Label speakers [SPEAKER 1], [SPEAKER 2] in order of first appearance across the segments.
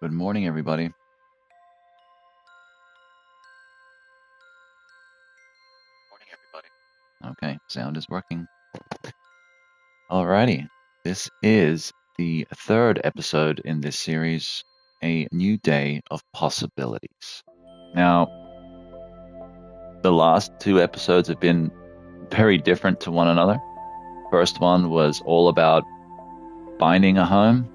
[SPEAKER 1] Good morning, everybody. Morning, everybody. Okay, sound is working. Alrighty, this is the third episode in this series, A New Day of Possibilities. Now, the last two episodes have been very different to one another. First one was all about finding a home,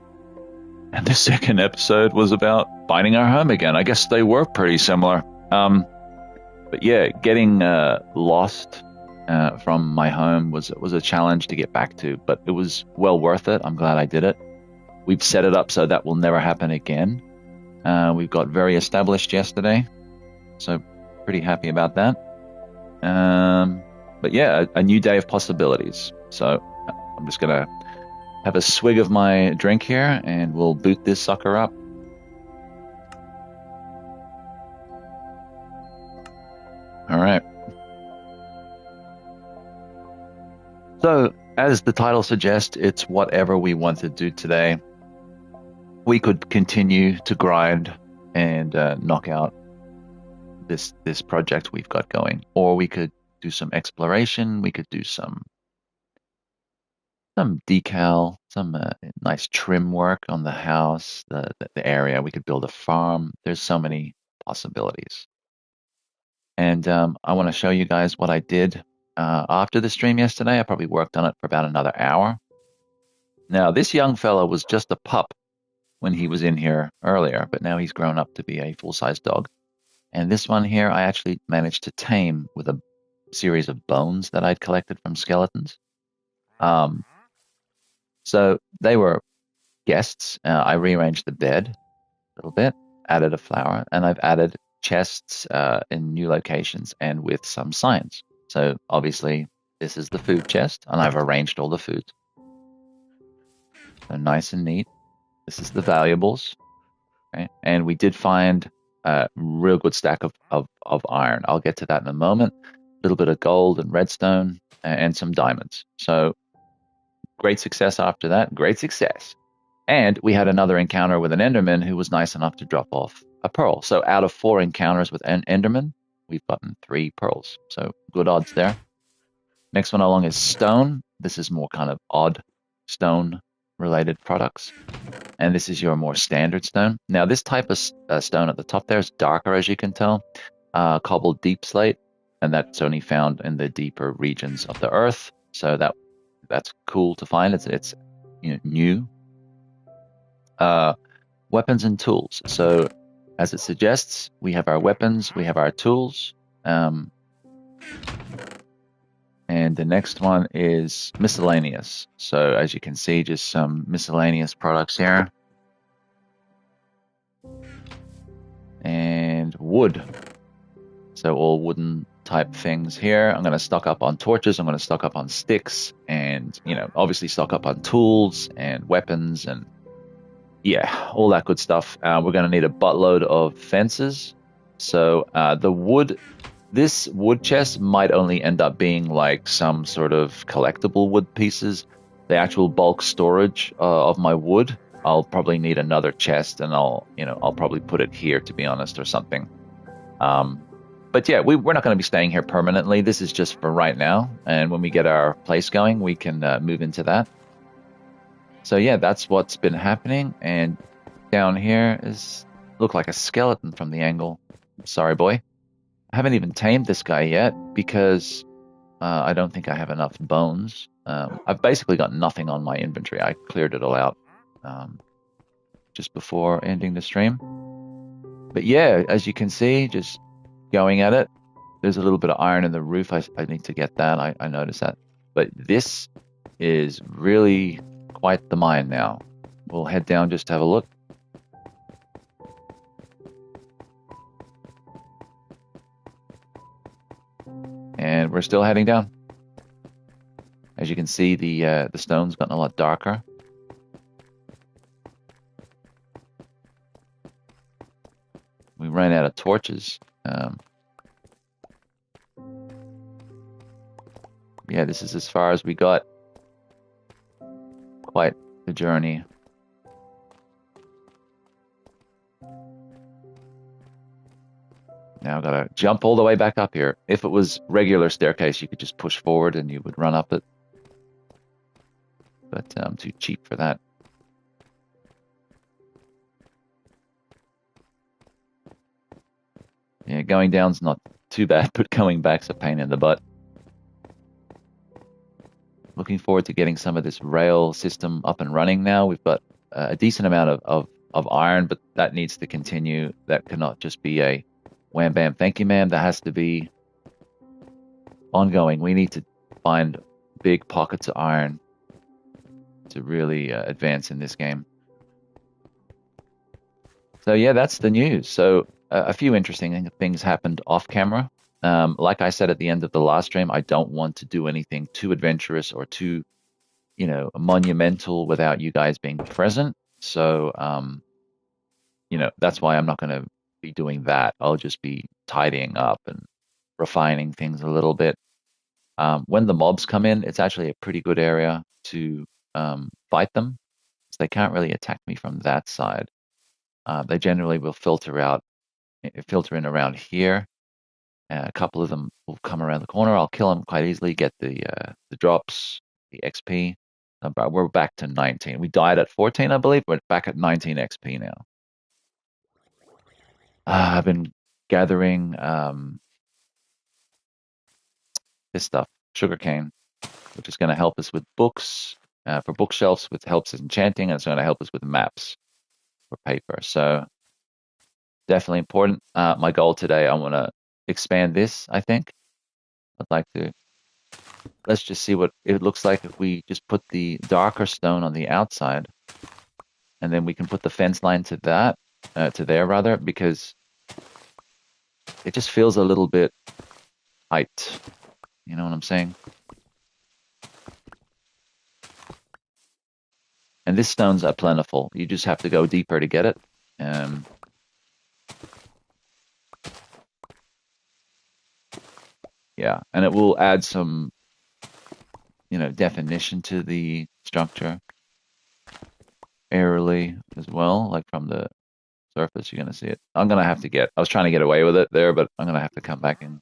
[SPEAKER 1] and the second episode was about finding our home again. I guess they were pretty similar. But yeah, getting lost from my home was a challenge to get back to, but it was well worth it. I'm glad I did it. We've set it up so that will never happen again. We've got very established yesterday, so pretty happy about that. But yeah, a new day of possibilities. So I'm just gonna have a swig of my drink here, and we'll boot this sucker up. All right. So, as the title suggests, it's whatever we want to do today. We could continue to grind and knock out this project we've got going, or we could do some exploration. We could do some decal, some nice trim work on the house, the area. We could build a farm. There's so many possibilities, and I want to show you guys what I did after the stream yesterday. I probably worked on it for about another hour. Now, this young fellow was just a pup when he was in here earlier, but now he's grown up to be a full-size dog. And this one here, I actually managed to tame with a series of bones that I'd collected from skeletons. So they were guests. I rearranged the bed a little bit, added a flower, and I've added chests in new locations and with some signs. So obviously, this is the food chest, and I've arranged all the food. So nice and neat. This is the valuables. Okay? And we did find a real good stack of iron. I'll get to that in a moment. A little bit of gold and redstone and some diamonds. So great success after that. Great success. And we had another encounter with an Enderman who was nice enough to drop off a pearl. So out of 4 encounters with an Enderman, we've gotten 3 pearls. So good odds there. Next one along is stone. This is more kind of odd stone related products. And this is your more standard stone. Now, this type of stone at the top there is darker, as you can tell, cobbled deep slate, and that's only found in the deeper regions of the earth. So that's cool to find. It's new. Weapons and tools. So, as it suggests, we have our weapons, we have our tools. And the next one is miscellaneous. So as you can see, just some miscellaneous products here. And wood. So all wooden type things here. I'm going to stock up on torches. I'm going to stock up on sticks and, obviously stock up on tools and weapons and yeah, all that good stuff. We're going to need a buttload of fences. So this wood chest might only end up being like some sort of collectible wood pieces. The actual bulk storage of my wood, I'll probably need another chest, and I'll probably put it here, to be honest, or something. But yeah, we're not going to be staying here permanently. This is just for right now, and when we get our place going, we can move into that. So yeah, that's what's been happening. And down here look like a skeleton from the angle. Sorry, boy. I haven't even tamed this guy yet because I don't think I have enough bones. I've basically got nothing on my inventory. I cleared it all out just before ending the stream. But yeah, as you can see, just going at it. There's a little bit of iron in the roof. I need to get that. I noticed that. But this is really quite the mine now. We'll head down just to have a look. And we're still heading down. As you can see, the stone's gotten a lot darker. We ran out of torches. Yeah, this is as far as we got. Quite the journey. Now I've got to jump all the way back up here. If it was regular staircase, you could just push forward and you would run up it. But I'm too cheap for that. Yeah, going down's not too bad, but going back's a pain in the butt. Looking forward to getting some of this rail system up and running now. We've got a decent amount of iron, but that needs to continue. That cannot just be a wham bam thank you ma'am. That has to be ongoing. We need to find big pockets of iron to really advance in this game. So yeah, that's the news. So a few interesting things happened off camera. Like I said at the end of the last stream, I don't want to do anything too adventurous or too, monumental without you guys being present. So, that's why I'm not going to be doing that. I'll just be tidying up and refining things a little bit. When the mobs come in, it's actually a pretty good area to fight them. So they can't really attack me from that side. They generally will filter in around here. A couple of them will come around the corner. I'll kill them quite easily, get the drops, the XP. But we're back to 19. We died at 14, I believe. We're back at 19 XP now. I've been gathering this stuff, sugarcane, which is going to help us with books, for bookshelves, which helps us enchanting, and it's going to help us with maps for paper. So definitely important. My goal today, I want to expand this, I think. I'd like to, let's just see what it looks like if we just put the darker stone on the outside, and then we can put the fence line to that, to there rather, because it just feels a little bit tight. You know what I'm saying? And this stones are plentiful. You just have to go deeper to get it. Yeah, and it will add some, definition to the structure aerially as well, like from the surface, you're going to see it. I was trying to get away with it there, but I'm going to have to come back and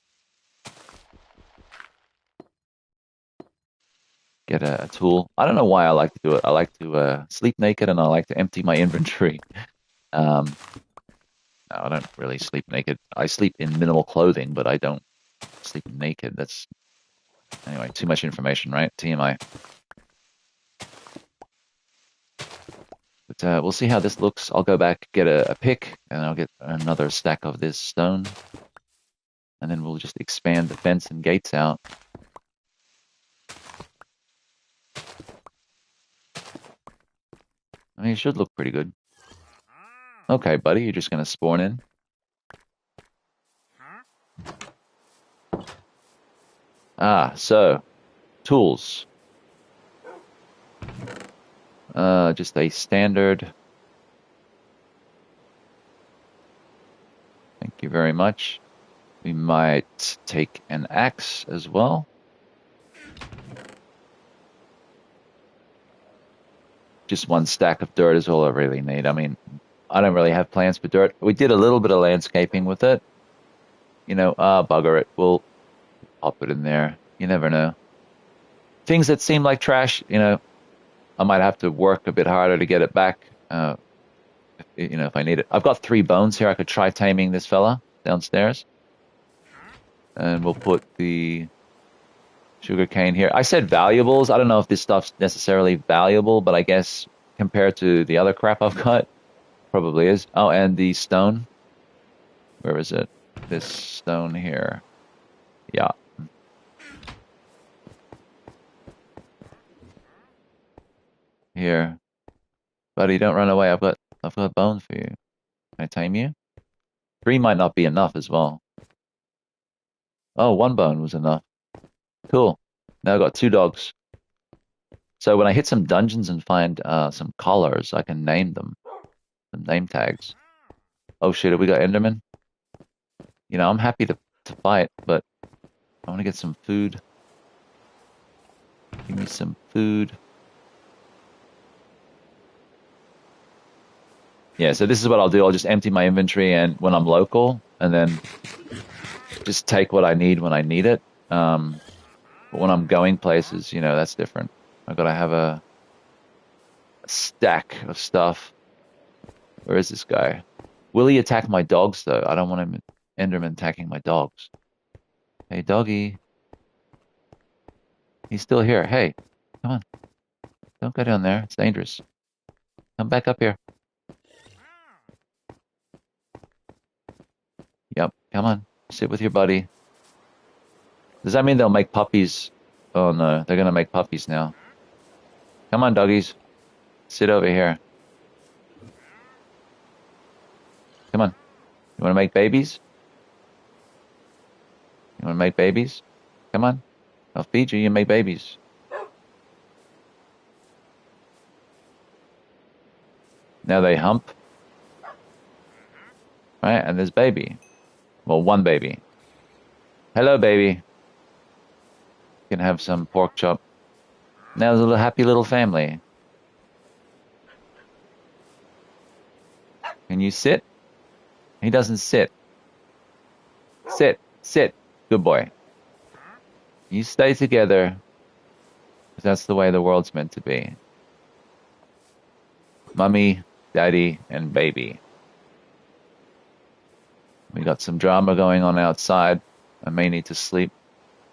[SPEAKER 1] get a tool. I don't know why I like to do it. I like to sleep naked and I like to empty my inventory. No, I don't really sleep naked. I sleep in minimal clothing, but I don't sleep naked. Anyway, too much information, right? TMI. But we'll see how this looks. I'll go back, get a pick, and I'll get another stack of this stone. And then we'll just expand the fence and gates out. I mean, it should look pretty good. Okay, buddy, you're just going to spawn in. So, tools. Just a standard. Thank you very much. We might take an axe as well. Just one stack of dirt is all I really need. I mean, I don't really have plans for dirt. We did a little bit of landscaping with it. Bugger it. We'll pop it in there. You never know. Things that seem like trash, I might have to work a bit harder to get it back, if I need it. I've got 3 bones here. I could try taming this fella downstairs. And we'll put the sugarcane here. I said valuables. I don't know if this stuff's necessarily valuable, but I guess compared to the other crap I've got, probably is. Oh, and the stone. Where is it? This stone here. Yeah. Here. Buddy, don't run away. I've got a bone for you. Can I tame you? 3 might not be enough as well. Oh, 1 bone was enough. Cool. Now I've got 2 dogs. So when I hit some dungeons and find some collars, I can name them. Some name tags. Oh shit, have we got Enderman? I'm happy to fight, but I want to get some food. Give me some food. Yeah, so this is what I'll do. I'll just empty my inventory and when I'm local, and then just take what I need when I need it. But when I'm going places, that's different. I've got to have a stack of stuff. Where is this guy? Will he attack my dogs, though? I don't want him, Enderman, attacking my dogs. Hey, doggy. He's still here. Hey, come on. Don't go down there. It's dangerous. Come back up here. Yep, come on. Sit with your buddy. Does that mean they'll make puppies? Oh, no. They're going to make puppies now. Come on, doggies. Sit over here. Come on. You want to make babies? You want to make babies? Come on. I'll feed you. You make babies. Now they hump. Right? And there's baby. Well, one baby. Hello, baby. You can have some pork chop. Now there's a little happy little family. Can you sit? He doesn't sit. Sit. Sit. Good boy. You stay together. That's the way the world's meant to be. Mummy, daddy, and baby. We got some drama going on outside. I may need to sleep.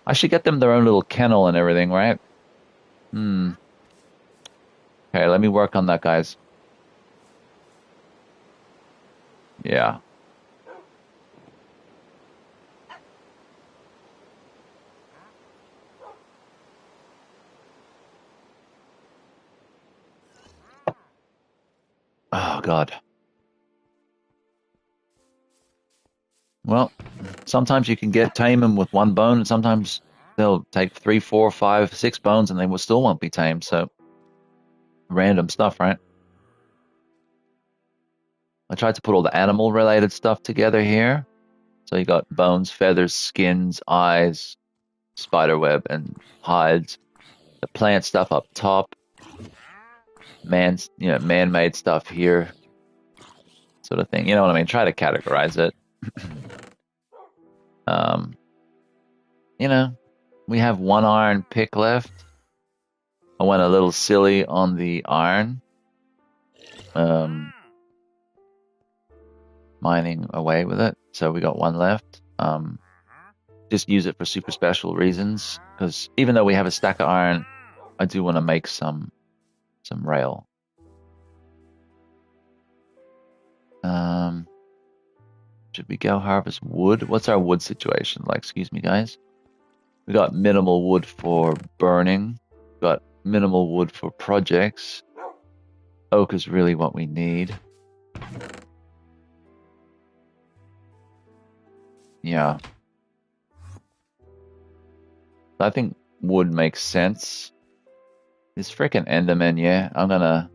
[SPEAKER 1] I should get them their own little kennel and everything, right? Okay, let me work on that, guys. Yeah. Oh, God. Well, sometimes you can tame them with one bone, and sometimes they'll take 3, 4, 5, 6 bones, and they will still won't be tamed. So, random stuff, right? I tried to put all the animal-related stuff together here. So you got bones, feathers, skins, eyes, spiderweb, and hides. The plant stuff up top. Man-made stuff here. Sort of thing. You know what I mean? Try to categorize it. We have one iron pick left. I went a little silly on the iron. Mining away with it. So we got one left. Just use it for super special reasons. Because even though we have a stack of iron, I do want to make some rail. Should we go harvest wood? What's our wood situation like? Excuse me, guys. We got minimal wood for burning. Got minimal wood for projects. Oak is really what we need. Yeah. I think wood makes sense. This freaking Enderman, yeah. I'm gonna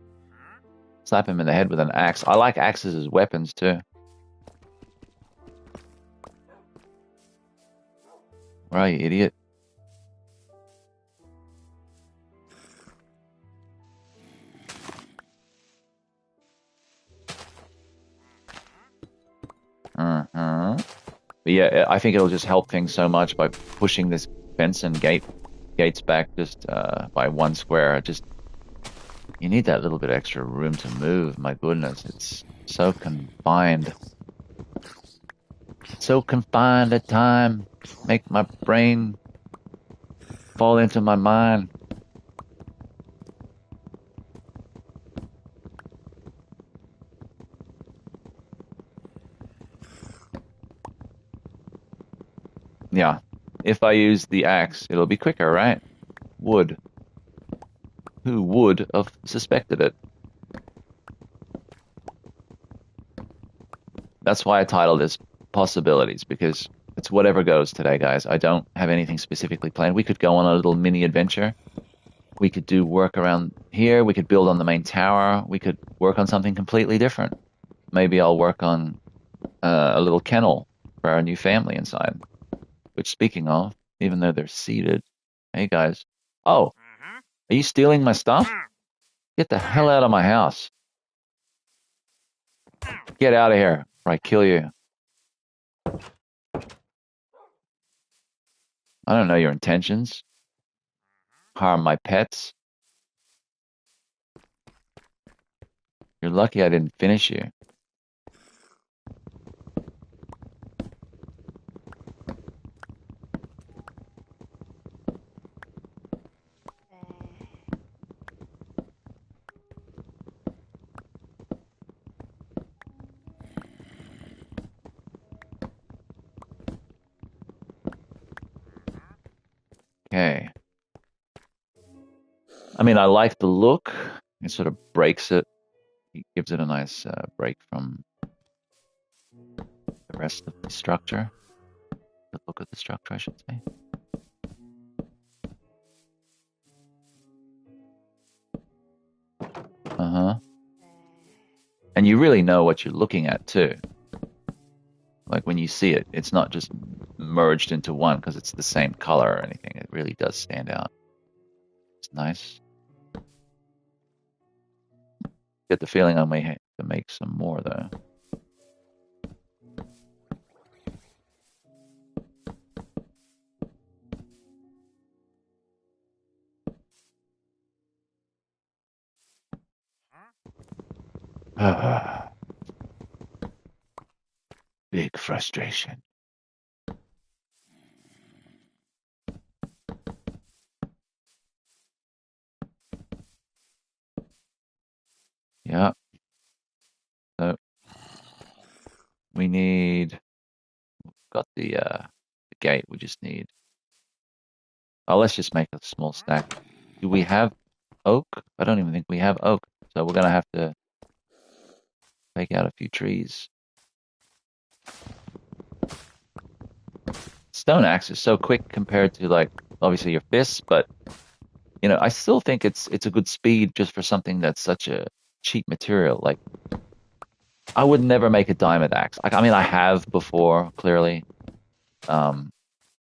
[SPEAKER 1] slap him in the head with an axe. I like axes as weapons too. Where are you, idiot? But yeah, I think it'll just help things so much by pushing this fence and gates back just by 1 square. You need that little bit extra room to move. My goodness, it's so confined. So confined at time. Make my brain fall into my mind. Yeah. If I use the axe, it'll be quicker, right? Wood. Who would have suspected it? That's why I titled this Possibilities, because it's whatever goes today, guys. I don't have anything specifically planned. We could go on a little mini adventure. We could do work around here. We could build on the main tower. We could work on something completely different. Maybe I'll work on a little kennel for our new family inside. Which, speaking of, even though they're seated, hey guys. Oh, are you stealing my stuff? Get the hell out of my house. Get out of here, or I kill you. I don't know your intentions. Harm my pets. You're lucky I didn't finish you. Okay. I mean, I like the look. It sort of breaks it. It gives it a nice break from the rest of the structure. The look of the structure, I should say. Uh-huh. And you really know what you're looking at too. Like when you see it, it's not just merged into one because it's the same color or anything. It really does stand out. It's nice. Get the feeling I may have to make some more though. Big frustration. Yeah. So we need got the gate. We just need. Oh, let's just make a small stack. Do we have oak? I don't even think we have oak. So we're gonna have to take out a few trees. Stone axe is so quick compared to like obviously your fists, but you know, I still think it's a good speed just for something that's such a cheap material. Like I would never make a diamond axe. Like I mean I have before, clearly. Um,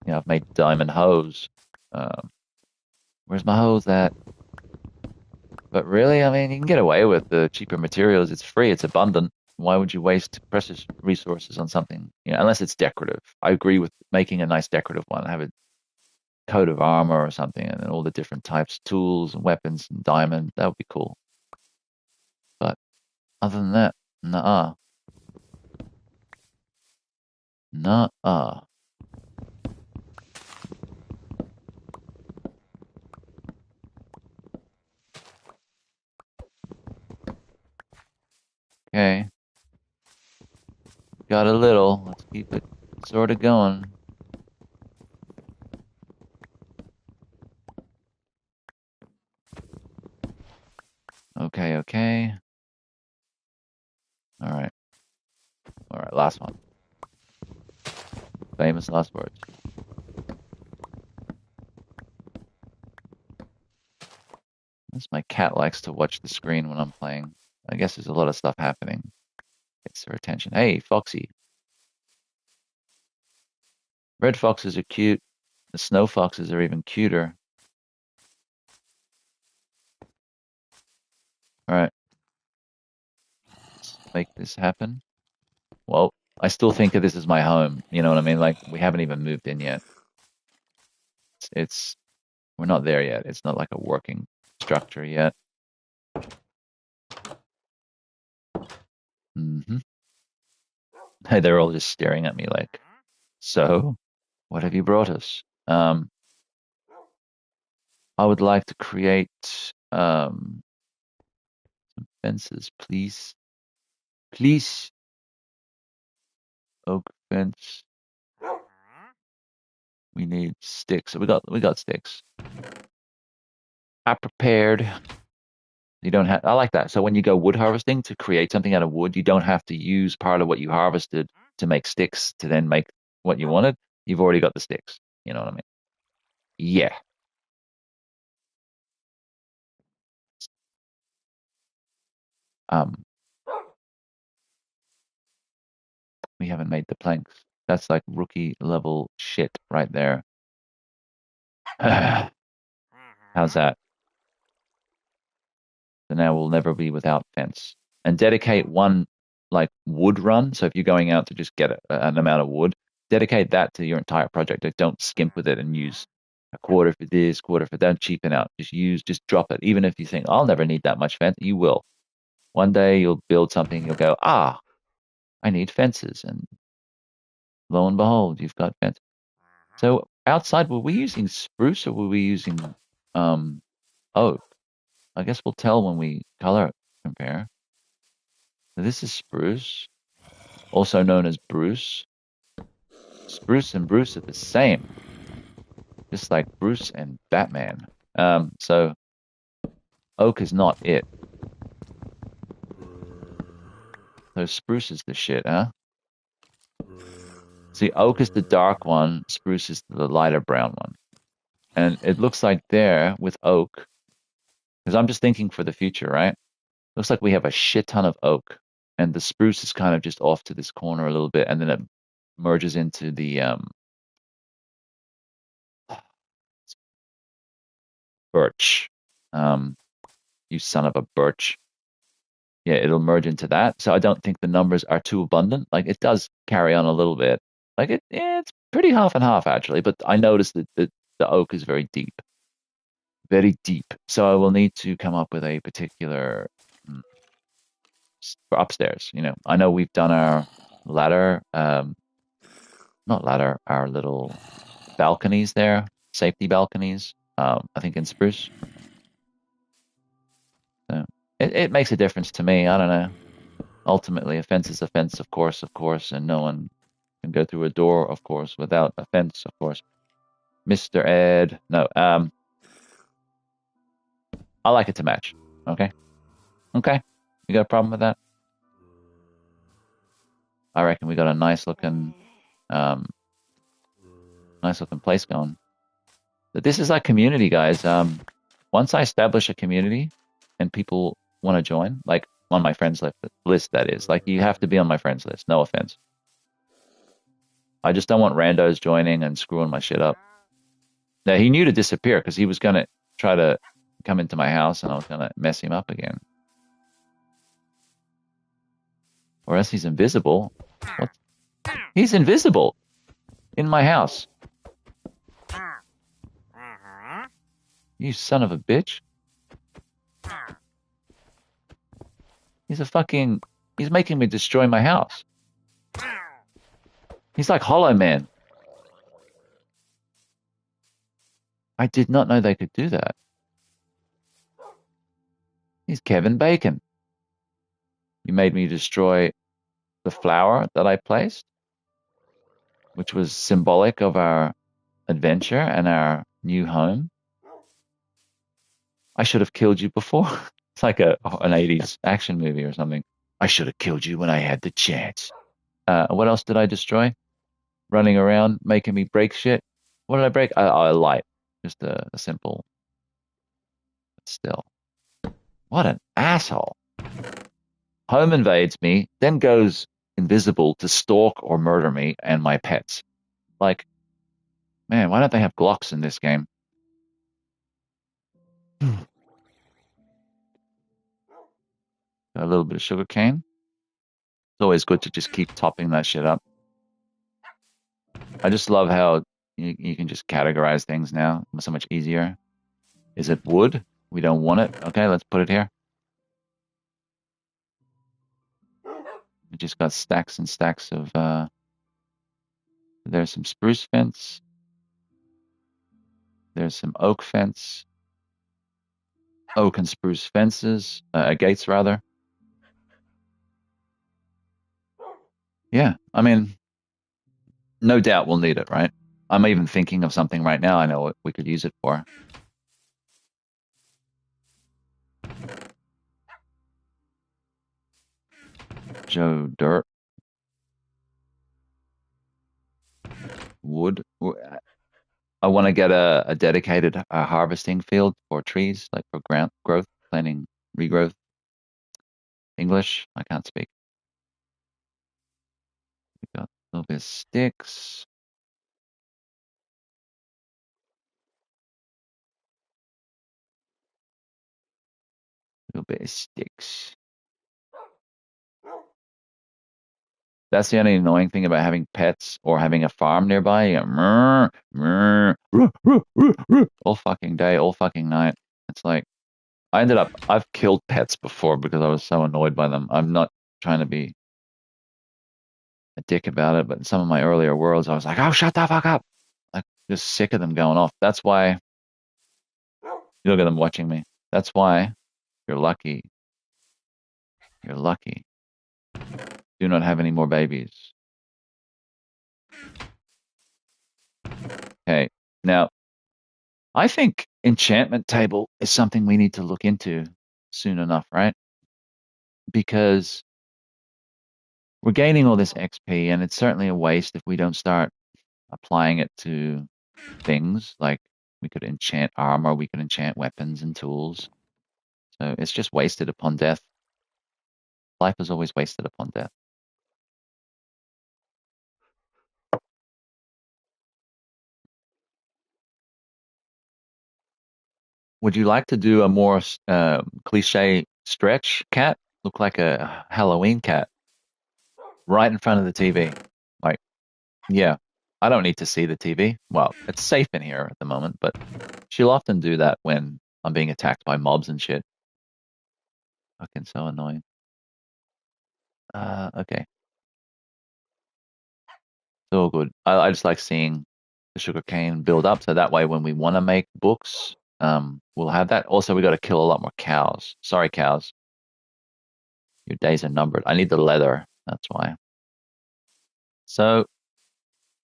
[SPEAKER 1] you know, I've made diamond hose. Um, where's my hose at? But really, I mean, you can get away with the cheaper materials. It's free, it's abundant. Why would you waste precious resources on something, you know, unless it's decorative? I agree with making a nice decorative one. Have a coat of armor or something, and then all the different types, tools and weapons and diamond. That would be cool. But other than that, nah, nah. Okay, got a little. Let's keep it sort of going. Okay, okay. All right, all right. Last one. Famous last words. This my cat likes to watch the screen when I'm playing. I guess there's a lot of stuff happening. Gets her attention. Hey, Foxy. Red foxes are cute. The snow foxes are even cuter. All right, let's make this happen. Well, I still think of this as my home. You know what I mean? Like we haven't even moved in yet. It's we're not there yet. It's not like a working structure yet. Hmm. Hey, they're all just staring at me like, so what have you brought us? I would like to create fences, please. Please, oak fence. We need sticks. So we got sticks. I prepared. You don't have. I like that. So when you go wood harvesting to create something out of wood, you don't have to use part of what you harvested to make sticks to then make what you wanted. You've already got the sticks. You know what I mean? Yeah. Um, we haven't made the planks. That's like rookie level shit right there. How's that? So now we'll never be without fence. And dedicate one like wood run. So if you're going out to just get an amount of wood, dedicate that to your entire project. Like, don't skimp with it and use a quarter for this, quarter for that. Don't cheapen out. Just drop it. Even if you think, I'll never need that much fence, you will. One day you'll build something, you'll go, I need fences. And lo and behold, you've got fences. So outside, were we using spruce or were we using oak? I guess we'll tell when we color compare. So this is spruce, also known as Bruce. Spruce and Bruce are the same, just like Bruce and Batman. So oak is not it. So spruce is the shit, huh? See, oak is the dark one, spruce is the lighter brown one. And it looks like there with oak, because I'm just thinking for the future, right? Looks like we have a shit ton of oak, and the spruce is kind of just off to this corner a little bit, and then it merges into the birch. Um, you son of a birch. Yeah, it'll merge into that. So I don't think the numbers are too abundant. Like it does carry on a little bit. Like it's pretty half and half actually. But I noticed that the oak is very deep, very deep. So I will need to come up with a particular mm, for upstairs. I know we've done our ladder, not ladder, our little balconies there, safety balconies. I think in spruce. So it makes a difference to me. I don't know. Ultimately, a fence is a fence, of course, and no one can go through a door, of course, without a fence, of course. Mr. Ed, no, I like it to match. Okay, okay, you got a problem with that? I reckon we got a um, nice looking place going. But this is our community, guys. Once I establish a community and people want to join, like on my friends list, that is, like you have to be on my friends list. No offense. I just don't want randos joining and screwing my shit up. Now he knew to disappear because he was gonna try to come into my house and I was gonna mess him up again. Or else he's invisible. What? He's invisible in my house. You son of a bitch. He's making me destroy my house. He's like Hollow Man. I did not know they could do that. He's Kevin Bacon. You made me destroy the flower that I placed, which was symbolic of our adventure and our new home. I should have killed you before. It's like an 80s action movie or something. I should have killed you when I had the chance. What else did I destroy? Running around, making me break shit. What did I break? A light. Just a simple, still. What an asshole. Home invades me, then goes invisible to stalk or murder me and my pets. Like, man, why don't they have Glocks in this game? Got a little bit of sugar cane. It's always good to just keep topping that shit up. I just love how you can just categorize things now. It's so much easier. Is it wood? We don't want it. Okay, let's put it here. We just got stacks and stacks of there's some spruce fence. There's some oak fence. Oak and spruce fences, gates rather. Yeah, I mean, no doubt we'll need it, right? I'm even thinking of something right now I know what we could use it for. Joe Dirt, wood. I want to get a dedicated harvesting field for trees, like for ground growth, planting, regrowth. English, I can't speak. We got a little bit of sticks. A little bit of sticks. That's the only annoying thing about having pets or having a farm nearby. You go, "Mrr, mrr, ruh, ruh, ruh, ruh," all fucking day, all fucking night. It's like I've killed pets before because I was so annoyed by them. I'm not trying to be a dick about it, but in some of my earlier worlds, I was like, oh, shut the fuck up. Like, just sick of them going off. That's why you look at them watching me. That's why you're lucky. You're lucky. Do not have any more babies. Okay. Now, I think enchantment table is something we need to look into soon enough, right? Because we're gaining all this XP, and it's certainly a waste if we don't start applying it to things like we could enchant armor, we could enchant weapons and tools. So it's just wasted upon death. Life is always wasted upon death. Would you like to do a more cliche stretch cat? Look like a Halloween cat right in front of the TV. Like, yeah, I don't need to see the TV. Well, it's safe in here at the moment, but she'll often do that when I'm being attacked by mobs and shit. Fucking so annoying. Okay. It's all good. I just like seeing the sugarcane build up, so that way when we want to make books, we'll have that. Also, we got to kill a lot more cows. Sorry, cows. Your days are numbered. I need the leather. That's why. So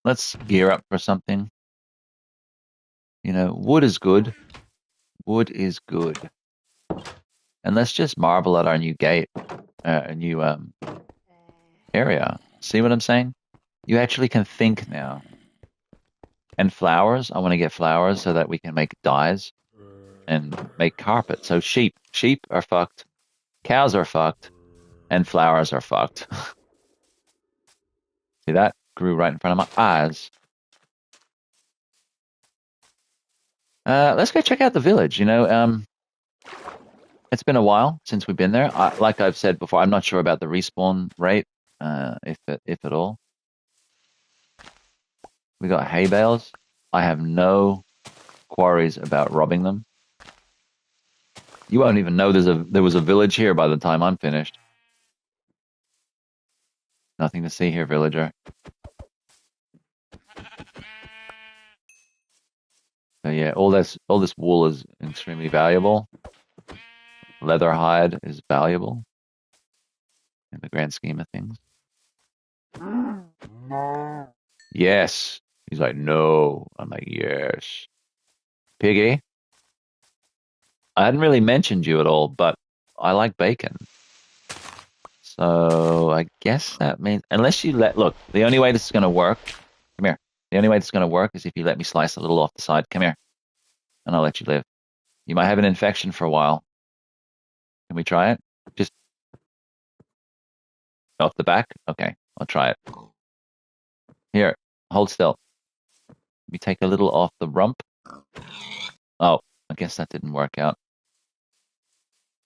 [SPEAKER 1] let's gear up for something. You know, wood is good. Wood is good. And let's just marvel at our new gate, a new area. See what I'm saying? You actually can think now. And flowers. I want to get flowers so that we can make dyes and make carpet. So sheep are fucked. Cows are fucked. And flowers are fucked. See that? Grew right in front of my eyes. Let's go check out the village. It's been a while since we've been there. Like I've said before, I'm not sure about the respawn rate, if at all. We got hay bales. I have no quarries about robbing them. You won't even know there was a village here by the time I'm finished. Nothing to see here, villager. So yeah, all this wool is extremely valuable. Leather hide is valuable in the grand scheme of things. Yes. He's like, no. I'm like, yes. Piggy, I hadn't really mentioned you at all, but I like bacon. So I guess that means, unless you look, the only way this is going to work, come here. The only way this is going to work is if you let me slice a little off the side. Come here, and I'll let you live. You might have an infection for a while. Can we try it? Just off the back? Okay, I'll try it. Here, hold still. Let me take a little off the rump. Oh, I guess that didn't work out.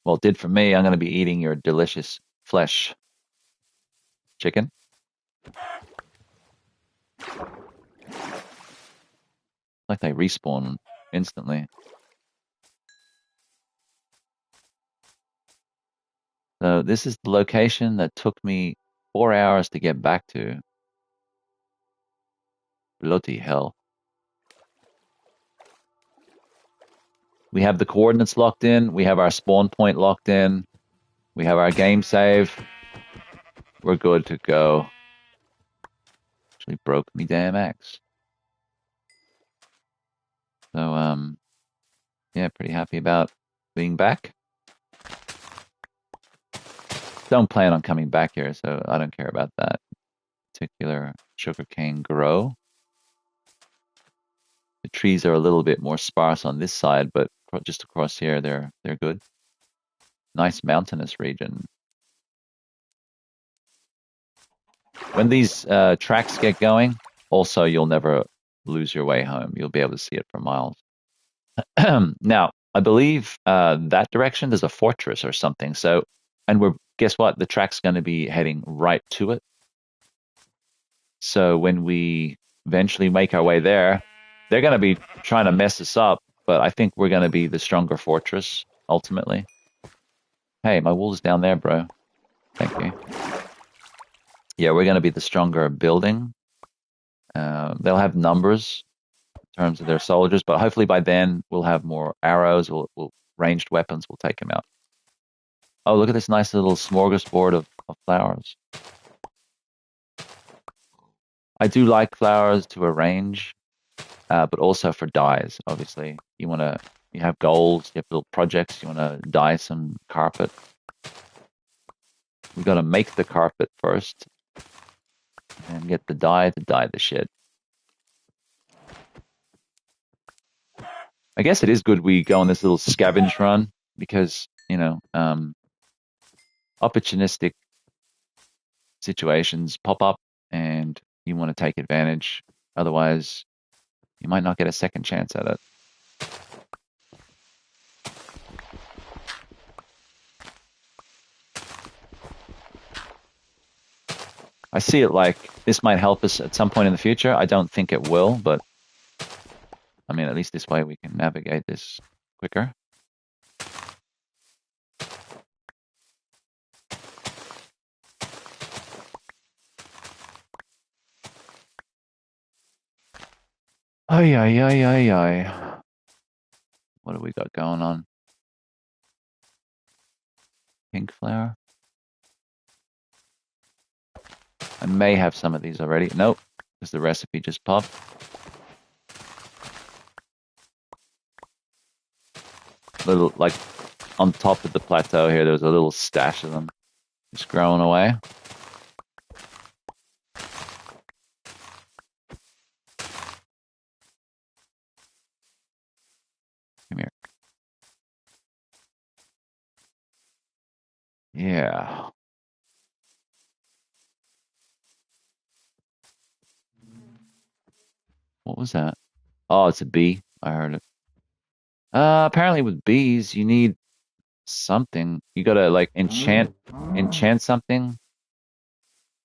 [SPEAKER 1] Well, it did for me. I'm going to be eating your delicious flesh. Chicken. Like they respawn instantly. So this is the location that took me 4 hours to get back to. Bloody hell. We have the coordinates locked in. We have our spawn point locked in. We have our game save. We're good to go. Actually broke me damn axe. So, yeah, pretty happy about being back. Don't plan on coming back here, so I don't care about that particular sugarcane grow. The trees are a little bit more sparse on this side, but just across here, they're good. Nice mountainous region. When these tracks get going, also you'll never lose your way home. You'll be able to see it for miles. Now, I believe that direction there's a fortress or something. So, and guess what? The track's going to be heading right to it. So when we eventually make our way there, they're going to be trying to mess us up, but I think we're going to be the stronger fortress ultimately. Hey, my wool's down there, bro. Thank you. Yeah, we're going to be the stronger building. They'll have numbers in terms of their soldiers, but hopefully by then we'll have more arrows, we'll ranged weapons, we'll take them out. Oh, look at this nice little smorgasbord of flowers. I do like flowers to arrange, but also for dyes. Obviously, you have goals, you have little projects, you want to dye some carpet. We got to make the carpet first and get the dye to dye the shit. I guess it is good we go on this little scavenge run because, opportunistic situations pop up and you want to take advantage. Otherwise, you might not get a second chance at it. I see it like this might help us at some point in the future. I don't think it will, but I mean, at least this way we can navigate this quicker. Ay, ay, ay, ay, ay. What do we got going on? Pink flower. I may have some of these already. Nope, because the recipe just popped. Little, like, on top of the plateau here, there's a little stash of them just growing away. Come here. Yeah. What was that? Oh, it's a bee. I heard it. Apparently with bees, you need something. You gotta like enchant something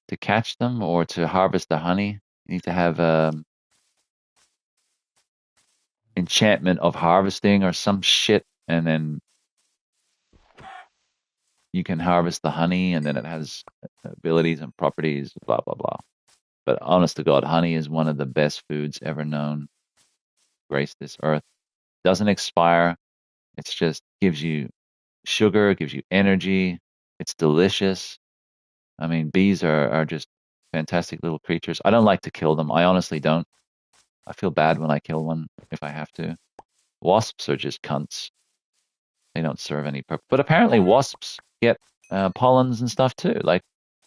[SPEAKER 1] to catch them or to harvest the honey. You need to have enchantment of harvesting or some shit, and then you can harvest the honey, and then it has abilities and properties, blah blah blah. But honest to God, honey is one of the best foods ever known to grace this earth. Doesn't expire. It's just gives you sugar, gives you energy. It's delicious. I mean, bees are just fantastic little creatures. I don't like to kill them. I honestly don't. I feel bad when I kill one if I have to. Wasps are just cunts. They don't serve any purpose. But apparently, wasps get pollens and stuff too. Like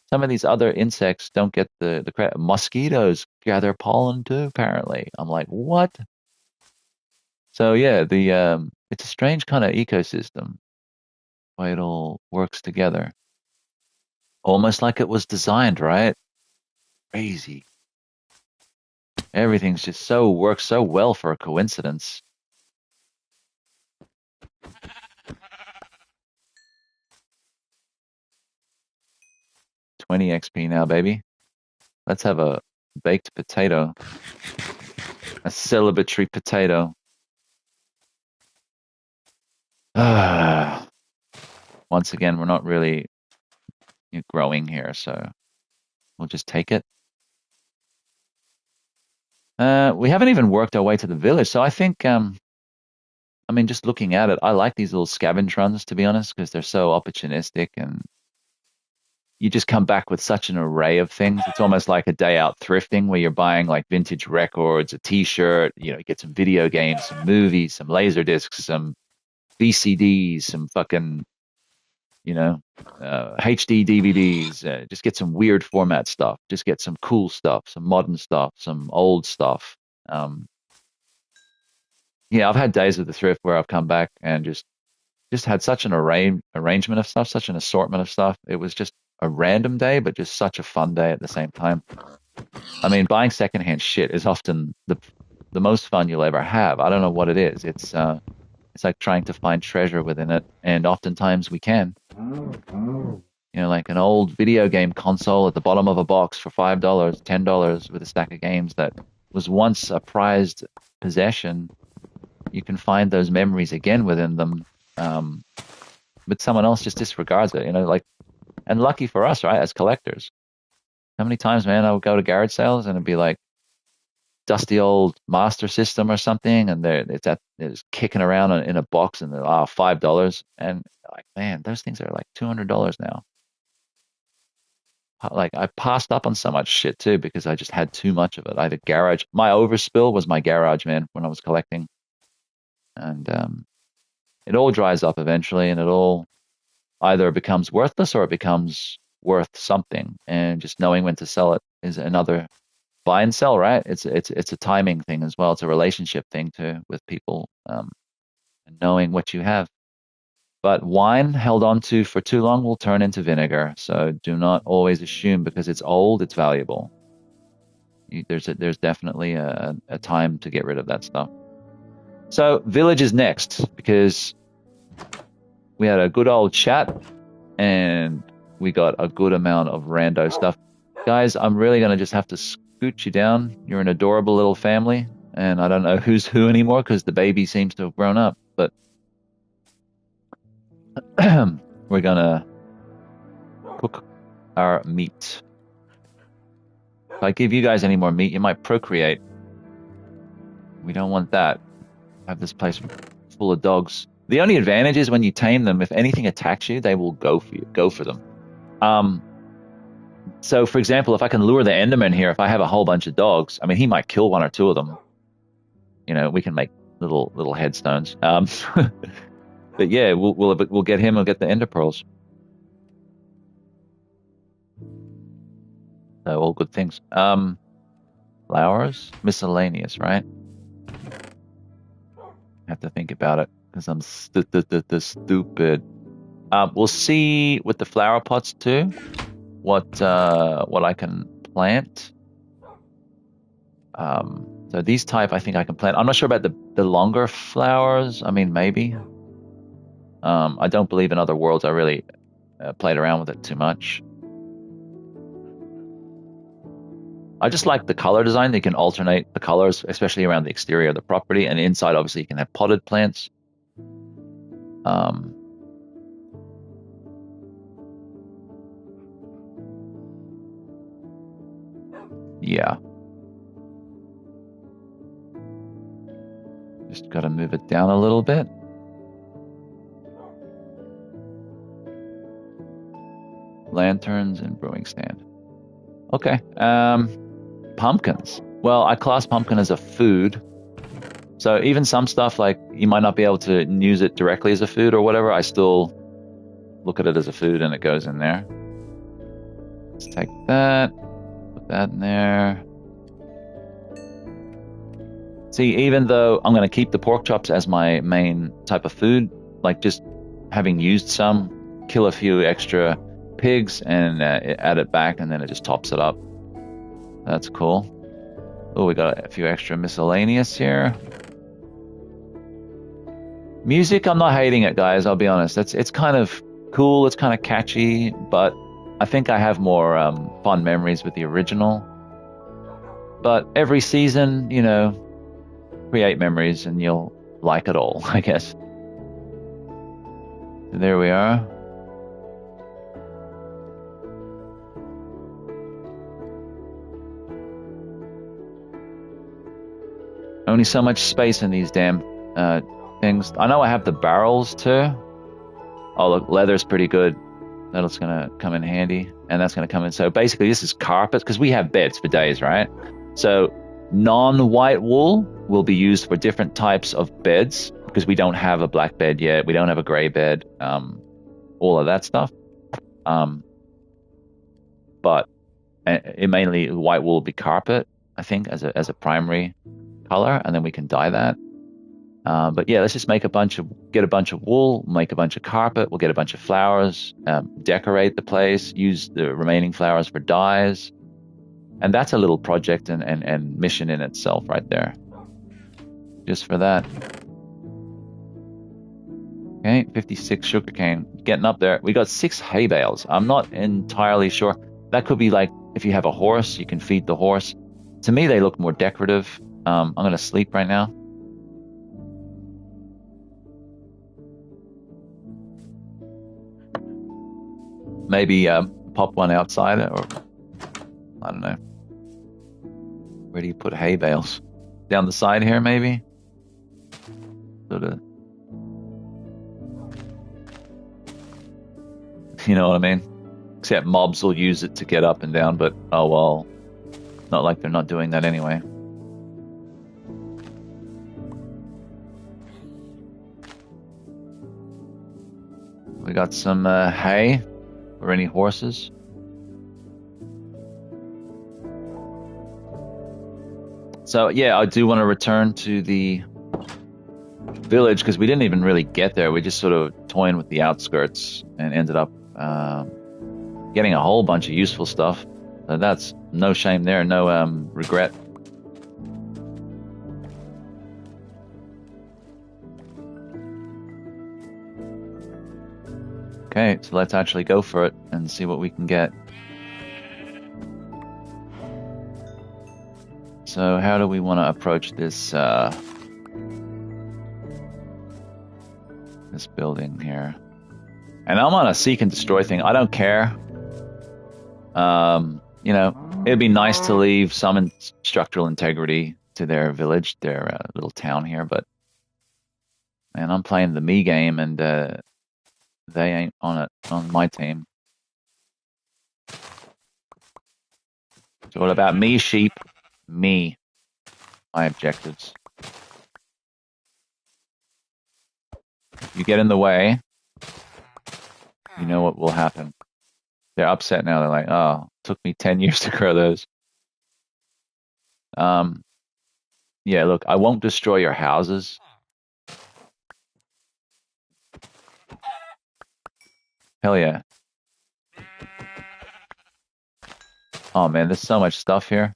[SPEAKER 1] some of these other insects don't get the credit. Mosquitoes gather pollen too. Apparently, I'm like, what? So yeah, the it's a strange kind of ecosystem. Why it all works together, almost like it was designed, right? Crazy. Everything's just so works so well for a coincidence. 20 XP now, baby. Let's have a baked potato. A celebratory potato. Once again, we're not really growing here, so we'll just take it. We haven't even worked our way to the village, so I think, I mean, just looking at it, I like these little scavenge runs, to be honest, because they're so opportunistic and you just come back with such an array of things. It's almost like a day out thrifting where you're buying like vintage records, a t-shirt, you get some video games, some movies, some laser discs, some VCDs, some fucking, HD DVDs. Just get some weird format stuff. Just get some cool stuff, some modern stuff, some old stuff. Yeah, I've had days with the thrift where I've come back and just had such an arrangement of stuff, such an assortment of stuff. It was just a random day, but just such a fun day at the same time. I mean, buying secondhand shit is often the most fun you'll ever have. I don't know what it is. It's like trying to find treasure within it, and oftentimes we can. You know, like an old video game console at the bottom of a box for $5, $10 with a stack of games that was once a prized possession. You can find those memories again within them. Um, but someone else just disregards it, you know, like, and lucky for us, right, as collectors. How many times, man, I would go to garage sales and it'd be like dusty old Master System or something, and it's kicking around in a box, and they're $5, and like, man, those things are like $200 now. Like I passed up on so much shit too because I just had too much of it. I had a garage. My overspill was my garage, man, when I was collecting, and it all dries up eventually, and it all either becomes worthless or it becomes worth something. And just knowing when to sell it is another buy and sell, right? It's a timing thing as well. It's a relationship thing too with people, and knowing what you have. But wine held on to for too long will turn into vinegar. So do not always assume because it's old, it's valuable. There's definitely a time to get rid of that stuff. So village is next because we had a good old chat and we got a good amount of rando stuff. Guys, I'm really going to just have to scoot you down. You're an adorable little family, and I don't know who's who anymore because the baby seems to have grown up. But we're going to cook our meat. If I give you guys any more meat, you might procreate. We don't want that. Have this place full of dogs. The only advantage is when you tame them, if anything attacks you, they will go for you, go for them. So, for example, if I can lure the Enderman here, if I have a whole bunch of dogs, I mean, he might kill one or two of them. You know, we can make little headstones. But yeah, we'll get him. We'll get the Ender pearls. So all good things. Flowers, miscellaneous, right? Have to think about it because I'm stupid. We'll see with the flower pots too. What I can plant. So these type I think I can plant. I'm not sure about the longer flowers. I mean, maybe. I don't believe in other worlds. I really played around with it too much. I just like the color design. They can alternate the colors, especially around the exterior of the property. And inside, obviously, you can have potted plants. Yeah. Just got to move it down a little bit. Lanterns and brewing stand. Okay. Pumpkins. Well, I class pumpkin as a food. So even some stuff like you might not be able to use it directly as a food or whatever, I still look at it as a food and it goes in there. Let's take that, put that in there. See, even though I'm going to keep the pork chops as my main type of food, like just having used some, kill a few extra pigs and add it back, and then it just tops it up. That's cool. Oh, we got a few extra miscellaneous here. Music, I'm not hating it, guys. I'll be honest. It's kind of cool. It's kind of catchy, but I think I have more fond memories with the original. But every season, you know, create memories and you'll like it all, I guess. There we are. Only so much space in these damn things. I know I have the barrels too. Oh, look, leather's pretty good. That's gonna come in handy, and that's gonna come in. So basically, this is carpet because we have beds for days, right? So non-white wool will be used for different types of beds because we don't have a black bed yet. We don't have a gray bed. All of that stuff. But it mainly white wool will be carpet, I think, as a primary color, and then we can dye that. But yeah, let's just get a bunch of wool, make a bunch of carpet, we'll get a bunch of flowers, decorate the place, use the remaining flowers for dyes. And that's a little project and mission in itself right there. Just for that. Okay, 56 sugarcane. Getting up there. We got 6 hay bales. I'm not entirely sure. That could be like if you have a horse, you can feed the horse. To me, they look more decorative. I'm going to sleep right now. Maybe pop one outside, or I don't know. Where do you put hay bales? Down the side here, maybe? Sort of. You know what I mean? Except mobs will use it to get up and down, but oh well. Not like they're not doing that anyway. We got some hay for any horses. So yeah, I do want to return to the village because we didn't even really get there. We just sort of toying with the outskirts and ended up getting a whole bunch of useful stuff. So that's no shame there, no regret. Okay, so let's actually go for it and see what we can get. So how do we want to approach this this building here? And I'm on a seek and destroy thing. I don't care. You know, it'd be nice to leave some structural integrity to their village, their little town here, but man, I'm playing the me game and they ain't on my team. It's all about me, sheep. Me. My objectives. If you get in the way, you know what will happen. They're upset now. They're like, oh, it took me 10 years to grow those. Yeah, look, I won't destroy your houses. Hell yeah. Oh man, there's so much stuff here.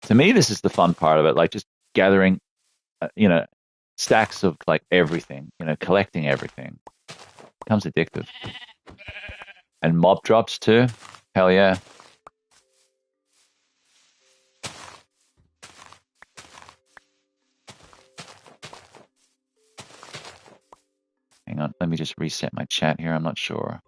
[SPEAKER 1] To me, this is the fun part of it, like just gathering, you know, stacks of like everything, you know, collecting everything. Becomes addictive. And mob drops too. Hell yeah. Hang on, let me just reset my chat here. I'm not sure.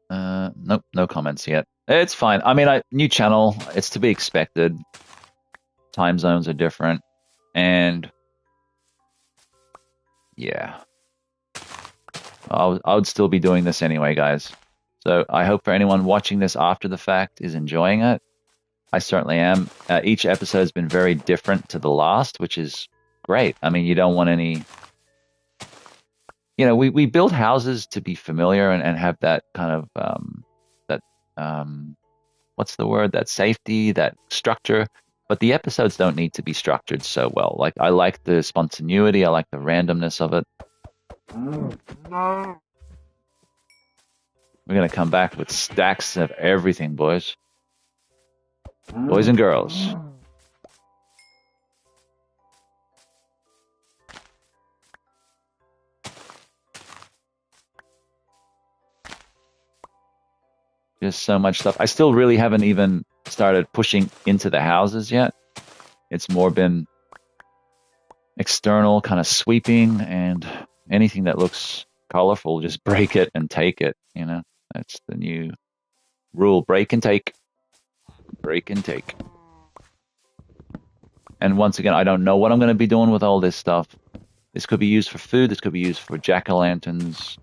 [SPEAKER 1] Nope, no comments yet. It's fine. I mean, new channel. It's to be expected. Time zones are different, and yeah, I would still be doing this anyway, guys. So I hope for anyone watching this after the fact is enjoying it. I certainly am. Each episode has been very different to the last, which is great. I mean, you don't want any. You know, we build houses to be familiar and have that kind of what's the word? That safety, that structure. But the episodes don't need to be structured so well. Like I like the spontaneity, I like the randomness of it. We're gonna come back with stacks of everything, boys. Boys and girls. Just so much stuff. I still really haven't even started pushing into the houses yet. It's more been external, kind of sweeping, and anything that looks colorful, just break it and take it. You know, that's the new rule: break and take, break and take. And once again, I don't know what I'm going to be doing with all this stuff. This could be used for food. This could be used for jack-o'-lanterns.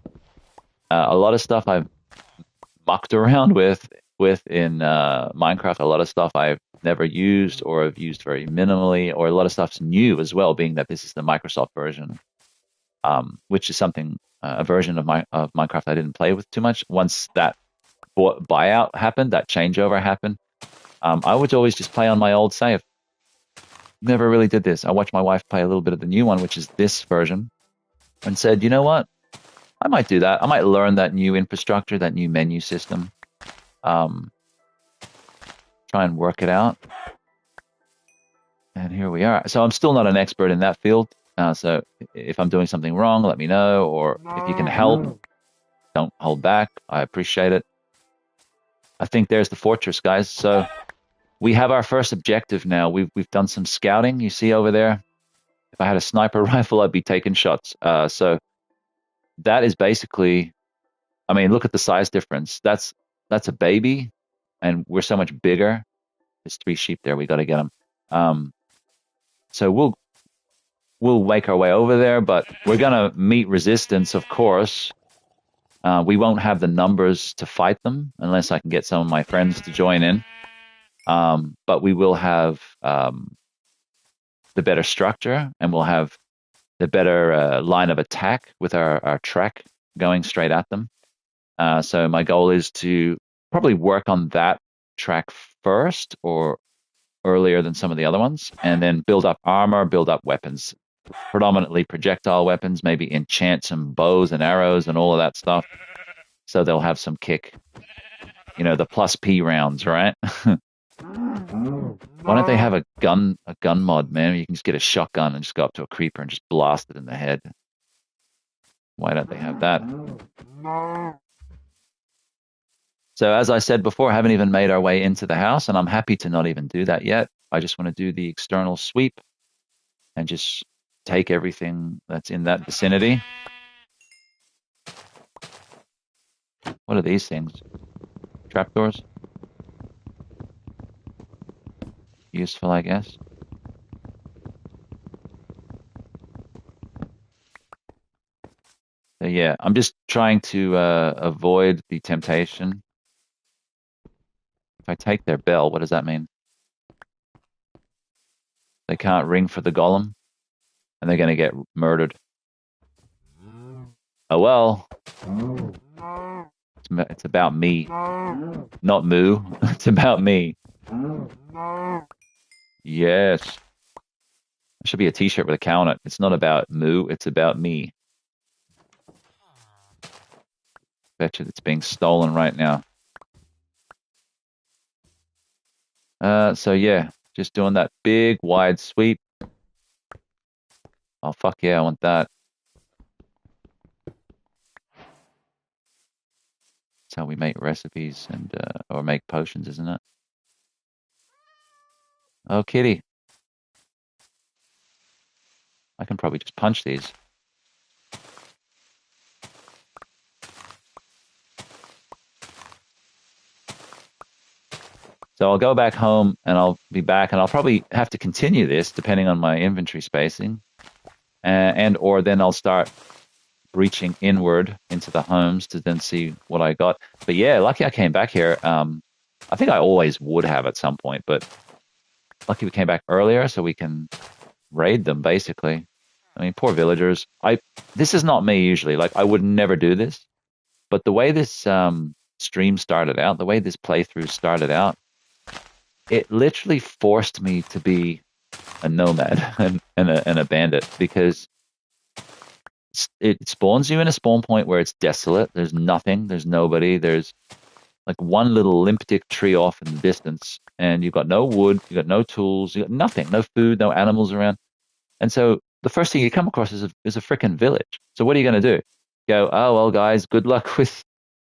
[SPEAKER 1] A lot of stuff I've mucked around with in Minecraft. A lot of stuff I've never used or have used very minimally, or a lot of stuff's new as well, being that this is the Microsoft version, which is something a version of Minecraft I didn't play with too much. Once that buyout happened, that changeover happened, I would always just play on my old save. Never really did this. I watched my wife play a little bit of the new one, which is this version, and said, you know what? I might do that. I might learn that new infrastructure, that new menu system. try and work it out. And here we are. So I'm still not an expert in that field. So if I'm doing something wrong, let me know. Or if you can help, don't hold back. I appreciate it. I think there's the fortress, guys. So we have our first objective now. We've done some scouting. You see over there. If I had a sniper rifle, I'd be taking shots. So that is basically. I mean, look at the size difference. That's a baby, and we're so much bigger. There's 3 sheep there. We got to get them. So we'll make our way over there, but we're gonna meet resistance, of course. We won't have the numbers to fight them unless I can get some of my friends to join in. But we will have the better structure, and we'll have the better line of attack with our track going straight at them. So my goal is to probably work on that track first or earlier than some of the other ones, and then build up armor, build up weapons, predominantly projectile weapons, maybe enchant some bows and arrows and all of that stuff. So they'll have some kick. You know, the plus P rounds, right? Why don't they have a gun mod, man? You can just get a shotgun and just go up to a creeper and just blast it in the head. Why don't they have that? So as I said before, I haven't even made our way into the house, and I'm happy to not even do that yet. I just want to do the external sweep and just take everything that's in that vicinity. What are these things? Trapdoors? Useful, I guess. So yeah, I'm just trying to avoid the temptation. If I take their bell, what does that mean? They can't ring for the golem, and they're going to get murdered. Oh well. It's about me. Not moo. It's about me. Yes. There should be a t-shirt with a cow on it. It's not about moo, it's about me. Betcha it's being stolen right now. So yeah, just doing that big wide sweep. Oh fuck yeah, I want that. That's how we make recipes and or make potions, isn't it? Oh kitty. I can probably just punch these. So I'll go back home and I'll be back and I'll probably have to continue this depending on my inventory spacing. And or then I'll start reaching inward into the homes to then see what I got. But yeah, lucky I came back here. I think I always would have at some point, but lucky we came back earlier so we can raid them basically. I mean, poor villagers. This is not me usually. Like I would never do this, but the way this stream started out, the way this playthrough started out, it literally forced me to be a nomad and a bandit because it spawns you in a spawn point where it's desolate. There's nothing. There's nobody. There's like one little limptic tree off in the distance, and you've got no wood, you've got no tools, you've got nothing, no food, no animals around. And so the first thing you come across is a freaking village. So what are you going to do? Go, oh well, guys, good luck with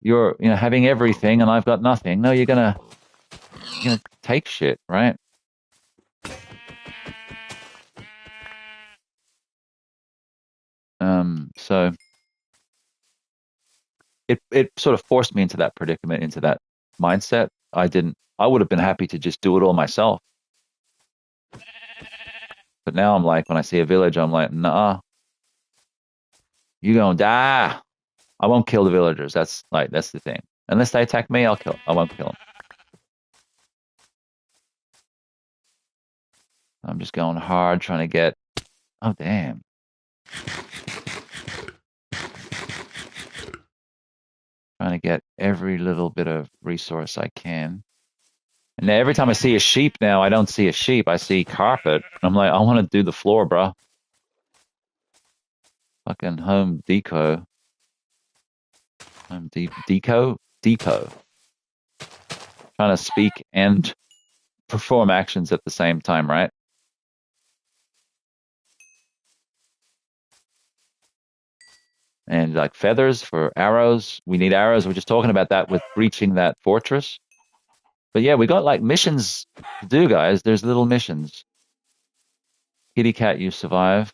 [SPEAKER 1] your having everything, and I've got nothing. No, you're gonna take shit, right? So it sort of forced me into that predicament, into that mindset. I would have been happy to just do it all myself. But now I'm like, when I see a village, I'm like, nah, you gonna die. I won't kill the villagers. That's the thing. Unless they attack me, I won't kill them. I'm just going hard trying to get. Oh damn. Trying to get every little bit of resource I can. And now every time I see a sheep now, I don't see a sheep. I see carpet. I'm like, I want to do the floor, bro. Fucking Home Depot. Home Depot. Depot. trying to speak and perform actions at the same time, right? And like feathers for arrows. We need arrows. We're just talking about that with breaching that fortress. But yeah, we got like missions to do, guys. There's little missions. Kitty cat, you survive.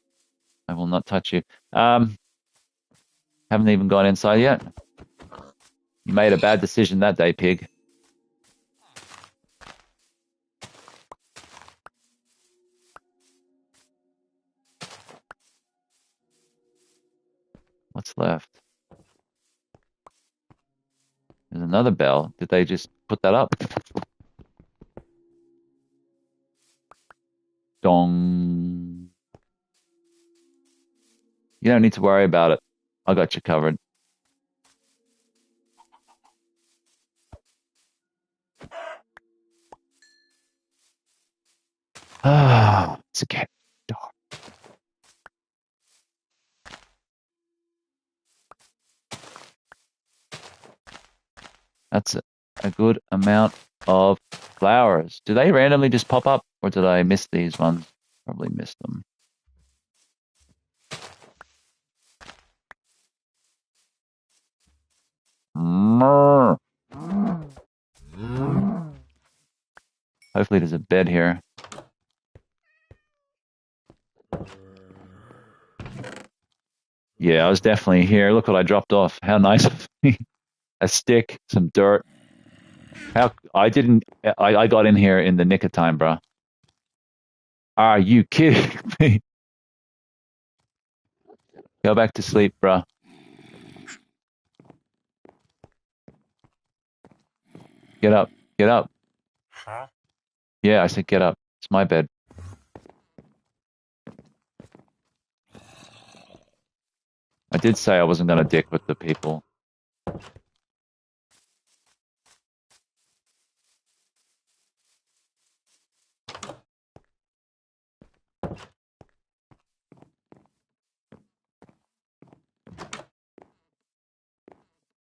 [SPEAKER 1] I will not touch you. Haven't even gone inside yet. You made a bad decision that day, pig. What's left? There's another bell. Did they just put that up? Dong. You don't need to worry about it. I got you covered. Ah, it's getting dark. That's a good amount of flowers. Do they randomly just pop up, or did I miss these ones? Probably missed them. Hopefully there's a bed here. Yeah, I was definitely here. Look what I dropped off. How nice of me. A stick, some dirt. How I didn't I got in here in the nick of time, bro. Are you kidding me? Go back to sleep, bro. Get up. Get up. Yeah, I said get up. It's my bed. I did say I wasn't gonna dick with the people.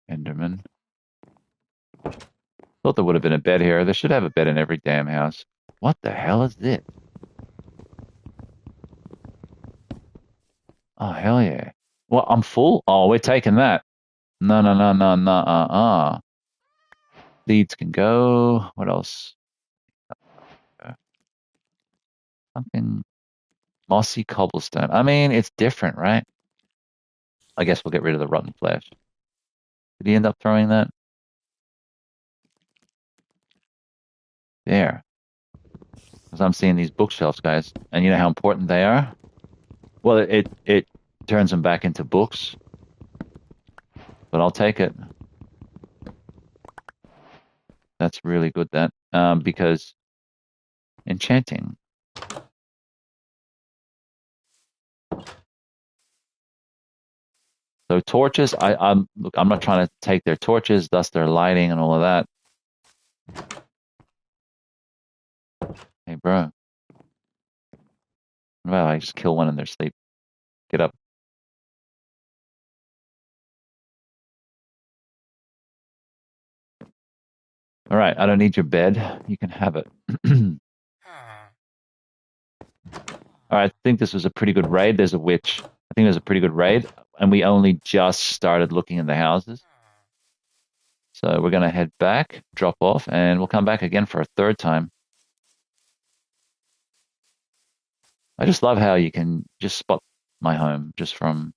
[SPEAKER 1] Enderman. Thought there would have been a bed here. They should have a bed in every damn house. What the hell is this? Oh, hell yeah. Well, I'm full. Oh, we're taking that. No, no, no, no, no, Leads can go. What else? Something mossy cobblestone. I mean, it's different, right? I guess we'll get rid of the rotten flesh. Did he end up throwing that? There. Because I'm seeing these bookshelves, guys. And you know how important they are? Well, it turns them back into books. But I'll take it. That's really good, that. Because enchanting. So torches, look, I'm not trying to take their torches, thus their lighting and all of that. Hey, bro. What about I just kill one in their sleep? Get up. All right, I don't need your bed. You can have it. All right, I think this was a pretty good raid. There's a witch. I think it was a pretty good raid, and we only just started looking in the houses. So we're going to head back, drop off, and we'll come back again for a third time. I just love how you can just spot my home just from,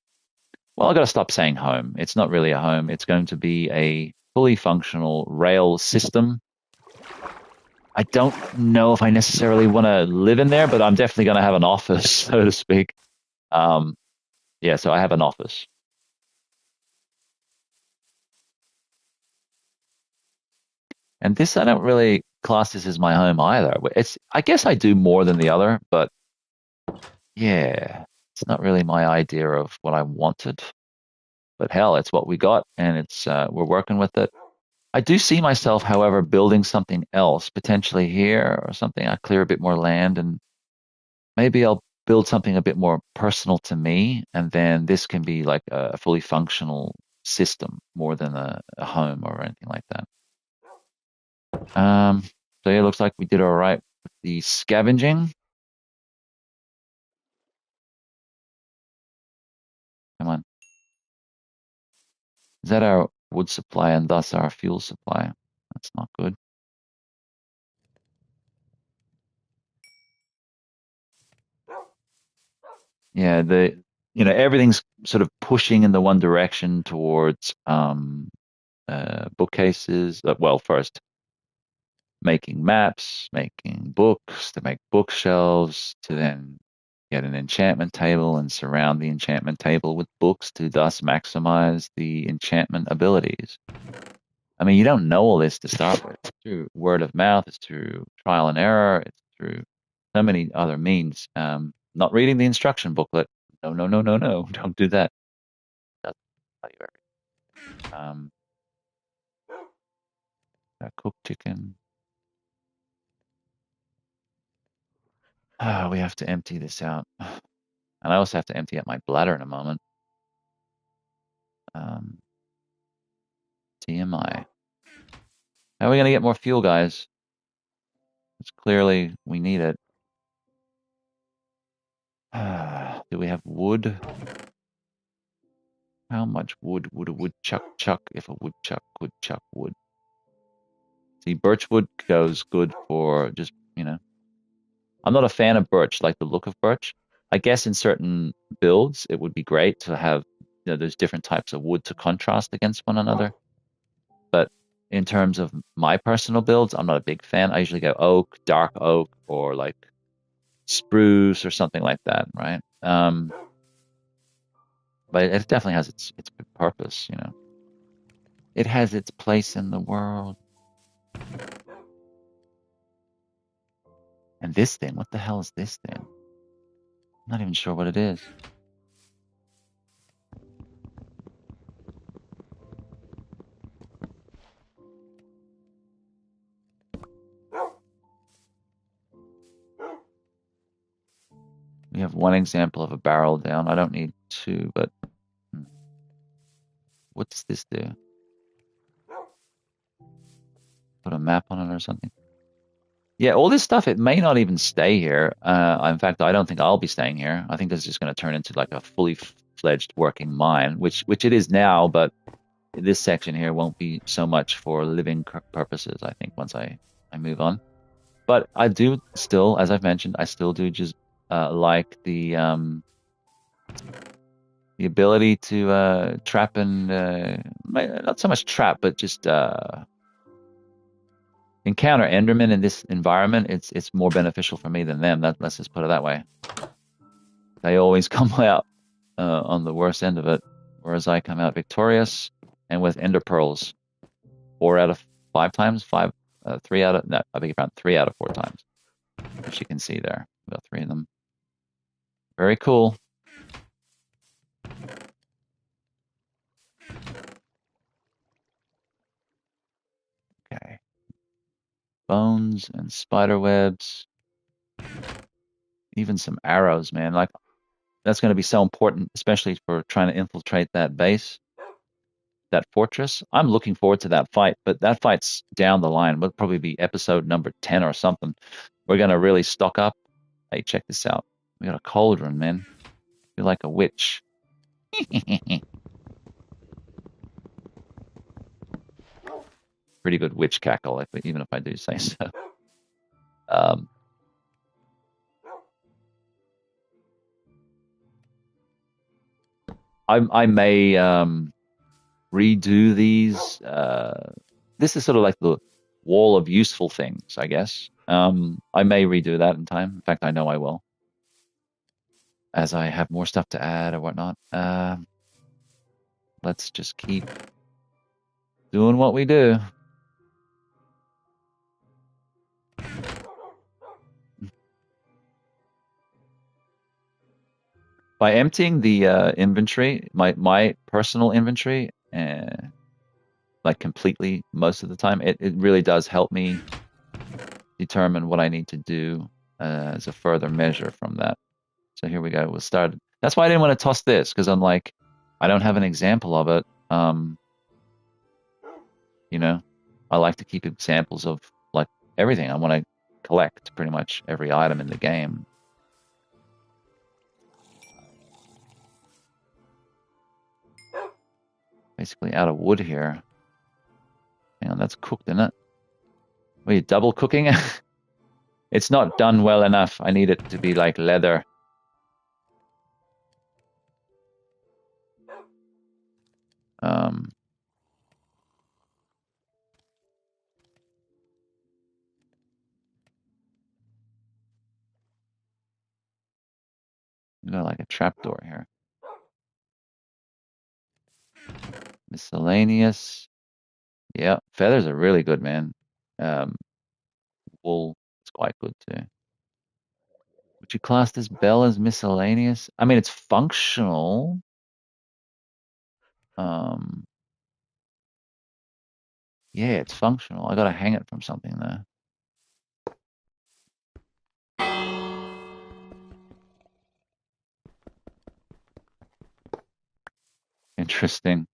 [SPEAKER 1] well, I got to stop saying home. It's not really a home. It's going to be a fully functional rail system. I don't know if I necessarily want to live in there, but I'm definitely going to have an office, so to speak. Yeah, so I have an office. And this, I don't really class this as my home either. I guess I do more than the other, but yeah, it's not really my idea of what I wanted. But hell, it's what we got, and we're working with it. I do see myself, however, building something else, potentially here or something. I clear a bit more land, and maybe I'll build something a bit more personal to me, and then this can be like a fully functional system more than a home or anything like that. So yeah, it looks like we did all right with the scavenging. Come on. Is that our wood supply and thus our fuel supply? That's not good. Yeah, everything's sort of pushing in the one direction towards bookcases. Well, first making maps, making books, to make bookshelves, to then get an enchantment table and surround the enchantment table with books to thus maximize the enchantment abilities. I mean, you don't know all this to start with. It's through word of mouth, it's through trial and error, it's through so many other means. Not reading the instruction booklet. No, no, no, no, no. Don't do that. Doesn't tell you everything. Cooked chicken. We have to empty this out. And I also have to empty out my bladder in a moment. Um, TMI. How are we going to get more fuel, guys? It's clearly we need it. Do we have wood? How much wood would a woodchuck chuck if a woodchuck could chuck wood? See, birchwood goes good for just, I'm not a fan of birch, like the look of birch. I guess in certain builds, it would be great to have, there's different types of wood to contrast against one another. But in terms of my personal builds, I'm not a big fan. I usually go oak, dark oak, or like spruce or something like that, right? But it definitely has its purpose, It has its place in the world. And this thing, what the hell is this thing? I'm not even sure what it is. We have one example of a barrel down. I don't need two, but what does this do? Put a map on it or something? Yeah, all this stuff, it may not even stay here. In fact, I don't think I'll be staying here. I think this is just going to turn into like a fully fledged working mine, which it is now, but this section here won't be so much for living purposes, I think, once I move on. But I do still, as I've mentioned, I still do just like the ability to trap and not so much trap, but just encounter Enderman in this environment. It's more beneficial for me than them. Let's just put it that way. They always come out on the worst end of it, whereas I come out victorious and with Ender pearls 4 out of 5 times. Three out of no, I beg your pardon, 3 out of 4 times. As you can see there, about 3 of them. Very cool. Okay. Bones and spider webs. Even some arrows, man. Like, that's going to be so important, especially for trying to infiltrate that base, that fortress. I'm looking forward to that fight, but that fight's down the line. Will probably be episode number 10 or something. We're going to really stock up. Hey, check this out. We got a cauldron, man. Feel like a witch. Pretty good witch cackle, even if I do say so. Um, I may redo these. This is sort of like the wall of useful things, I guess. I may redo that in time. In fact, I know I will, as I have more stuff to add or whatnot. Let's just keep doing what we do. By emptying the inventory, my personal inventory, like completely most of the time, it really does help me determine what I need to do as a further measure from that. So here we go. We'll start. That's why I didn't want to toss this, because I'm like, I don't have an example of it. I like to keep examples of everything. I want to collect pretty much every item in the game. Basically out of wood here. Hang on, that's cooked, isn't it? Are you double cooking? It's not done well enough. I need it to be like leather. Um, we got like a trapdoor here. Miscellaneous. Yeah, feathers are really good, man. Um, wool is quite good too. Would you class this bell as miscellaneous? I mean, it's functional. Um, yeah, it's functional. I gotta hang it from something though. Interesting.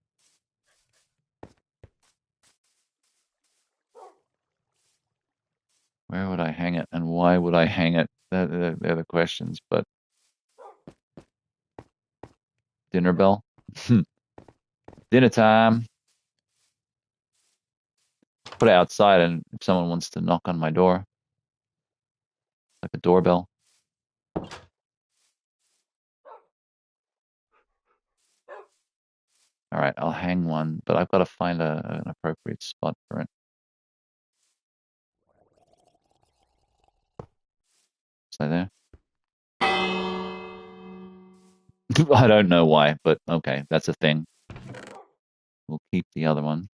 [SPEAKER 1] Where would I hang it, and why would I hang it? They're the questions. But dinner bell, dinner time. Put it outside, and if someone wants to knock on my door, like a doorbell. All right, I'll hang one, but I've got to find an appropriate spot for it. Stay there. I don't know why, but okay, that's a thing. We'll keep the other one.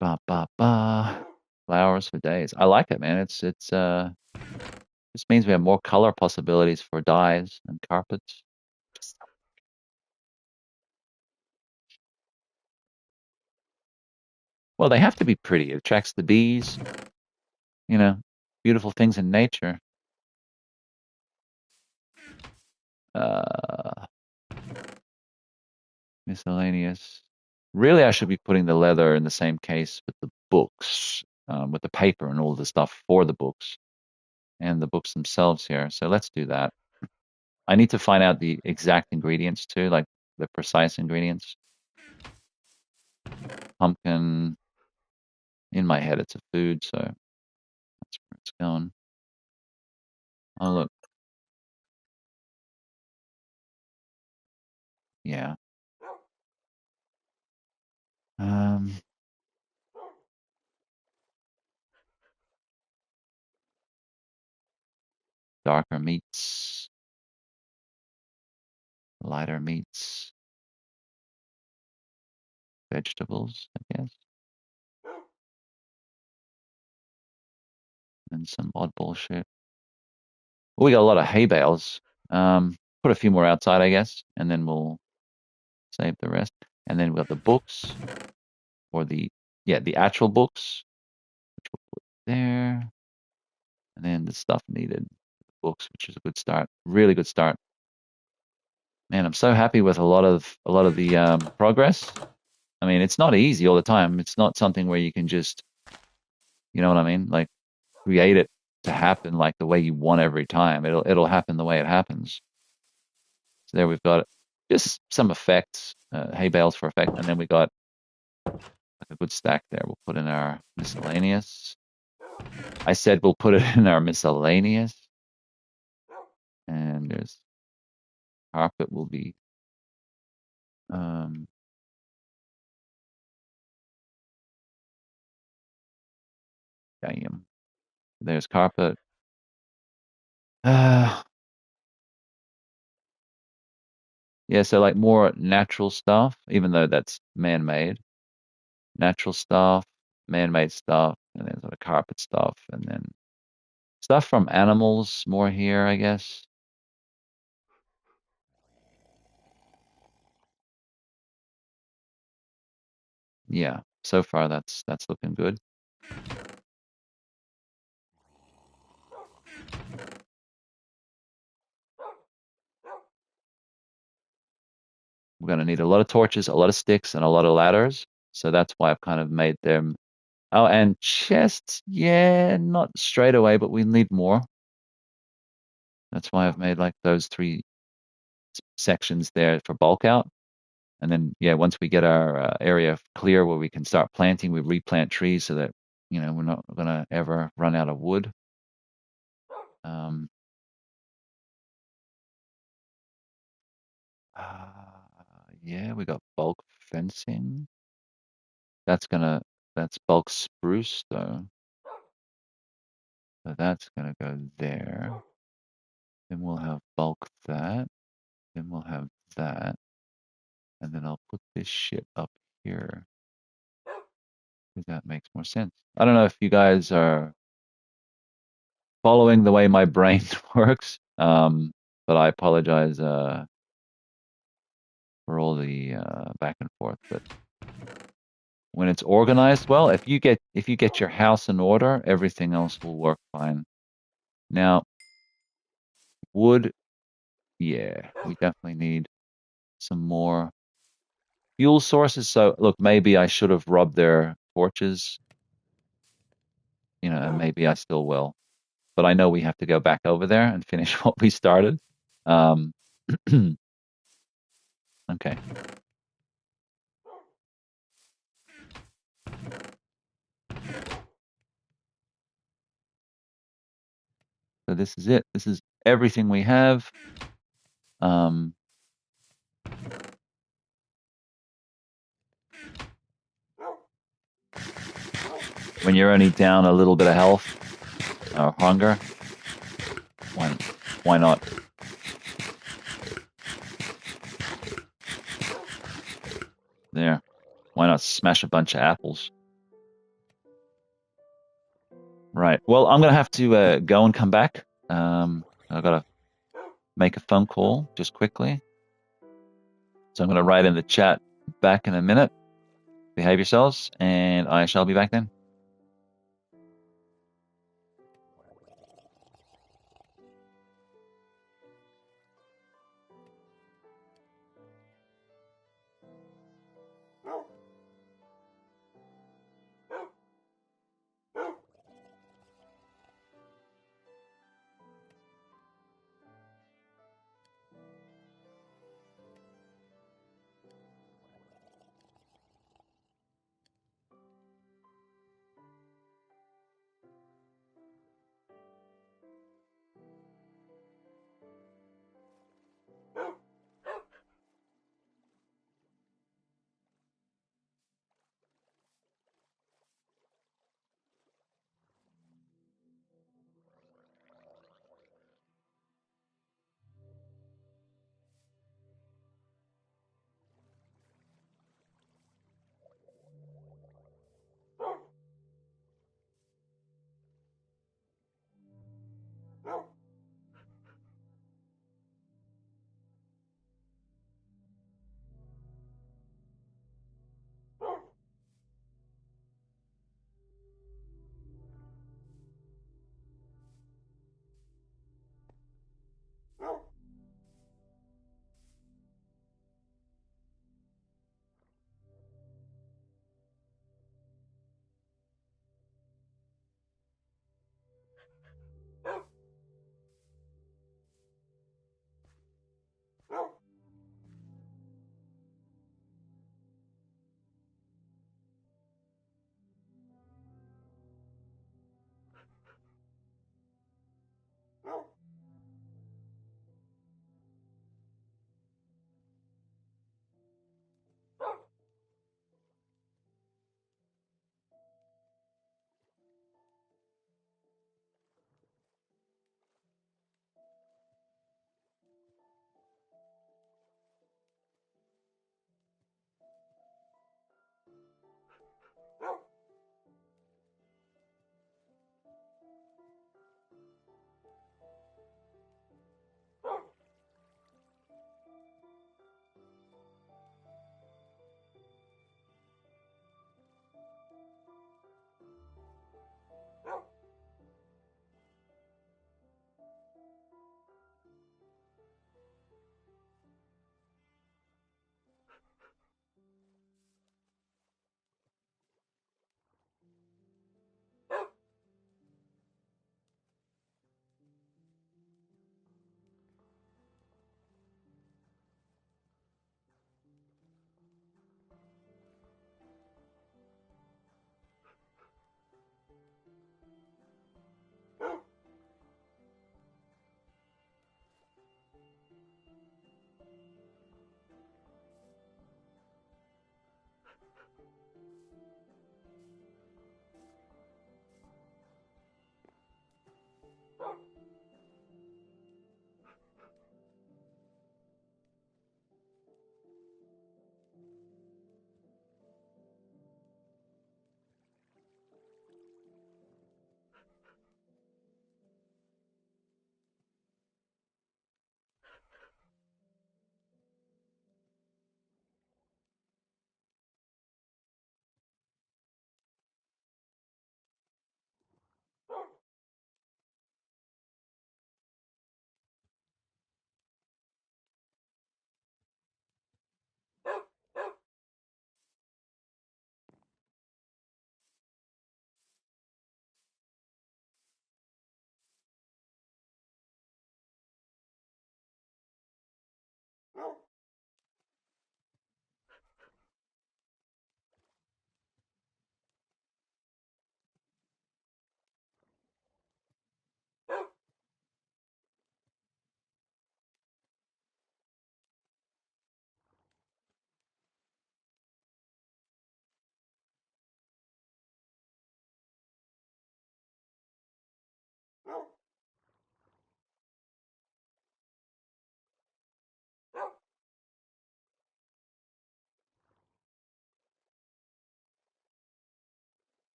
[SPEAKER 1] Ba ba ba. Flowers for days. I like it, man. It's this means we have more color possibilities for dyes and carpets. Well, they have to be pretty. It attracts the bees, you know, beautiful things in nature. Uh, miscellaneous. Really, I should be putting the leather in the same case with the books, with the paper and all the stuff for the books and the books themselves here. So let's do that. I need to find out the exact ingredients too, like the precise ingredients. Pumpkin, in my head, it's a food, so that's where it's going. Oh, look. Yeah. Um, darker meats, lighter meats, vegetables, I guess, and some oddball shit. Well, we got a lot of hay bales. Put a few more outside, I guess, and then we'll save the rest. And then we got the books, or the actual books, which we'll put there. And then the stuff needed, books, which is a good start. Really good start. Man, I'm so happy with a lot of the progress. I mean, it's not easy all the time. It's not something where you can just, you know what I mean? Like create it to happen like the way you want every time. It'll happen the way it happens. So there we've got just some effects, hay bales for effect, and then we got like a good stack there. We'll put in our miscellaneous. I said we'll put it in our miscellaneous, and there's carpet will be um damn. There's carpet. Uh, yeah, so like more natural stuff, even though that's man-made. Natural stuff, man-made stuff, and then sort of carpet stuff, and then stuff from animals more here, I guess. Yeah, so far that's looking good. we're going to need a lot of torches, a lot of sticks, and a lot of ladders. So that's why I've kind of made them. Oh, and chests, yeah, not straight away, but we need more. That's why I've made like those three sections there for bulk out. And then, yeah, once we get our area clear where we can start planting, we replant trees so that, we're not going to ever run out of wood. Um, yeah, we got bulk fencing. That's bulk spruce though. So that's gonna go there. Then we'll have bulk that. Then we'll have that. And then I'll put this shit up here. Because that makes more sense. I don't know if you guys are following the way my brain works. But I apologize for all the back and forth. But when it's organized well, if you get your house in order, everything else will work fine. Now, wood, yeah, we definitely need some more fuel sources. So look, maybe I should have robbed their torches, and maybe I still will. But I know we have to go back over there and finish what we started. Um, okay. So this is it. This is everything we have. Um, when you're only down a little bit of health or hunger, why not? There. Why not smash a bunch of apples? Right. Well, I'm gonna have to go and come back. I gotta make a phone call just quickly. So I'm gonna write in the chat back in a minute. Behave yourselves, and I shall be back then.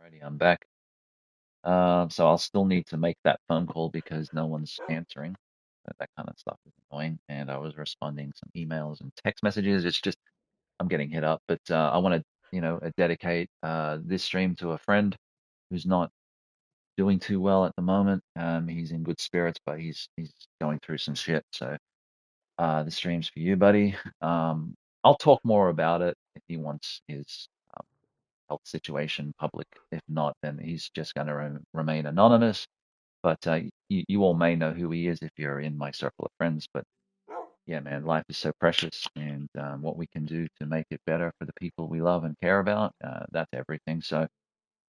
[SPEAKER 1] Alrighty, I'm back. So I'll still need to make that phone call because no one's answering. That kind of stuff is annoying. And I was responding some emails and text messages. It's just I'm getting hit up. But I want to, dedicate this stream to a friend who's not doing too well at the moment. He's in good spirits, but he's going through some shit. So the stream's for you, buddy. I'll talk more about it if he wants his health situation public. If not, then he's just going to remain anonymous. But you all may know who he is if you're in my circle of friends. But yeah, man, life is so precious, and what we can do to make it better for the people we love and care about, that's everything. So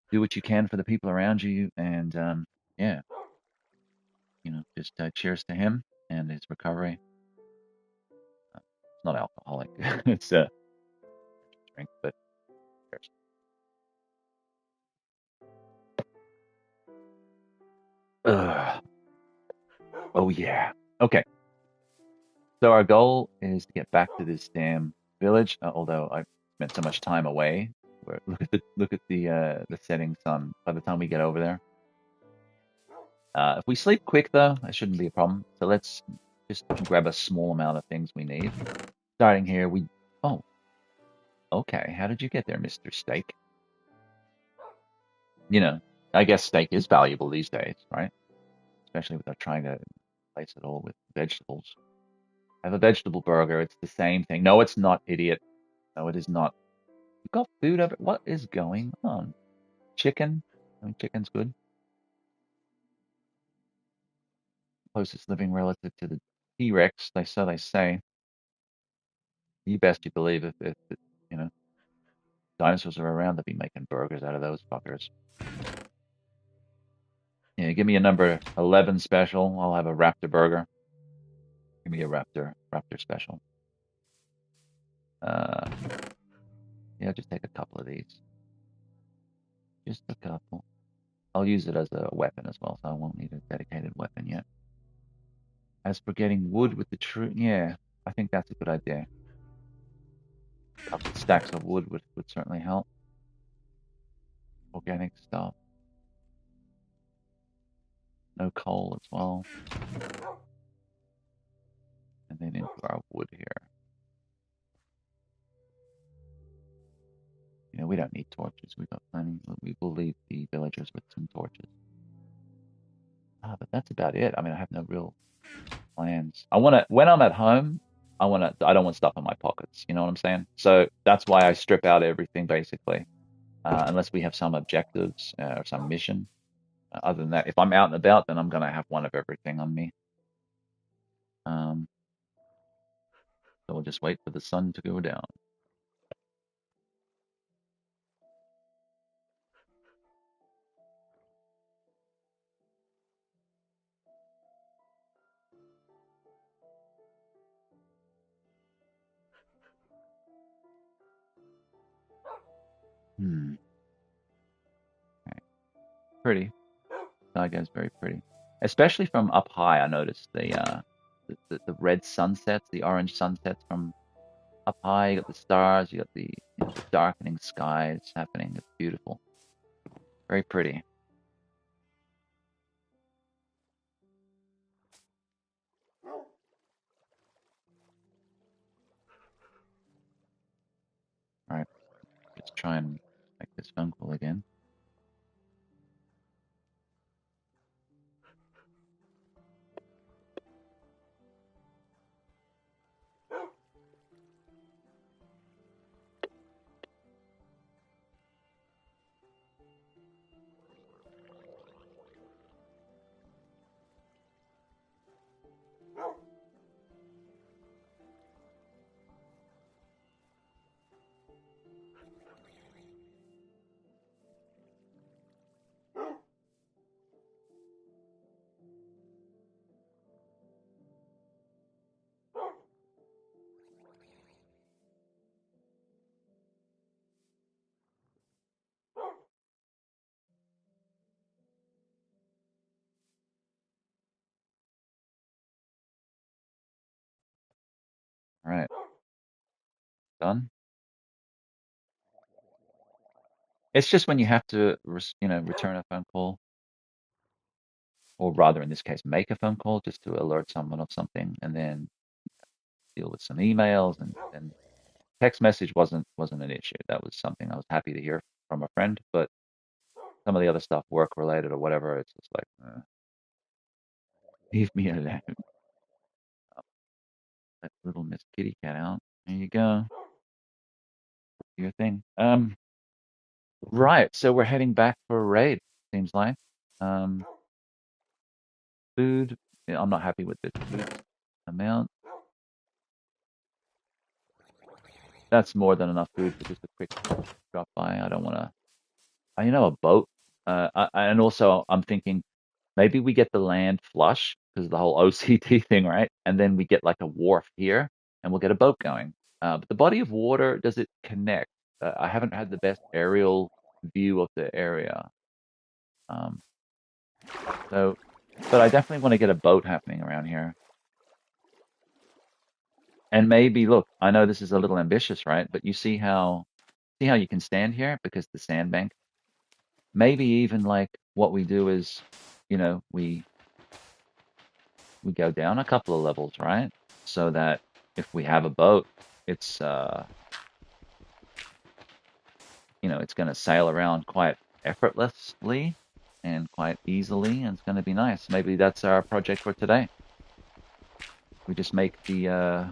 [SPEAKER 1] do what you can for the people around you, and yeah, just cheers to him and his recovery. It's not alcoholic; it's a drink, but cheers. Ugh. Oh yeah. Okay. So our goal is to get back to this damn village. Although I've spent so much time away, where look at the settings on by the time we get over there. If we sleep quick though, that shouldn't be a problem. So let's just grab a small amount of things we need. Starting here, oh, okay. How did you get there, Mr. Steak? You know. I guess steak is valuable these days, right? Especially without trying to replace it all with vegetables. Have a vegetable burger. It's the same thing. No, it's not, idiot. No, it is not. You've got food over. What is going on? Chicken? I mean, chicken's good. Closest living relative to the T-Rex. So they say. You best you believe if you know dinosaurs are around, they'll be making burgers out of those fuckers. Yeah, give me a number 11 special. I'll have a Raptor burger. Give me a Raptor special. Uh, yeah, just take a couple of these. Just a couple. I'll use it as a weapon as well, so I won't need a dedicated weapon yet. As for getting wood with the true, yeah, I think that's a good idea. A couple of stacks of wood would certainly help. Organic stuff. No coal as well. And then into our wood here. You know, we don't need torches. We've got plenty. We will leave the villagers with some torches. But that's about it. I mean, I have no real plans. When I'm at home, I don't want stuff in my pockets. You know what I'm saying? So that's why I strip out everything basically, unless we have some objectives or some mission. Other than that, if I'm out and about, then I'm gonna have one of everything on me. Um, so we'll just wait for the sun to go down. Hmm. Okay. Pretty. Saigo's very pretty, especially from up high. I noticed the red sunsets, the orange sunsets from up high. You got the stars, you got the darkening skies happening. It's beautiful, very pretty. All right, let's try and make this phone call again. All right, done. It's just when you have to, return a phone call, or rather, in this case, make a phone call just to alert someone of something, and then deal with some emails and text message wasn't an issue. That was something I was happy to hear from a friend, but some of the other stuff, work related or whatever, it's just like, leave me alone. Let little Miss Kitty Cat out. There you go. Do your thing. Right. So we're heading back for a raid. Seems like. Um, food. Yeah, I'm not happy with this food amount. That's more than enough food for just a quick drop by. I don't want to. A boat. And also, I'm thinking maybe we get the land flush because of the whole OCD thing, right? And then we get like a wharf here, and we'll get a boat going. But the body of water, does it connect? I haven't had the best aerial view of the area. Um, so, but I definitely want to get a boat happening around here. And maybe, look, I know this is a little ambitious, right? But you see how you can stand here because the sandbank. Maybe even like what we do is, we go down a couple of levels, right? So that if we have a boat, it's it's going to sail around quite effortlessly. and quite easily, and it's going to be nice. Maybe that's our project for today. We just make the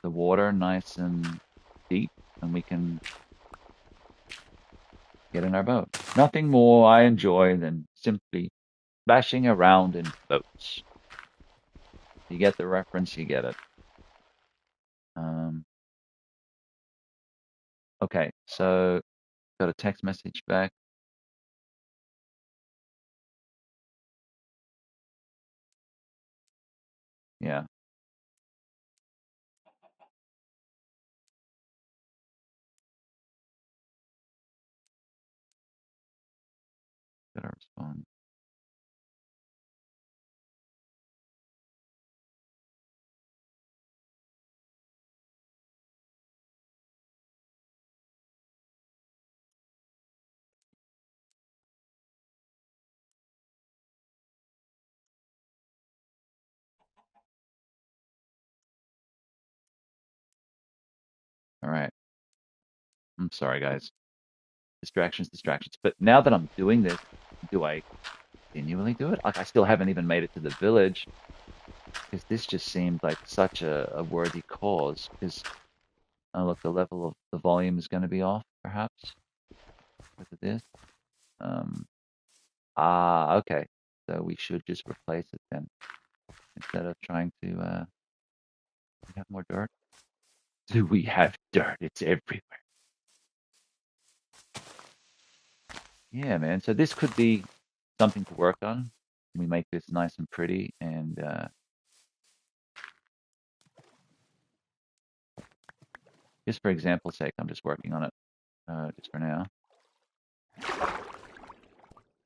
[SPEAKER 1] water nice and deep, and we can get in our boat. Nothing more I enjoy than simply bashing around in boats. You get the reference, you get it. Um, okay, so got a text message back. Yeah, gotta respond. All right. I'm sorry, guys. Distractions, distractions. But now that I'm doing this, do I continually do it? Like, I still haven't even made it to the village because this just seemed like such a worthy cause. Because, look, the level of the volume is going to be off, perhaps, because of this. Um, okay. So we should just replace it then instead of trying to have more dirt. Do we have dirt? It's everywhere. Yeah, man. So this could be something to work on. We make this nice and pretty, and just for example's sake, I'm just working on it just for now.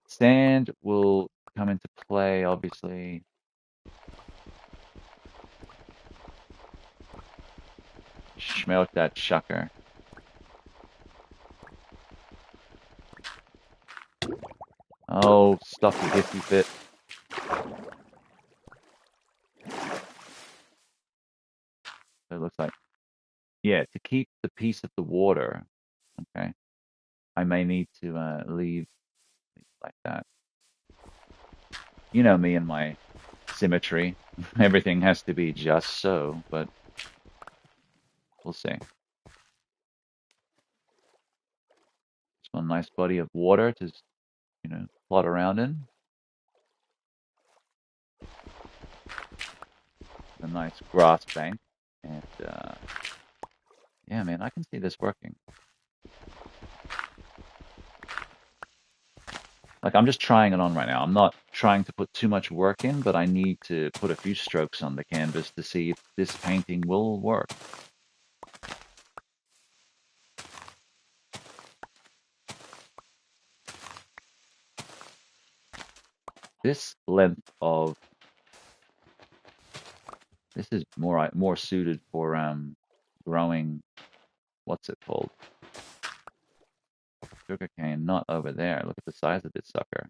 [SPEAKER 1] Sand will come into play, obviously. Smelt that shucker. Oh, stuff you hissy fit. It looks like, yeah, to keep the peace of the water, okay, I may need to leave like that. You know me and my symmetry. Everything has to be just so, but we'll see. Just one nice body of water to, plot around in. A nice grass bank. And yeah, man, I can see this working. Like, I'm just trying it on right now. I'm not trying to put too much work in, but I need to put a few strokes on the canvas to see if this painting will work. This length of this is more suited for growing, what's it called? Sugarcane, not over there. Look at the size of this sucker.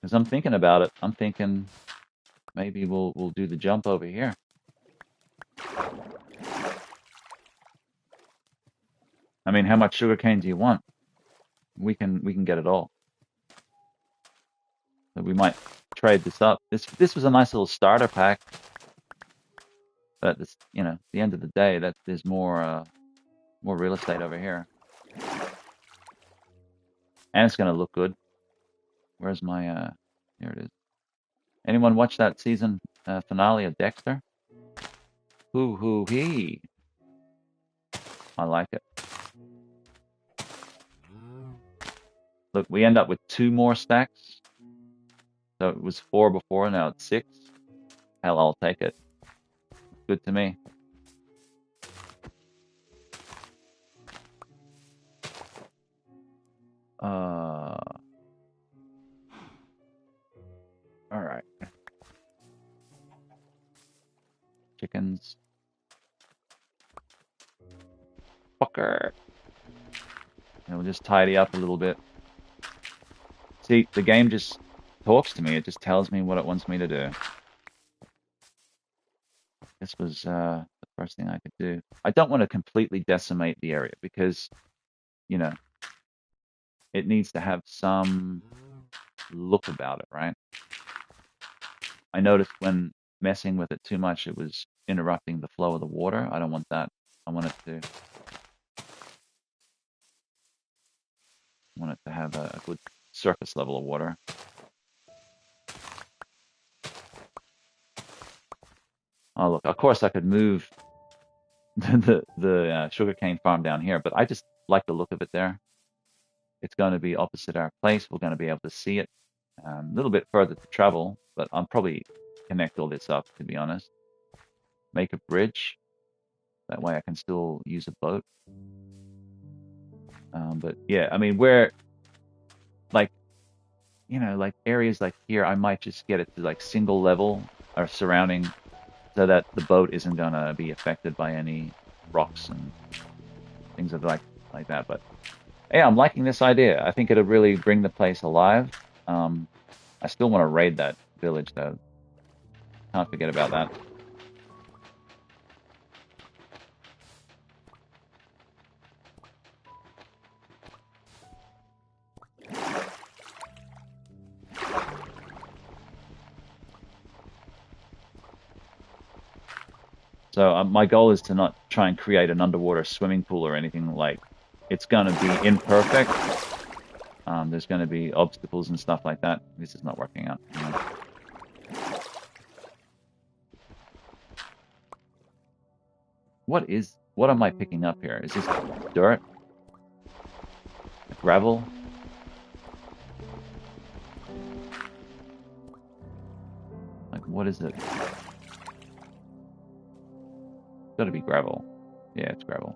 [SPEAKER 1] Because I'm thinking about it. I'm thinking maybe we'll do the jump over here. I mean, how much sugarcane do you want? We can get it all. So we might trade this up. This was a nice little starter pack, but this, at the end of the day, that there's more real estate over here, and it's gonna look good. Where's my here it is. Anyone watch that season finale of Dexter? Hoo hoo hee. I like it. Look, we end up with two more stacks. So it was four before, now it's six. Hell, I'll take it. Good to me. All right. Chickens. Fucker. And we'll just tidy up a little bit. See, the game just talks to me. It just tells me what it wants me to do. This was the first thing I could do. I don't want to completely decimate the area because, you know, it needs to have some look about it, right? I noticed when messing with it too much, it was interrupting the flow of the water. I don't want that. I want it to have a good surface level of water. Oh, look, of course I could move the sugarcane farm down here, but I just like the look of it there. It's going to be opposite our place. We're going to be able to see it. A little bit further to travel, but I'll probably connect all this up, to be honest. Make a bridge. That way I can still use a boat. But yeah, I mean, where, like, like areas like here, I might just get it to like single level or surrounding so that the boat isn't going to be affected by any rocks and things of like that. But yeah, I'm liking this idea. I think it'll really bring the place alive. I still want to raid that village though. Can't forget about that. So my goal is to not try and create an underwater swimming pool or anything like. It's going to be imperfect. There's going to be obstacles and stuff like that. This is not working out. What am I picking up here? Is this dirt? Gravel? Like, what is it? It's got to be gravel. Yeah, it's gravel.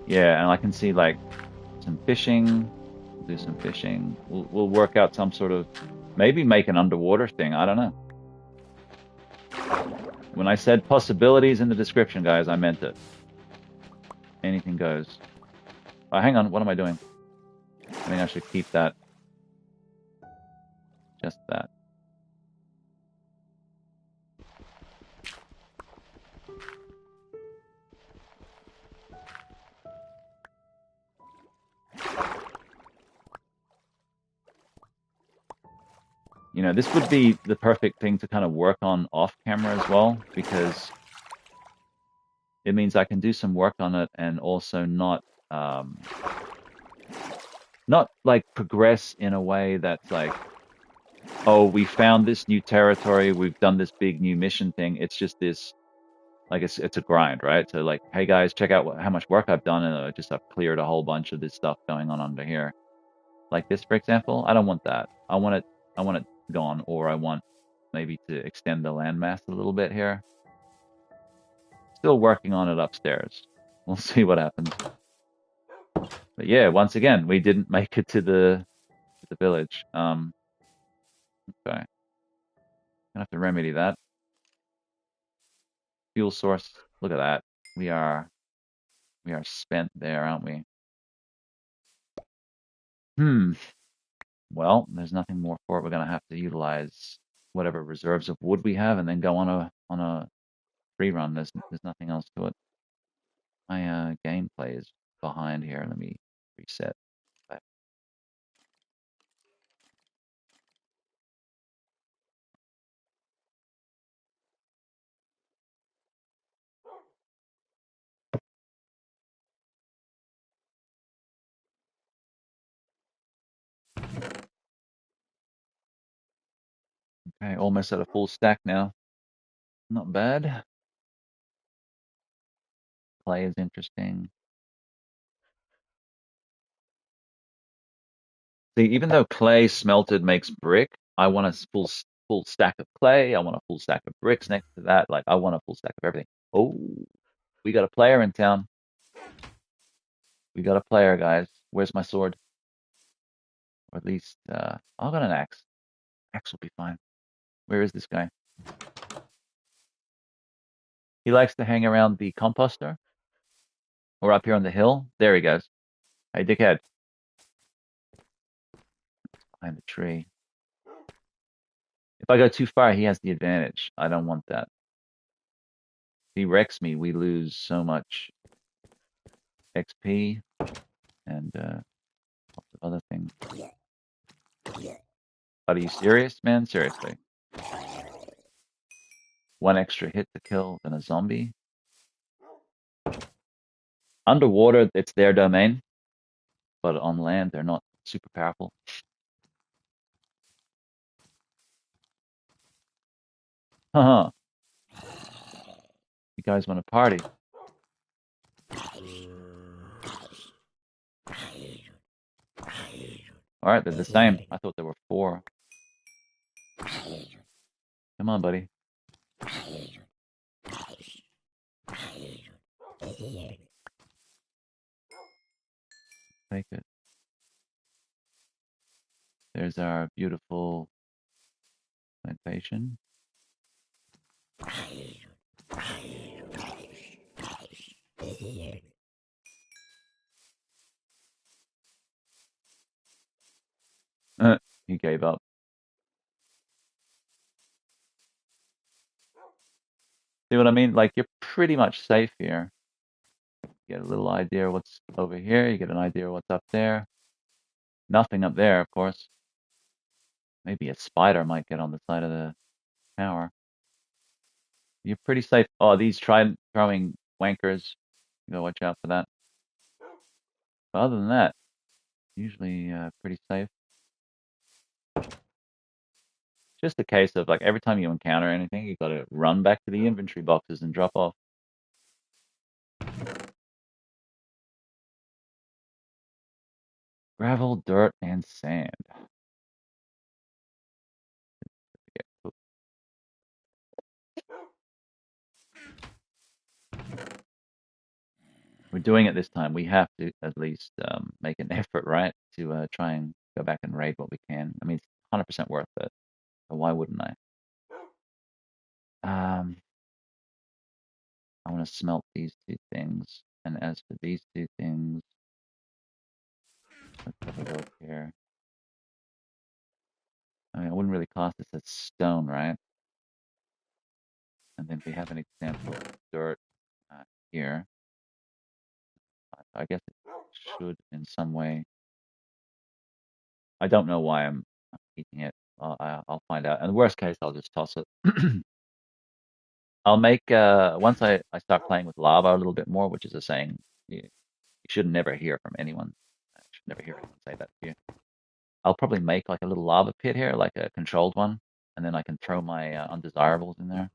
[SPEAKER 1] Yeah, and I can see like some fishing. Do some fishing. We'll work out some sort of, maybe make an underwater thing. I don't know. When I said possibilities in the description, guys, I meant it. Anything goes. Oh, hang on. What am I doing? I think I should keep that. Just that. This would be the perfect thing to kind of work on off camera as well, because it means I can do some work on it and also not like progress in a way that's like, oh, we found this new territory, we've done this big new mission thing. It's just this, like, it's a grind, right? So like, hey guys, check out how much work I've done, and I've cleared a whole bunch of this stuff going on under here. Like this, for example, I don't want that. I want it gone, or I want maybe to extend the landmass a little bit here. Still working on it upstairs. We'll see what happens. But yeah, once again, we didn't make it to the village. Okay. Gonna have to remedy that. Fuel source. Look at that. We are spent there, aren't we? Well, there's nothing more for it. We're gonna have to utilize whatever reserves of wood we have, and then go on a free run. There's nothing else to it. My gameplay is behind here. Let me reset that. Okay, almost at a full stack now. Not bad. Clay is interesting. See, even though clay smelted makes brick, I want a full stack of clay. I want a full stack of bricks next to that. Like, I want a full stack of everything. Oh, we got a player in town. We got a player, guys. Where's my sword? Or at least, I'll get an axe. Axe will be fine. Where is this guy? He likes to hang around the composter. Or up here on the hill. There he goes. Hey, dickhead. Behind the tree. If I go too far, he has the advantage. I don't want that. If he wrecks me, we lose so much XP and lots of other things. But are you serious, man? Seriously. One extra hit to kill than a zombie. Underwater, it's their domain. But on land, they're not super powerful. Haha. You guys want to party? Alright, they're the same. I thought there were 4. Come on, buddy. Take it. There's our beautiful plantation. He gave up. See what I mean? Like, you're pretty much safe here. You get a little idea what's over here. You get an idea what's up there. Nothing up there, of course. Maybe a spider might get on the side of the tower. You're pretty safe. Oh, these throwing wankers. You gotta watch out for that. But other than that, usually pretty safe. Just a case of like every time you encounter anything, you gotta run back to the inventory boxes and drop off. Gravel, dirt, and sand. Yeah. We're doing it this time. We have to at least make an effort, right, to try and go back and raid what we can. I mean, it's 100% worth it. So why wouldn't I? I want to smelt these 2 things. And as for these 2 things, let's have a look here. I mean, I wouldn't really class this as stone, right? And then we have an example of dirt here. I guess it should in some way. I don't know why I'm eating it. I'll find out. And the worst case, I'll just toss it. I'll make once I start playing with lava a little bit more, which is a saying you should never hear from anyone. I should never hear anyone say that to you. I'll probably make like a little lava pit here, like a controlled one, and then I can throw my undesirables in there.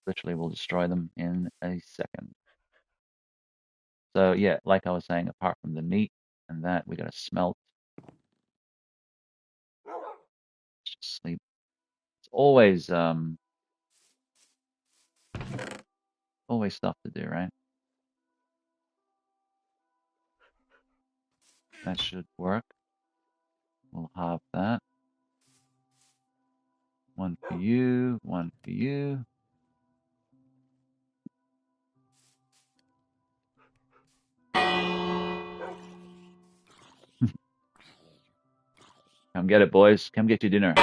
[SPEAKER 1] Literally, will destroy them in a second. So yeah, like I was saying, apart from the meat and that, we gotta smelt. Just sleep. It's always stuff to do, right? That should work. We'll have that. One for you, one for you. Come get it, boys. Come get your dinner.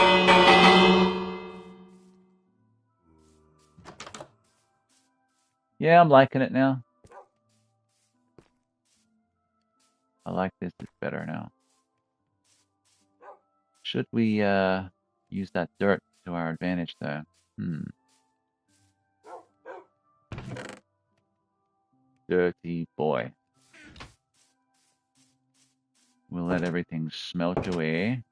[SPEAKER 1] Yeah, I'm liking it now. I like this. It's better now. Should we use that dirt to our advantage, though? Dirty boy. We'll let everything smelt away.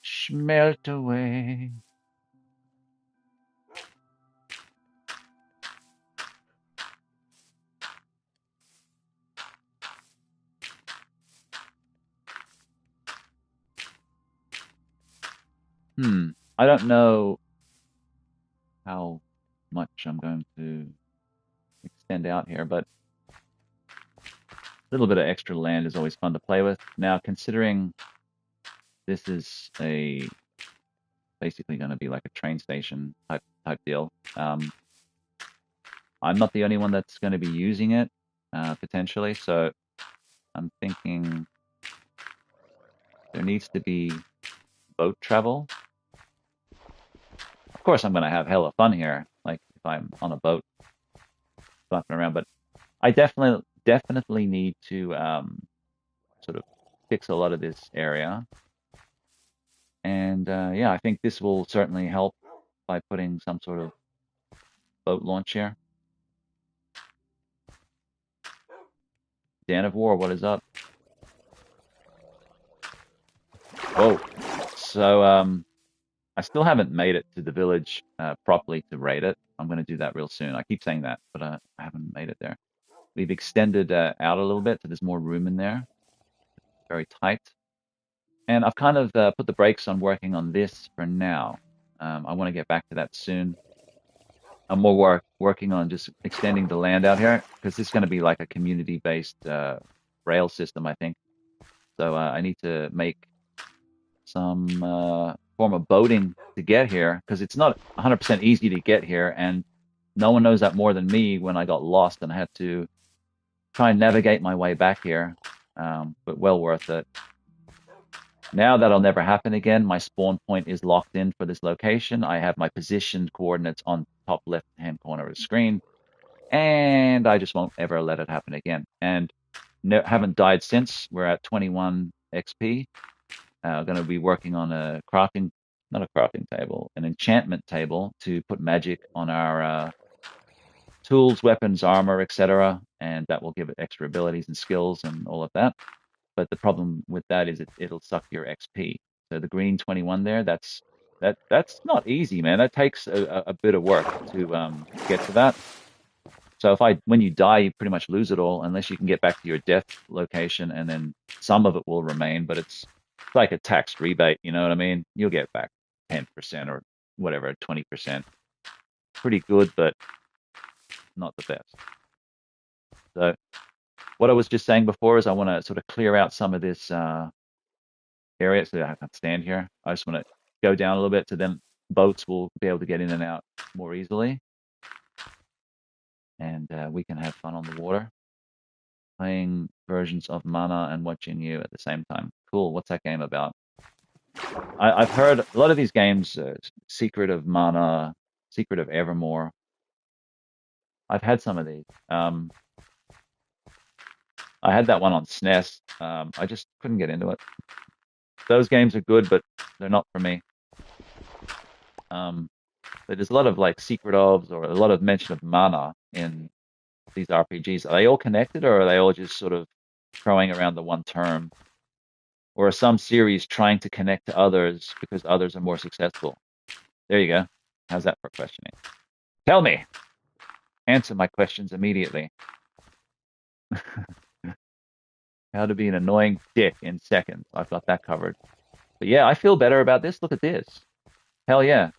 [SPEAKER 1] Smelt away. I don't know how much I'm going to extend out here, but little bit of extra land is always fun to play with. Now, considering this is basically going to be like a train station type deal, I'm not the only one that's going to be using it potentially. So I'm thinking there needs to be boat travel. Of course, I'm going to have hella fun here, like if I'm on a boat flapping around. But I definitely need to sort of fix a lot of this area. And yeah, I think this will certainly help by putting some sort of boat launch here. Dan of War, what is up? Whoa. So I still haven't made it to the village properly to raid it. I'm going to do that real soon. I keep saying that, but I haven't made it there. We've extended out a little bit, so there's more room in there. Very tight. And I've kind of put the brakes on working on this for now. I want to get back to that soon. I'm more working on just extending the land out here because this is going to be like a community-based rail system, I think. So I need to make some form of boating to get here because it's not 100% easy to get here, and no one knows that more than me when I got lost and I had to try and navigate my way back here. But well worth it. Now that'll never happen again. My spawn point is locked in for this location. I have my position coordinates on top left-hand corner of the screen, and I just won't ever let it happen again. And haven't died since. We're at 21 XP. Going to be working on a crafting, not a crafting table, an enchantment table to put magic on our tools, weapons, armor, etc. And that will give it extra abilities and skills and all of that. But the problem with that is it'll suck your XP. So the green 21 there, that's not easy, man. That takes a bit of work to get to that. So when you die, you pretty much lose it all unless you can get back to your death location, and then some of it will remain. But it's like a tax rebate, you know what I mean? You'll get back 10% or whatever, 20%. Pretty good, but not the best. So what I was just saying before is I want to sort of clear out some of this area so I can stand here. I just want to go down a little bit so then boats will be able to get in and out more easily. And we can have fun on the water. Playing versions of Mana and watching you at the same time. Cool. What's that game about? I've heard a lot of these games, Secret of Mana, Secret of Evermore. I've had some of these. I had that one on SNES. I just couldn't get into it. Those games are good, but they're not for me. But there's a lot of like secret ofs or a lot of mention of mana in these RPGs. Are they all connected, or are they all just sort of throwing around the one term? Or are some series trying to connect to others because others are more successful? There you go. How's that for questioning? Tell me. Answer my questions immediately. How to be an annoying dick in seconds. I've got that covered. But yeah, I feel better about this. Look at this. Hell yeah.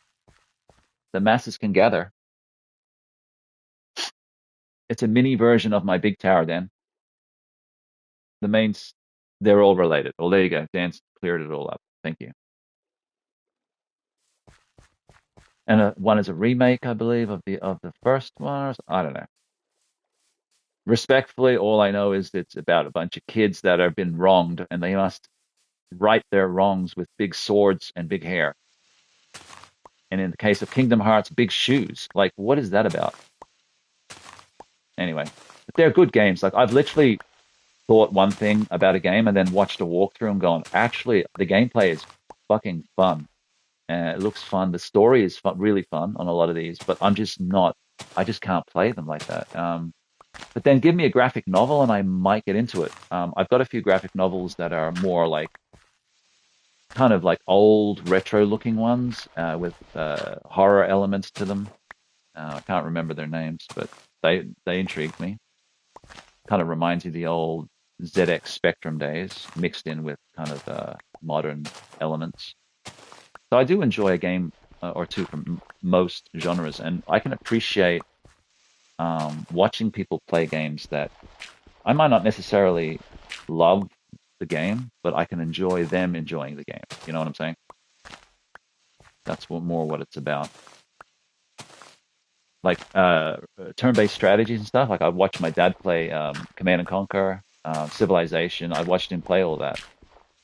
[SPEAKER 1] The masses can gather. It's a mini version of my big tower, Dan. The mains, they're all related. Well, there you go. Dan's cleared it all up. Thank you. And one is a remake, I believe, of the first one. I don't know. Respectfully, all I know is it's about a bunch of kids that have been wronged, and they must right their wrongs with big swords and big hair. And in the case of Kingdom Hearts, big shoes. Like, what is that about? Anyway, but they're good games. Like, I've literally thought one thing about a game and then watched a walkthrough and gone, actually, the gameplay is fucking fun. It looks fun. The story is really fun on a lot of these, but I just can't play them like that. But then give me a graphic novel and I might get into it. I've got a few graphic novels that are more like kind of like old retro looking ones with horror elements to them. I can't remember their names, but they intrigue me. Kind of reminds you of the old ZX Spectrum days mixed in with kind of modern elements. So I do enjoy a game or two from most genres, and I can appreciate watching people play games that I might not necessarily love the game, but I can enjoy them enjoying the game. You know what I'm saying? That's more what it's about. Like turn-based strategies and stuff. Like I watched my dad play Command and Conquer, Civilization. I watched him play all that.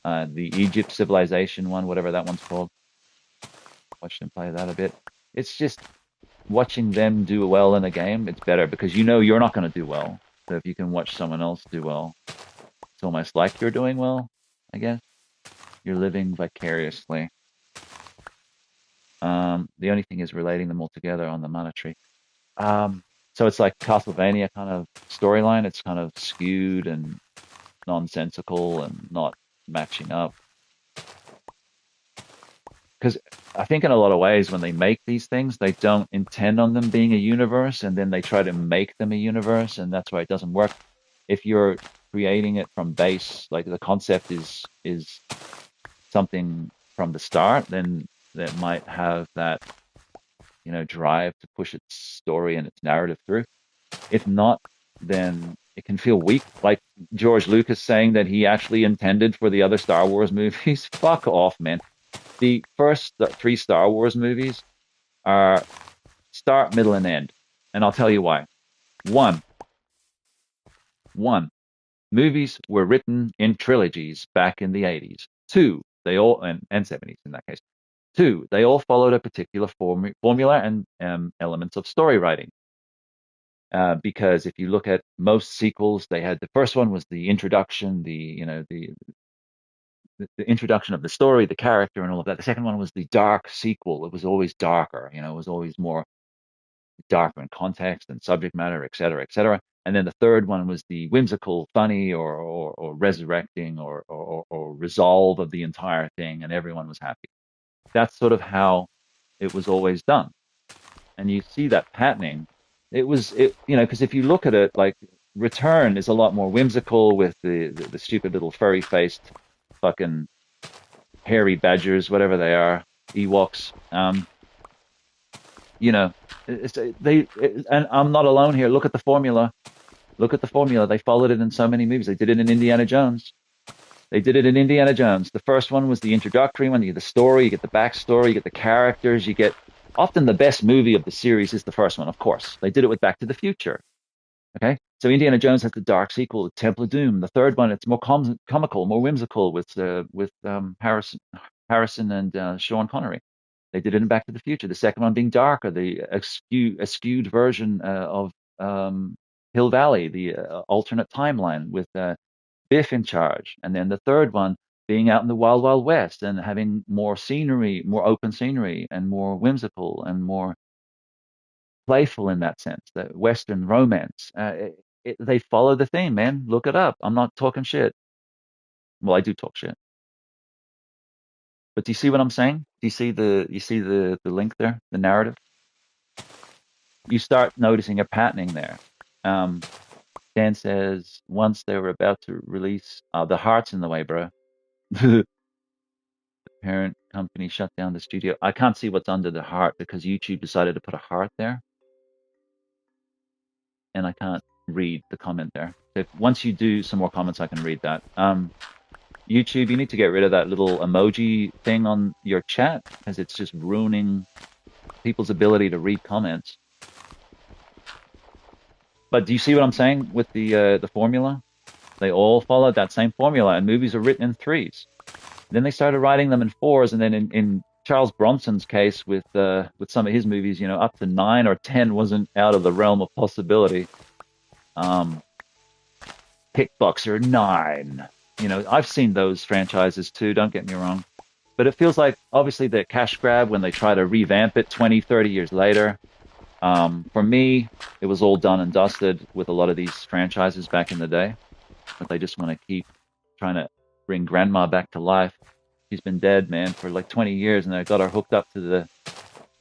[SPEAKER 1] The Egypt Civilization one, whatever that one's called. Watched him play that a bit. It's just watching them do well in a game. It's better because you know you're not going to do well. So if you can watch someone else do well, it's almost like you're doing well. I guess you're living vicariously. The only thing is relating them all together on the mana tree. So it's like Castlevania kind of storyline. It's kind of skewed and nonsensical and not matching up. Because I think in a lot of ways, when they make these things, they don't intend on them being a universe, and then they try to make them a universe, and that's why it doesn't work. If you're creating it from base, like the concept is something from the start, then that might have that, drive to push its story and its narrative through. If not, then it can feel weak. Like George Lucas saying that he actually intended for the other Star Wars movies. Fuck off, man. The first three Star Wars movies are start, middle, and end. And I'll tell you why. One, one, movies were written in trilogies back in the 80s. Two, they all, and 70s in that case. Two, they all followed a particular formula and elements of story writing. Because if you look at most sequels, they had the first one was the introduction, the introduction of the story, the character, and all of that. The second one was the dark sequel. It was always darker, it was always more darker in context and subject matter, et cetera, et cetera. And then the third one was the whimsical, funny, or resurrecting, or resolve of the entire thing, and everyone was happy. That's sort of how it was always done. And you see that patterning. Because if you look at it, like Return is a lot more whimsical with the stupid little furry faced fucking hairy badgers, whatever they are, Ewoks. You know, and I'm not alone here. Look at the formula. Look at the formula. They followed it in so many movies. They did it in Indiana Jones. They did it in Indiana Jones. The first one was the introductory one. You get the story, you get the backstory, you get the characters, you get often the best movie of the series is the first one, of course. They did it with Back to the Future. Okay, so Indiana Jones has the dark sequel, Temple of Doom. The third one, it's more comical, more whimsical with Harrison and Sean Connery. They did it in Back to the Future. The second one being darker, the skewed version of Hill Valley, the alternate timeline with Biff in charge. And then the third one being out in the Wild Wild West and having more scenery, more open scenery, and more whimsical and more playful in that sense, the Western romance. They follow the theme, man. Look it up. I'm not talking shit. Well, I do talk shit. But do you see what I'm saying? Do you see the link there, the narrative? You start noticing a patterning there. Um, Dan says once they were about to release the heart's in the way, bro. The parent company shut down the studio. I can't see what's under the heart because YouTube decided to put a heart there, and I can't read the comment there. If once you do some more comments, I can read that. YouTube, you need to get rid of that little emoji thing on your chat because it's just ruining people's ability to read comments. But do you see what I'm saying with the formula? They all followed that same formula, and movies are written in threes. Then they started writing them in fours, and then in Charles Bronson's case with some of his movies, up to 9 or 10 wasn't out of the realm of possibility. Kickboxer 9. I've seen those franchises too, don't get me wrong. But it feels like, obviously, the cash grab when they try to revamp it 20, 30 years later. For me, it was all done and dusted with a lot of these franchises back in the day. But they just want to keep trying to bring grandma back to life. She's been dead, man, for like 20 years, and they got her hooked up to the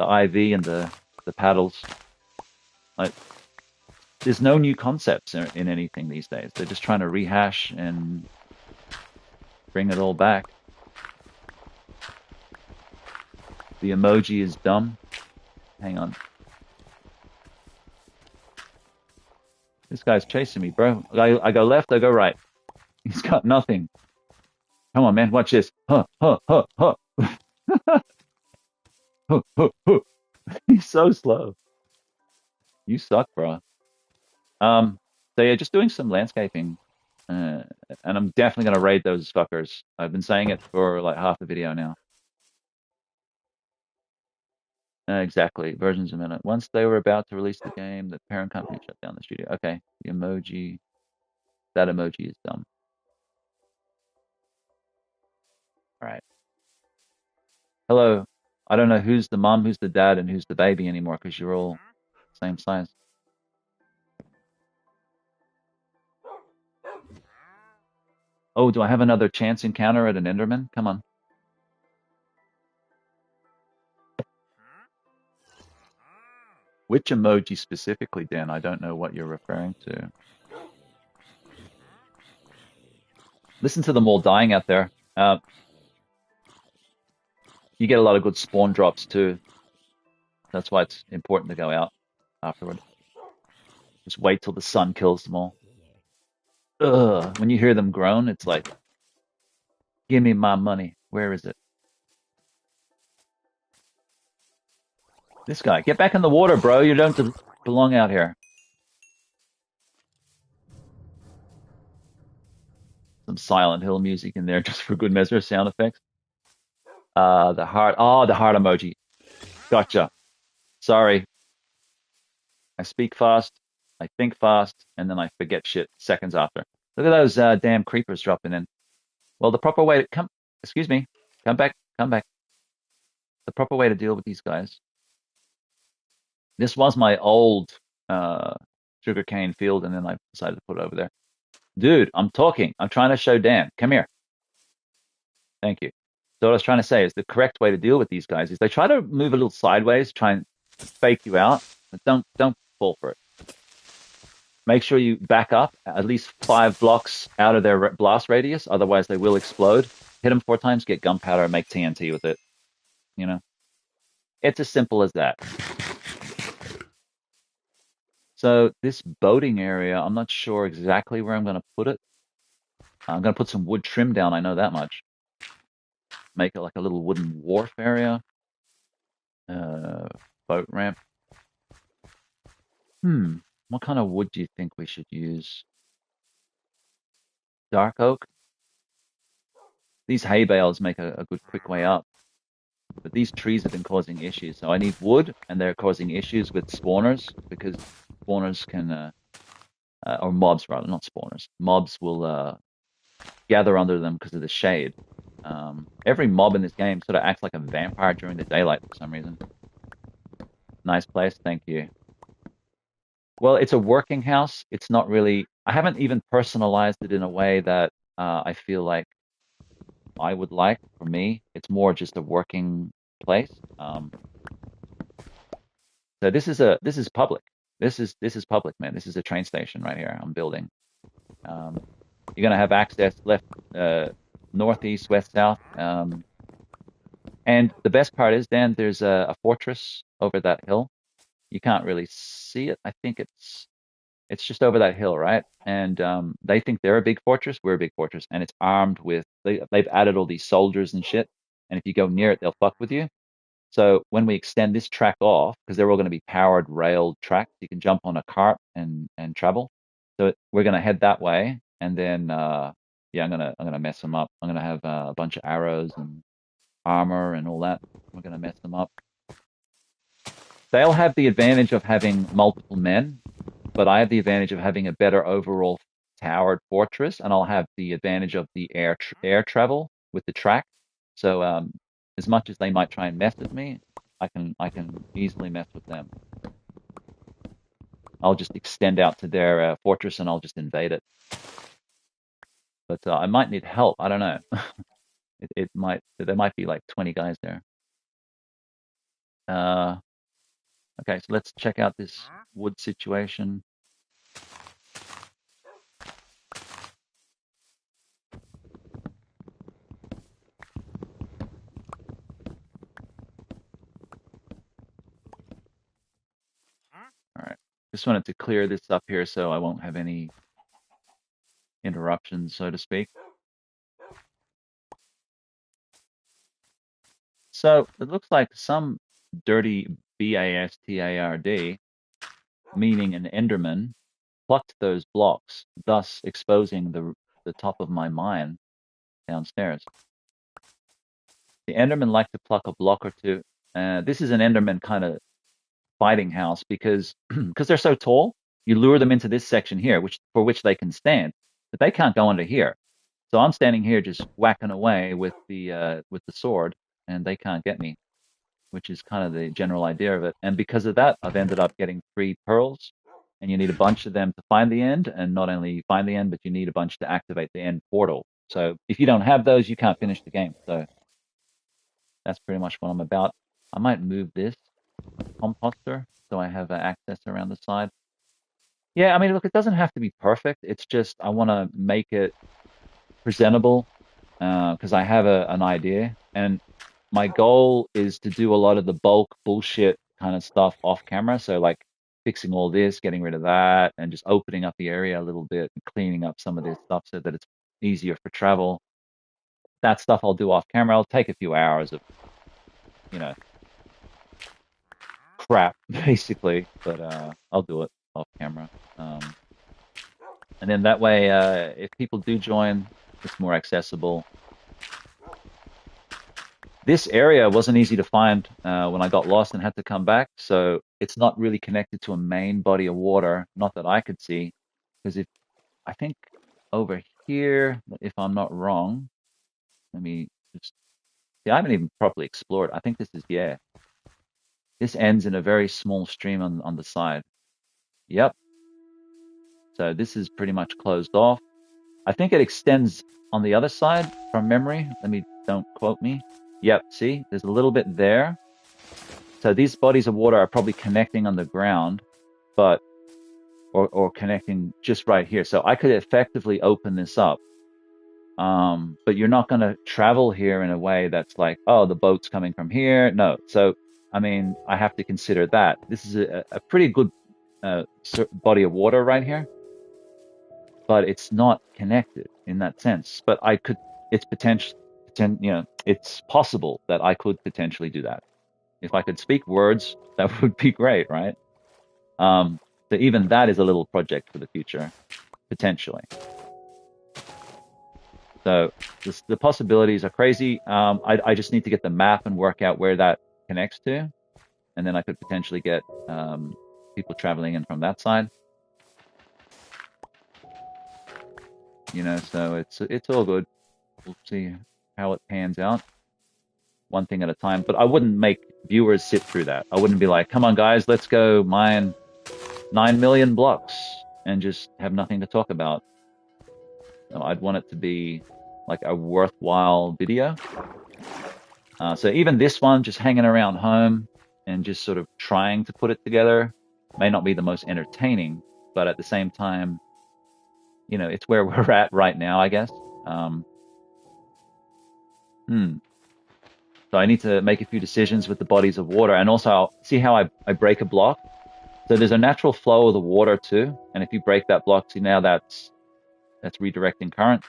[SPEAKER 1] IV and the paddles. Like, there's no new concepts in anything these days. They're just trying to rehash and bring it all back. The emoji is dumb. Hang on. This guy's chasing me, bro. I go left, I go right. He's got nothing. Come on, man. Watch this. Huh, huh, huh, huh. Huh, huh, huh. He's so slow. You suck, bro. So yeah, just doing some landscaping. Uh, and I'm definitely gonna raid those fuckers. I've been saying it for like half the video now. Exactly. Versions a minute. Once they were about to release the game, the parent company shut down the studio. Okay. The emoji. That emoji is dumb. All right. Hello. I don't know who's the mom, who's the dad, and who's the baby anymore because you're all same size. Oh, do I have another chance encounter at an Enderman? Come on. Which emoji specifically, Dan? I don't know what you're referring to. Listen to them all dying out there. You get a lot of good spawn drops too. That's why it's important to go out afterward. Just wait till the sun kills them all. Ugh. When you hear them groan, it's like, give me my money. Where is it? This guy. Get back in the water, bro. You don't belong out here. Some Silent Hill music in there just for good measure, sound effects. The heart. Oh, the heart emoji. Gotcha. Sorry. I speak fast, I think fast, and then I forget shit seconds after. Look at those damn creepers dropping in. Well, the proper way to come, excuse me, come back, come back. The proper way to deal with these guys. This was my old uh, sugarcane field, and then I decided to put it over there. Dude, I'm talking. I'm trying to show Dan. Come here. Thank you. So what I was trying to say is the correct way to deal with these guys is they try to move a little sideways, try and fake you out, but don't fall for it. Make sure you back up at least 5 blocks out of their blast radius, otherwise they will explode. Hit them 4 times, get gunpowder, and make TNT with it. You know, it's as simple as that. So this boating area, I'm not sure exactly where I'm going to put it. I'm going to put some wood trim down. I know that much. Make it like a little wooden wharf area. Uh, boat ramp. What kind of wood do you think we should use? Dark oak? These hay bales make a good quick way up. But these trees have been causing issues. So I need wood, and they're causing issues with spawners because spawners can, or mobs rather, not spawners. Mobs will gather under them because of the shade. Every mob in this game sort of acts like a vampire during the daylight for some reason. Nice place, thank you. Well, it's a working house. It's not really. I haven't even personalized it in a way that I feel like I would like for me. It's more just a working place. So this is public. This is public, man. This is a train station right here. I'm building. You're gonna have access left, northeast, west, south. And the best part is, Dan, there's a fortress over that hill. You can't really see it. I think it's just over that hill, right? And they think they're a big fortress. We're a big fortress, and it's armed with. They've added all these soldiers and shit. And if you go near it, they'll fuck with you. So when we extend this track off, because they're all going to be powered railed tracks, you can jump on a cart and travel. So we're going to head that way, and then yeah, I'm gonna mess them up. I'm gonna have a bunch of arrows and armor and all that. We're gonna mess them up. They'll have the advantage of having multiple men, but I have the advantage of having a better overall towered fortress, and I'll have the advantage of the air travel with the track. So as much as they might try and mess with me, I can easily mess with them. I'll just extend out to their fortress and I'll just invade it. But I might need help. I don't know. It might there might be like 20 guys there. Uh, okay, so let's check out this wood situation. All right, Just wanted to clear this up here so I won't have any interruptions, so to speak. So it looks like some dirty bastard, meaning an Enderman, plucked those blocks, thus exposing the top of my mine downstairs. The Endermen like to pluck a block or two. This is an Enderman kind of fighting house because they're so tall. You lure them into this section here, which they can stand, but they can't go under here. So I'm standing here just whacking away with the sword, and they can't get me, which is kind of the general idea of it. And because of that, I've ended up getting 3 pearls, and you need a bunch of them to find the end, and not only find the end, but you need a bunch to activate the end portal. So if you don't have those, you can't finish the game. So that's pretty much what I'm about. I might move this composter so I have access around the side. Yeah, I mean, look, it doesn't have to be perfect. It's just I want to make it presentable because I have an idea, and my goal is to do a lot of the bulk bullshit kind of stuff off camera. So like fixing all this, getting rid of that, and just opening up the area a little bit and cleaning up some of this stuff so that it's easier for travel. That stuff I'll do off camera. I'll take a few hours of, you know, crap basically, but I'll do it off camera. And then that way, if people do join, it's more accessible. This area wasn't easy to find when I got lost and had to come back, so it's not really connected to a main body of water, not that I could see, because if I think over here, if I'm not wrong, let me just, yeah, I haven't even properly explored. I think this is, yeah, this ends in a very small stream on the side. Yep. So this is pretty much closed off. I think it extends on the other side from memory. Don't quote me. Yep, see, there's a little bit there. So these bodies of water are probably connecting on the ground, but or connecting just right here. So I could effectively open this up. But you're not going to travel here in a way that's like, oh, the boat's coming from here. No. So, I mean, I have to consider that. This is a pretty good body of water right here, but it's not connected in that sense. But it's it's possible that I could potentially do that. If I could speak words, that would be great, right? So even that is a little project for the future, potentially. So the possibilities are crazy. I just need to get the map and work out where that connects to, and then I could potentially get people traveling in from that side. You know, so it's all good. We'll see how it pans out, one thing at a time. But I wouldn't make viewers sit through that. I wouldn't be like, come on, guys, let's go mine 9 million blocks and just have nothing to talk about. No, I'd want it to be like a worthwhile video. So even this one, just hanging around home and just sort of trying to put it together, may not be the most entertaining, but at the same time, you know, it's where we're at right now, I guess. So I need to make a few decisions with the bodies of water, and also I'll see how I break a block. So there's a natural flow of the water too, and if you break that block, see now that's redirecting current.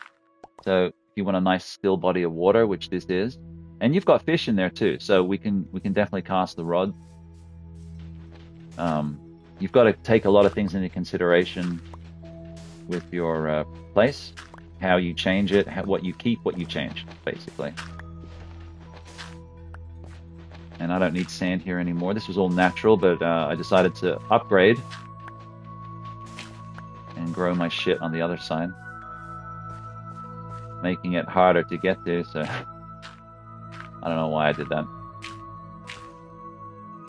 [SPEAKER 1] So if you want a nice still body of water, which this is, and you've got fish in there too, so we can definitely cast the rod. You've got to take a lot of things into consideration with your place, how you change it, what you keep, what you change, basically. And I don't need sand here anymore. This was all natural, but I decided to upgrade and grow my shit on the other side, making it harder to get to, so I don't know why I did that.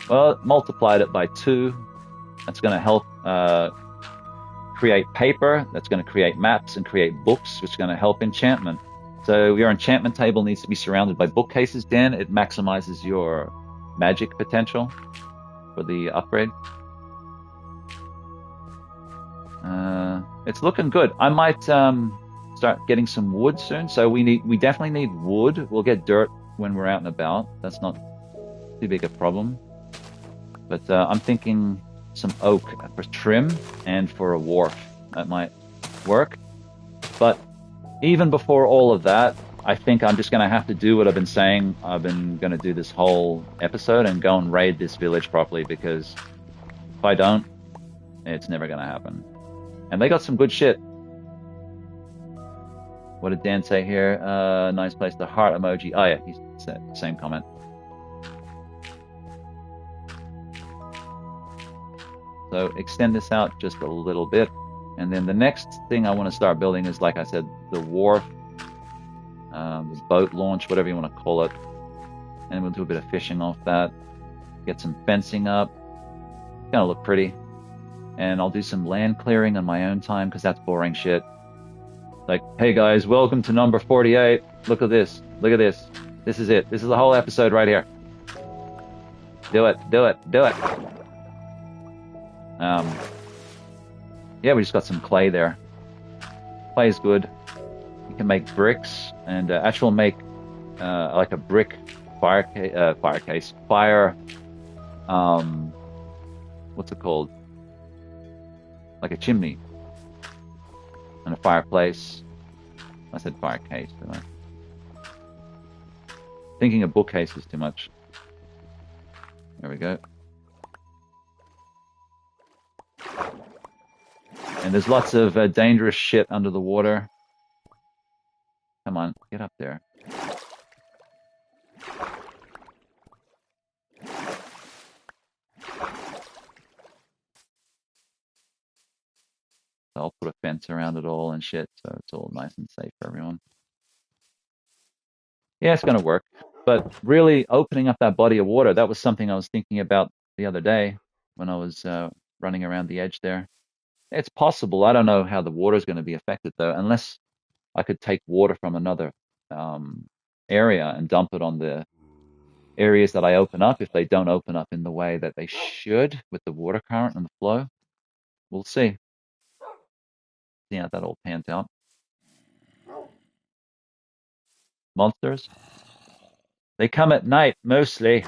[SPEAKER 1] Well, multiplied it by 2. That's going to help create paper. That's going to create maps and create books, which is going to help enchantment. So your enchantment table needs to be surrounded by bookcases, Dan. It maximizes your magic potential for the upgrade. It's looking good. I might start getting some wood soon. So we definitely need wood. We'll get dirt when we're out and about. That's not too big a problem. But I'm thinking some oak for trim and for a wharf. That might work. But even before all of that, I think I'm just going to have to do what I've been saying. I've been going to do this whole episode and go and raid this village properly, because if I don't, it's never going to happen. And they got some good shit. What did Dan say here? Nice place, the heart emoji. Oh yeah, he said same comment. So extend this out just a little bit. And then the next thing I want to start building is, like I said, the wharf, the boat launch, whatever you want to call it. And we'll do a bit of fishing off that. Get some fencing up. It's gonna look pretty. And I'll do some land clearing on my own time, because that's boring shit. Like, hey guys, welcome to number 48. Look at this. Look at this. This is it. This is the whole episode right here. Do it. Do it. Do it. Yeah, we just got some clay there. Clay is good. You can make bricks, and actually make like a brick fire what's it called? Like a chimney and a fireplace. I said firecase, didn't I? Thinking a bookcase is too much. There we go. And there's lots of dangerous shit under the water. Come on, get up there. I'll put a fence around it all and shit, so it's all nice and safe for everyone. Yeah, it's going to work. But really, opening up that body of water, that was something I was thinking about the other day when I was running around the edge there. It's possible. I don't know how the water is going to be affected, though, unless I could take water from another area and dump it on the areas that I open up, if they don't open up in the way that they should with the water current and the flow. We'll see. See how that all pans out. Monsters? They come at night, mostly.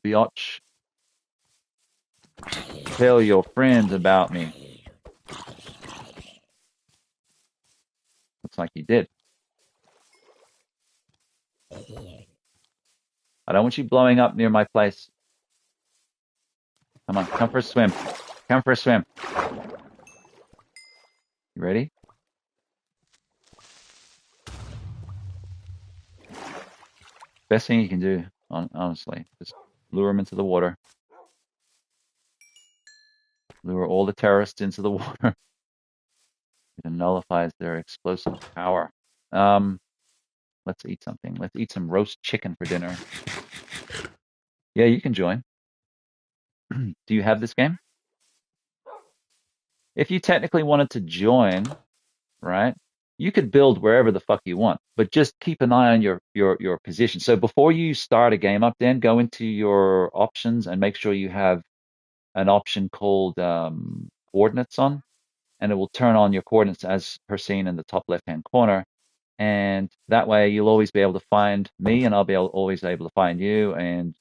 [SPEAKER 1] Biatch. Tell your friends about me. Looks like you did. I don't want you blowing up near my place. Come on, come for a swim. Come for a swim. You ready? Best thing you can do, honestly, just lure them into the water. Lure all the terrorists into the water. It nullifies their explosive power. Let's eat something. Let's eat some roast chicken for dinner. Yeah, you can join. Do you have this game? If you technically wanted to join, right, you could build wherever the fuck you want, but just keep an eye on your position. So before you start a game up, then go into your options and make sure you have an option called coordinates on, and it will turn on your coordinates as per seen in the top left-hand corner. And that way you'll always be able to find me, and I'll be always able to find you, and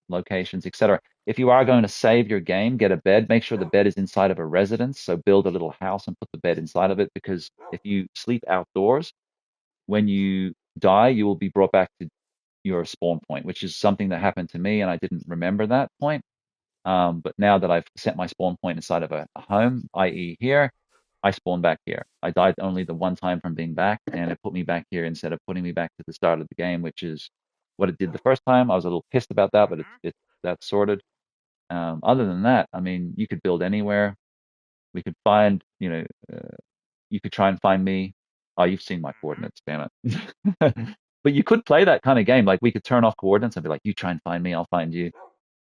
[SPEAKER 1] locations, etc. If you are going to save your game, get a bed. Make sure the bed is inside of a residence. So build a little house and put the bed inside of it, because if you sleep outdoors, when you die, you will be brought back to your spawn point, which is something that happened to me, and I didn't remember that point. But now that I've set my spawn point inside of a home, i.e. here, I spawned back here. I died only the one time from being back, and it put me back here instead of putting me back to the start of the game, which is what it did the first time. I was a little pissed about that, but that's sorted. Other than that, I mean, you could build anywhere. We could find, you could try and find me. Oh, you've seen my coordinates, damn it. But you could play that kind of game. Like, we could turn off coordinates and be like, you try and find me, I'll find you.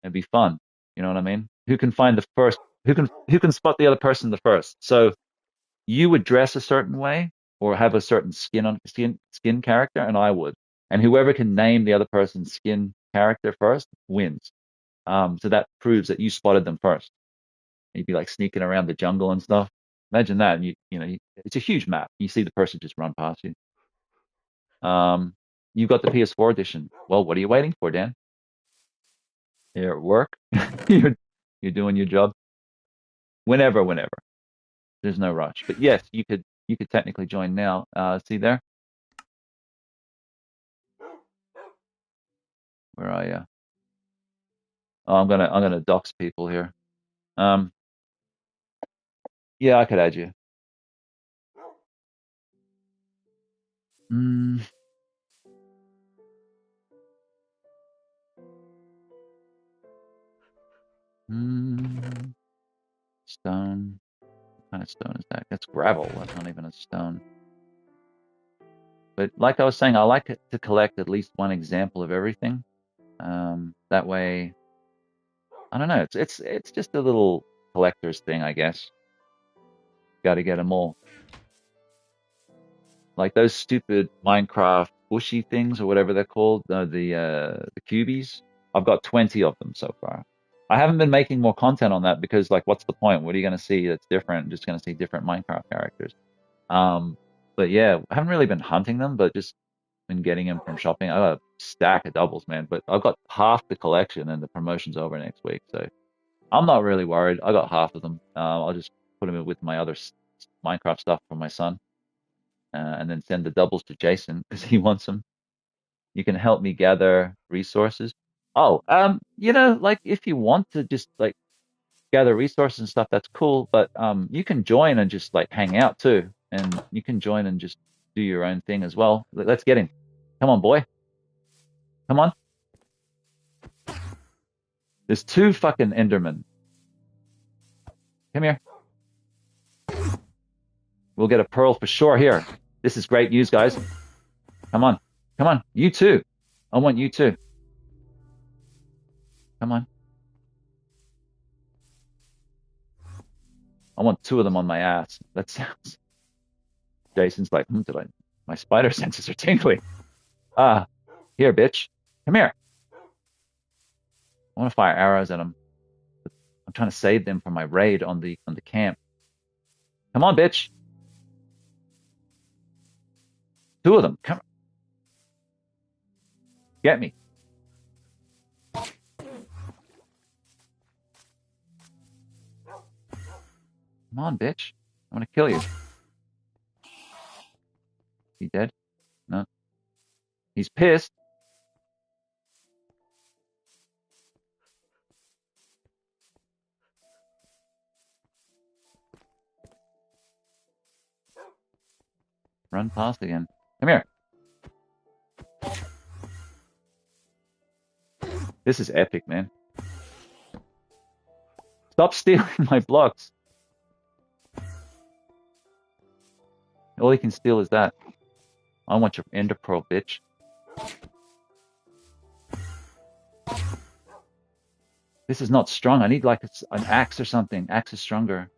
[SPEAKER 1] It'd be fun. You know what I mean? Who can find the first? Who can spot the other person the first? So you would dress a certain way or have a certain skin character, and I would. And whoever can name the other person's skin character first wins. So that proves that you spotted them first. You'd be like sneaking around the jungle and stuff. Imagine that, and it's a huge map. You see the person just run past you. You got the PS4 edition. Well, what are you waiting for, Dan? You're at work. You're you're doing your job. Whenever. There's no rush. But yes, you could technically join now. See there? Where are you? Oh, I'm gonna dox people here. Um, yeah, I could add you. Mm, mm, stone. What kind of stone is that? That's gravel. That's not even a stone. But like I was saying, I like it to collect at least one example of everything. That way, I don't know. It's just a little collector's thing, I guess. Got to get them all. Like those stupid Minecraft bushy things or whatever they're called, the cubies. I've got 20 of them so far. I haven't been making more content on that because like, what's the point? What are you going to see that's different? Just going to see different Minecraft characters. Um, but yeah, I haven't really been hunting them, but just been getting them from shopping. I got a stack of doubles, man, but I've got half the collection and the promotion's over next week, so I'm not really worried. I got half of them. I'll just put them in with my other Minecraft stuff for my son, and then send the doubles to Jason because he wants them. You can help me gather resources. Oh, like if you want to just like gather resources and stuff, that's cool. But you can join and just like hang out too, and you can join and just do your own thing as well. Let's get him. Come on, boy. Come on. There's two fucking Endermen. Come here. We'll get a pearl for sure here. This is great news, guys. Come on. Come on. You too. I want you too. Come on. I want two of them on my ass. That sounds. Jason's like, my spider senses are tingling. Ah, here, bitch. Come here. I want to fire arrows at them. I'm trying to save them from my raid on the camp. Come on, bitch. Two of them. Come get me. Come on, bitch. I'm gonna kill you. He dead? No. He's pissed. Run past again. Come here. This is epic, man. Stop stealing my blocks. All he can steal is that. I want your ender pearl, bitch. This is not strong. I need like an axe or something. Axe is stronger.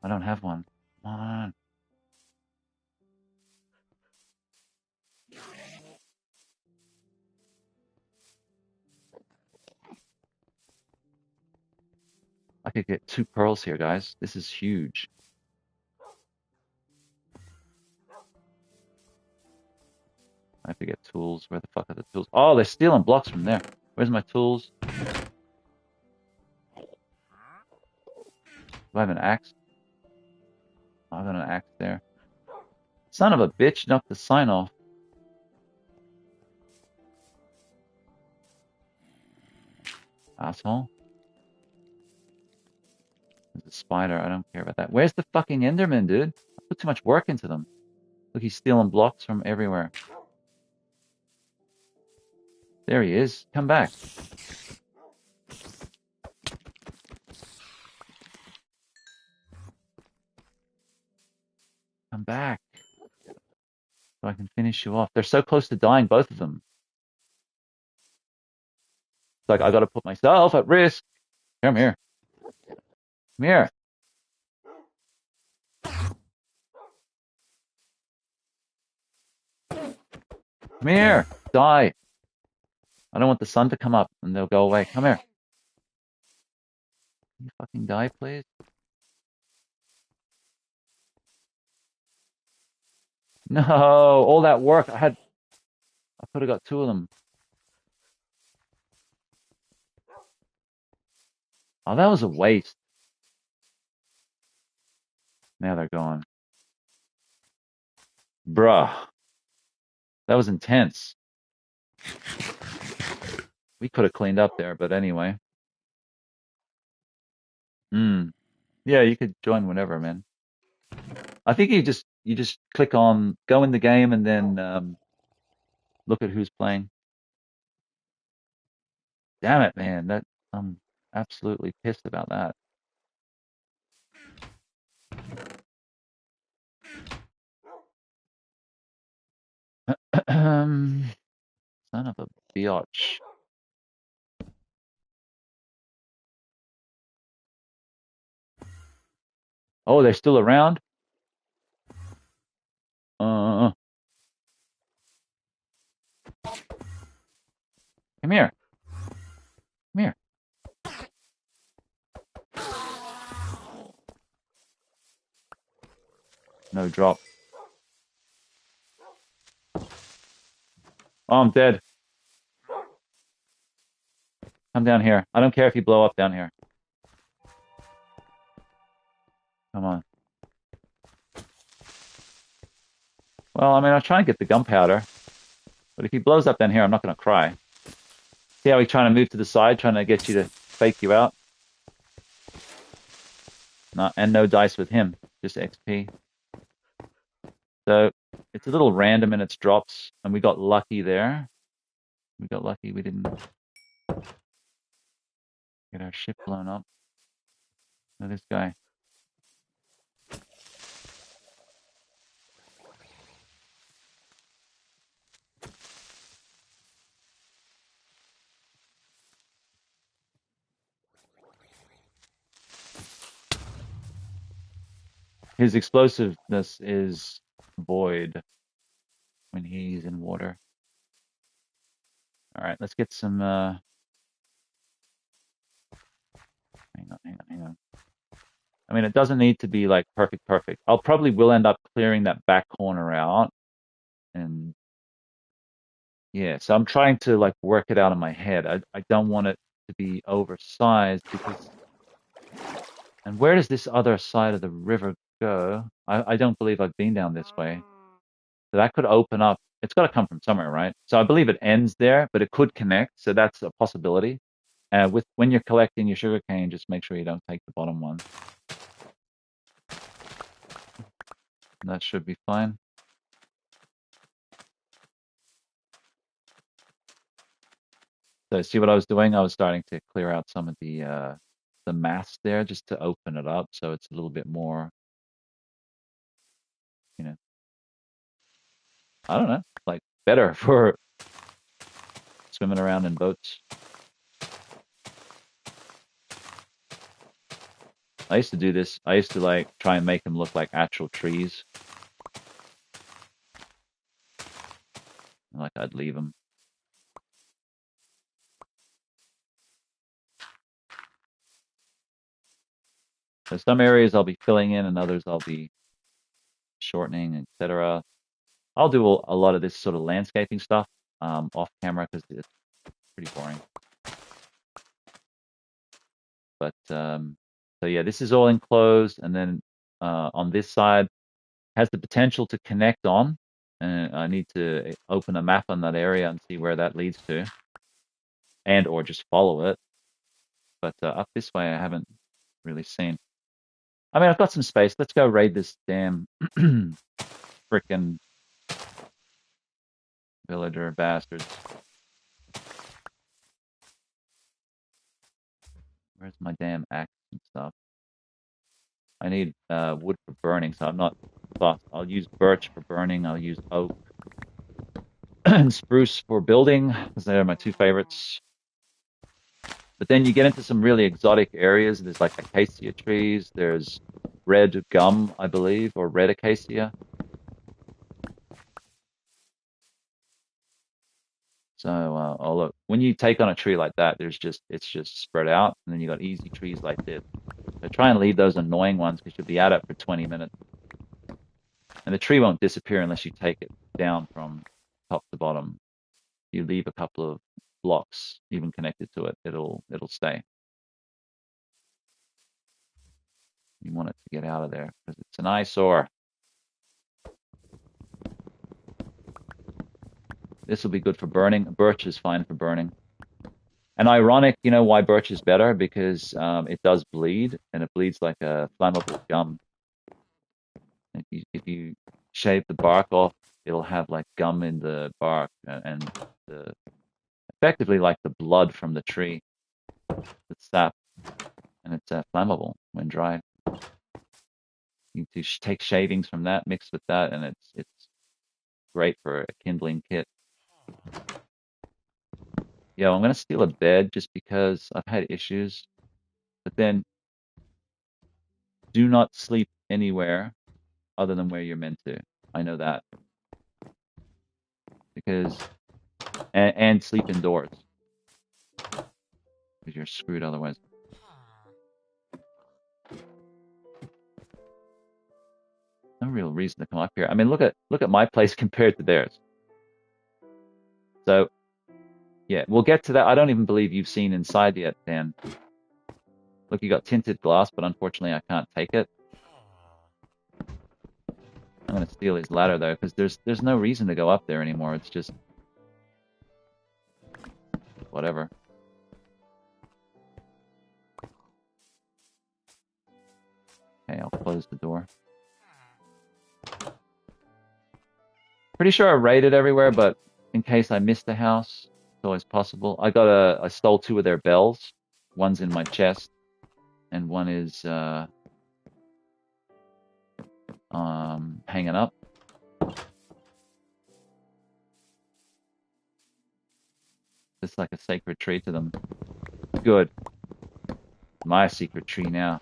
[SPEAKER 1] I don't have one. Come on. I could get two pearls here, guys. This is huge. I have to get tools. Where the fuck are the tools? Oh, they're stealing blocks from there. Where's my tools? Do I have an axe? I've got an axe there. Son of a bitch knocked the sign off. Asshole. There's a spider. I don't care about that. Where's the fucking Enderman, dude? I put too much work into them. Look, he's stealing blocks from everywhere. There he is. Come back. Come back. So I can finish you off. They're so close to dying, both of them. It's like I gotta put myself at risk. Come here. Come here. Come here. Die. I don't want the sun to come up and they'll go away. Come here. Can you fucking die, please? No, all that work. could have got two of them. Oh, that was a waste. Now they're gone. Bruh. That was intense. We could have cleaned up there, but anyway. Hmm. Yeah, you could join whenever, man. I think you just click on go in the game and then look at who's playing. Damn it, man. That I'm absolutely pissed about that. Son of a biatch. Oh, they're still around? Uh, come here. Come here. No drop. Oh, I'm dead. Come down here. I don't care if you blow up down here. Come on. Well, I mean, I'll try and get the gunpowder. But if he blows up down here, I'm not going to cry. See how he's trying to move to the side, trying to get you to fake you out? Not, and no dice with him, just XP. So it's a little random in its drops, and we got lucky there. We got lucky we didn't get our ship blown up. Now this guy. His explosiveness is void when he's in water. All right, let's get some. Hang on. I mean, it doesn't need to be like perfect. I'll probably will end up clearing that back corner out, and yeah. So I'm trying to like work it out in my head. I don't want it to be oversized because. And where does this other side of the river go? I don't believe I've been down this way. So that could open up. It's got to come from somewhere, right? So I believe it ends there, but it could connect. So that's a possibility. With when you're collecting your sugarcane, just make sure you don't take the bottom one. That should be fine. So see what I was doing? I was starting to clear out some of the mass there just to open it up so it's a little bit more, you know, I don't know, like better for swimming around in boats. I used to do this. I used to like try and make them look like actual trees. Like I'd leave them. So some areas I'll be filling in and others I'll be shortening, etc. I'll do a lot of this sort of landscaping stuff off camera because it's pretty boring. But so yeah, this is all enclosed, and then on this side has the potential to connect on. And I need to open a map on that area and see where that leads to, and or just follow it. But up this way, I haven't really seen. I mean, I've got some space. Let's go raid this damn frickin' villager bastards. Where's my damn axe and stuff? I need wood for burning, so I'm not fussed. I'll use birch for burning. I'll use oak and spruce for building, because they're my two favorites. But then you get into some really exotic areas. There's like acacia trees. There's red gum, I believe, or red acacia. So, oh look, when you take on a tree like that, it's just spread out, and then you got easy trees like this. So try and leave those annoying ones because you'll be at it for 20 minutes, and the tree won't disappear unless you take it down from top to bottom. you leave a couple of blocks even connected to it, it'll stay. You want it to get out of there because it's an eyesore. This will be good for burning. Birch is fine for burning. And ironic, you know why birch is better? Because it does bleed, and it bleeds like a flammable gum. If you shave the bark off, it'll have like gum in the bark and the, effectively like the blood from the tree, the sap, and it's flammable when dry. You need to take shavings from that, mix with that, and it's great for a kindling kit. Yo, I'm gonna steal a bed just because I've had issues. But then do not sleep anywhere other than where you're meant to. I know that. Because and sleep indoors. Because you're screwed otherwise. No real reason to come up here. I mean, look at my place compared to theirs. So yeah, we'll get to that. I don't even believe you've seen inside yet, Dan. Look, you got tinted glass, but unfortunately I can't take it. I'm gonna steal his ladder though, because there's no reason to go up there anymore. It's just whatever. Okay, I'll close the door. Pretty sure I raided everywhere, but in case I missed a house, it's always possible. I stole 2 of their bells. One's in my chest, and one is hanging up. It's like a sacred tree to them. Good. My secret tree now.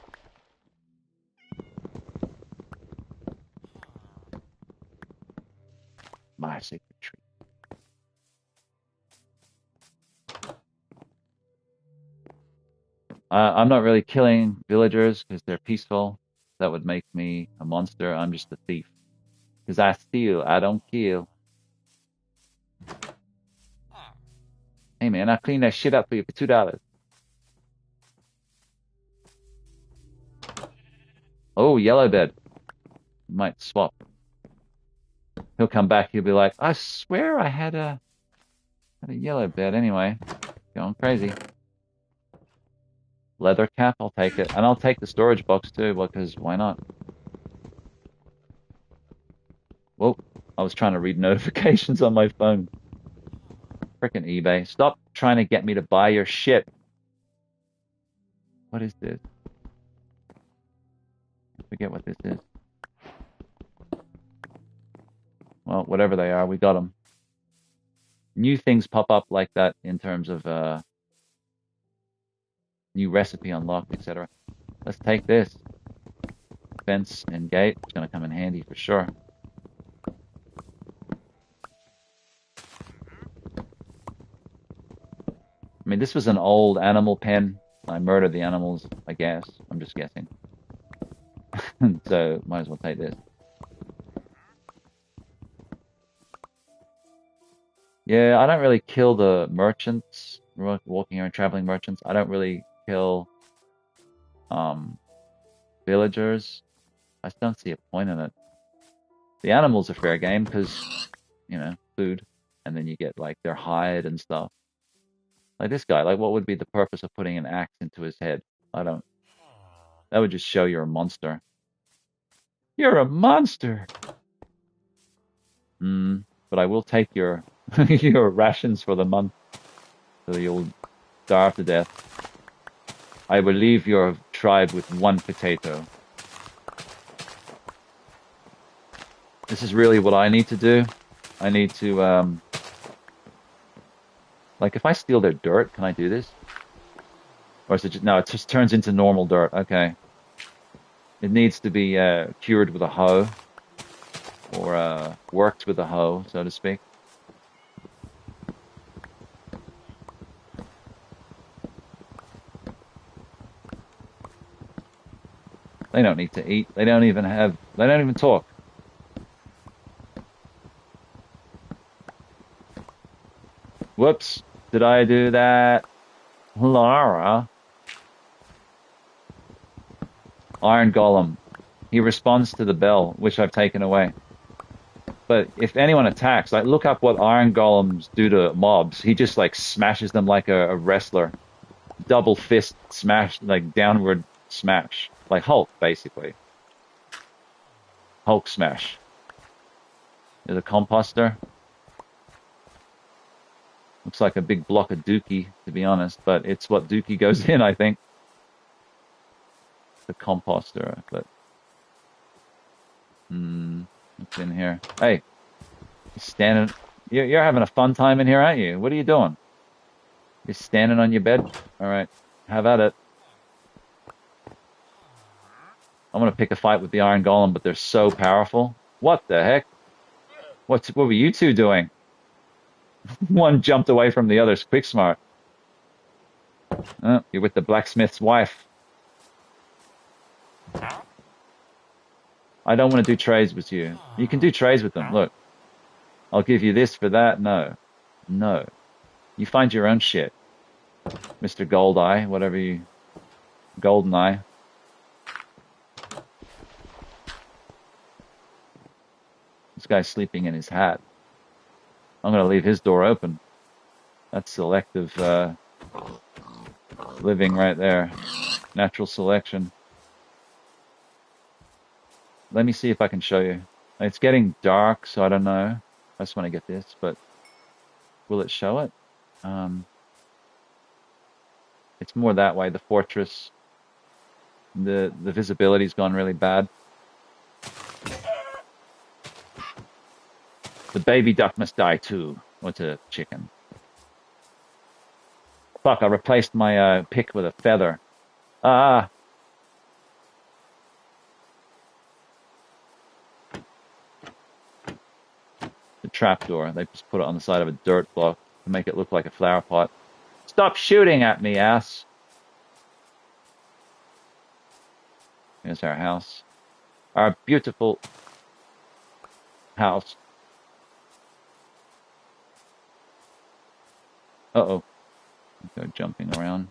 [SPEAKER 1] My secret tree. I'm not really killing villagers because they're peaceful. That would make me a monster. I'm just a thief. Because I steal, I don't kill. Hey man, I cleaned that shit up for you for $2. Oh, yellow bed. Might swap. He'll come back, he'll be like, I swear I had a yellow bed anyway. Going crazy. Leather cap, I'll take it. And I'll take the storage box too, because why not? Whoa, I was trying to read notifications on my phone. Frickin' eBay. Stop trying to get me to buy your shit. What is this? I forget what this is. Well, whatever they are, we got them. New things pop up like that in terms of new recipe unlocked, etc. Let's take this. Fence and gate. It's going to come in handy for sure. I mean, this was an old animal pen. I murdered the animals, I guess. I'm just guessing. So, might as well take this. Yeah, I don't really kill the merchants, walking around traveling merchants. I don't really kill villagers. I just don't see a point in it. The animals are fair game because, you know, food, and then you get like their hide and stuff. Like this guy, like what would be the purpose of putting an axe into his head? I don't. That would just show you're a monster. You're a monster. But I will take your your rations for the month, so you'll starve to death. I will leave your tribe with 1 potato. This is really what I need to do. I need to, like, if I steal their dirt, can I do this? Or is it just, no, it just turns into normal dirt. Okay. It needs to be cured with a hoe, or worked with a hoe, so to speak. They don't need to eat. They don't even talk. Whoops. Did I do that? Lara. Iron Golem. He responds to the bell, which I've taken away. But if anyone attacks, like look up what Iron Golems do to mobs. He just like smashes them like a wrestler. Double fist smash, like downward smash. Like Hulk, basically. Hulk smash. There's a composter. Looks like a big block of dookie, to be honest, but it's what dookie goes in, I think. The composter, but what's in here? Hey, you're standing. You're having a fun time in here, aren't you? What are you doing? You're standing on your bed. All right, have at it. I'm gonna pick a fight with the Iron Golem, but they're so powerful. What the heck? What were you two doing? One jumped away from the other's quick smart. Oh, you're with the blacksmith's wife. I don't want to do trades with you. You can do trades with them. Look, I'll give you this for that. No. No. You find your own shit. Mr. Goldeye, whatever you... Goldeneye. This guy's sleeping in his hat. I'm going to leave his door open. That's selective living right there. Natural selection. Let me see if I can show you. It's getting dark, so I don't know. I just want to get this, but will it show it? It's more that way, the fortress. The visibility's gone really bad. The baby duck must die too. What's a chicken? Fuck, I replaced my pick with a feather. Ah. The trapdoor. They just put it on the side of a dirt block to make it look like a flower pot. Stop shooting at me, ass. Here's our house. Our beautiful house. Uh-oh. Go jumping around.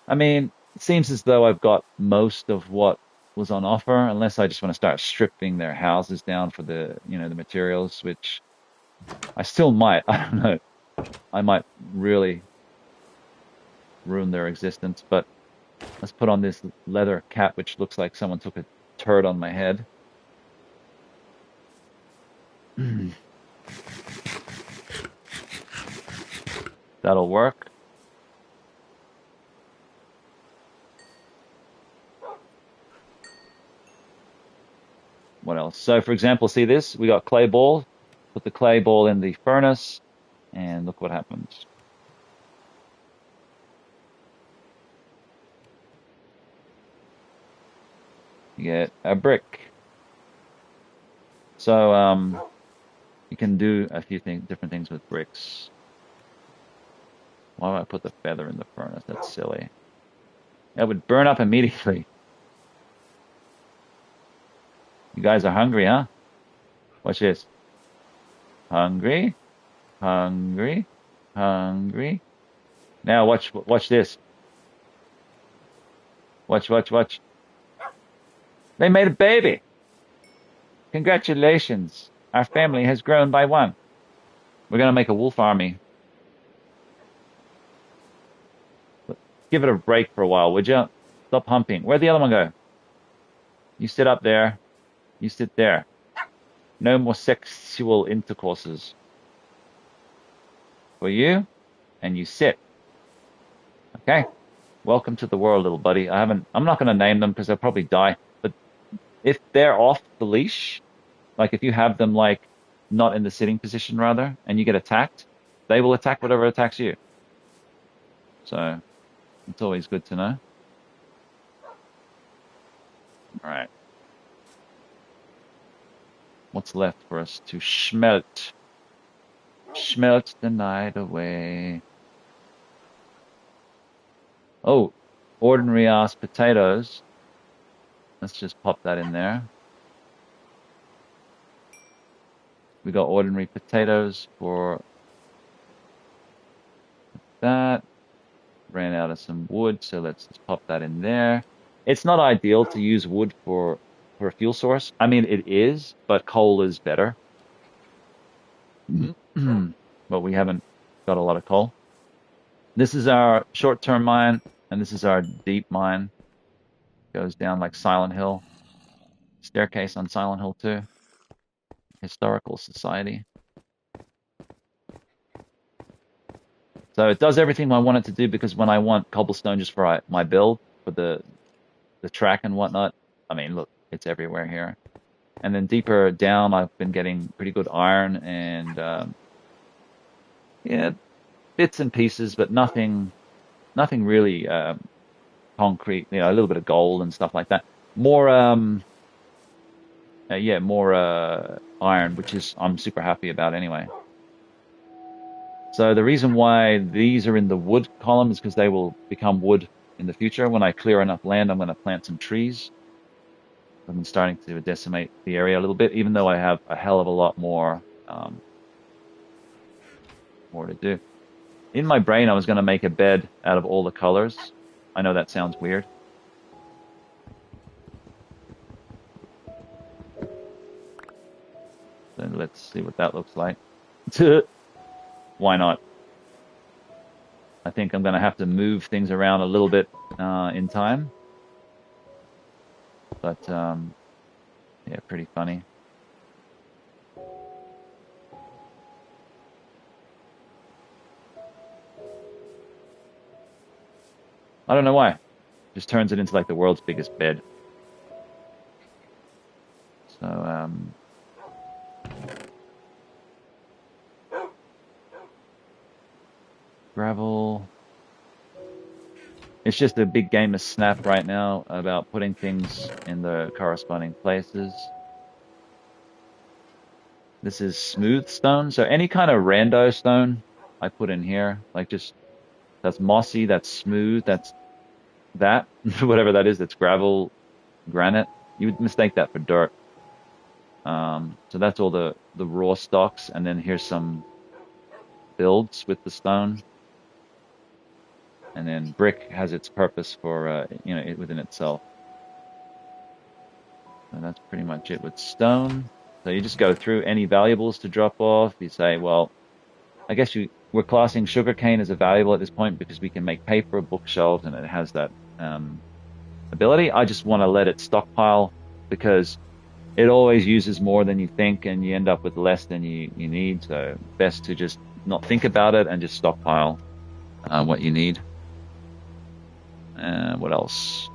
[SPEAKER 1] I mean, it seems as though I've got most of what was on offer, unless I just want to start stripping their houses down for the, the materials, which I still might. I don't know. I might really ruin their existence, but let's put on this leather cap, which looks like someone took a turd on my head. That'll work. What else? So, for example, see this? We got clay ball. Put the clay ball in the furnace, and look what happens. You get a brick. So, you can do a few different things with bricks. Why would I put the feather in the furnace? That's silly. It would burn up immediately. You guys are hungry, huh? Watch this. Hungry, hungry, hungry. Now watch this. Watch. They made a baby. Congratulations. Our family has grown by one. We're gonna make a wolf army. Give it a break for a while, would you? Stop humping. Where'd the other one go? You sit up there. You sit there. No more sexual intercourses. For you, and you sit. Okay? Welcome to the world, little buddy. I'm not gonna name them because they'll probably die. But if they're off the leash, like if you have them like not in the sitting position rather, and you get attacked, they will attack whatever attacks you. So it's always good to know. All right. What's left for us to smelt? Schmelz the night away. Oh, ordinary ass potatoes. Let's just pop that in there. We got ordinary potatoes for that. Ran out of some wood, so let's just pop that in there. It's not ideal to use wood for a fuel source. I mean, it is, but coal is better. But we haven't got a lot of coal. This is our short-term mine, and this is our deep mine. Goes down like Silent Hill. Staircase on Silent Hill too. Historical Society. So it does everything I want it to do, because when I want cobblestone just for my build, for the track and whatnot, I mean, look, it's everywhere here. And then deeper down, I've been getting pretty good iron and yeah, bits and pieces, but nothing really concrete. You know, a little bit of gold and stuff like that. More yeah, more iron, which is I'm super happy about anyway. So the reason why these are in the wood column is because they will become wood in the future. When I clear enough land, I'm going to plant some trees. I'm starting to decimate the area a little bit, even though I have a hell of a lot more more to do. In my brain, I was going to make a bed out of all the colors. I know that sounds weird. Then let's see what that looks like. Why not? I think I'm going to have to move things around a little bit in time. But yeah, pretty funny. I don't know why. Just turns it into like the world's biggest bed. So gravel. It's just a big game of Snap right now about putting things in the corresponding places. This is smooth stone, so any kind of rando stone I put in here, like just that's mossy, that's smooth, that's that, whatever that is, that's gravel, granite. You would mistake that for dirt. So that's all the raw stocks, and then here's some builds with the stone, and then brick has its purpose for you know, it within itself. And that's pretty much it with stone. So you just go through any valuables to drop off. You say, well, I guess we're classing sugarcane as a valuable at this point because we can make paper, bookshelves, and it has that ability. I just want to let it stockpile because it always uses more than you think, and you end up with less than you need. So best to just not think about it and just stockpile what you need. What else?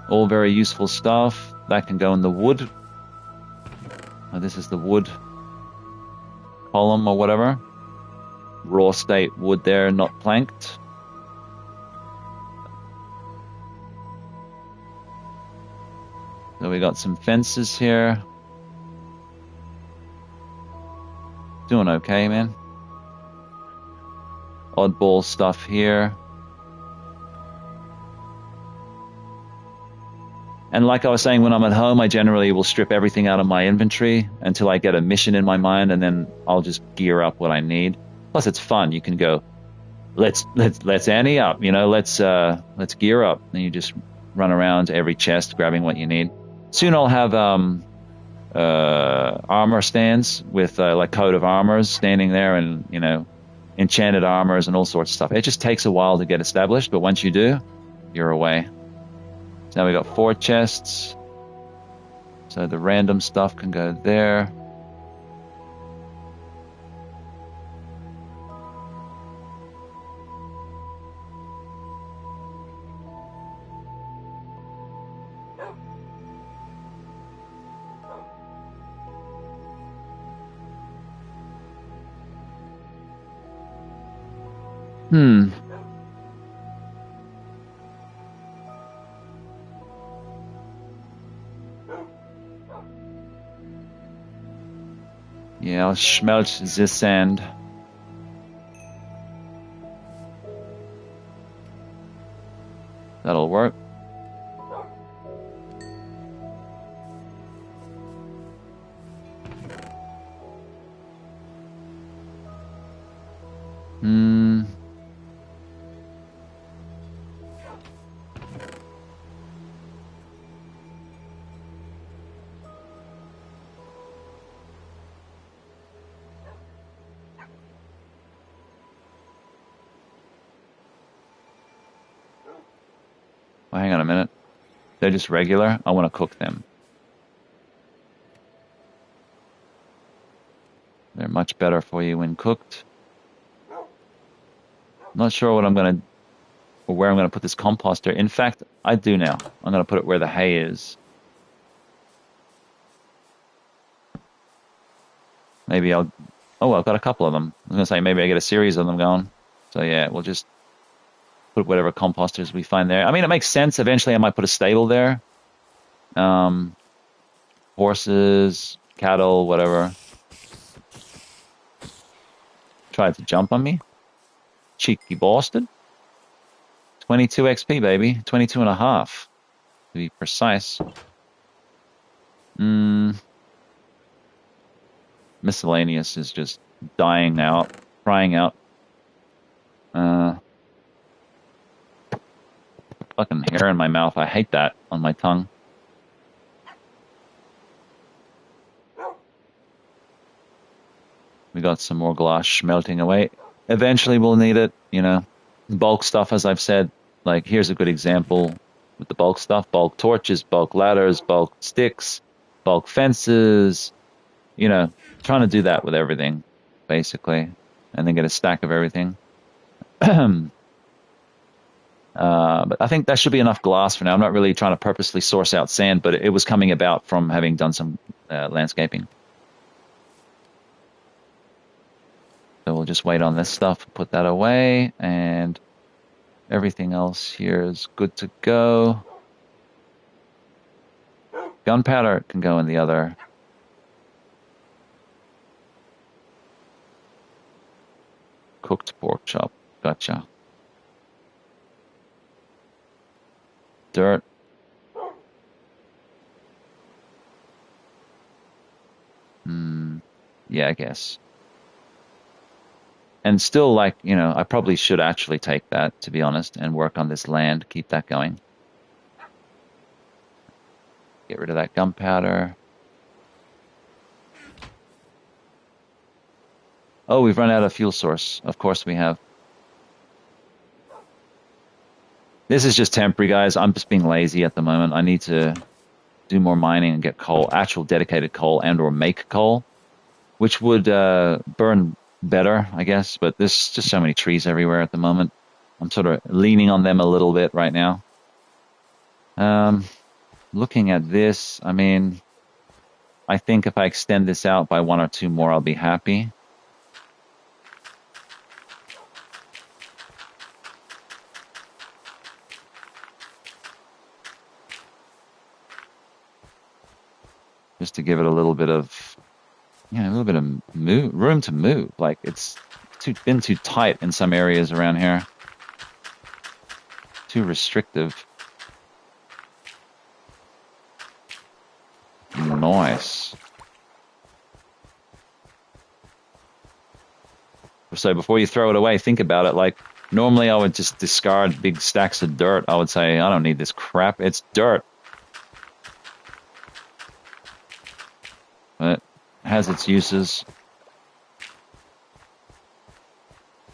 [SPEAKER 1] All very useful stuff. That can go in the wood. Oh, this is the wood column or whatever. Raw state wood there, not planked. So we got some fences here. Doing okay, man. Oddball stuff here. And like I was saying, when I'm at home, I generally will strip everything out of my inventory until I get a mission in my mind, and then I'll just gear up what I need. Plus, it's fun. You can go, let's ante up, you know, let's gear up, and you just run around to every chest grabbing what you need. Soon I'll have armor stands with like coat of armors standing there, and you know, enchanted armors and all sorts of stuff. It just takes a while to get established, but once you do, you're away. So now we got 4 chests. So the random stuff can go there. Yeah, I'll smelt this sand. That'll work. Hmm. Oh, hang on a minute. They're just regular. I want to cook them. They're much better for you when cooked. Not sure what I'm gonna or where I'm gonna put this composter. In fact, I do now. I'm gonna put it where the hay is. Maybe I'll. Oh, I've got a couple of them. I was gonna say maybe I get a series of them going. So yeah, we'll just put whatever composters we find there. I mean, it makes sense. Eventually, I might put a stable there. Um, Horses, cattle, whatever. Tried to jump on me. Cheeky bastard. 22 XP, baby. 22 and a half, to be precise. Miscellaneous is just dying out, crying out. Fucking hair in my mouth. I hate that on my tongue. We got some more glass smelting away. Eventually we'll need it, you know. Bulk stuff, as I've said. Like, here's a good example with the bulk stuff. Bulk torches, bulk ladders, bulk sticks, bulk fences. You know, trying to do that with everything, basically. And then get a stack of everything. But I think that should be enough glass for now. I'm not really trying to purposely source out sand, but it was coming about from having done some landscaping. So we'll just wait on this stuff, put that away, and everything else here is good to go. Gunpowder can go in the other. Cooked pork chop. Gotcha. Dirt. Yeah, I guess. And still, like, you know, I probably should actually take that, to be honest, and work on this land, keep that going. Get rid of that gunpowder. Oh, we've run out of fuel source. Of course we have. This is just temporary, guys. I'm just being lazy at the moment. I need to do more mining and get coal, actual dedicated coal, and or make coal, which would burn better, I guess. But there's just so many trees everywhere at the moment. I'm sort of leaning on them a little bit right now. Looking at this, I mean, I think if I extend this out by 1 or 2 more, I'll be happy. Just to give it a little bit of, you know, a little bit of room to move. Like, it's been too tight in some areas around here. Too restrictive. Nice. So before you throw it away, think about it. Like, normally I would just discard big stacks of dirt. I would say, I don't need this crap. It's dirt. But it has its uses.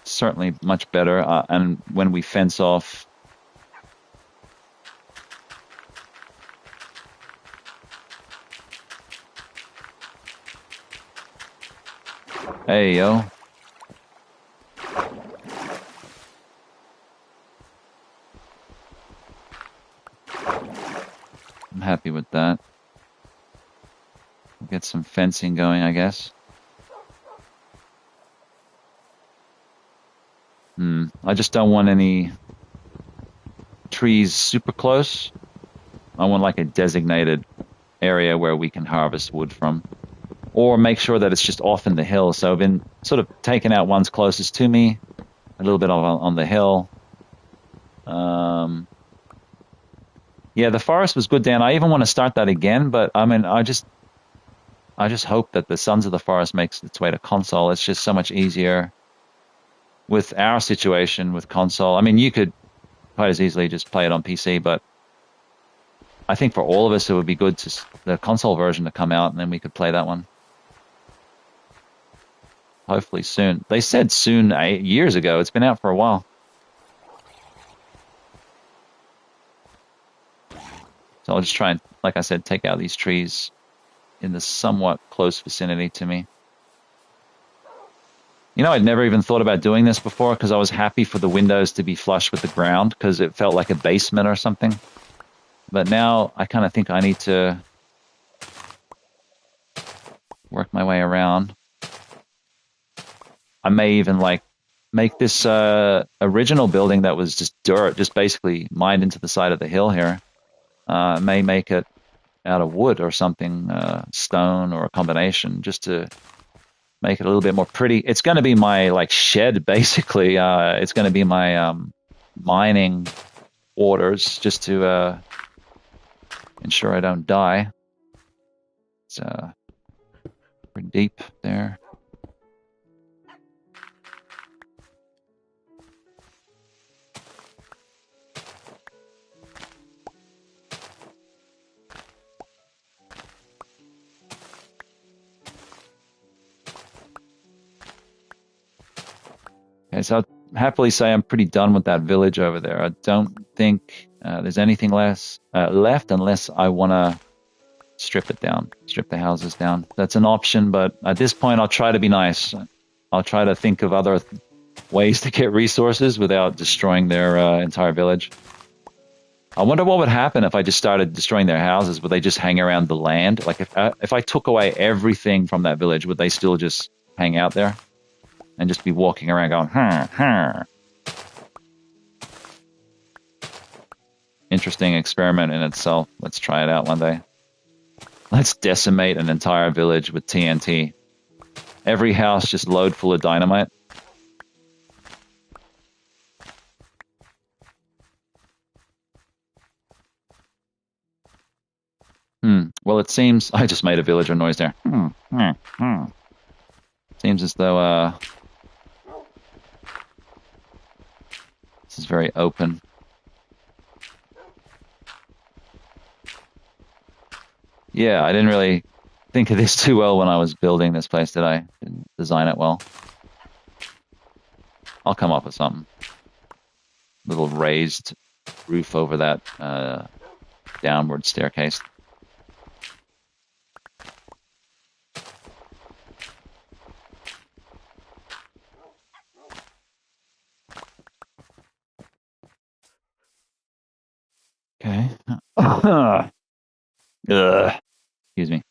[SPEAKER 1] Certainly much better. And when we fence off, hey, yo. I'm happy with that. Get some fencing going, I guess. I just don't want any trees super close. I want like a designated area where we can harvest wood from. or make sure that it's just off in the hill. So I've been sort of taking out ones closest to me, a little bit on the hill. Yeah, the forest was good, Dan. I even want to start that again, but I mean, I just hope that the Sons of the Forest makes its way to console. It's just so much easier with our situation with console. I mean, you could quite as easily just play it on PC, but I think for all of us, it would be good to the console version to come out, and then we could play that one. Hopefully soon. They said soon 8 years ago. It's been out for a while. So I'll just try and, like I said, take out these trees in the somewhat close vicinity to me. You know, I'd never even thought about doing this before because I was happy for the windows to be flush with the ground because it felt like a basement or something. But now I kind of think I need to work my way around. I may even like make this original building that was just dirt, just basically mined into the side of the hill here. May make it out of wood or something, stone or a combination, just to make it a little bit more pretty. It's going to be my like shed, basically. It's going to be my mining orders, just to ensure I don't die. It's pretty deep there. Okay, so I'll happily say I'm pretty done with that village over there. I don't think there's anything less left unless I want to strip it down, strip the houses down. That's an option, but at this point, I'll try to be nice. I'll try to think of other ways to get resources without destroying their entire village. I wonder what would happen if I just started destroying their houses. Would they just hang around the land? Like if I took away everything from that village, would they still just hang out there and just be walking around going, huh, huh? Interesting experiment in itself. Let's try it out one day. Let's decimate an entire village with TNT. Every house just load full of dynamite. Well, it seems I just made a villager noise there. Seems as though this is very open. Yeah, I didn't really think of this too well when I was building this place, did I? Didn't design it well. I'll come up with something. Little raised roof over that downward staircase. Okay. Excuse me.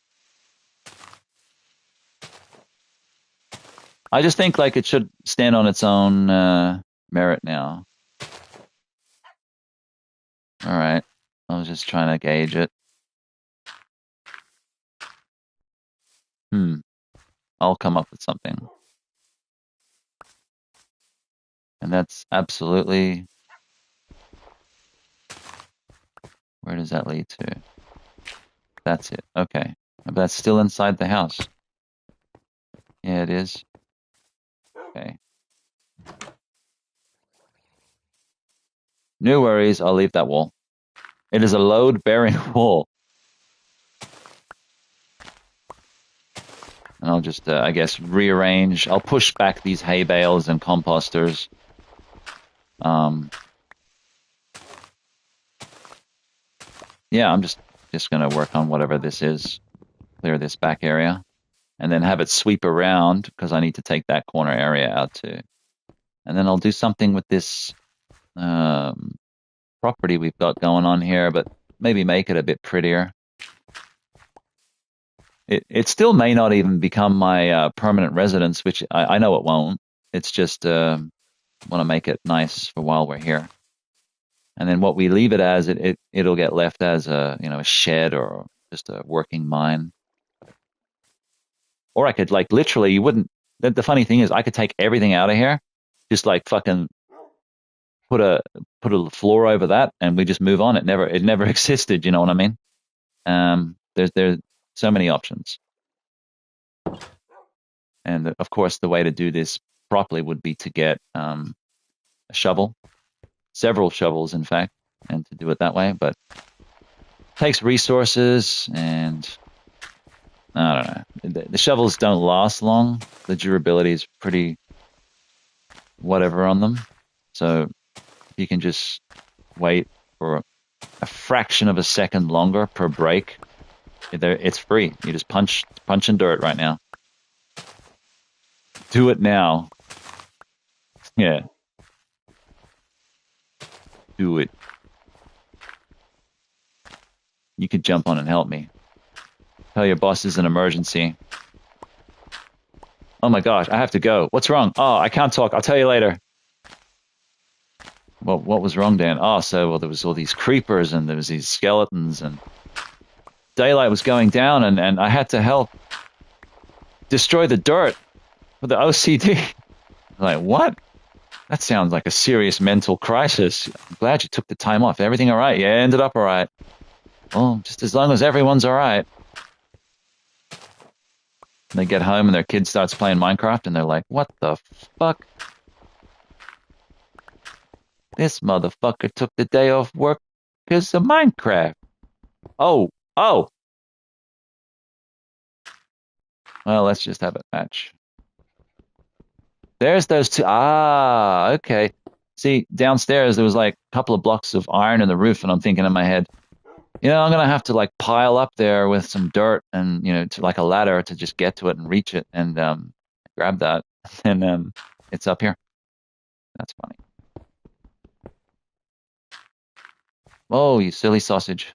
[SPEAKER 1] I just think like it should stand on its own merit now. All right. I was just trying to gauge it. I'll come up with something. And that's absolutely... Where does that lead to? That's it. Okay. But that's still inside the house. Yeah, it is. Okay. No worries. I'll leave that wall. It is a load-bearing wall. And I'll just, I guess, rearrange. I'll push back these hay bales and composters. Yeah, I'm just going to work on whatever this is. Clear this back area. And then have it sweep around, because I need to take that corner area out too. And then I'll do something with this property we've got going on here, but maybe make it a bit prettier. It still may not even become my permanent residence, which I know it won't. It's just want to make it nice for while we're here. And then what we leave it as, it'll get left as a shed or just a working mine. Or I could like literally, you wouldn't. The funny thing is, I could take everything out of here, just like fucking put a put a floor over that, and we just move on. It never existed. You know what I mean? There's so many options, and of course, the way to do this properly would be to get a shovel, several shovels, in fact, and to do it that way. But it takes resources, and I don't know. The shovels don't last long. The durability is pretty whatever on them. So you can just wait for a fraction of a second longer per break. It's free. You just punch in dirt right now. Do it now. Yeah, do it. You could jump on and help me. Tell your boss is an emergency. Oh my gosh, I have to go. What's wrong? Oh, I can't talk. I'll tell you later. What was wrong, Dan? Oh, well, there was all these creepers and there was these skeletons and daylight was going down and I had to help destroy the dirt with the OCD. Like, what? That sounds like a serious mental crisis. I'm glad you took the time off. Everything all right? Yeah, ended up all right. Well, just as long as everyone's all right. And they get home and their kid starts playing Minecraft and they're like, what the fuck? This motherfucker took the day off work because of Minecraft. Oh, oh. Well, let's just have a match. There's those two. Ah, okay. See, downstairs there was like a couple of blocks of iron in the roof, and I'm thinking in my head, I'm gonna have to like pile up there with some dirt and to like a ladder to just get to it and reach it and grab that, and it's up here. That's funny. Oh, you silly sausage.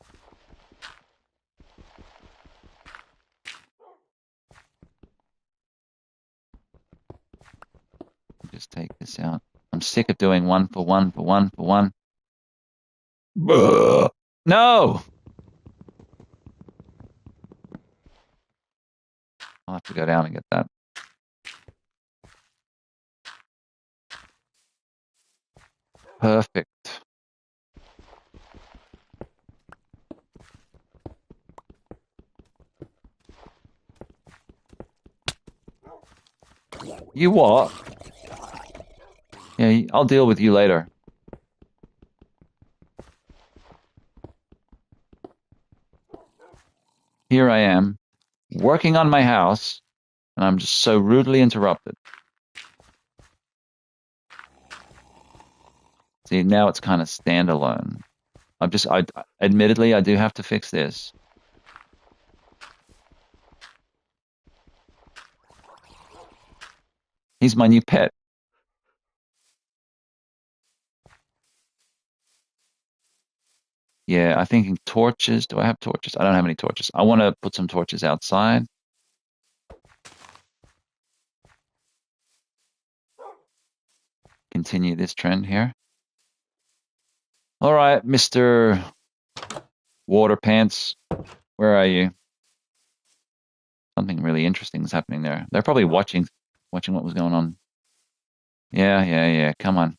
[SPEAKER 1] Just take this out. I'm sick of doing one for one for one for one. No! I'll have to go down and get that. Perfect. You what? Yeah, I'll deal with you later. Here I am, working on my house, and I'm just so rudely interrupted. See, now it's kind of standalone. Admittedly, I do have to fix this. He's my new pet. Yeah, I'm thinking torches. Do I have torches? I don't have any torches. I want to put some torches outside. Continue this trend here. All right, Mr. Water Pants, where are you? Something really interesting is happening there. They're probably watching what was going on. Yeah. Come on.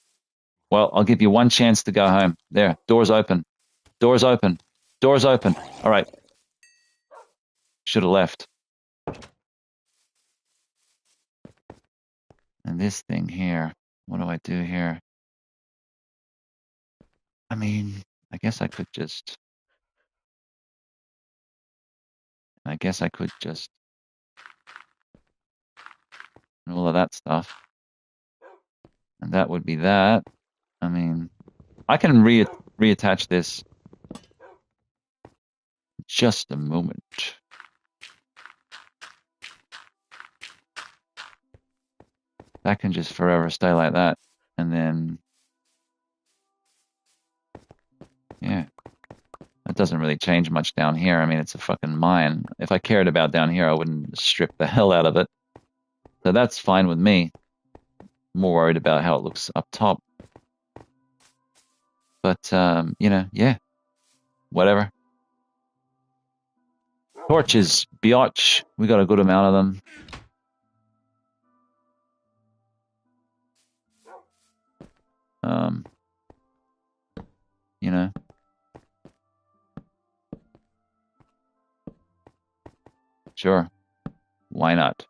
[SPEAKER 1] Well, I'll give you one chance to go home. There, doors open. Doors open. Doors open. All right. Should have left. And this thing here, what do I do here? I mean, I guess I could just all of that stuff. And that would be that. I mean, I can reattach this just a moment. That can just forever stay like that. And then, yeah, that doesn't really change much down here. I mean, it's a fucking mine. If I cared about down here, I wouldn't strip the hell out of it. So that's fine with me. I'm more worried about how it looks up top. But, yeah, whatever. Torches, biatch. We got a good amount of them. You know. Sure. Why not?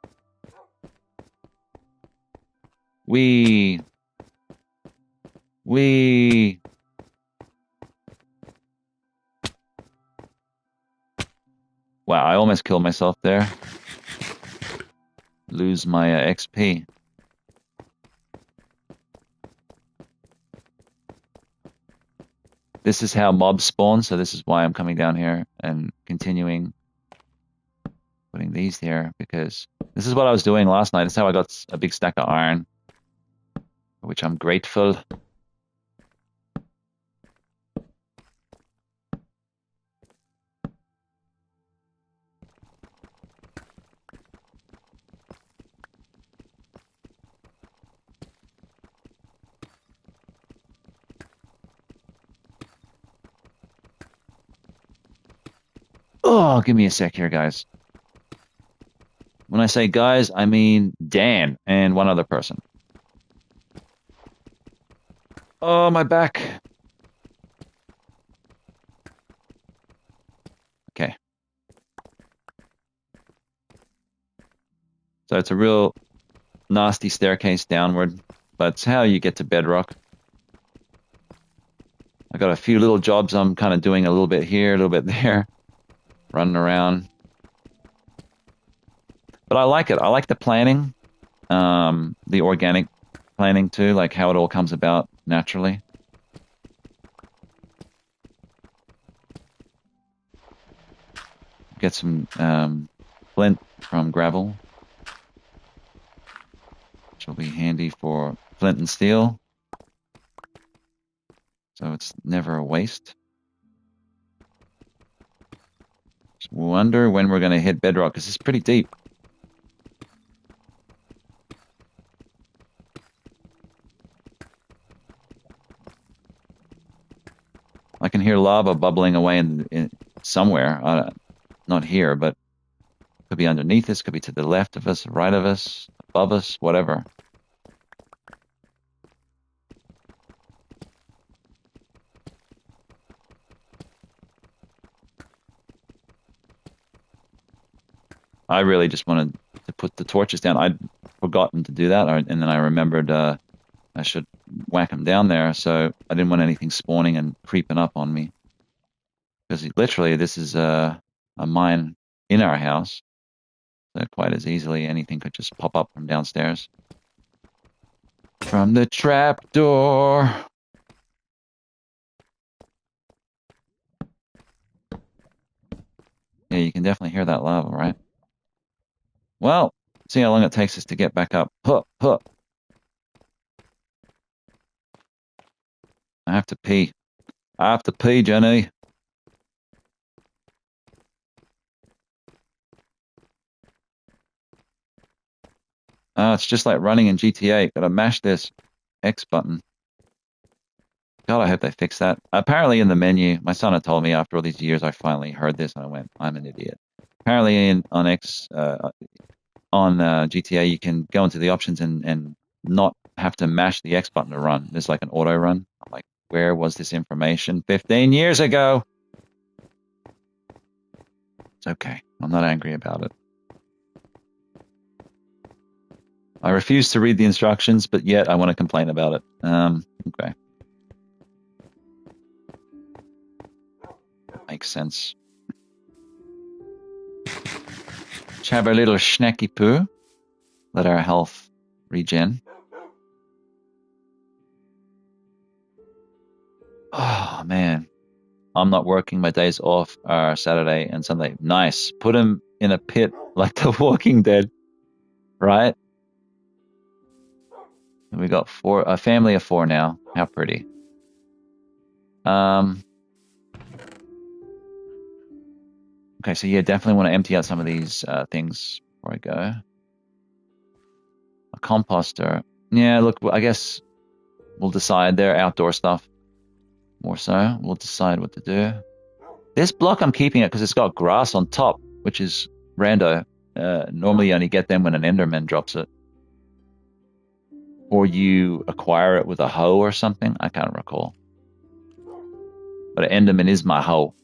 [SPEAKER 1] We. Wow, I almost killed myself there. Lose my XP. This is how mobs spawn, so this is why I'm coming down here and continuing putting these here, because this is what I was doing last night. This is how I got a big stack of iron, for which I'm grateful. Oh, give me a sec here, guys. When I say guys, I mean Dan and one other person. Oh, my back. Okay. So it's a real nasty staircase downward, but it's how you get to bedrock. I got a few little jobs I'm kind of doing a little bit here, a little bit there, running around. But I like it. I like the planning, the organic planning too, like how it all comes about naturally. Get some flint from gravel, which will be handy for flint and steel. So it's never a waste. Just wonder when we're going to hit bedrock, because it's pretty deep. I can hear lava bubbling away in somewhere. Not here, but could be underneath us, could be to the left of us, right of us, above us, whatever. I really just wanted to put the torches down. I'd forgotten to do that, and then I remembered I should whack them down there, so I didn't want anything spawning and creeping up on me. Because literally, this is a mine in our house, so quite as easily anything could just pop up from downstairs. From the trap door. Yeah, you can definitely hear that lava, right? Well, see how long it takes us to get back up. Huh, huh. I have to pee. I have to pee, Jenny. It's just like running in GTA. Gotta mash this X button. God, I hope they fix that. Apparently in the menu, my son had told me after all these years, I finally heard this and I went, I'm an idiot. Apparently on GTA, you can go into the options and not have to mash the X button to run. There's like an auto run. I'm like, where was this information 15 years ago? It's okay. I'm not angry about it. I refuse to read the instructions, but yet I want to complain about it. Okay. Makes sense. Let's have a little snacky poo. Let our health regen. Oh, man. I'm not working. My days off are Saturday and Sunday. Nice. Put him in a pit like The Walking Dead. Right? We got a family of 4 now. How pretty. Okay, so yeah, definitely want to empty out some of these things before I go. A composter. Yeah, look, I guess we'll decide. They're outdoor stuff. More so. We'll decide what to do. This block, I'm keeping it because it's got grass on top, which is rando. Normally you only get them when an Enderman drops it. Or you acquire it with a hoe or something. I can't recall. But an Enderman is my hoe.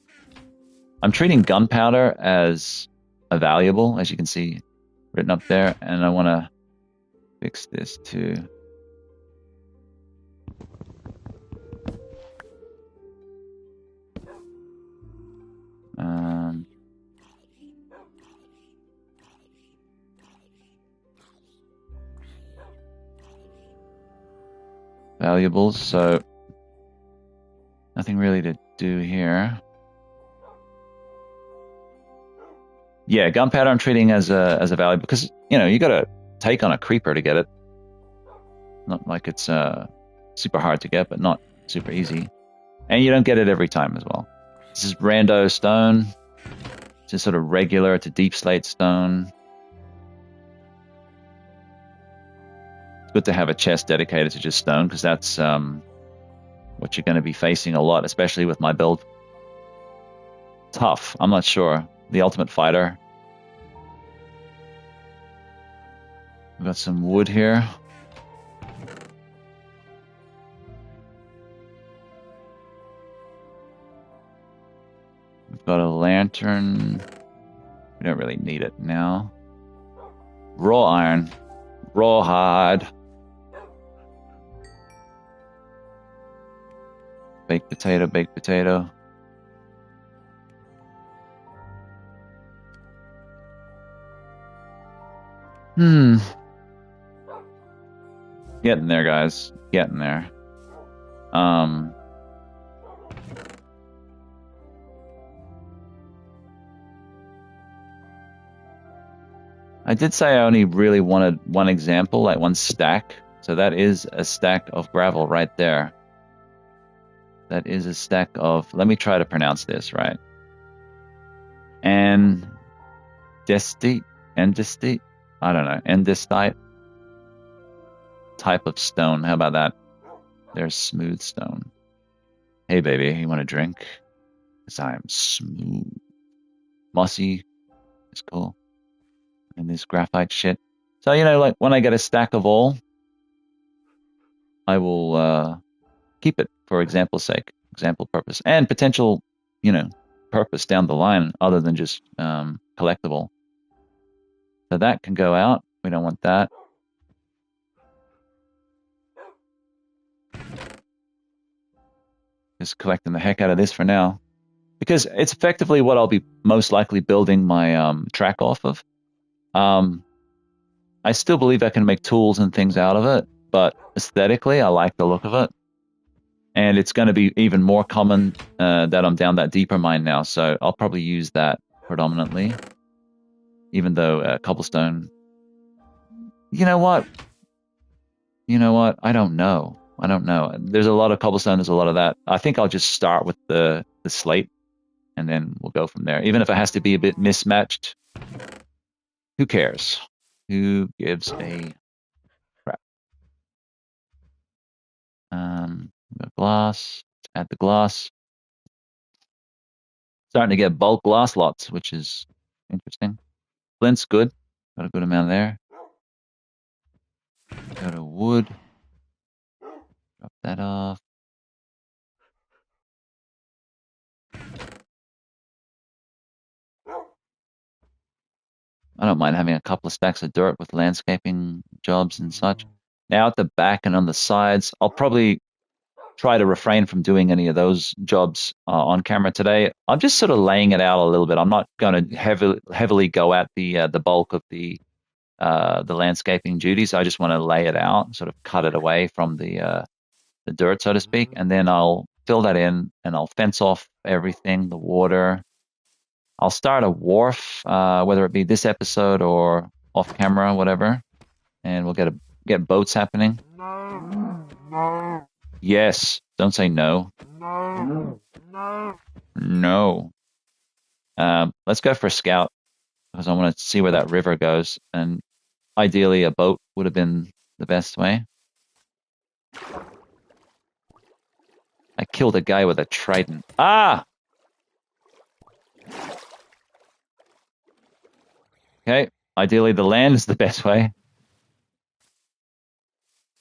[SPEAKER 1] I'm treating gunpowder as a valuable, as you can see written up there, and I want to fix this too. Valuables, so nothing really to do here. Yeah, gunpowder I'm treating as a valuable because you got to take on a creeper to get it. Not like it's super hard to get, but not super easy. And you don't get it every time as well. This is rando stone. It's a sort of regular to deep slate stone. It's good to have a chest dedicated to just stone because that's what you're going to be facing a lot, especially with my build. Tough, I'm not sure. The ultimate fighter. We've got some wood here. We've got a lantern. We don't really need it now. Raw iron. Rawhide. Baked potato, baked potato. Getting there, guys. Getting there. I did say I only really wanted one example, like one stack. So that is a stack of gravel right there. That is a stack of... Let me try to pronounce this right. Andesite? Andesite? I don't know. Andesite type of stone. How about that? There's smooth stone. Hey, baby, you want a drink? Because I'm smooth. Mossy is cool. And this graphite shit. So, like when I get a stack of all, I will keep it for example's sake, example purpose, and potential, purpose down the line other than just collectible. So that can go out. We don't want that. Just collecting the heck out of this for now. Because it's effectively what I'll be most likely building my track off of. I still believe I can make tools and things out of it, but aesthetically, I like the look of it. And it's going to be even more common that I'm down that deeper mine now, so I'll probably use that predominantly. Even though cobblestone... You know what? I don't know. There's a lot of cobblestone, there's a lot of that. I think I'll just start with the slate, and then we'll go from there. Even if it has to be a bit mismatched, who cares? Who gives a crap? The glass. Add the glass. Starting to get bulk glass lots, which is interesting. Flint's good. Got a good amount there. Got a wood. Drop that off. I don't mind having a couple of stacks of dirt with landscaping jobs and such. Now at the back and on the sides, I'll probably try to refrain from doing any of those jobs on camera today. I'm just sort of laying it out a little bit. I'm not going to heavily go at the bulk of the landscaping duties. I just want to lay it out, sort of cut it away from the dirt, so to speak, and then I'll fill that in and I'll fence off everything, the water. I'll start a wharf, whether it be this episode or off camera, whatever, and we'll get boats happening. Yes, don't say no. No. Let's go for a scout because I want to see where that river goes, and ideally a boat would have been the best way. I killed a guy with a trident. Ah! Okay, ideally the land is the best way.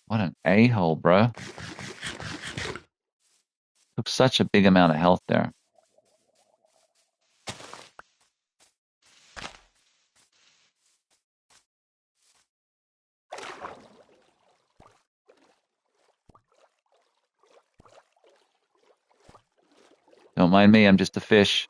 [SPEAKER 1] What an a-hole, bro. Took such a big amount of health there. Don't mind me, I'm just a fish.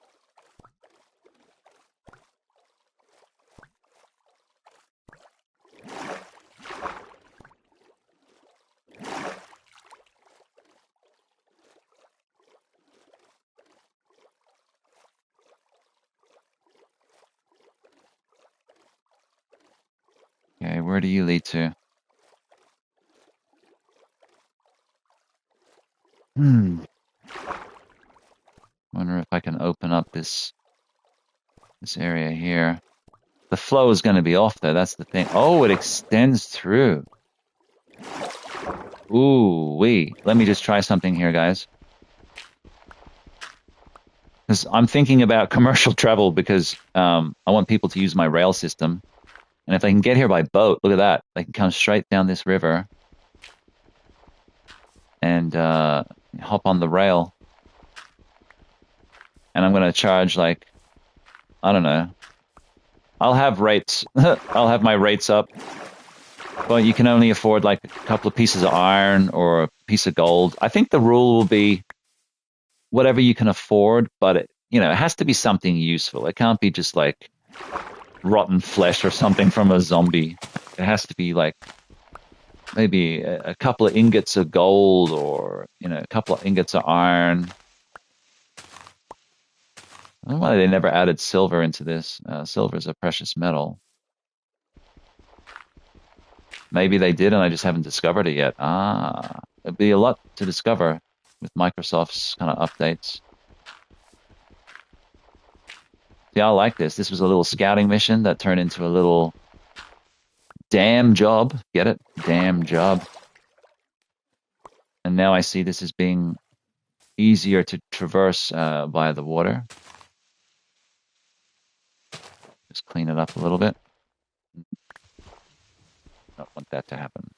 [SPEAKER 1] Okay, where do you lead to? Wonder if I can open up this area here. The flow is going to be off there. That's the thing. Oh, it extends through. Ooh, wee. Let me just try something here, guys. Because I'm thinking about commercial travel because I want people to use my rail system. And if they can get here by boat, look at that. They can come straight down this river and hop on the rail. And I'm going to charge like, I don't know. I'll have rates. I'll have my rates up. But you can only afford like a couple of pieces of iron or a piece of gold. I think the rule will be whatever you can afford, but it has to be something useful. It can't be just like rotten flesh or something from a zombie. It has to be like maybe a couple of ingots of gold or a couple of ingots of iron. I don't know why they never added silver into this. Silver is a precious metal. Maybe they did and I just haven't discovered it yet. It'd be a lot to discover with Microsoft's kind of updates. Yeah, I like this. This was a little scouting mission that turned into a little dam job. Get it? Dam job. And now I see this as being easier to traverse via the water. Just clean it up a little bit. Don't want that to happen.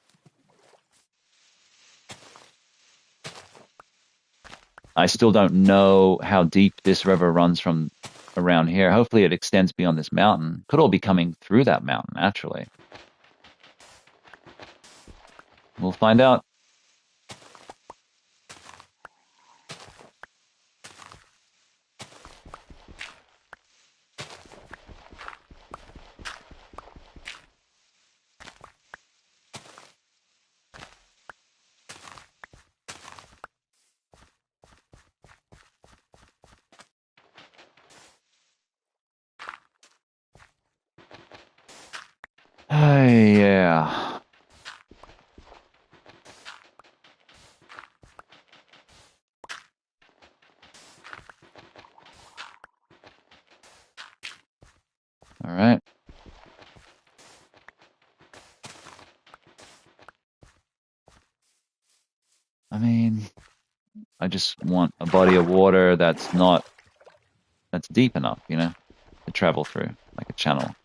[SPEAKER 1] I still don't know how deep this river runs from around here. Hopefully it extends beyond this mountain. Could all be coming through that mountain, actually. We'll find out. Yeah. All right. I mean, I just want a body of water that's deep enough, to travel through, like a channel.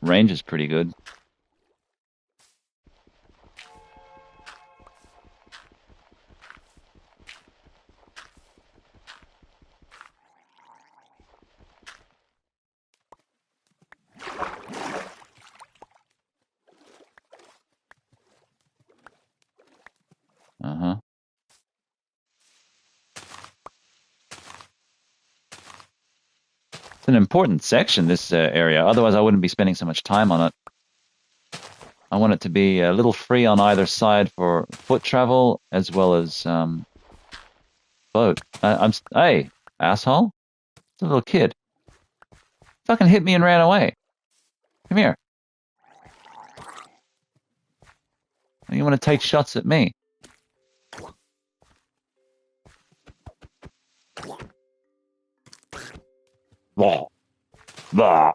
[SPEAKER 1] Range is pretty good. Uh-huh. It's an important section, this area. Otherwise, I wouldn't be spending so much time on it. I want it to be a little free on either side for foot travel as well as boat. Hey, asshole! It's a little kid. Fucking hit me and ran away. Come here. You want to take shots at me? Blah. Blah.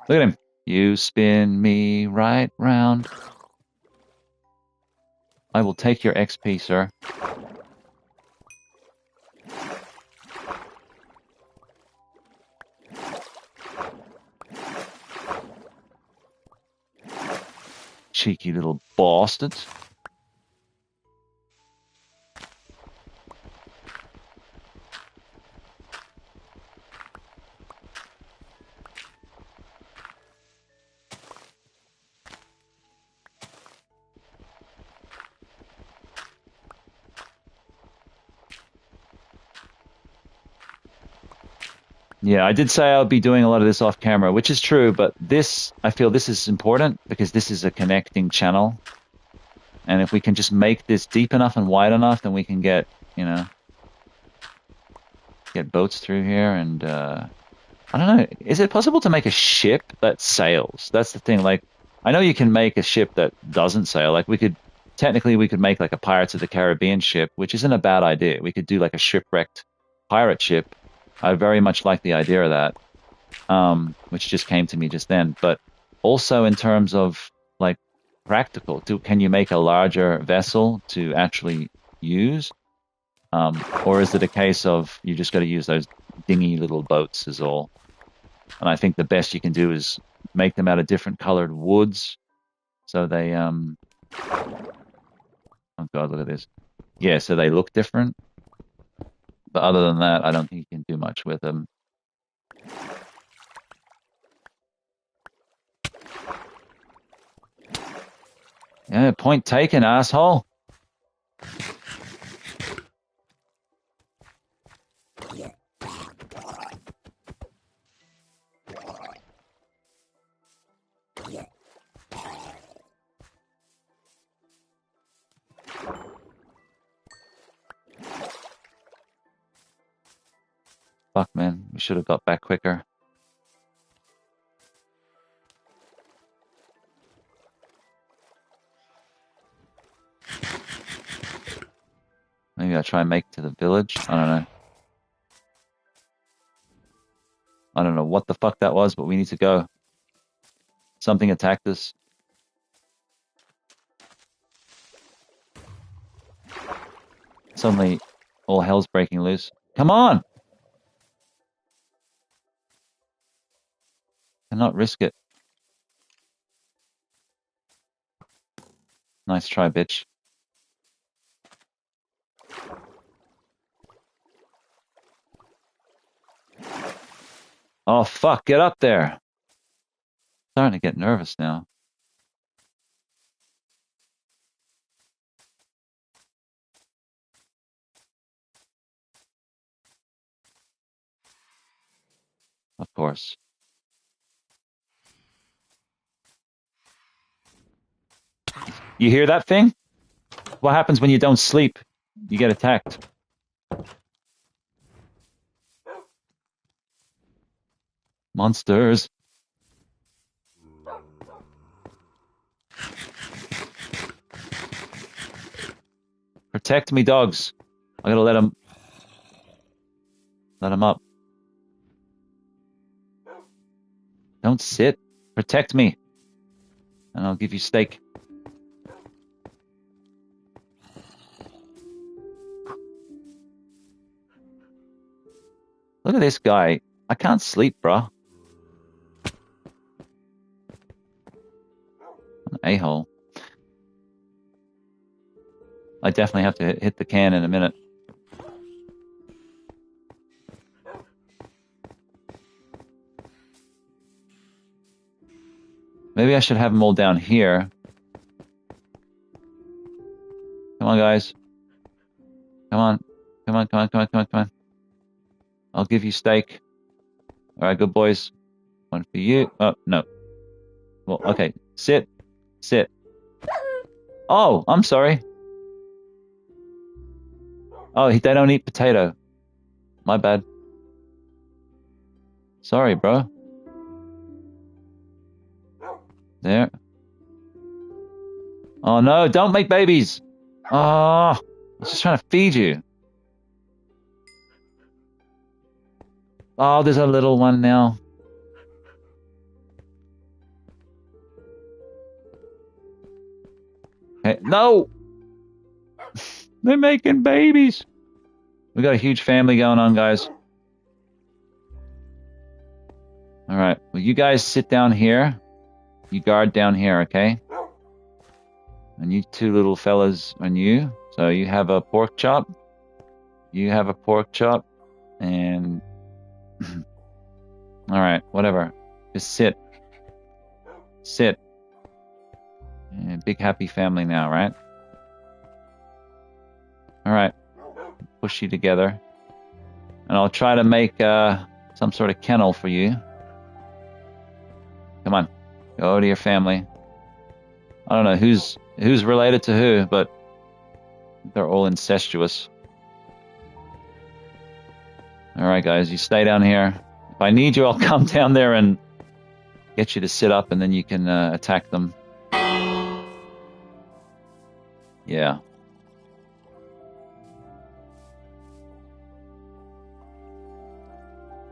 [SPEAKER 1] Look at him. You spin me right round. I will take your XP, sir. Cheeky little bastards. Yeah, I did say I would be doing a lot of this off camera, which is true, but I feel this is important because this is a connecting channel. And if we can just make this deep enough and wide enough, then we can get, you know, get boats through here. And I don't know, is it possible to make a ship that sails? That's the thing. Like, I know you can make a ship that doesn't sail. Like, technically we could make like a Pirates of the Caribbean ship, which isn't a bad idea. We could do like a shipwrecked pirate ship. I very much like the idea of that, which just came to me just then. But also in terms of like practical, can you make a larger vessel to actually use? Or is it a case of you just got to use those dingy little boats is all? And I think the best you can do is make them out of different colored woods. So they, oh God, look at this. Yeah, so they look different. But other than that, I don't think you can do much with them. Yeah, point taken, asshole. Fuck, man. We should have got back quicker. Maybe I'll try and make it to the village. I don't know. I don't know what the fuck that was, but we need to go. Something attacked us. Suddenly, all hell's breaking loose. Come on! Cannot risk it. Nice try, bitch. Oh, fuck, get up there. Starting to get nervous now. Of course. You hear that thing? What happens when you don't sleep? You get attacked. Monsters. Protect me, dogs. I gotta let him up. Don't sit. Protect me. And I'll give you steak. Look at this guy. I can't sleep, bro. An a-hole. I definitely have to hit the can in a minute. Maybe I should have them all down here. Come on, guys. Come on. Come on, come on, come on, come on, come on. I'll give you steak. All right, good boys. One for you. Oh, no. Well, okay. Sit. Sit. Oh, I'm sorry. Oh, they don't eat potato. My bad. Sorry, bro. There. Oh no, don't make babies. Oh, I was just trying to feed you. Oh, there's a little one now. Hey, no! They're making babies. We got a huge family going on, guys. All right. Well, you guys sit down here. You guard down here, okay? And you two little fellas on you. So you have a pork chop. You have a pork chop. And all right, whatever. Just sit. Sit. Big happy family now, right? All right. Push you together. And I'll try to make some sort of kennel for you. Come on. Go to your family. I don't know who's related to who, but they're all incestuous. All right, guys, you stay down here. If I need you, I'll come down there and get you to sit up, and then you can attack them. Yeah.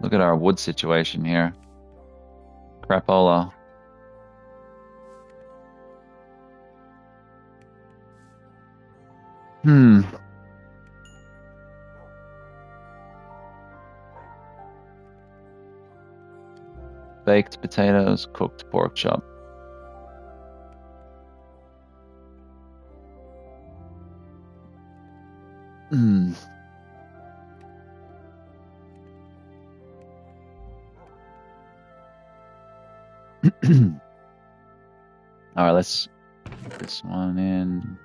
[SPEAKER 1] Look at our wood situation here. Crapola. Baked potatoes, cooked pork chop. All right, let's put this one in.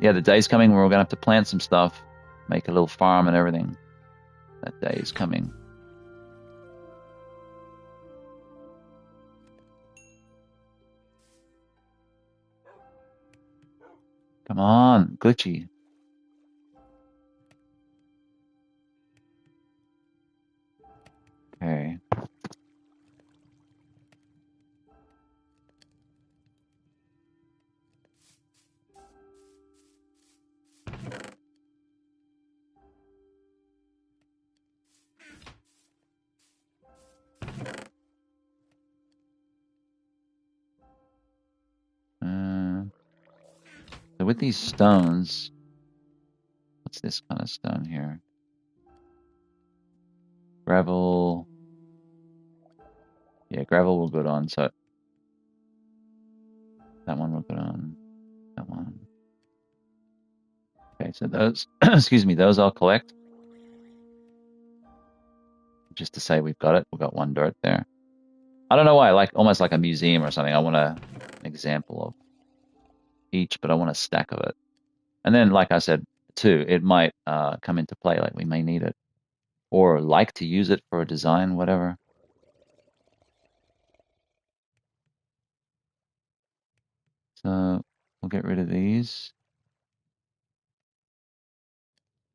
[SPEAKER 1] Yeah, the day's coming where we're gonna have to plant some stuff, make a little farm and everything. That day is coming. Come on, glitchy. Okay. So with these stones, what's this kind of stone here? Gravel. Yeah, gravel will go on. So that one will go on. That one. Okay, so those, excuse me, those I'll collect. Just to say we've got it. We've got one dirt there. I don't know why, like almost like a museum or something. I want an example of each, but I want a stack of it. And then, like I said, too, it might come into play. Like we may need it or like to use it for a design, whatever. So we'll get rid of these.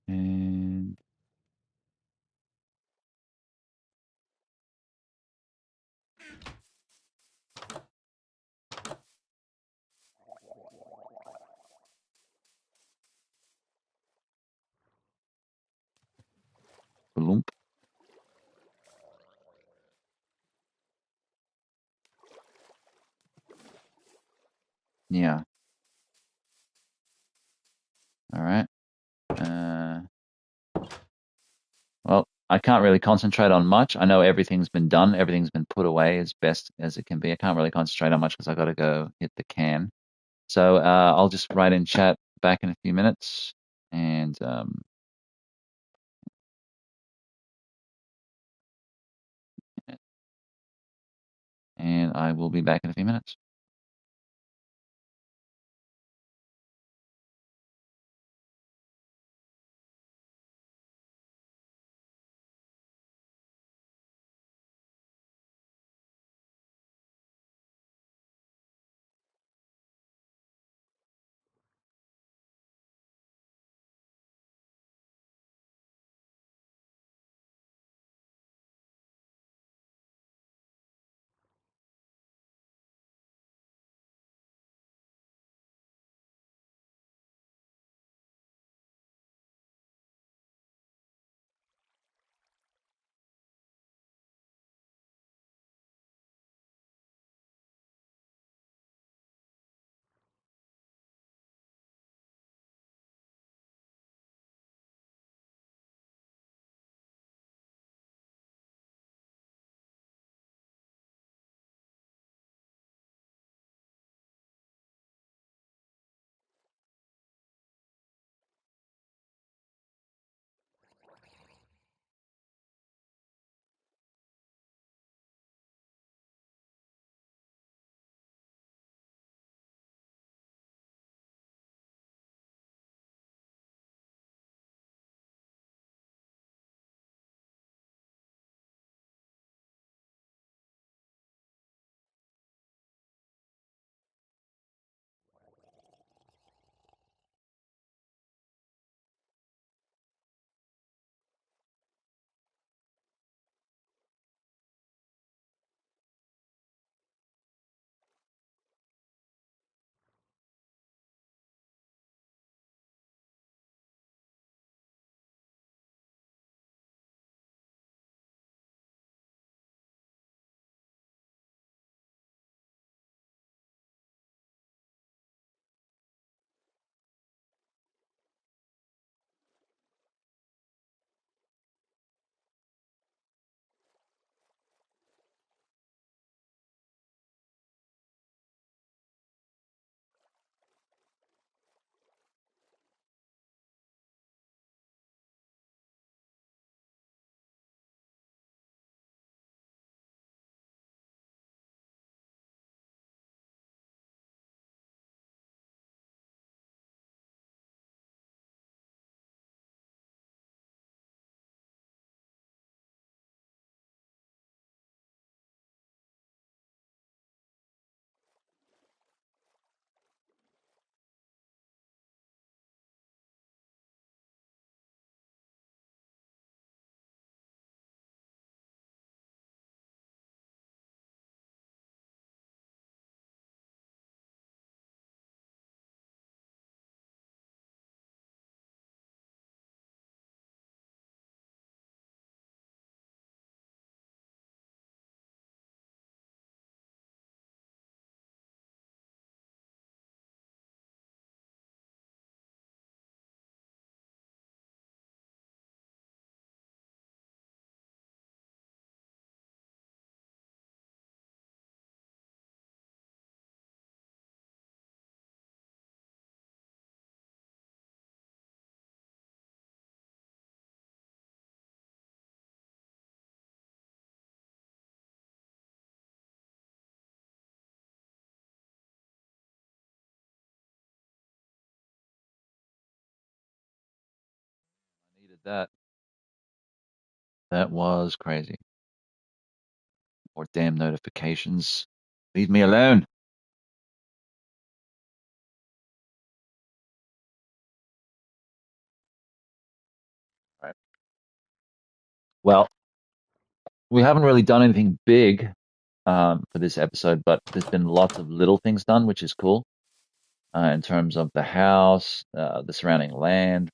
[SPEAKER 1] And bloomp. Yeah. All right. Well, I can't really concentrate on much. I know everything's been done. Everything's been put away as best as it can be. I can't really concentrate on much because I got to go hit the can. So I'll just write in chat back in a few minutes, and I will be back in a few minutes. that. That was crazy. More damn notifications. Leave me alone. Right. Well, we haven't really done anything big for this episode, but there's been lots of little things done, which is cool in terms of the house, the surrounding land.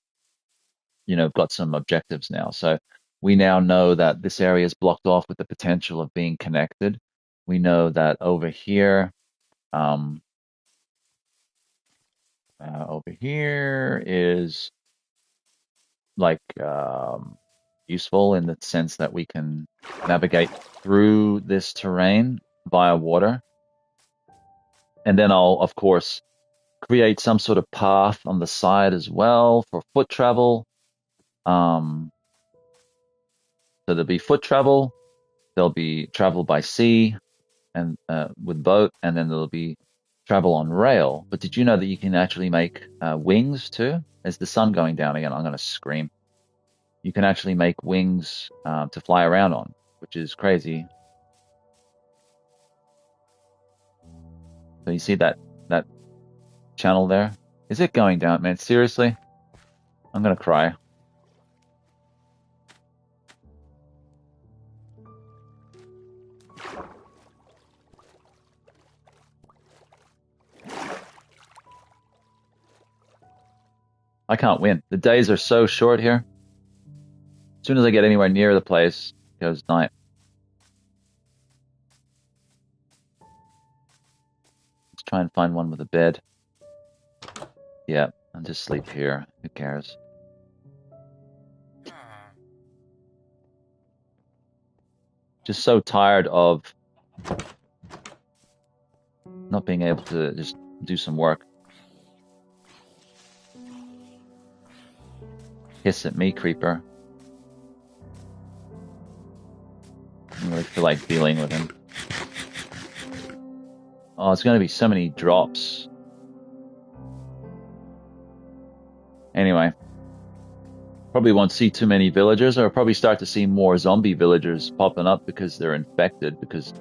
[SPEAKER 1] Got some objectives now. So we now know that this area is blocked off with the potential of being connected. We know that um, over here is like useful in the sense that we can navigate through this terrain via water. And then I'll, of course, create some sort of path on the side as well for foot travel. So there'll be foot travel, there'll be travel by sea and with boat, and then there'll be travel on rail. But did you know that you can actually make wings too? As the sun going down again, I'm going to scream. You can actually make wings to fly around on, which is crazy. So you see that channel there? Is it going down, man? Seriously? I'm gonna cry. I can't win. The days are so short here. As soon as I get anywhere near the place, it goes night. Let's try and find one with a bed. Yeah, I'll just sleep here. Who cares? Just so tired of not being able to just do some work. Hiss at me, creeper. I don't really feel like dealing with him. Oh, it's going to be so many drops. Anyway, probably won't see too many villagers, or probably start to see more zombie villagers popping up because they're infected because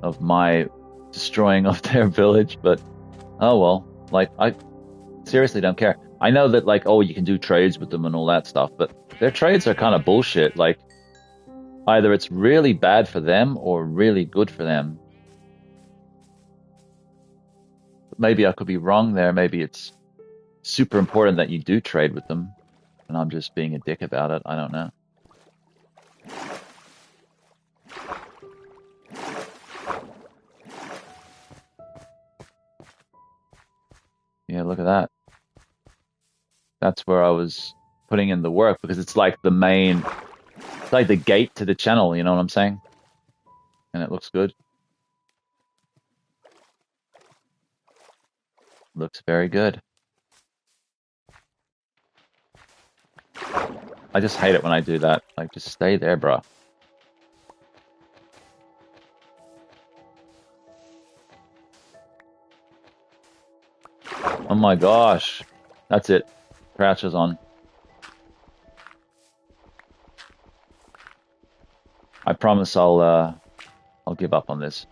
[SPEAKER 1] of my destroying of their village. But oh well, like I seriously don't care. I know that like, oh, you can do trades with them and all that stuff, but their trades are kind of bullshit. Like either it's really bad for them or really good for them. Maybe I could be wrong there. Maybe it's super important that you do trade with them, and I'm just being a dick about it. I don't know. Yeah, look at that. That's where I was putting in the work because it's like it's like the gate to the channel, you know what I'm saying? And it looks good. Looks very good. I just hate it when I do that. Like, just stay there, bro. Oh my gosh. That's it. Crouch is on. I promise I'll give up on this.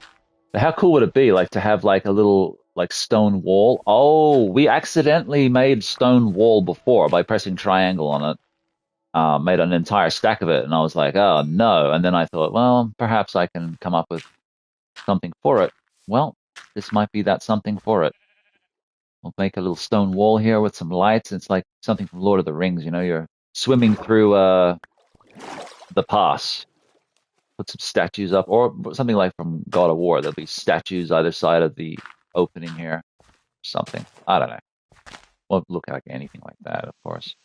[SPEAKER 1] But how cool would it be, like, to have like a little like stone wall? Oh, we accidentally made stone wall before by pressing triangle on it. Made an entire stack of it, and I was like, oh no. And then I thought, well, perhaps I can come up with something for it. Well, this might be that something for it. We'll make a little stone wall here with some lights. It's like something from Lord of the Rings, you know, you're swimming through the pass. Put some statues up, or something like from God of War. There'll be statues either side of the opening here. Something. I don't know. Won't look like anything like that, of course.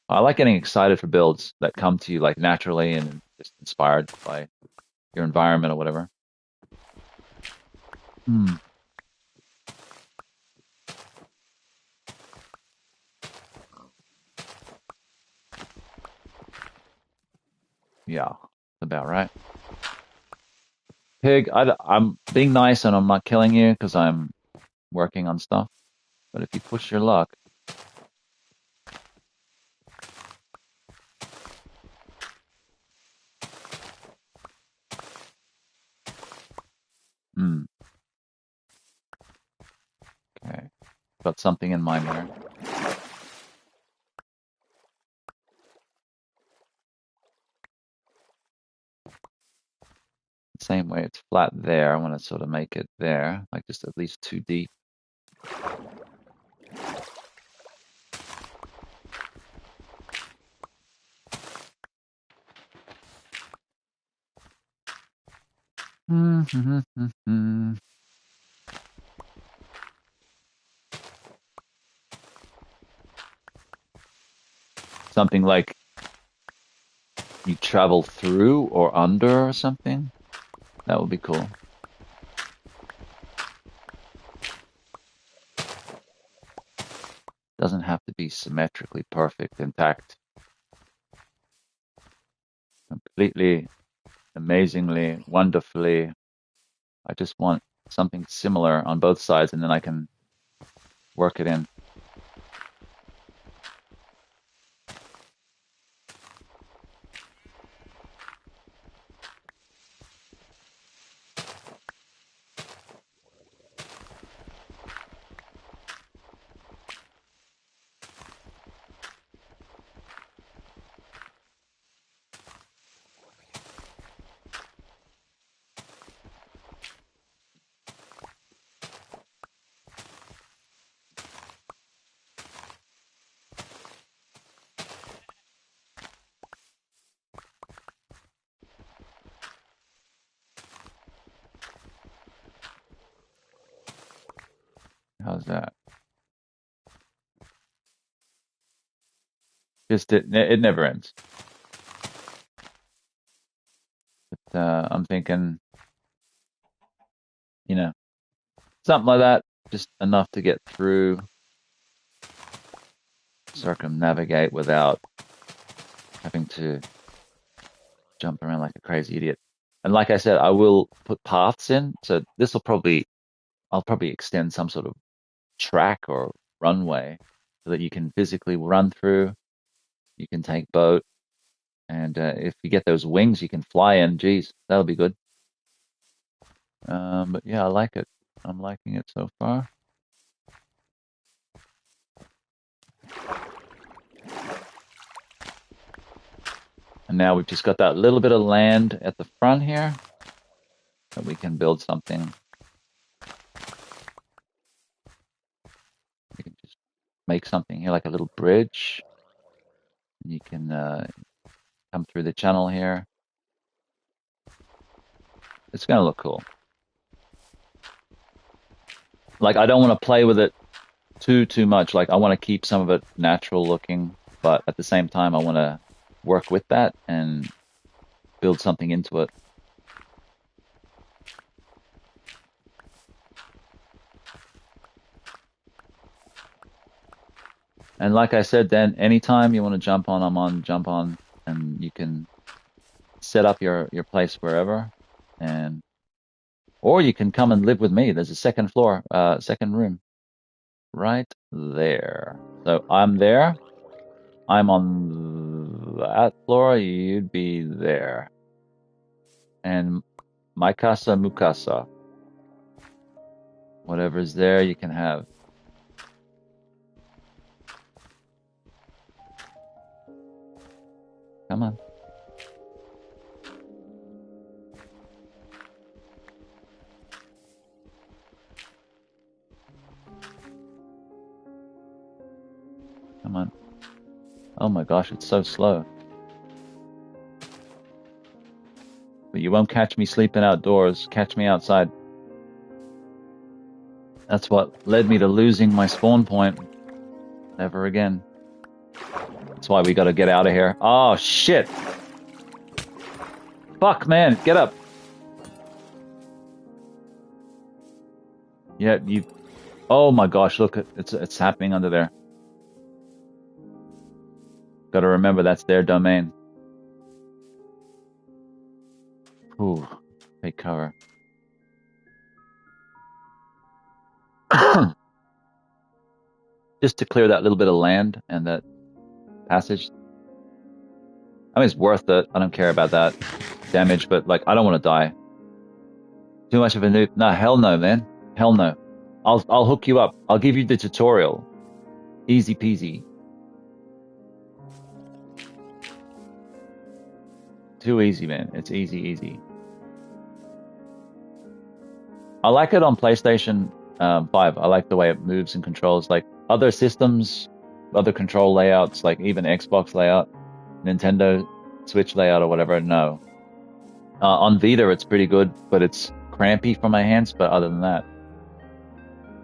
[SPEAKER 1] I like getting excited for builds that come to you like naturally and just inspired by your environment or whatever. Hmm. Yeah, about right. Pig, I'm being nice and I'm not killing you because I'm working on stuff. But if you push your luck, Hmm. Okay. Got something in mind here. Same way it's flat there. I want to sort of make it there, like just at least 2 deep. Something like you travel through or under or something. That would be cool. Doesn't have to be symmetrically perfect, intact. Completely, amazingly, wonderfully. I just want something similar on both sides and then I can work it in. How's that? Just it never ends. But I'm thinking, you know, something like that, just enough to get through, circumnavigate without having to jump around like a crazy idiot. And like I said, I will put paths in. So I'll probably extend some sort of track or runway so that you can physically run through. You can take boat, and if you get those wings, you can fly in. Geez, that'll be good. But yeah, I like it. I'm liking it so far. And now we've just got that little bit of land at the front here that we can build something. We can just make something here like a little bridge. You can come through the channel here. It's going to look cool. Like, I don't want to play with it too much. Like, I want to keep some of it natural looking, but at the same time, I want to work with that and build something into it. And like I said, then anytime you want to jump on, I'm on, jump on, and you can set up your place wherever, and or you can come and live with me. There's a second floor, second room, right there. So I'm there. I'm on that floor. You'd be there, and my casa, mukasa. Whatever's there, you can have. Come on. Come on. Oh my gosh, it's so slow. But you won't catch me sleeping outdoors. Catch me outside. That's what led me to losing my spawn point. Never again. That's why we gotta get out of here. Oh, shit. Fuck, man. Get up. Yeah, you... Oh my gosh, look, it's happening under there. Gotta remember that's their domain. Ooh, take cover. Just to clear that little bit of land and that passage. I mean, it's worth it. I don't care about that damage, but like, I don't want to die. Too much of a noob. No, hell no, man. Hell no. I'll hook you up. I'll give you the tutorial. Easy peasy. Too easy, man. It's easy. I like it on PlayStation 5. I like the way it moves and controls. Like other systems, other control layouts, like even Xbox layout, Nintendo Switch layout or whatever, no. On Vita, it's pretty good, but it's crampy for my hands. But other than that,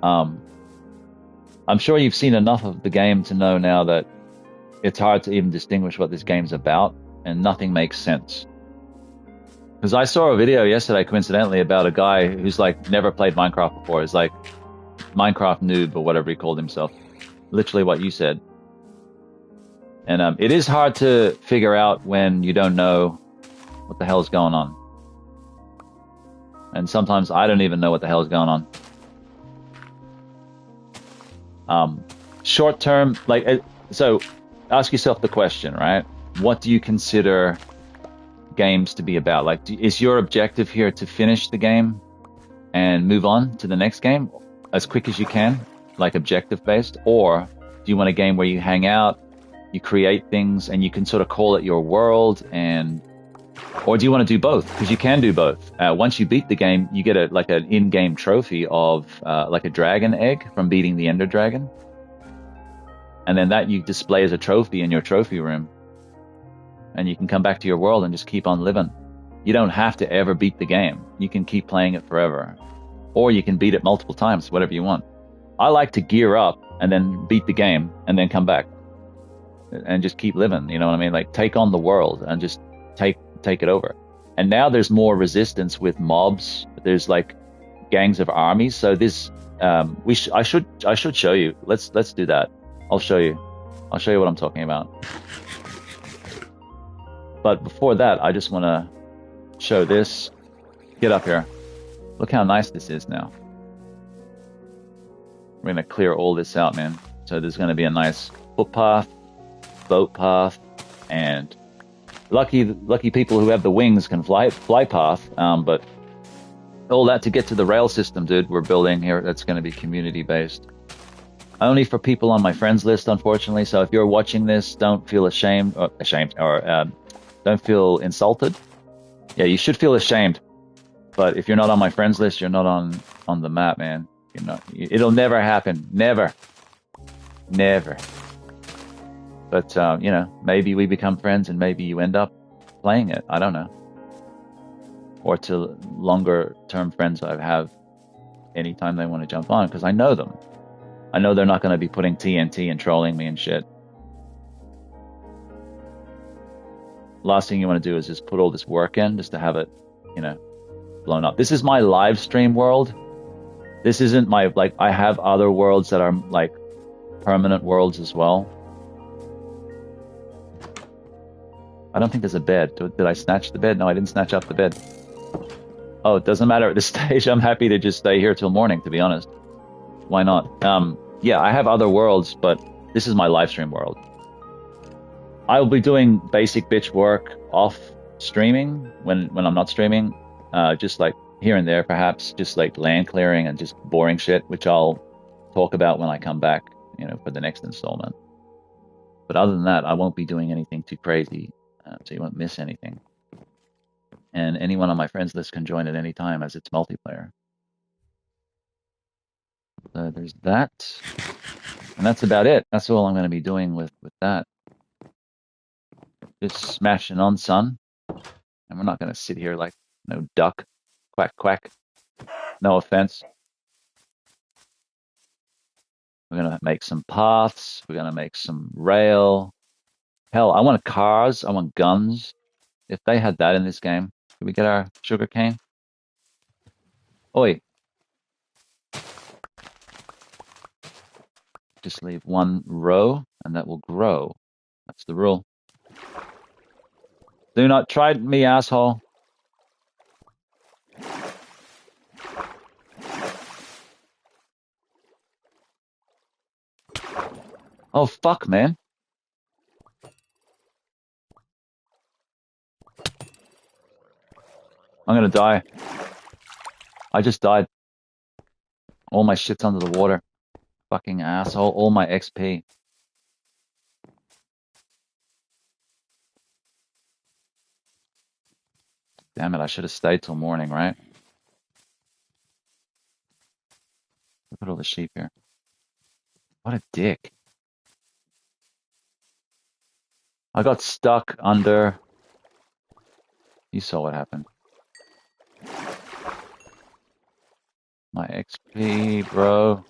[SPEAKER 1] I'm sure you've seen enough of the game to know now that it's hard to even distinguish what this game's about, and nothing makes sense. Because I saw a video yesterday, coincidentally, about a guy who's like never played Minecraft before. He's like Minecraft noob or whatever he called himself. Literally what you said. And it is hard to figure out when you don't know what the hell is going on. And sometimes I don't even know what the hell is going on. Short term, like, so ask yourself the question, right? What do you consider games to be about? Like, is your objective here to finish the game and move on to the next game as quick as you can, like objective based? Or do you want a game where you hang out, you create things, and you can sort of call it your world? And or do you want to do both? Because you can do both. Once you beat the game, you get like an in-game trophy of like a dragon egg from beating the Ender Dragon, and then that you display as a trophy in your trophy room. And you can come back to your world and just keep on living. You don't have to ever beat the game. You can keep playing it forever. Or you can beat it multiple times, whatever you want. I like to gear up and then beat the game and then come back and just keep living. You know what I mean? Like, take on the world and just take it over. And now there's more resistance with mobs. There's like gangs of armies. So this I should show you. Let's do that. I'll show you what I'm talking about. But before that, I just want to show this. Get up here. Look how nice this is now. We're going to clear all this out, man. So there's going to be a nice footpath, boat path, and lucky people who have the wings can fly path. But all that to get to the rail system, dude, we're building here. That's going to be community based. Only for people on my friends list, unfortunately. So if you're watching this, don't feel ashamed or don't feel insulted. Yeah, you should feel ashamed. But if you're not on my friends list, you're not on the map, man. You're not. It'll never happen. Never. But maybe we become friends, and maybe you end up playing it. I don't know. Or to longer term friends I have, anytime they want to jump on, because I know them. I know they're not going to be putting TNT and trolling me and shit. Last thing you want to do is just put all this work in just to have it, blown up. This is my live stream world. This isn't my, like, I have other worlds that are like permanent worlds as well. I don't think there's a bed. Did I snatch the bed? No, I didn't snatch up the bed. Oh, it doesn't matter at this stage. I'm happy to just stay here till morning, to be honest. Why not? Yeah, I have other worlds, but this is my live stream world. I'll be doing basic bitch work off streaming when I'm not streaming, just like here and there, perhaps just like land clearing and just boring shit, which I'll talk about when I come back, for the next installment. But other than that, I won't be doing anything too crazy, so you won't miss anything. And anyone on my friends list can join at any time, as it's multiplayer. So there's that, and that's about it. That's all I'm going to be doing with that. Just smashing on, son. And we're not going to sit here like no duck. Quack, quack. No offense. We're going to make some paths. We're going to make some rail. Hell, I want cars. I want guns. If they had that in this game, could we get our sugar cane? Oi. Just leave one row and that will grow. That's the rule. Do not try me, asshole. Oh, fuck, man. I'm gonna die. I just died. All my shit's under the water. Fucking asshole. All my XP. Damn it, I should have stayed till morning, right? Look at all the sheep here. What a dick. I got stuck under... You saw what happened. My XP, bro.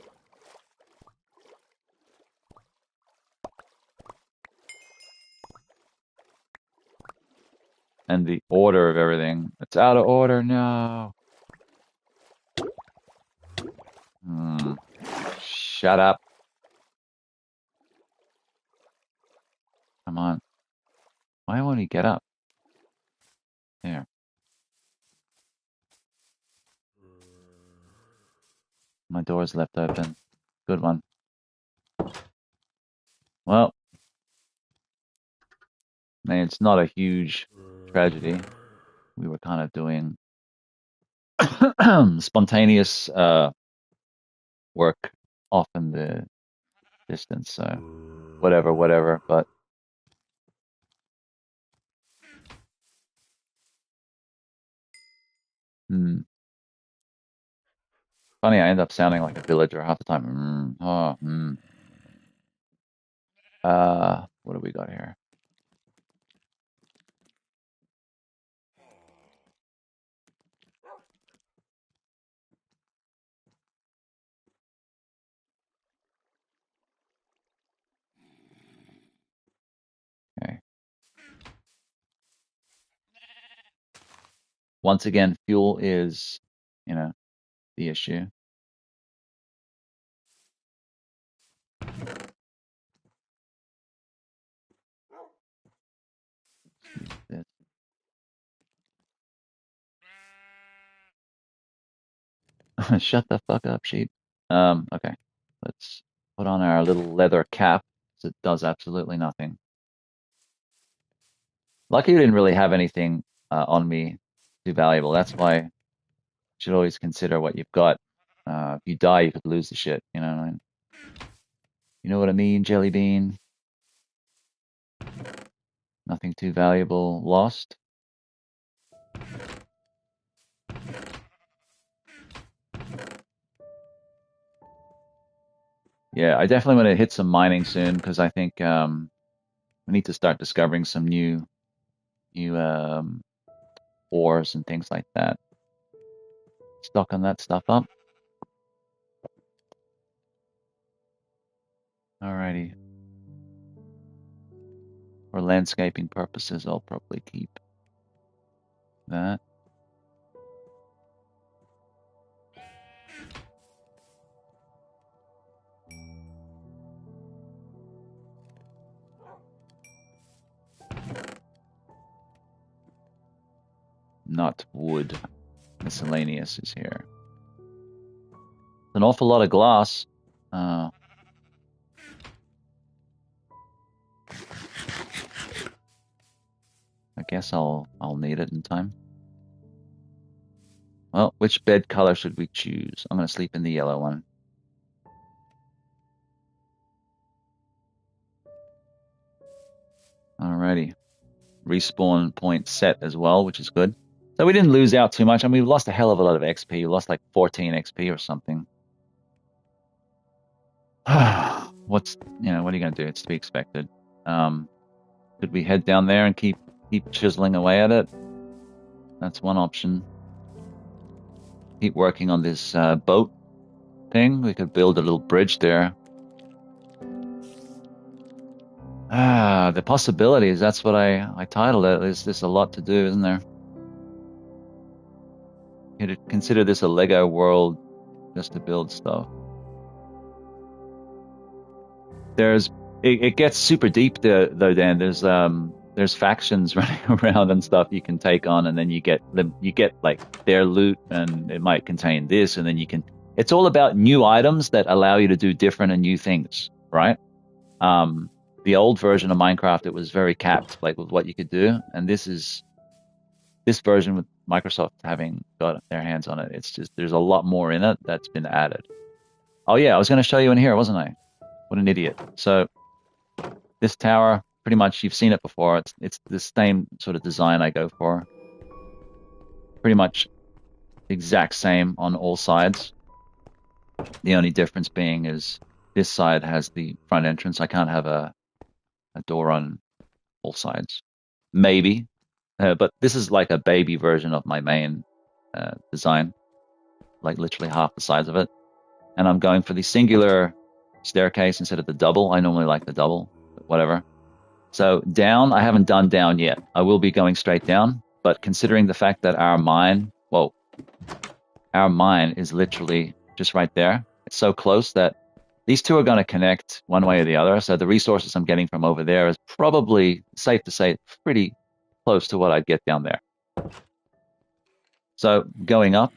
[SPEAKER 1] And the order of everything. It's out of order, no. Shut up. Come on. Why won't he get up? There. My door's left open. Good one. Well, I mean, it's not a huge tragedy. We were kind of doing spontaneous work off in the distance, so whatever. But funny, I end up sounding like a villager half the time. What do we got here? Okay. Once again, fuel is, the issue. Shut the fuck up, sheep. Okay. Let's put on our little leather cap. It does absolutely nothing. Lucky you didn't really have anything on me too valuable. That's why you should always consider what you've got. If you die, you could lose the shit. You know what I mean? You know what I mean, Jelly Bean? Nothing too valuable lost. Yeah, I definitely want to hit some mining soon because I think we need to start discovering some new ores and things like that. Stocking that stuff up. Alrighty. For landscaping purposes, I'll probably keep that. Not wood. Miscellaneous is here. An awful lot of glass. I guess I'll need it in time. Well, which bed color should we choose? I'm gonna sleep in the yellow one. Alrighty. Respawn point set as well, which is good. So we didn't lose out too much. I mean, we lost a hell of a lot of XP. We lost like 14 XP or something. What are you gonna do? It's to be expected. Could we head down there and keep chiseling away at it? That's one option. Keep working on this boat thing. We could build a little bridge there. The possibilities. That's what I titled it. There's a lot to do, isn't there? You could consider this a Lego world just to build stuff. It gets super deep though, Dan. There's factions running around and stuff you can take on, and then you get like their loot, and it might contain this, and then it's all about new items that allow you to do different and new things, right? The old version of Minecraft, it was very capped, like with what you could do, and this version Microsoft having got their hands on it. It's just there's a lot more in it that's been added. Oh yeah, I was going to show you in here, wasn't I? What an idiot. So this tower, pretty much you've seen it before. It's the same sort of design I go for. Pretty much the exact same on all sides. The only difference being is this side has the front entrance. I can't have a door on all sides. Maybe, but this is like a baby version of my main design, like literally half the size of it. And I'm going for the singular staircase instead of the double. I normally like the double, but whatever. So down, I haven't done down yet. I will be going straight down, but considering the fact that our mine is literally just right there. It's so close that these two are going to connect one way or the other. So the resources I'm getting from over there is probably, safe to say, pretty close to what I'd get down there. So going up,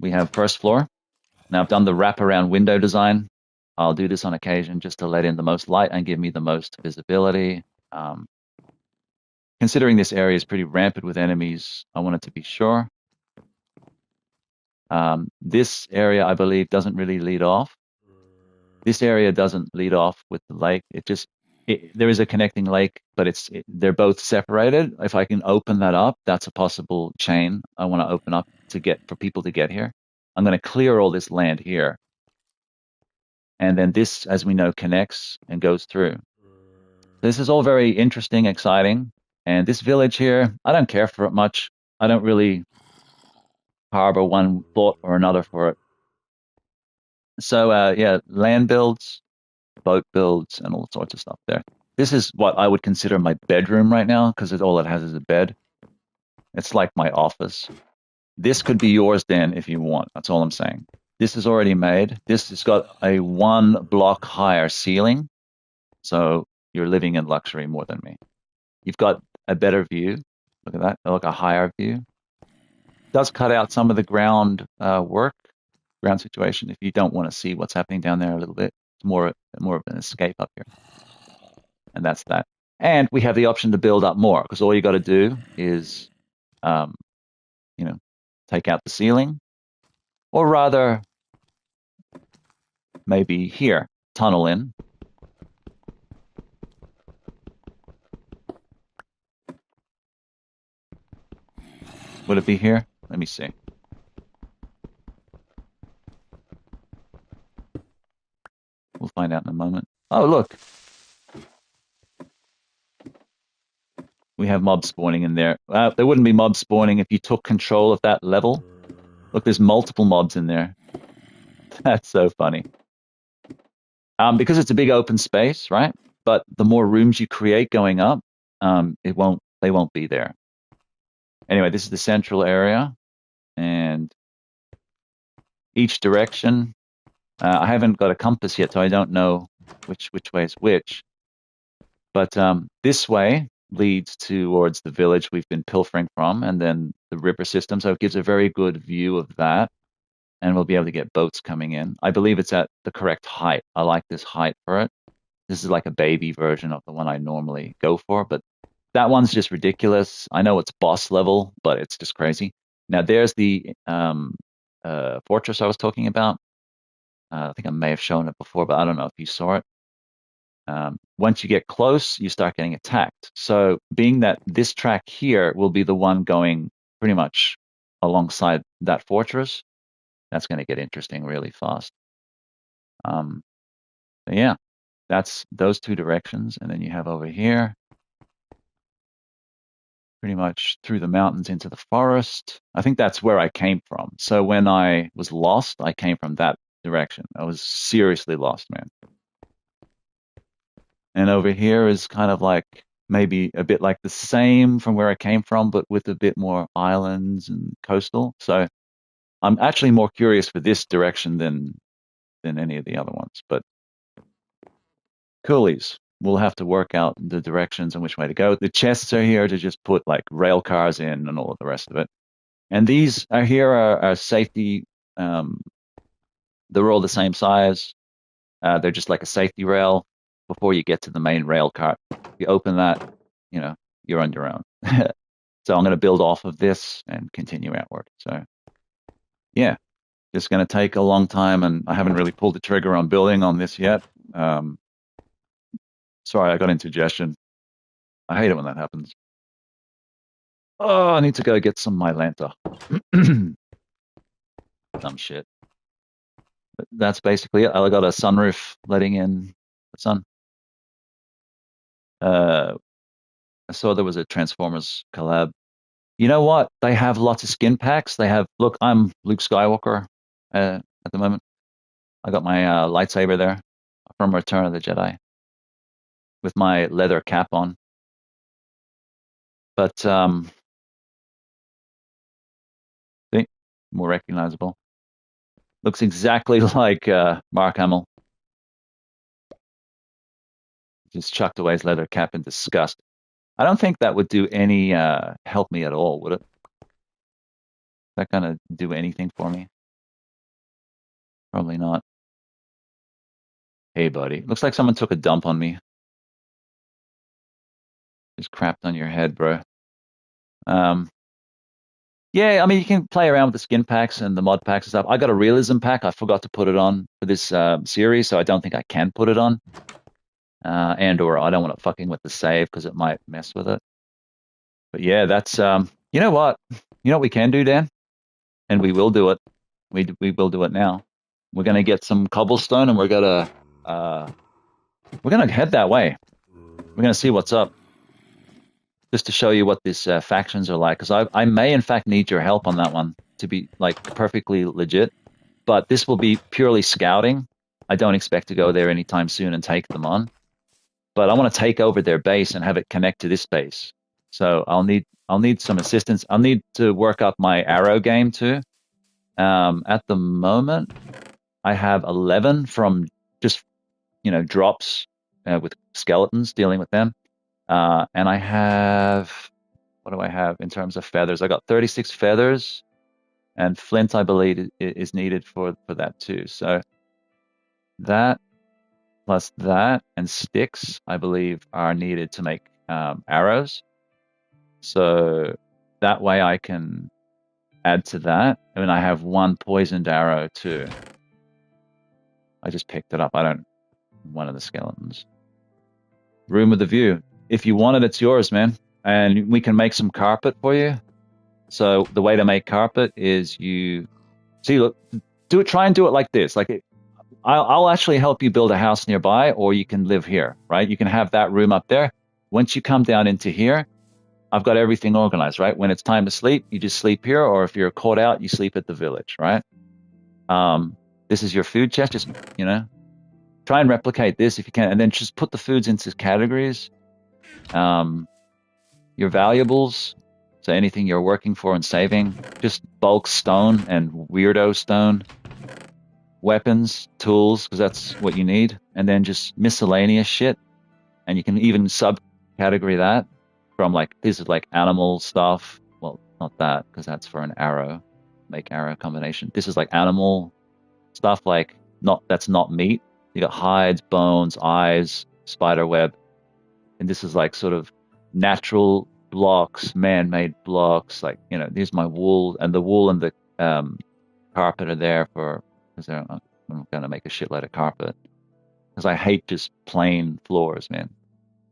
[SPEAKER 1] we have first floor. Now I've done the wraparound window design. I'll do this on occasion just to let in the most light and give me the most visibility. Considering this area is pretty rampant with enemies, I wanted to be sure. This area, I believe, doesn't really lead off. This area doesn't lead off with the lake. There is a connecting lake, but they're both separated. If I can open that up, that's a possible chain I want to open up for people to get here. I'm going to clear all this land here. And then this, as we know, connects and goes through. This is all very interesting, exciting. And this village here, I don't care for it much. I don't really harbor one thought or another for it. So yeah, land builds, boat builds, and all sorts of stuff there. This is what I would consider my bedroom right now, because all it has is a bed. It's like my office. This could be yours, Dan, if you want. That's all I'm saying. This is already made. This has got a 1 block higher ceiling, so you're living in luxury more than me. You've got a better view. Look at that. Look, a higher view. It does cut out some of the ground situation if you don't want to see what's happening down there a little bit. It's more of an escape up here. And that's that. And we have the option to build up more, because all you got to do is, take out the ceiling, or rather, maybe here, tunnel in. Would it be here? Let me see. We'll find out in a moment. Oh, look. We have mobs spawning in there. There wouldn't be mobs spawning if you took control of that level. Look, there's multiple mobs in there. That's so funny. Because it's a big open space, right? But the more rooms you create going up, they won't be there. Anyway, this is the central area, and each direction. I haven't got a compass yet, so I don't know which way is which. But this way leads towards the village we've been pilfering from, and then the river system. So it gives a very good view of that, and we'll be able to get boats coming in. I believe it's at the correct height. I like this height for it. This is like a baby version of the one I normally go for, but that one's just ridiculous. I know it's boss level, but it's just crazy. Now there's the fortress I was talking about. I think I may have shown it before, but I don't know if you saw it. Once you get close, you start getting attacked. So being that this track here will be the one going pretty much alongside that fortress, that's going to get interesting really fast. Yeah, that's those two directions. And then you have over here, pretty much through the mountains into the forest. I think that's where I came from. So when I was lost, I came from that direction. I was seriously lost, man. And over here is kind of like maybe a bit like the same from where I came from, but with a bit more islands and coastal. So I'm actually more curious for this direction than any of the other ones. But coolies, we'll have to work out the directions and which way to go. The chests are here to just put like rail cars in and all of the rest of it. And these are here are safety. They're all the same size. They're just like a safety rail before you get to the main rail cart. You open that, you're on your own. So I'm going to build off of this and continue outward. So yeah, it's going to take a long time, and I haven't really pulled the trigger on building on this yet. Um, Sorry, I got indigestion. I hate it when that happens. Oh, I need to go get some Mylanta. Dumb shit. But that's basically it. I got a sunroof letting in the sun. Uh, I saw there was a Transformers collab. You know what? They have lots of skin packs. They have, look, I'm Luke Skywalker at the moment. I got my lightsaber there from Return of the Jedi with my leather cap on. But see, more recognizable. Looks exactly like Mark Hamill. Just chucked away his leather cap in disgust. I don't think that would do any help me at all, would it? Is that gonna do anything for me? Probably not. Hey, buddy. Looks like someone took a dump on me. Just crapped on your head, bro. Um, yeah, I mean, you can play around with the skin packs and the mod packs and stuff. I got a realism pack. I forgot to put it on for this series, so I don't think I can put it on. And or I don't want it fucking with the save because it might mess with it. But yeah, that's you know what? You know what we can do, Dan? And we will do it. We will do it now. We're gonna get some cobblestone and we're gonna head that way. We're gonna see what's up. Just to show you what these factions are like, because I may in fact need your help on that one to be like perfectly legit. But this will be purely scouting. I don't expect to go there anytime soon and take them on. But I want to take over their base and have it connect to this base. So I'll need some assistance. I'll need to work up my arrow game too. At the moment, I have 11 from just drops with skeletons, dealing with them. And I have, what do I have in terms of feathers? I got 36 feathers, and flint, I believe, is needed for that too. So that plus that and sticks, I believe, are needed to make arrows. So that way I can add to that. I mean, I have one poisoned arrow too. I just picked it up. I don't, one of the skeletons. Room with a view. If you want it, it's yours, man. And we can make some carpet for you. So the way to make carpet is you see, look, do it. Try and do it like this. I'll actually help you build a house nearby, or you can live here, right? You can have that room up there. Once you come down into here, I've got everything organized, right? When it's time to sleep, you just sleep here, or if you're caught out, you sleep at the village, right? This is your food chest. Just try and replicate this if you can, and then just put the foods into categories. Your valuables, so anything you're working for and saving, just bulk stone and weirdo stone. Weapons, tools, because that's what you need, and then just miscellaneous shit. And you can even subcategory that from like, this is like animal stuff. Well, not that, because that's for an arrow, make arrow combination. This is like animal stuff, like that's not meat. You got hides, bones, eyes, spider web, and this is like sort of natural blocks, man-made blocks. Like here's my wool, and the wool and the carpet are there for. Because I'm gonna make a shitload of carpet. Because I hate just plain floors, man.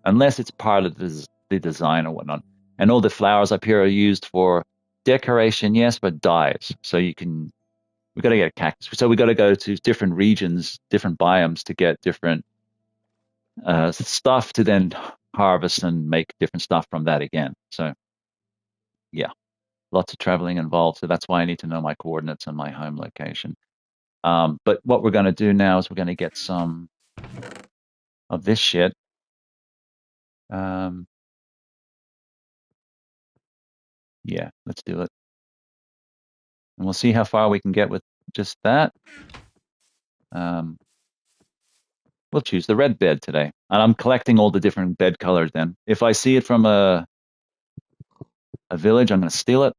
[SPEAKER 1] Unless it's part of the design or whatnot. And all the flowers up here are used for decoration, yes, but dyes. So we got to get a cactus. So we got to go to different regions, different biomes to get different stuff to then harvest and make different stuff from that again. So yeah, lots of traveling involved. So that's why I need to know my coordinates and my home location. But what we're going to do now is we're going to get some of this shit. Yeah, let's do it. And we'll see how far we can get with just that. We'll choose the red bed today. And I'm collecting all the different bed colors then. If I see it from a village, I'm going to steal it.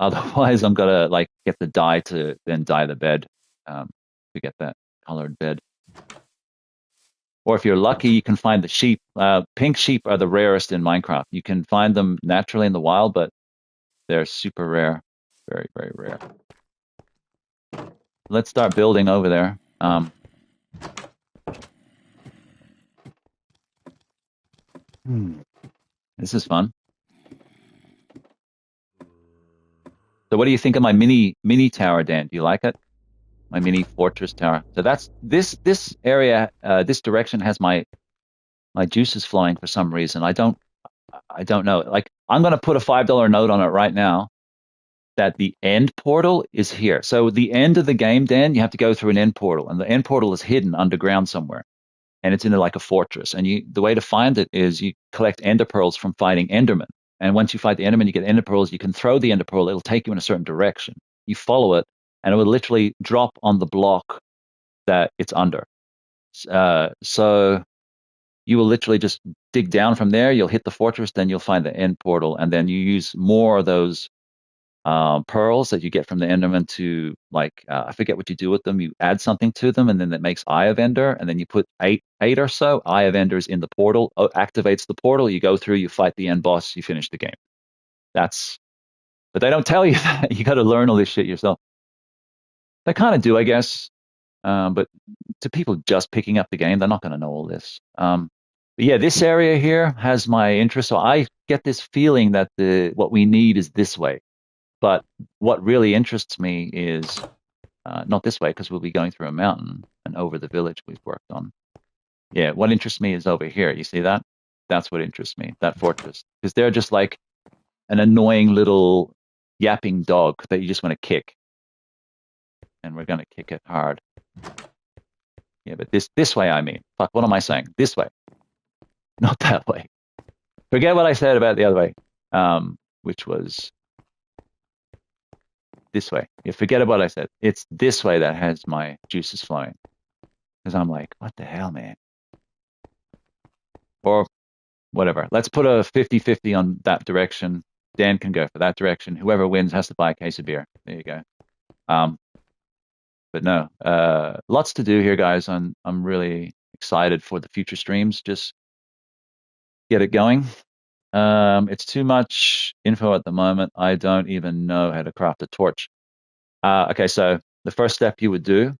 [SPEAKER 1] Otherwise, I'm going to get the dye to then dye the bed to get that colored bed. Or if you're lucky, you can find the sheep. Pink sheep are the rarest in Minecraft. You can find them naturally in the wild, but They're super rare. Very, very rare. Let's start building over there. This is fun. So what do you think of my mini tower, Dan? Do you like it? My mini fortress tower. So that's this area, this direction has my juices flowing for some reason. I don't know. Like I'm gonna put a $5 note on it right now that the end portal is here. So the end of the game, Dan, you have to go through an end portal, and the end portal is hidden underground somewhere, and it's in like a fortress. And the way to find it is you collect ender pearls from fighting Enderman. And once you fight the Enderman, you get ender pearls. You can throw the ender pearl; it'll take you in a certain direction. You follow it, and it will literally drop on the block that it's under. So you will literally just dig down from there. You'll hit the fortress, then you'll find the end portal, and then you use more of those pearls that you get from the Enderman to like I forget what you do with them. You add something to them, and then that makes Eye of Ender, and then you put eight or so Eye of Enders in the portal. Activates the portal. You go through. You fight the end boss. You finish the game. That's but they don't tell you that. You got to learn all this shit yourself. They kind of do, I guess. But to people just picking up the game, they're not going to know all this. But yeah, this area here has my interest. So I get this feeling that what we need is this way. But what really interests me is not this way because we'll be going through a mountain and over the village we've worked on. Yeah, what interests me is over here. You see that? That's what interests me, that fortress. Because they're just like an annoying little yapping dog that you just want to kick. And we're going to kick it hard. Yeah, but this way, I mean. Fuck, what am I saying? This way. Not that way. Forget what I said about the other way, which was this way. You forget what I said. It's this way that has my juices flowing. Because I'm like, what the hell, man? Or whatever. Let's put a 50-50 on that direction. Dan can go for that direction. Whoever wins has to buy a case of beer. There you go. But no, lots to do here, guys. I'm really excited for the future streams. Just get it going. It's too much info at the moment. I don't even know how to craft a torch. Okay, so the first step you would do,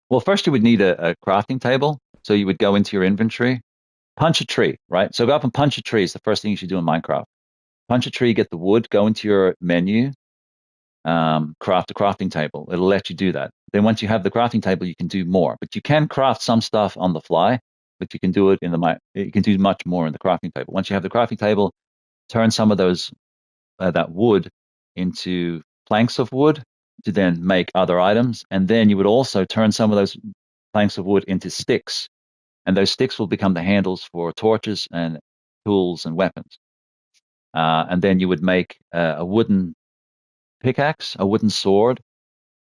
[SPEAKER 1] well, first you would need a crafting table. So you would go into your inventory, punch a tree, right? So go up and punch a tree is the first thing you should do in Minecraft. Punch a tree, get the wood, go into your menu, craft a crafting table. It'll let you do that. Then once you have the crafting table, you can do more. But you can craft some stuff on the fly, but you can do it you can do much more in the crafting table. Once you have the crafting table, turn some of those that wood into planks of wood to then make other items, and then you would also turn some of those planks of wood into sticks, and those sticks will become the handles for torches and tools and weapons. And then you would make a wooden pickaxe, a wooden sword,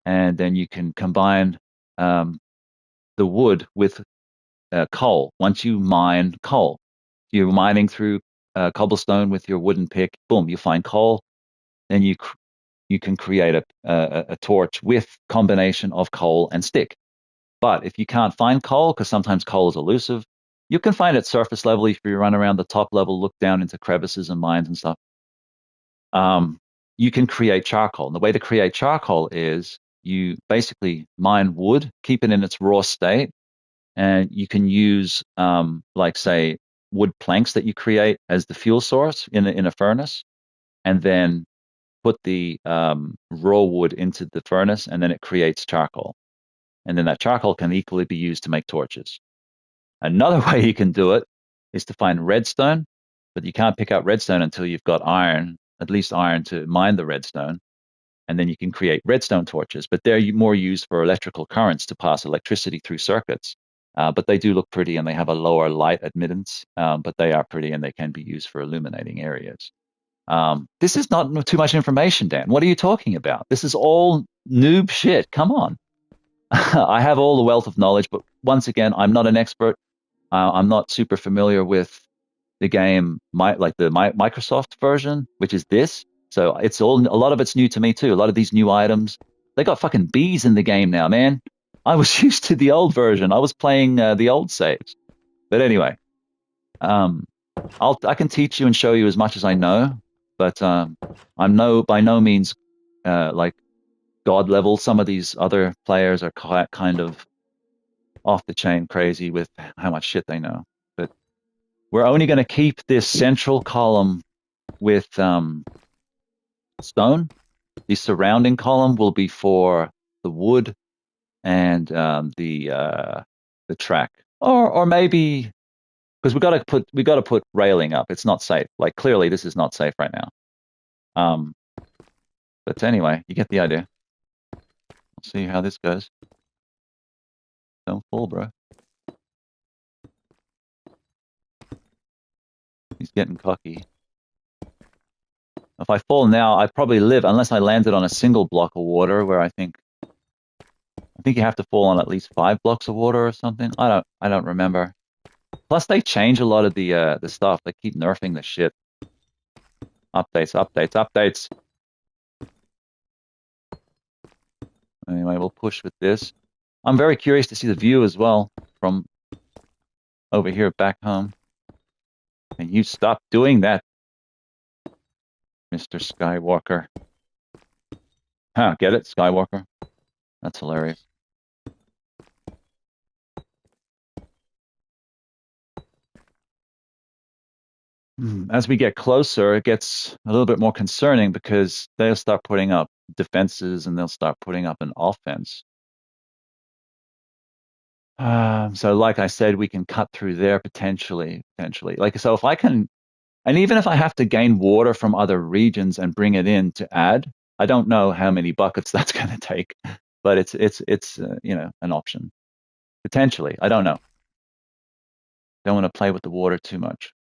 [SPEAKER 1] and then you can combine the wood with coal. Once you mine coal, you're mining through cobblestone with your wooden pick. Boom, you find coal, then you can create a torch with combination of coal and stick. But if you can't find coal, because sometimes coal is elusive, you can find it surface level if you run around the top level, look down into crevices and mines and stuff. You can create charcoal. And the way to create charcoal is you basically mine wood, keep it in its raw state, and you can use, like, say, wood planks that you create as the fuel source in a furnace, and then put the raw wood into the furnace, and then it creates charcoal. And then that charcoal can equally be used to make torches. Another way you can do it is to find redstone, but you can't pick up redstone until you've got iron, at least iron to mine the redstone. And then you can create redstone torches, but they're more used for electrical currents to pass electricity through circuits. But they do look pretty and they have a lower light admittance, but they are pretty and they can be used for illuminating areas. This is not too much information, Dan. What are you talking about? This is all noob shit. Come on. I have all the wealth of knowledge, but once again, I'm not an expert. I'm not super familiar with the game, like the Microsoft version, which is this. So a lot of it's new to me too. A lot of these new items, they got fucking bees in the game now, man. I was used to the old version. I was playing the old saves. But anyway, I can teach you and show you as much as I know. But I'm by no means like god level. Some of these other players are kind of off the chain crazy with how much shit they know. But we're only going to keep this central column with stone. The surrounding column will be for the wood and the track, or maybe because we got to put railing up. It's not safe. Like clearly, this is not safe right now. Um, but anyway, you get the idea. We'll see how this goes. Don't fall, bro. He's getting cocky. If I fall now, I probably live unless I landed on a single block of water where I think you have to fall on at least 5 blocks of water or something. I don't remember. Plus they change a lot of the stuff. They keep nerfing the shit. Updates. Anyway, we'll push with this. I'm very curious to see the view as well from over here back home. And you stop doing that, Mr. Skywalker. Huh, get it? Skywalker? That's hilarious. As we get closer, it gets a little bit more concerning because they'll start putting up defenses and they'll start putting up an offense. So like I said, we can cut through there potentially. Like, so if I can, and even if I have to gain water from other regions and bring it in to add, I don't know how many buckets that's going to take, but it's an option. Potentially. I don't know. Don't want to play with the water too much.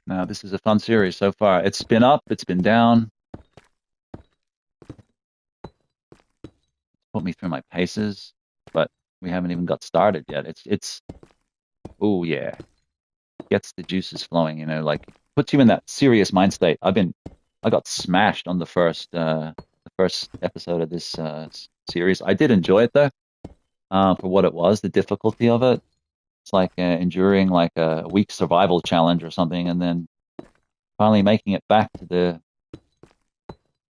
[SPEAKER 1] Now, this is a fun series so far. It's been up, it's been down. Put me through my paces, but we haven't even got started yet. Oh yeah, gets the juices flowing. Like puts you in that serious mind state. I got smashed on the first episode of this series. I did enjoy it though, for what it was, the difficulty of it. It's like enduring like a week survival challenge or something, and then finally making it back to the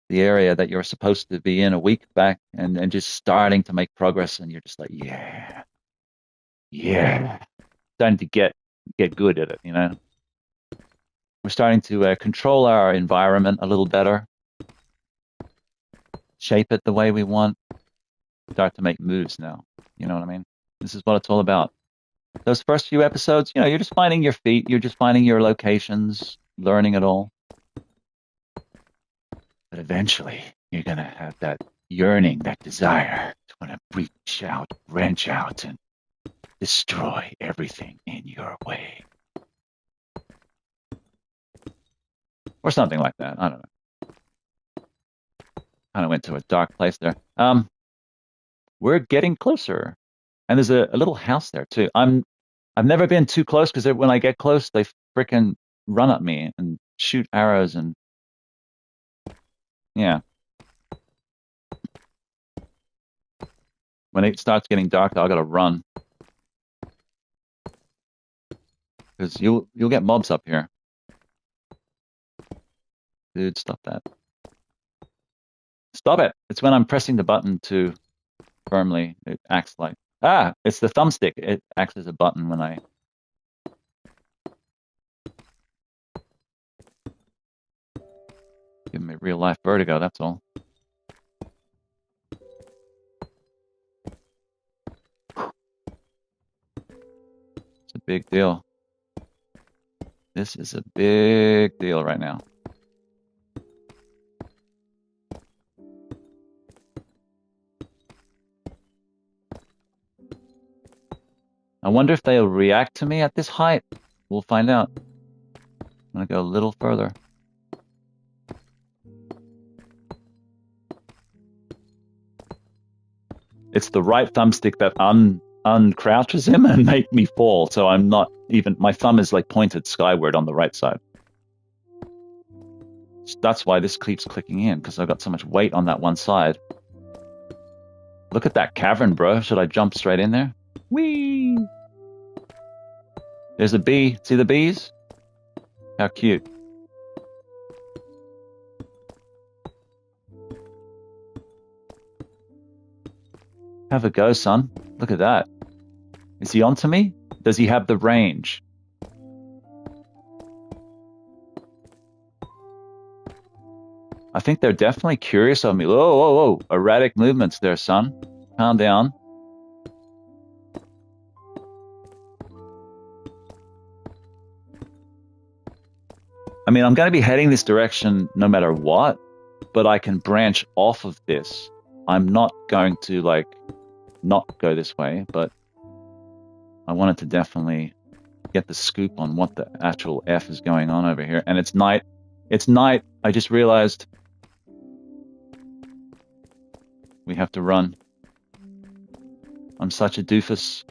[SPEAKER 1] area that you're supposed to be in a week back, and just starting to make progress, and you're just like, yeah, starting to get good at it. We're starting to control our environment a little better, shape it the way we want, start to make moves now. You know what I mean? This is what it's all about. Those first few episodes, you're just finding your feet, you're just finding your locations, learning it all. But eventually, you're going to have that yearning, that desire to want to reach out, wrench out, and destroy everything in your way. Or something like that. I don't know. Kind of went to a dark place there. We're getting closer. And there's a little house there too. I've never been too close because when I get close, they frickin' run at me and shoot arrows and yeah. When it starts getting dark, I gotta run because you'll get mobs up here. Dude, stop that! Stop it! It's when I'm pressing the button too firmly. It acts like it's the thumbstick. It acts as a button when I. Give me real life vertigo. That's all. It's a big deal. This is a big deal right now. I wonder if they'll react to me at this height. We'll find out. I'm gonna go a little further. It's the right thumbstick that uncrouches him and make me fall. So I'm not even, my thumb is like pointed skyward on the right side. That's why this keeps clicking in, because I've got so much weight on that one side. Look at that cavern, bro. Should I jump straight in there? Whee! There's a bee. See the bees? How cute. Have a go, son. Look at that. Is he onto me? Does he have the range? I think they're definitely curious of me. Whoa, whoa, whoa. Erratic movements there, son. Calm down. I mean, I'm going to be heading this direction no matter what, but I can branch off of this. I'm not going to, like, not go this way, but I wanted to definitely get the scoop on what the actual F is going on over here. And it's night. It's night. I just realized we have to run. I'm such a doofus.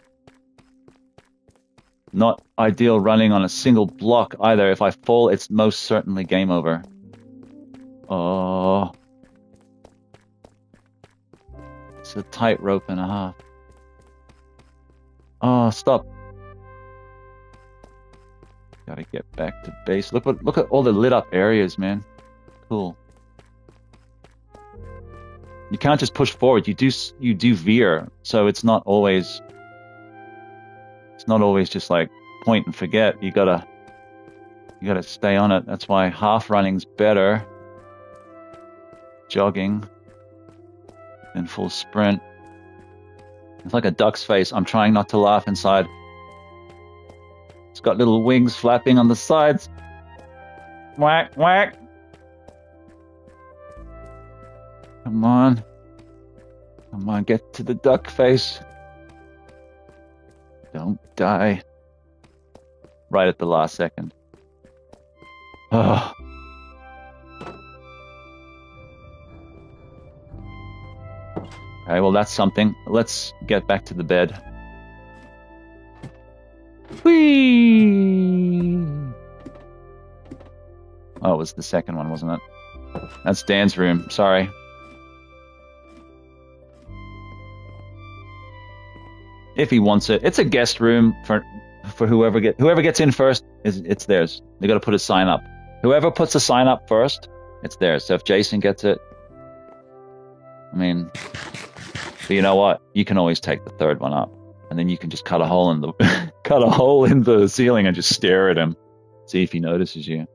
[SPEAKER 1] Not ideal running on a single block either. If I fall, it's most certainly game over. Oh. It's a tightrope and a half. Oh, stop. Gotta get back to base. Look at all the lit up areas, man. Cool. You can't just push forward. You do veer. So it's not always just like point and forget. You gotta stay on it. That's why half running's better. Jogging than full sprint. It's like a duck's face. I'm trying not to laugh inside. It's got little wings flapping on the sides. Whack, whack. Come on. Come on, get to the duck face. Don't die. Right at the last second. Oh. Okay, well that's something. Let's get back to the bed. Whee! Oh, it was the second one, wasn't it? That's Dan's room. Sorry. If he wants it. It's a guest room for whoever gets in first, it's theirs. They got to put a sign up. Whoever puts a sign up first, it's theirs. So if Jason gets it, I mean, but you know what? You can always take the third one up, and then you can just cut a hole in the ceiling and just stare at him, see if he notices you.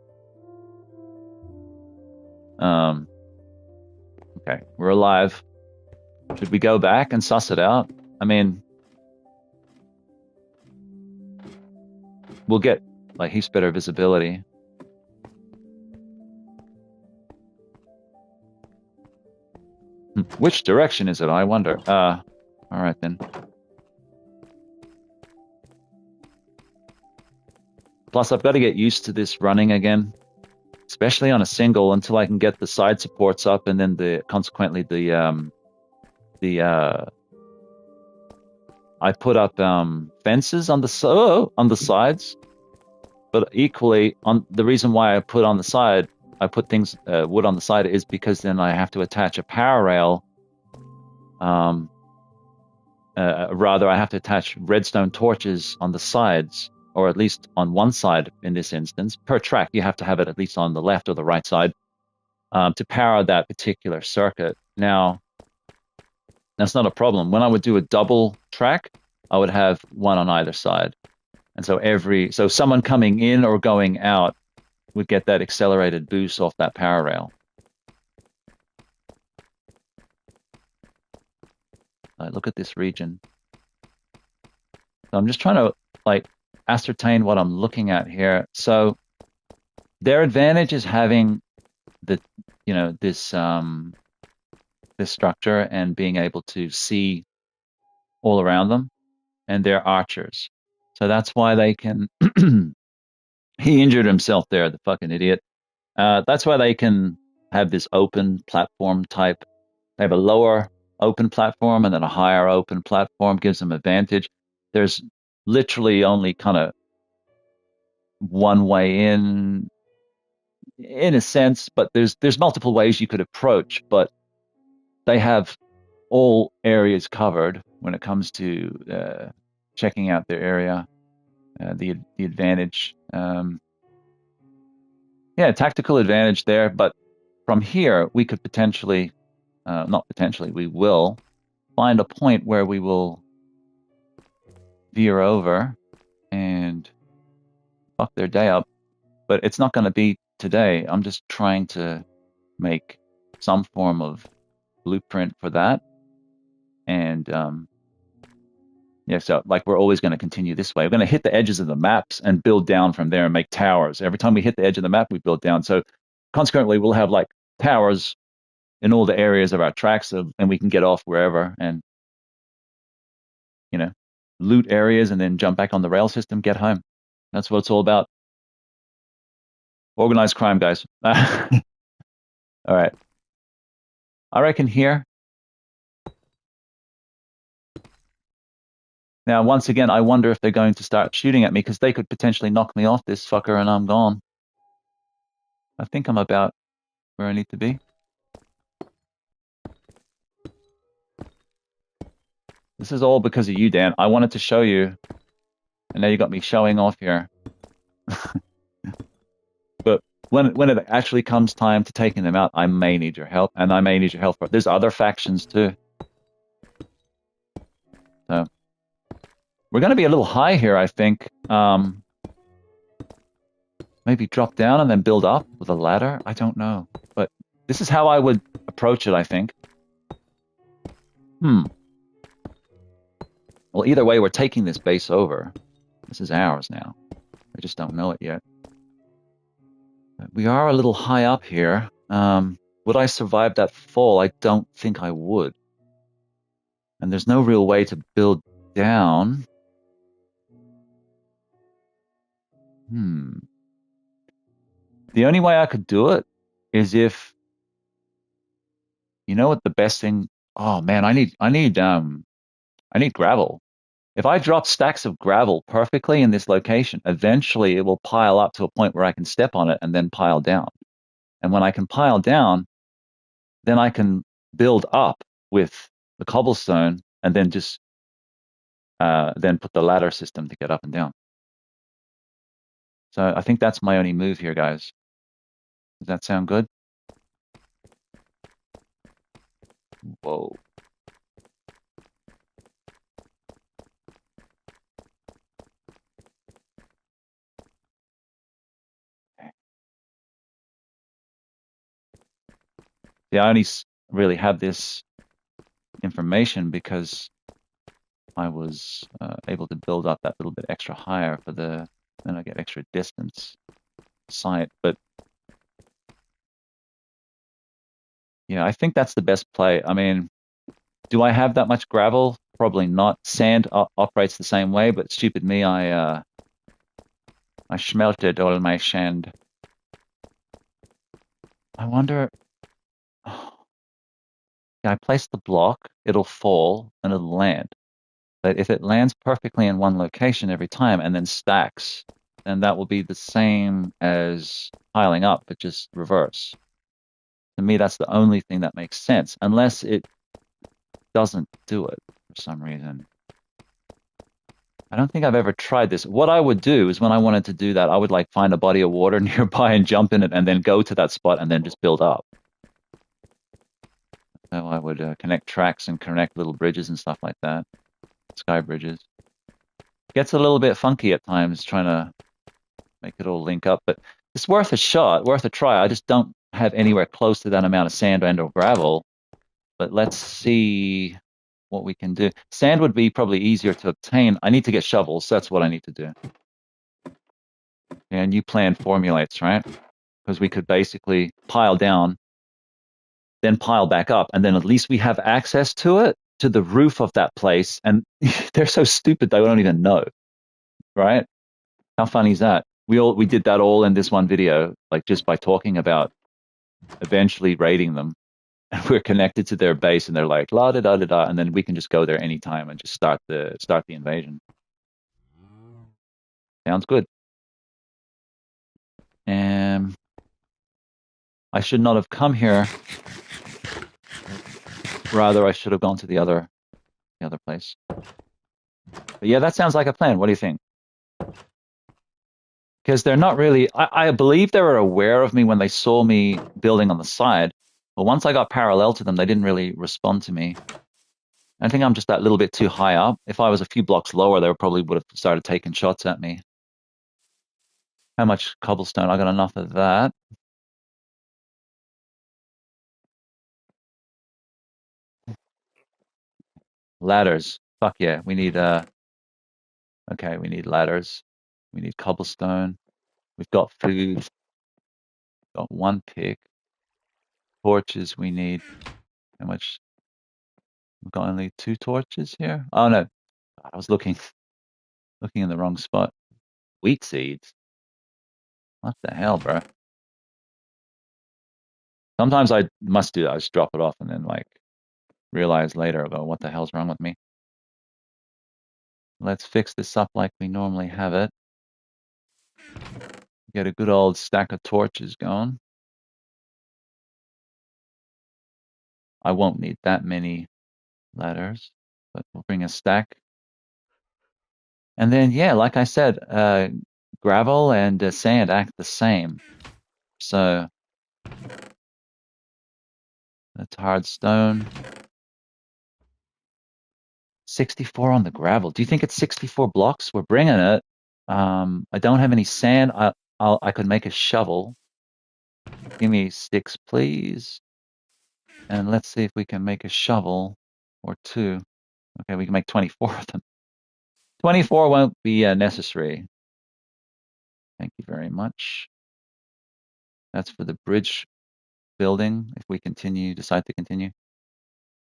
[SPEAKER 1] Okay, we're alive. Should we go back and suss it out? I mean, we'll get like heaps better visibility. Which direction is it? I wonder. All right then. Plus, I've got to get used to this running again, especially on a single, until I can get the side supports up, and then consequently I put up fences on the sides, but equally on the reason why I put things wood on the side is because then I have to attach a power rail. Rather, I have to attach redstone torches on the sides, or at least on one side in this instance. Per track, you have to have it at least on the left or the right side to power that particular circuit. Now, that's not a problem. When I would do a double track, I would have one on either side. And so someone coming in or going out would get that accelerated boost off that power rail. Look at this region. So I'm just trying to like ascertain what I'm looking at here. So their advantage is having this structure and being able to see all around them, and they're archers. So that's why they can he injured himself there, the fucking idiot. That's why they can have this open platform type. They have a lower open platform and then a higher open platform, gives them advantage. There's literally only kind of one way in a sense, but there's multiple ways you could approach, but they have all areas covered when it comes to checking out their area, the advantage. Yeah, tactical advantage there, but from here we could potentially, not potentially, we will find a point where we will veer over and fuck their day up. But it's not going to be today. I'm just trying to make some form of blueprint for that. And yeah, so like we're always going to continue this way. We're going to hit the edges of the maps and build down from there and make towers. Every time we hit the edge of the map, we build down. So consequently, we'll have like towers in all the areas of our tracks, and we can get off wherever and, you know, loot areas and then jump back on the rail system, get home. That's what it's all about. Organized crime, guys. All right. I reckon here. Now, once again, I wonder if they're going to start shooting at me because they could potentially knock me off this fucker and I'm gone. I think I'm about where I need to be. This is all because of you, Dan. I wanted to show you, and now you got me showing off here. But when it actually comes time to taking them out, I may need your help, and I may need your help. There's other factions too. So we're going to be a little high here, I think. Maybe drop down and then build up with a ladder. I don't know, but this is how I would approach it, I think. Well, either way, we're taking this base over. This is ours now. I just don't know it yet. We are a little high up here. Would I survive that fall? I don't think I would. And there's no real way to build down. The only way I could do it is if, you know what the best thing? Oh man, I need gravel. If I drop stacks of gravel perfectly in this location, eventually it will pile up to a point where I can step on it and then pile down. And when I can pile down, then I can build up with the cobblestone and then just then put the ladder system to get up and down. So I think that's my only move here, guys. Does that sound good? Whoa. Yeah, I only really have this information because I was able to build up that little bit extra higher for then I get extra distance sight. But yeah, I think that's the best play. I mean, do I have that much gravel? Probably not. Sand operates the same way, but stupid me, I smelted all my sand. I wonder. Yeah, I place the block, it'll fall and it'll land. But if it lands perfectly in one location every time and then stacks, then that will be the same as piling up, but just reverse. To me, that's the only thing that makes sense, unless it doesn't do it for some reason. I don't think I've ever tried this. What I would do is when I wanted to do that, I would like find a body of water nearby and jump in it and then go to that spot and then just build up. So I would connect tracks and connect little bridges and stuff like that. Sky bridges. Gets a little bit funky at times trying to make it all link up, but it's worth a shot, worth a try. I just don't have anywhere close to that amount of sand and or gravel. But let's see what we can do. Sand would be probably easier to obtain. I need to get shovels. That's what I need to do. And new plan formulates, right? Because we could basically pile down, then pile back up, and then at least we have access to it, to the roof of that place. And they're so stupid they don't even know, right? How funny is that? We did that all in this one video, like just by talking about eventually raiding them. And we're connected to their base, and they're like la da da da da, and then we can just go there anytime and just start the invasion. Sounds good. I should not have come here. rather I should have gone to the other place. But yeah, that sounds like a plan. What do you think? Because they're not really, I believe they were aware of me when they saw me building on the side. But once I got parallel to them, they didn't really respond to me. I think I'm just that little bit too high up. If I was a few blocks lower, they probably would have started taking shots at me. How much cobblestone? I got enough of that. Ladders. Fuck yeah. We need okay, we need ladders. We need cobblestone. We've got food. Got one pick. Torches we need. How much? We've got only 2 torches here. Oh no. I was looking in the wrong spot. Wheat seeds. What the hell, bro? Sometimes I must do that. I just drop it off and then like realize later about what the hell's wrong with me. Let's fix this up like we normally have it. Get a good old stack of torches going. I won't need that many ladders, but we'll bring a stack. And then, yeah, like I said, gravel and sand act the same. So that's hard stone. 64 on the gravel. Do you think it's 64 blocks? We're bringing it. I don't have any sand. I could make a shovel. Give me sticks, please. And let's see if we can make a shovel or 2. Okay, we can make 24 of them. 24 won't be necessary. Thank you very much. That's for the bridge building, if we decide to continue.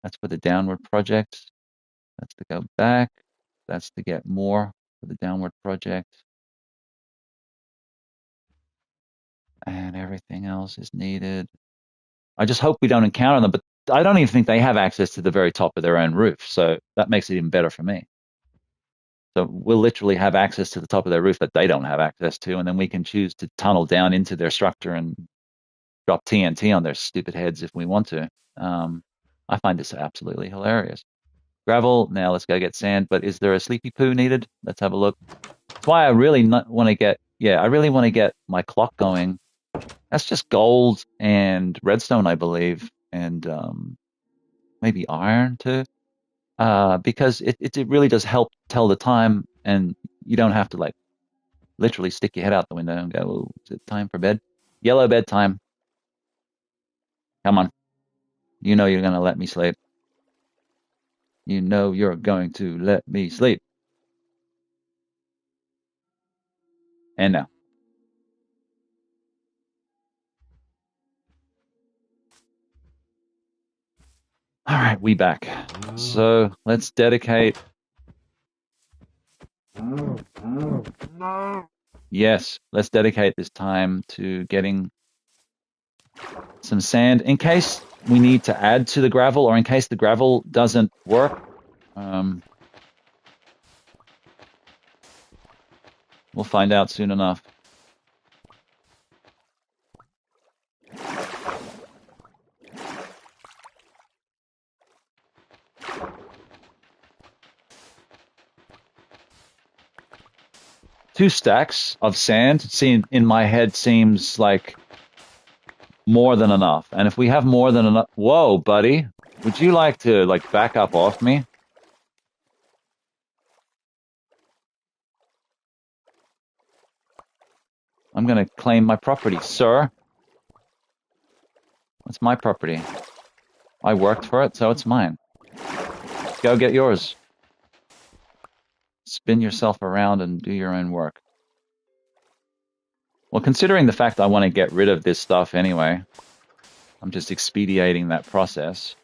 [SPEAKER 1] That's for the downward project. That's to go back. That's to get more for the downward project. And everything else is needed. I just hope we don't encounter them, but I don't even think they have access to the very top of their own roof. So that makes it even better for me. So we'll literally have access to the top of their roof that they don't have access to, and then we can choose to tunnel down into their structure and drop TNT on their stupid heads if we want to. I find this absolutely hilarious. Gravel, now let's go get sand, but is there a sleepy poo needed? Let's have a look. That's why I really want to get, I really want to get my clock going. That's just gold and redstone, I believe, and maybe iron too. Because it really does help tell the time, and you don't have to like literally stick your head out the window and go, oh, is it time for bed? Yellow bedtime. Come on. You know you're going to let me sleep. You know you're going to let me sleep. And now. All right, we back. So let's dedicate. Yes, let's dedicate this time to getting some sand in case we need to add to the gravel or in case the gravel doesn't work. We'll find out soon enough. Two stacks of sand in my head seems like more than enough. And if we have more than enough, whoa, buddy, would you like to like back up off me? I'm gonna claim my property, sir. It's my property. I worked for it, so it's mine. Go get yours. Spin yourself around and do your own work. Well, considering the fact I want to get rid of this stuff anyway, I'm just expediting that process.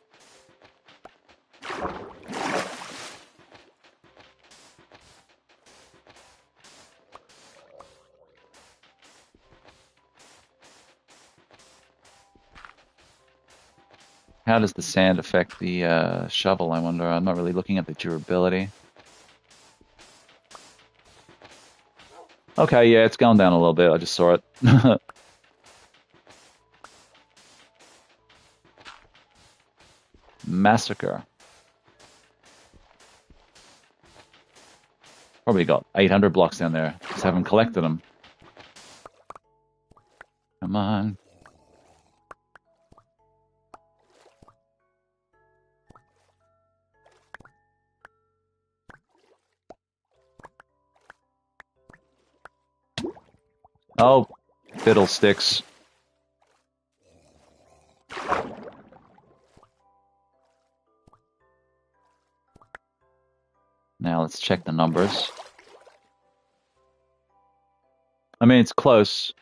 [SPEAKER 1] How does the sand affect the shovel, I wonder? I'm not really looking at the durability. Okay, yeah, it's gone down a little bit. I just saw it. Massacre. Probably got 800 blocks down there. Just haven't collected them. Come on. Oh, fiddlesticks. Now let's check the numbers. I mean, it's close.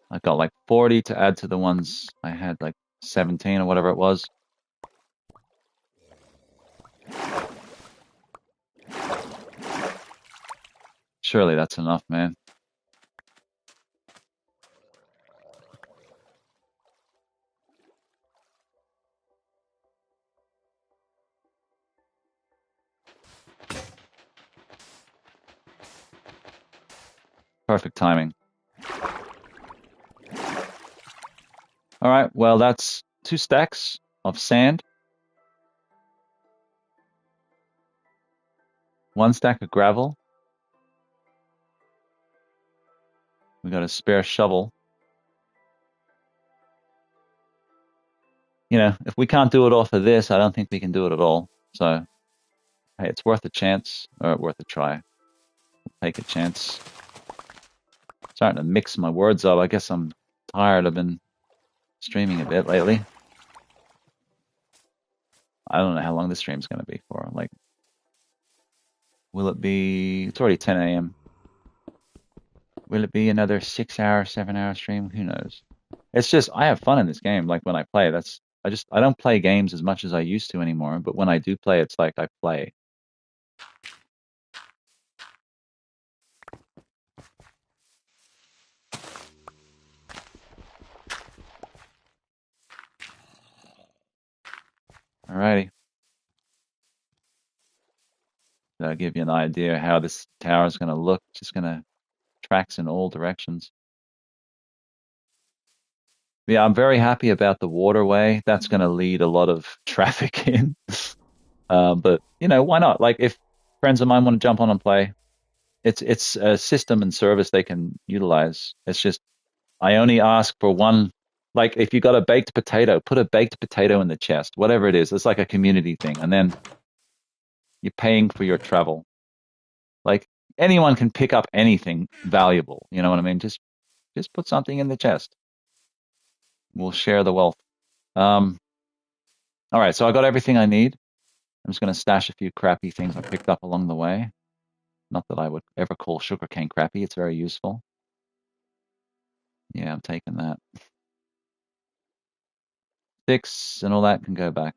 [SPEAKER 1] I got like 40 to add to the ones I had, like 17 or whatever it was. Surely that's enough, man. Perfect timing. All right, well, that's 2 stacks of sand. 1 stack of gravel. We got a spare shovel. You know, if we can't do it off of this, I don't think we can do it at all. So, hey, it's worth a chance, or worth a try. Take a chance. Starting to mix my words up. I guess I'm tired. I've been streaming a bit lately. I don't know how long this stream's going to be for. Like, will it be... It's already 10 a.m. Will it be another 6-hour, 7-hour stream? Who knows? It's just, I have fun in this game. Like, when I play, I don't play games as much as I used to anymore. But when I do play, it's like I play. Alrighty. That'll give you an idea how this tower is going to look. Just going to tracks in all directions. Yeah, I'm very happy about the waterway. That's going to lead a lot of traffic in. But you know, why not? Like, if friends of mine want to jump on and play, it's a system and service they can utilize. It's just I only ask for one. Like, if you got a baked potato, put a baked potato in the chest, whatever it is. It's like a community thing, and then you're paying for your travel. Like, anyone can pick up anything valuable. You know what I mean? Just put something in the chest. We'll share the wealth. All right, so I got everything I need. I'm just going to stash a few crappy things I picked up along the way. Not that I would ever call sugarcane crappy. It's very useful. Yeah, I'm taking that. 6 and all that can go back.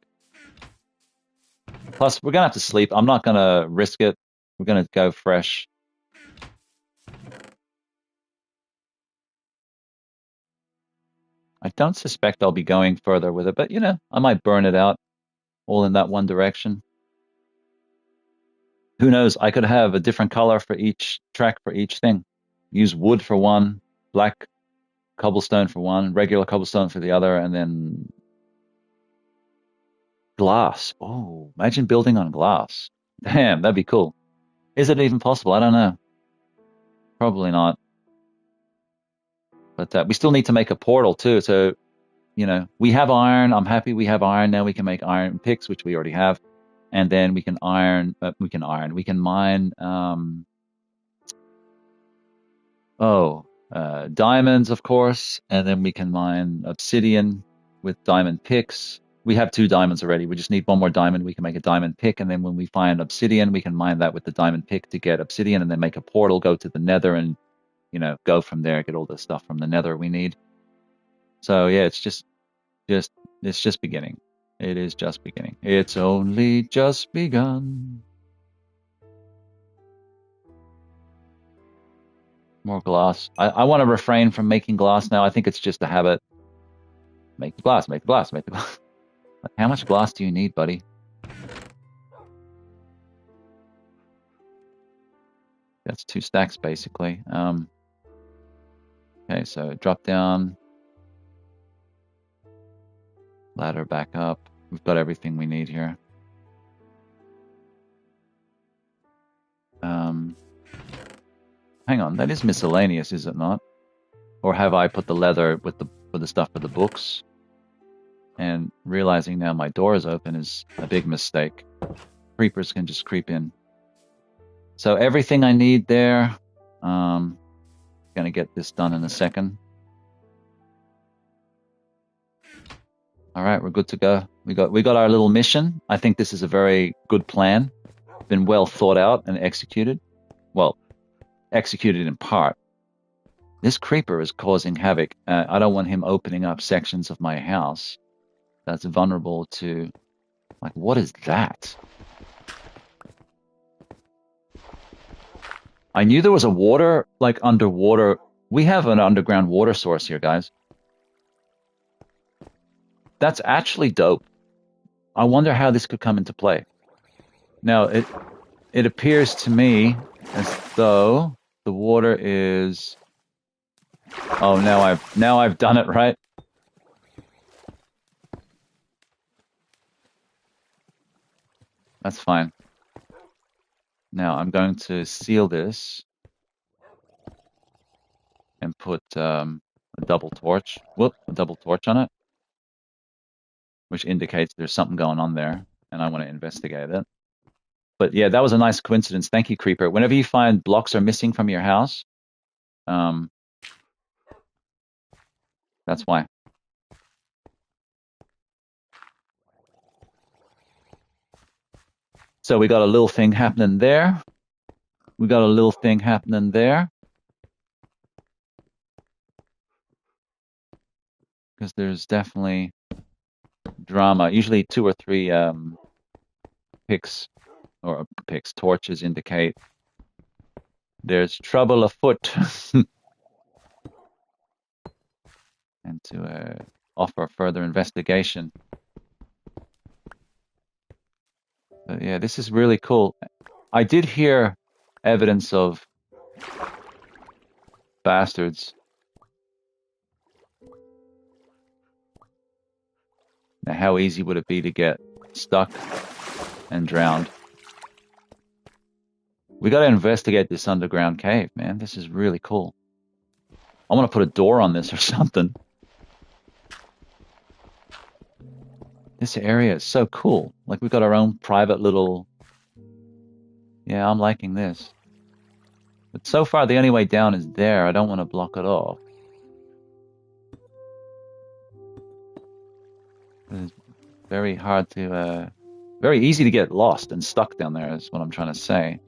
[SPEAKER 1] Plus, we're going to have to sleep. I'm not going to risk it. We're going to go fresh. I don't suspect I'll be going further with it, but, you know, I might burn it out all in that one direction. Who knows? I could have a different color for each track for each thing. Use wood for one, black cobblestone for one, regular cobblestone for the other, and then glass. Oh, imagine building on glass. Damn, that'd be cool. Is it even possible? I don't know. Probably not. But we still need to make a portal too. So, you know, we have iron. I'm happy we have iron. Now we can make iron picks, which we already have. And then we can we can mine, diamonds, of course. And then we can mine obsidian with diamond picks. We have 2 diamonds already. We just need 1 more diamond. We can make a diamond pick. And then when we find obsidian, we can mine that with the diamond pick to get obsidian and then make a portal, go to the nether and, you know, go from there, get all the stuff from the nether we need. So yeah, it's just beginning. It is just beginning. It's only just begun. More glass. I want to refrain from making glass now. I think it's just a habit. Make the glass, make the glass, make the glass. How much glass do you need, buddy? That's 2 stacks, basically. Okay, so drop down. Ladder back up. We've got everything we need here. Hang on, that is miscellaneous, is it not? Or have I put the leather with the stuff for the books? And realizing now my door is open is a big mistake. Creepers can just creep in. So everything I need there. Gonna get this done in a second. All right, we're good to go. We got our little mission. I think this is a very good plan. Been well thought out and executed. Well, executed in part. This creeper is causing havoc. I don't want him opening up sections of my house that's vulnerable to... Like, what is that? I knew there was a water, like underwater... We have an underground water source here, guys. That's actually dope. I wonder how this could come into play. Now, it appears to me as though the water is... Oh, now I've done it right. That's fine. Now I'm going to seal this and put a double torch. Whoop, a double torch on it, which indicates there's something going on there, and I want to investigate it. But yeah, that was a nice coincidence. Thank you, Creeper. Whenever you find blocks are missing from your house, that's why. So we got a little thing happening there. We got a little thing happening there. Because there's definitely drama. Usually 2 or 3 torches indicate there's trouble afoot. And to offer further investigation. But yeah, this is really cool. I did hear evidence of bastards. Now, how easy would it be to get stuck and drowned? We got to investigate this underground cave, man. This is really cool. I want to put a door on this or something. This area is so cool. Like, we've got our own private little... Yeah, I'm liking this. But so far, the only way down is there. I don't want to block it off. It's very hard to... very easy to get lost and stuck down there, is what I'm trying to say.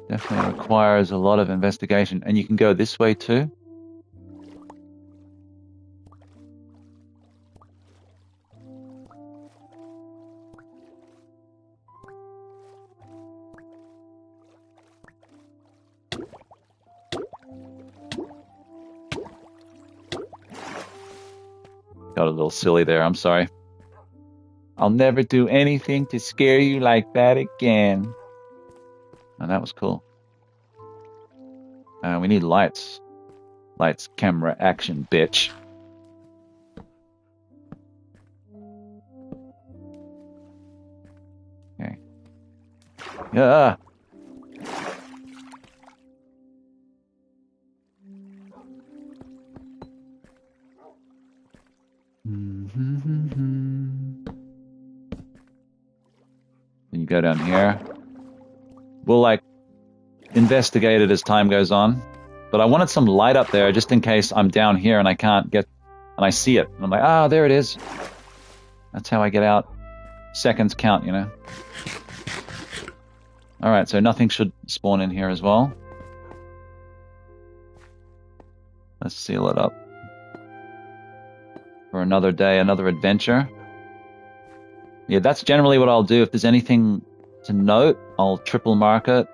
[SPEAKER 1] Definitely requires a lot of investigation. And you can go this way too. Got a little silly there, I'm sorry. I'll never do anything to scare you like that again. And that was cool. We need lights. Lights, camera, action, bitch. Okay. Yeah. Then you go down here. We'll like investigate it as time goes on. But I wanted some light up there just in case I'm down here and I can't get... And I see it. And I'm like, ah, there it is. That's how I get out. Seconds count, you know. Alright, so nothing should spawn in here as well. Let's seal it up for another day, another adventure. Yeah, that's generally what I'll do. If there's anything to note, I'll triple mark it,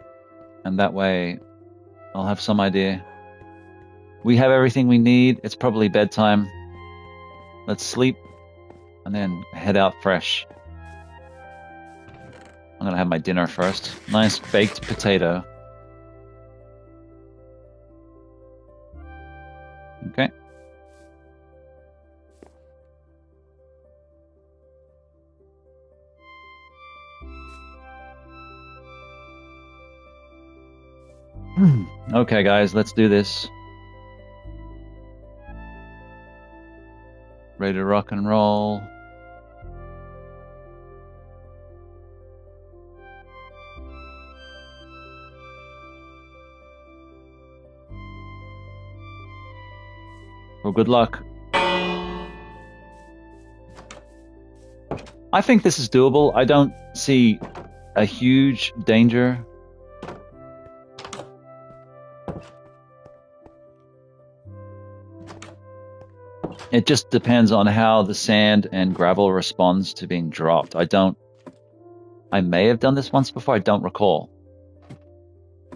[SPEAKER 1] and that way I'll have some idea. We have everything we need. It's probably bedtime. Let's sleep and then head out fresh. I'm gonna have my dinner first. Nice baked potato. Okay. Okay, guys, let's do this. Ready to rock and roll. Well, good luck. I think this is doable. I don't see a huge danger. It just depends on how the sand and gravel responds to being dropped. I may have done this once before, I don't recall.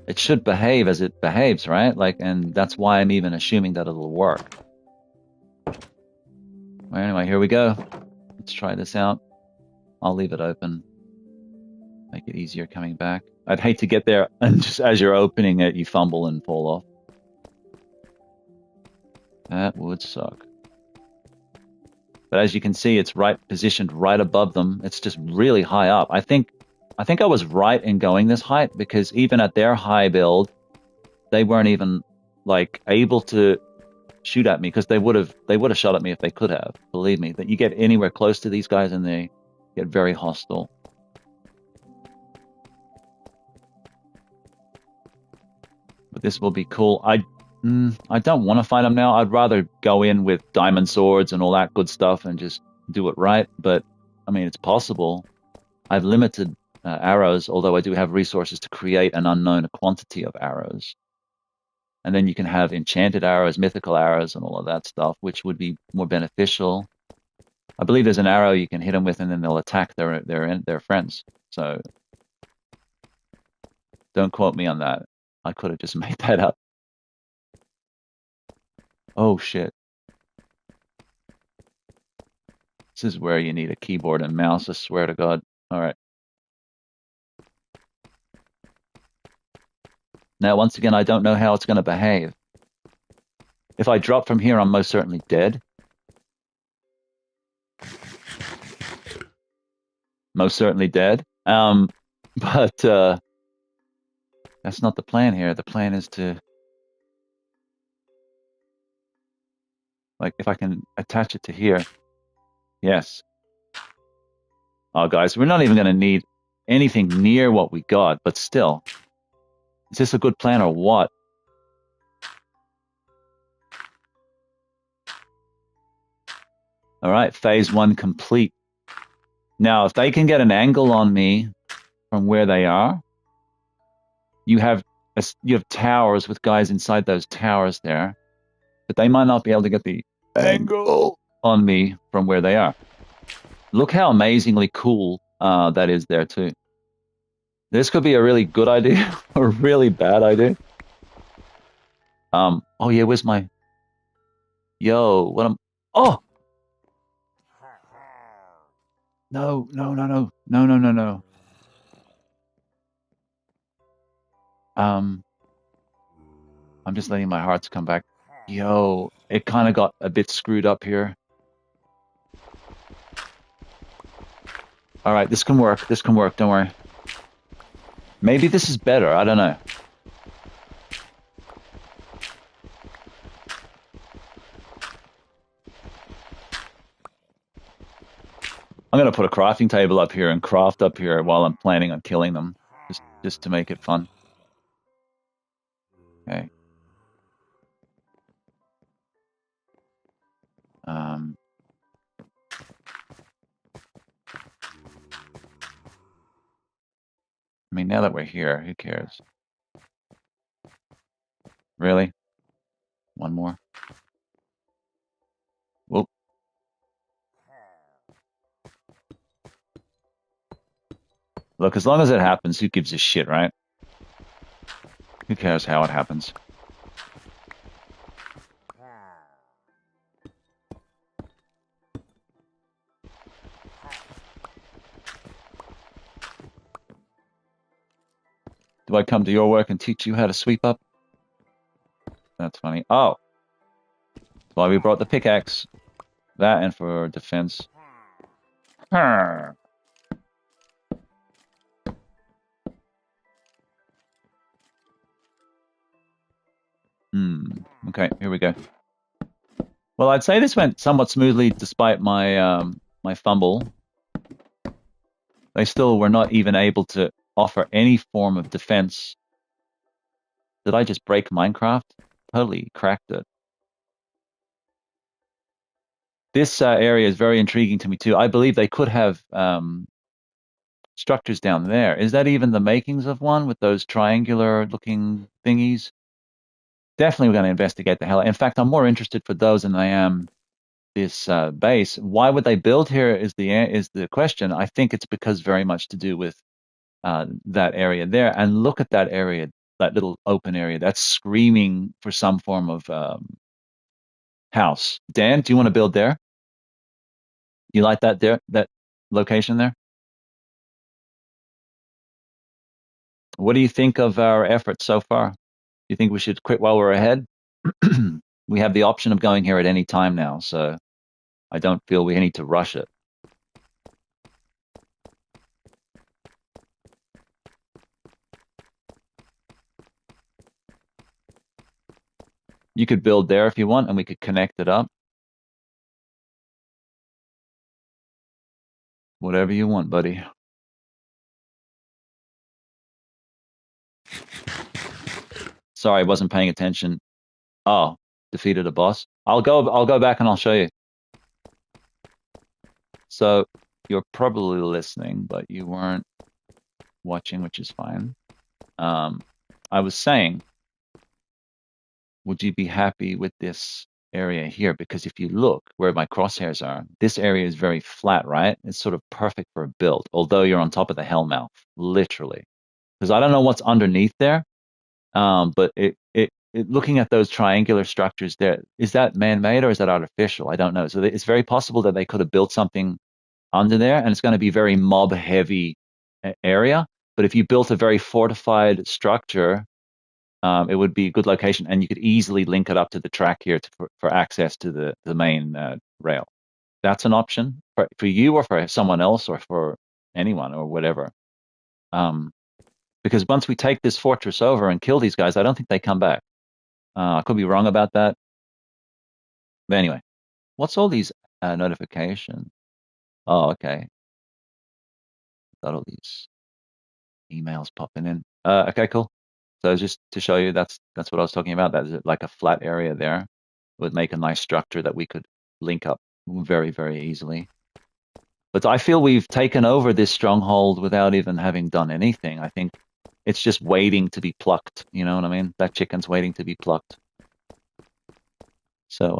[SPEAKER 1] It should behave as it behaves, right? And that's why I'm even assuming that it'll work. Well, anyway, here we go. Let's try this out. I'll leave it open. Make it easier coming back. I'd hate to get there and just as you're opening it, you fumble and fall off. That would suck. But as you can see, it's positioned right above them. It's just really high up. I think I was right in going this height because even at their high build, they weren't even able to shoot at me because they would have shot at me if they could have. Believe me, that you get anywhere close to these guys and they get very hostile. But this will be cool. I don't want to fight them now. I'd rather go in with diamond swords and all that good stuff and just do it right. But I mean, it's possible. I've limited arrows, although I do have resources to create an unknown quantity of arrows. And then you can have enchanted arrows, mythical arrows, and all of that stuff, which would be more beneficial. I believe there's an arrow you can hit them with, and then they'll attack their friends. So don't quote me on that. I could have just made that up. Oh shit. This is where you need a keyboard and mouse, I swear to God. All right. Now, once again, I don't know how it's going to behave. If I drop from here, I'm most certainly dead. Most certainly dead. But that's not the plan here. The plan is to, if I can attach it to here. Yes. Oh, guys, we're not even going to need anything near what we got, but still. Is this a good plan or what? All right, phase 1 complete. Now, if they can get an angle on me from where they are, you have towers with guys inside those towers there, but they might not be able to get the angle on me from where they are. Look how amazingly cool that is there too. This could be a really good idea or a really bad idea. Oh yeah, where's my... Yo, what am... Oh! No. I'm just letting my hearts come back. Yo, it kind of got a bit screwed up here. All right, this can work. This can work. Don't worry. Maybe this is better. I don't know. I'm going to put a crafting table up here and craft up here while I'm planning on killing them, just to make it fun. Okay. I mean, now that we're here, who cares? Really? One more. Whoop. Look, as long as it happens, who gives a shit, right? Who cares how it happens? Do I come to your work and teach you how to sweep up? That's funny. Oh, that's why we brought the pickaxe. That and for defense. Hmm. Okay, here we go. Well, I'd say this went somewhat smoothly despite my fumble. They still were not even able to offer any form of defense. Did I just break Minecraft? Totally cracked it. This area is very intriguing to me too. I believe they could have structures down there. Is that even the makings of one with those triangular looking thingies? Definitely we're going to investigate the hell. In fact, I'm more interested for those than I am this base. Why would they build here is the question. I think it's because very much to do with that area there. And look at that area, that little open area. That's screaming for some form of house. Dan, do you want to build there? You like that there, that location there? What do you think of our efforts so far? Do you think we should quit while we're ahead? We have the option of going here at any time now, so I don't feel we need to rush it. You could build there if you want, and we could connect it up. Whatever you want, buddy. Sorry, I wasn't paying attention. Oh, defeated a boss. I'll go back and I'll show you. So you're probably listening, but you weren't watching, which is fine. I was saying, would you be happy with this area here? Because if you look where my crosshairs are, this area is very flat, right? It's sort of perfect for a build, although you're on top of the Hellmouth, literally. Because I don't know what's underneath there, but looking at those triangular structures there, is that man-made or is that artificial? I don't know. So it's very possible that they could have built something under there, and it's going to be very mob-heavy area. But if you built a very fortified structure, it would be a good location, and you could easily link it up to the track here for access to the main rail. That's an option for you or for someone else or for anyone or whatever. Because once we take this fortress over and kill these guys, I don't think they come back. I could be wrong about that. But anyway, what's all these notifications? Oh, okay. Got all these emails popping in. Okay, cool. So just to show you, that's what I was talking about. That's like a flat area there. It would make a nice structure that we could link up very, very easily. But I feel we've taken over this stronghold without even having done anything. I think it's just waiting to be plucked. You know what I mean? That chicken's waiting to be plucked. So,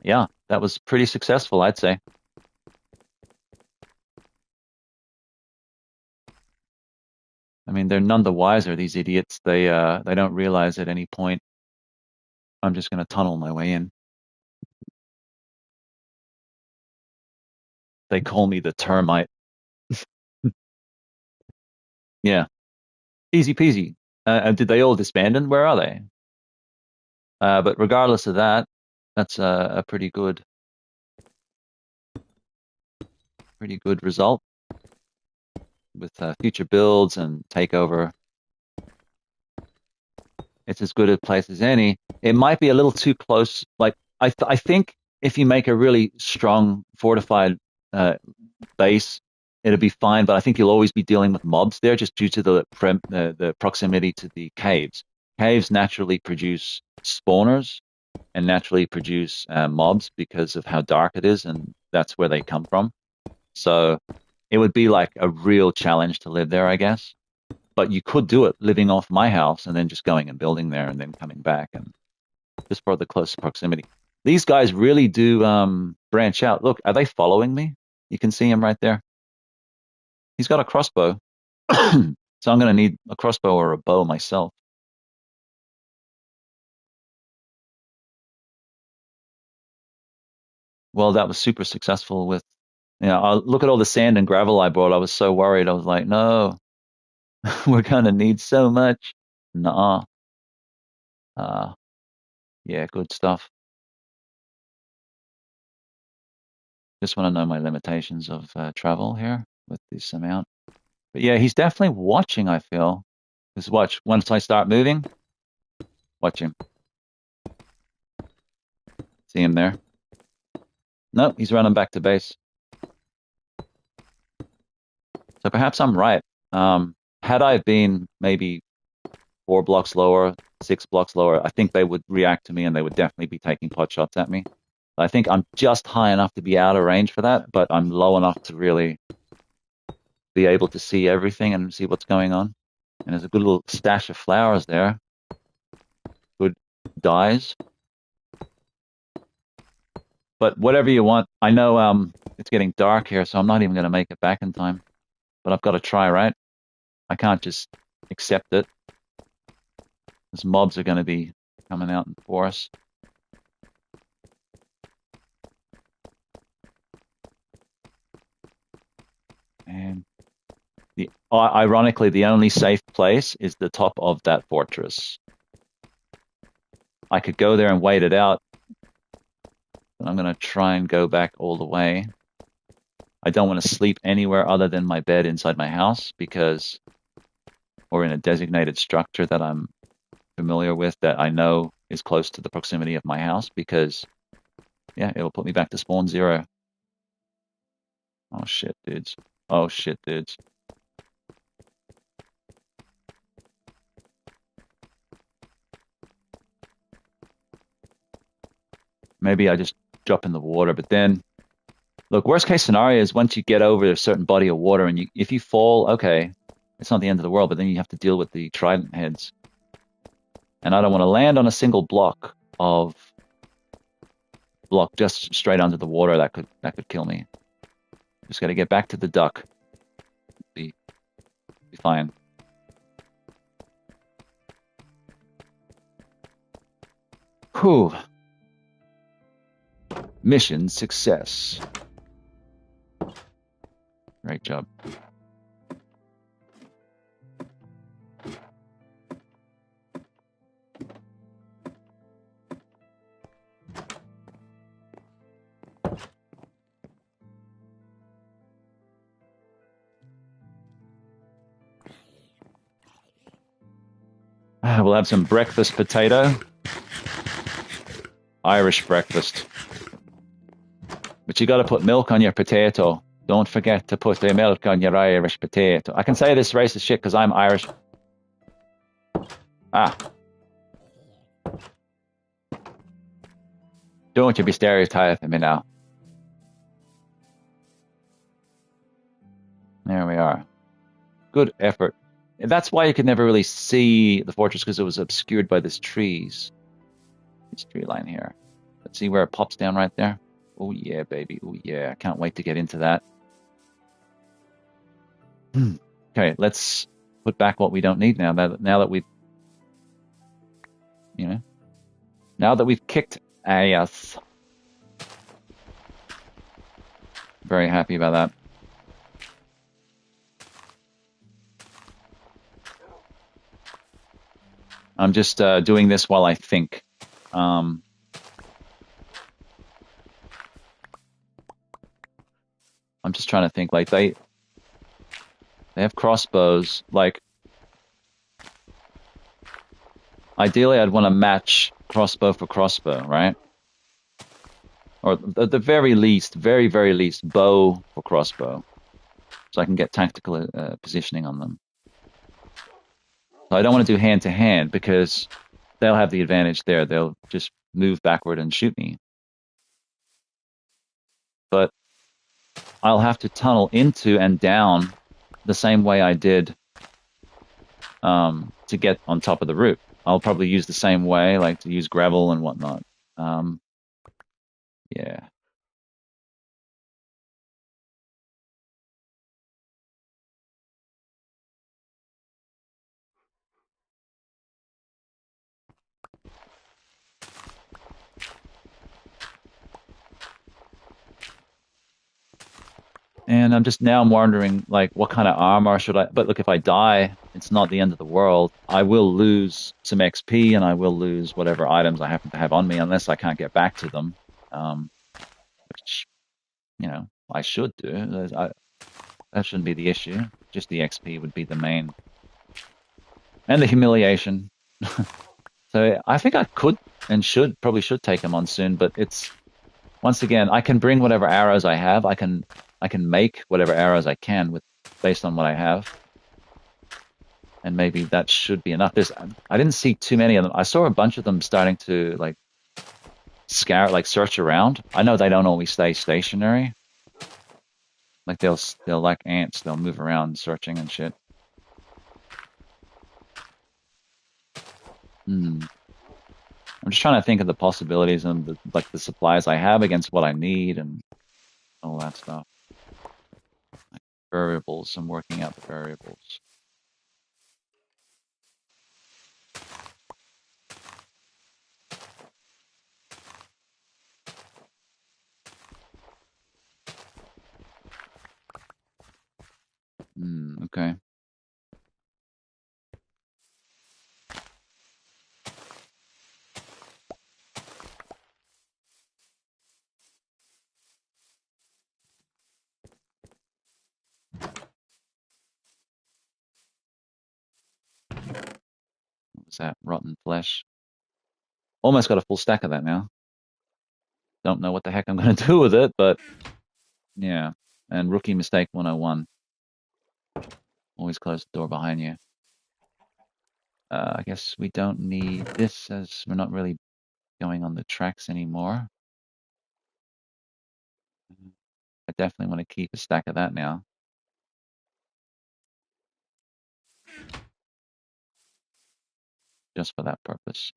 [SPEAKER 1] yeah, that was pretty successful, I'd say. I mean, they're none the wiser, these idiots. They don't realize at any point I'm just going to tunnel my way in. They call me the termite. Yeah, easy peasy. Did they all disband? And where are they? But regardless of that, that's a pretty good result with future builds and takeover. It's as good a place as any. It might be a little too close. Like I think if you make a really strong fortified base, it'll be fine. But I think you'll always be dealing with mobs there, just due to the proximity to the caves. Caves naturally produce spawners and naturally produce mobs because of how dark it is, and that's where they come from. So it would be like a real challenge to live there, I guess. but you could do it living off my house and then just going and building there and then coming back, and just for the close proximity. These guys really do branch out. Look, are they following me? You can see him right there. He's got a crossbow. So I'm going to need a crossbow or a bow myself. Well, that was super successful with, look at all the sand and gravel I brought. I was so worried. I was like, no, we're going to need so much. Nah. Yeah, good stuff. Just want to know my limitations of travel here with this amount. But yeah, he's definitely watching, I feel. Just watch. Once I start moving, watch him. See him there? Nope, he's running back to base. So perhaps I'm right. Had I been maybe 4 blocks lower, 6 blocks lower, I think they would react to me and they would definitely be taking pot shots at me. I think I'm just high enough to be out of range for that, but I'm low enough to really be able to see everything and see what's going on. And there's a good little stash of flowers there. Good dyes. But whatever you want. I know it's getting dark here, so I'm not even going to make it back in time. But I've got to try, right? I can't just accept it. Those mobs are going to be coming out in force. And ironically, the only safe place is the top of that fortress. I could go there and wait it out, but I'm going to try and go back all the way. I don't want to sleep anywhere other than my bed inside my house or in a designated structure that I'm familiar with that I know is close to the proximity of my house because, yeah, it'll put me back to spawn 0. Oh shit, dudes. Oh shit, dudes. Maybe I just drop in the water, but then, look, worst case scenario is once you get over a certain body of water and if you fall, okay, it's not the end of the world, but then you have to deal with the trident heads. And I don't want to land on a single block just straight under the water. That could kill me. Just got to get back to the duck. Be fine. Whew. Mission success. Great job. We'll have some breakfast potato. Irish breakfast. But you got to put milk on your potato. Don't forget to put the milk on your Irish potato. I can say this racist shit because I'm Irish. Ah. Don't you be stereotyping me now. There we are. Good effort. That's why you could never really see the fortress because it was obscured by this trees. This tree line here. Let's see where it pops down right there. Oh yeah, baby. Oh yeah. I can't wait to get into that. Okay, let's put back what we don't need now that we've now that we've kicked ass. Very happy about that. I'm just doing this while I think. I'm just trying to think. Like they have crossbows. Like ideally, I'd want to match crossbow for crossbow, right? Or at the very least, very very least, bow for crossbow, so I can get tactical positioning on them. So I don't want to do hand to hand because they'll have the advantage there. They'll just move backward and shoot me. But I'll have to tunnel into and down the same way I did to get on top of the roof. I'll probably use the same way, like to use gravel and whatnot. Um, yeah. And I'm wondering, like, what kind of armor should I? But look, if I die, it's not the end of the world. I will lose some XP and I will lose whatever items I happen to have on me, unless I can't get back to them. Um, which I should do. That shouldn't be the issue. Just the XP would be the main, and the humiliation. So I think I could and should take him on soon. But it's once again, I can bring whatever arrows I have. I can make whatever arrows I can with based on what I have, and maybe that should be enough. I didn't see too many of them. I saw a bunch of them starting to like search around. I know they don't always stay stationary. Like they'll like ants. They'll move around searching and shit. Hmm. I'm just trying to think of the possibilities and the supplies I have against what I need and all that stuff. Variables. I'm working out the variables. Okay. What was that? Rotten flesh. Almost got a full stack of that now. Don't know what the heck I'm going to do with it, but yeah. And rookie mistake 101. Always close the door behind you. I guess we don't need this as we're not really going on the tracks anymore. I definitely want to keep a stack of that now, just for that purpose.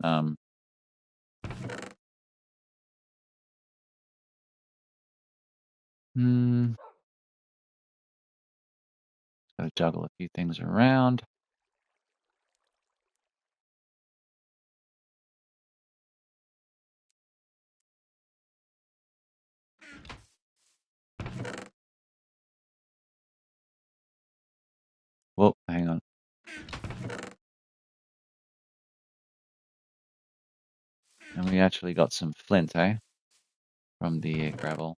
[SPEAKER 1] Hmm, gotta juggle a few things around. Whoa, hang on. And we actually got some flint, eh? From the gravel.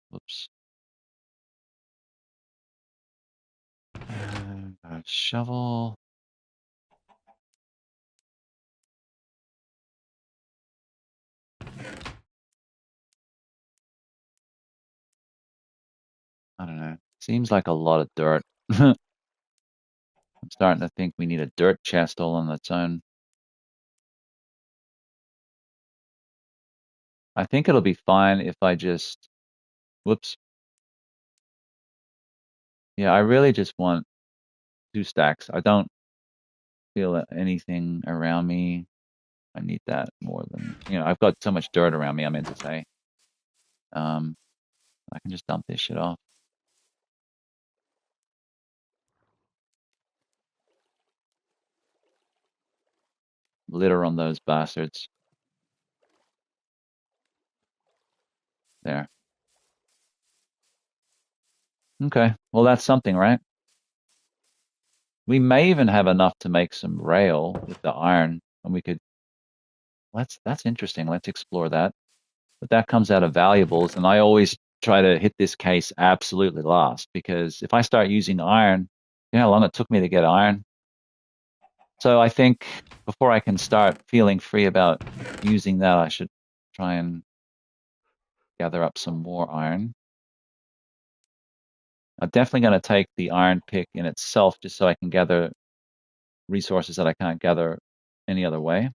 [SPEAKER 1] Whoops. Shovel. I don't know. Seems like a lot of dirt. I'm starting to think we need a dirt chest all on its own. I think it'll be fine if I just, whoops. Yeah, I really just want 2 stacks. I don't feel anything around me. I need that more than, I've got so much dirt around me, I meant to say. Um, I can just dump this shit off. Litter on those bastards. There. Okay. Well, that's something, right? We may even have enough to make some rail with the iron, and we could. That's interesting. Let's explore that. But that comes out of valuables, and I always try to hit this case absolutely last because if I start using iron, you know how long it took me to get iron. So I think before I can start feeling free about using that, I should try and gather up some more iron. I'm definitely going to take the iron pick in itself just so I can gather resources that I can't gather any other way.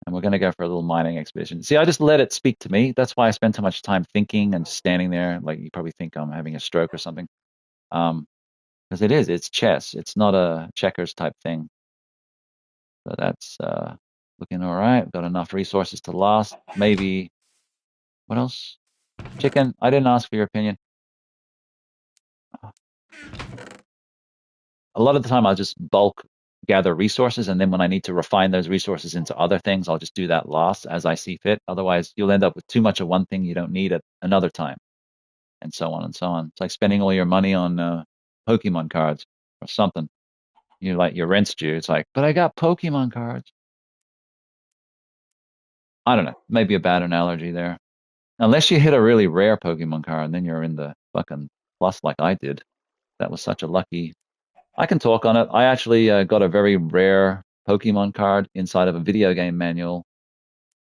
[SPEAKER 1] And we're going to go for a little mining expedition. See, I just let it speak to me. That's why I spend so much time thinking and standing there. Like you probably think I'm having a stroke or something. Um, Because it's chess. It's not a checkers type thing. So that's looking all right. Got enough resources to last. Maybe, what else? Chicken, I didn't ask for your opinion. A lot of the time I'll just bulk gather resources, and then when I need to refine those resources into other things, I'll just do that last as I see fit. Otherwise, you'll end up with too much of one thing you don't need at another time, and so on and so on. It's like spending all your money on Pokemon cards or something. You're like, your rent's due. It's like, but I got Pokemon cards. I don't know. Maybe a bad analogy there. Unless you hit a really rare Pokemon card, and then you're in the fucking plus like I did. That was such a lucky. I can talk on it. I actually got a very rare Pokemon card inside of a video game manual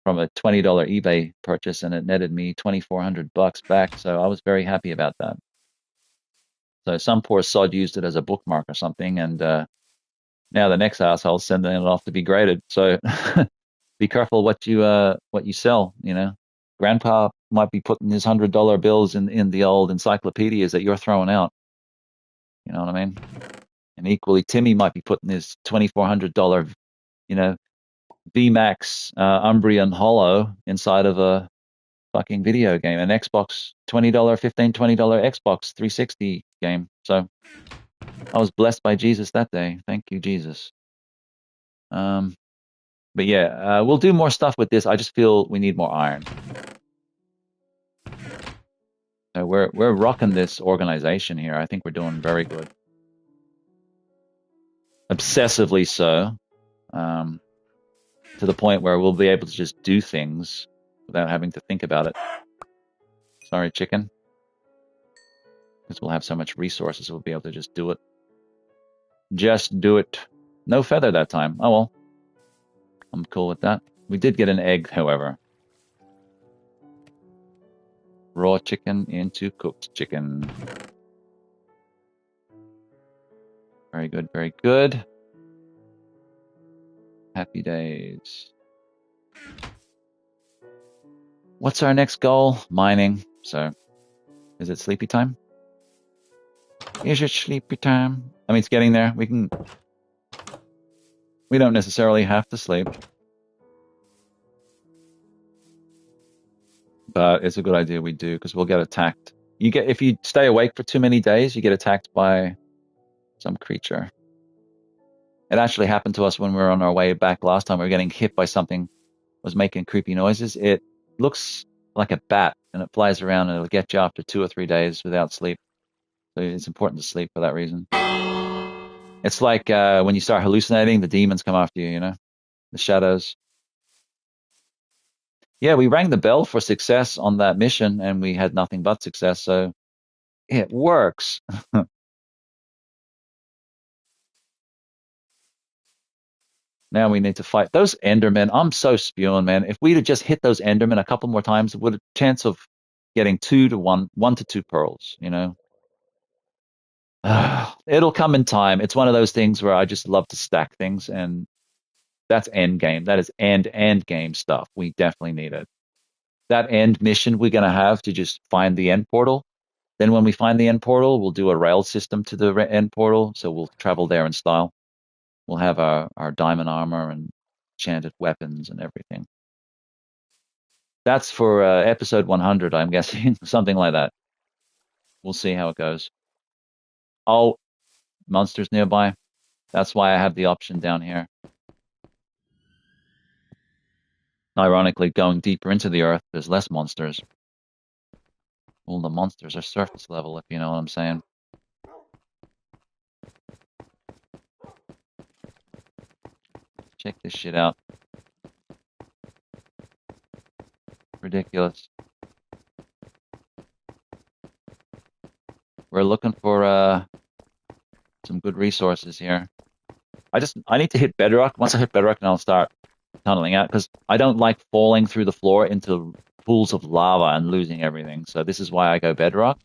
[SPEAKER 1] from a $20 eBay purchase, and it netted me $2,400 back. So I was very happy about that. So some poor sod used it as a bookmark or something, and now the next asshole's sending it off to be graded. So be careful what you sell. You know, Grandpa might be putting his $100 bills in the old encyclopedias that you're throwing out. You know what I mean? And equally, Timmy might be putting his $2,400, you know, VMAX Umbreon Hollow inside of a fucking video game, an Xbox $20, $15, $20 Xbox 360 game. So I was blessed by Jesus that day. Thank you, Jesus. But yeah, we'll do more stuff with this. I just feel we need more iron. So we're rocking this organization here. I think we're doing very good. Obsessively so. To the point where we'll be able to just do things without having to think about it. Sorry, chicken. Because we'll have so much resources, we'll be able to just do it. Just do it. No feather that time. Oh well. I'm cool with that. We did get an egg, however. Raw chicken into cooked chicken. Very good, very good. Happy days. What's our next goal? Mining. So, is it sleepy time? Is it sleepy time? I mean, it's getting there. We don't necessarily have to sleep. But it's a good idea we do, because we'll get attacked. If you stay awake for too many days, you get attacked by some creature. It actually happened to us when we were on our way back last time. We were getting hit by something, was making creepy noises. It looks like a bat, and it flies around, and it'll get you after 2 or 3 days without sleep. So it's important to sleep for that reason. It's like when you start hallucinating, the demons come after you, you know? The shadows. Yeah, we rang the bell for success on that mission, and we had nothing but success, so it works. Now we need to fight those Endermen. I'm so spewing, man. If we'd have just hit those Endermen a couple more times, it would have a chance of getting 2 to 1, 1 to 2 pearls, you know? It'll come in time. It's one of those things where I just love to stack things, and that's end game. That is end game stuff. We definitely need it. That end mission we're going to have to just find the end portal. Then when we find the end portal, we'll do a rail system to the end portal, so we'll travel there in style. We'll have our diamond armor and enchanted weapons and everything. That's for episode 100, I'm guessing. Something like that. We'll see how it goes. Oh, monsters nearby. That's why I have the option down here. Ironically, going deeper into the earth, there's less monsters. All the monsters are surface level, if you know what I'm saying. Check this shit out. Ridiculous. We're looking for some good resources here. I need to hit bedrock. Once I hit bedrock, then I'll start tunneling out, because I don't like falling through the floor into pools of lava and losing everything. So this is why I go bedrock,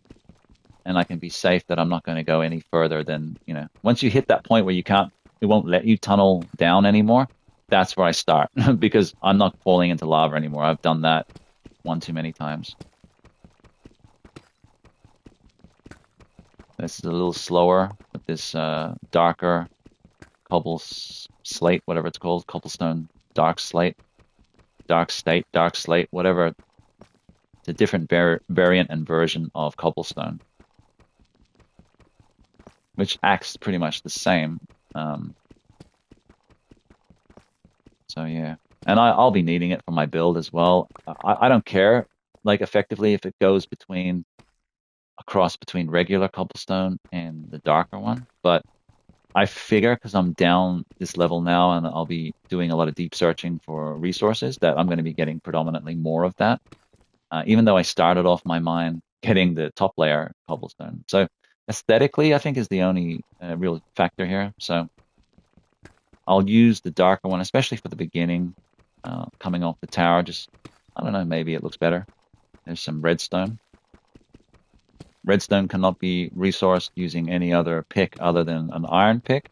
[SPEAKER 1] and I can be safe that I'm not going to go any further than, you know, once you hit that point where it won't let you tunnel down anymore, that's where I start, because I'm not falling into lava anymore. I've done that one too many times. This is a little slower with this darker slate, whatever it's called, cobblestone, dark slate, dark slate, whatever. It's a different variant and version of cobblestone, which acts pretty much the same. So yeah, and I'll be needing it for my build as well. I don't care, like effectively if it goes a cross between regular cobblestone and the darker one, but I figure because I'm down this level now and I'll be doing a lot of deep searching for resources that I'm going to be getting predominantly more of that. Even though I started off my mine getting the top layer cobblestone. So aesthetically, I think is the only real factor here. So I'll use the darker one, especially for the beginning, coming off the tower. Just, I don't know, maybe it looks better. There's some redstone. Redstone cannot be resourced using any other pick other than an iron pick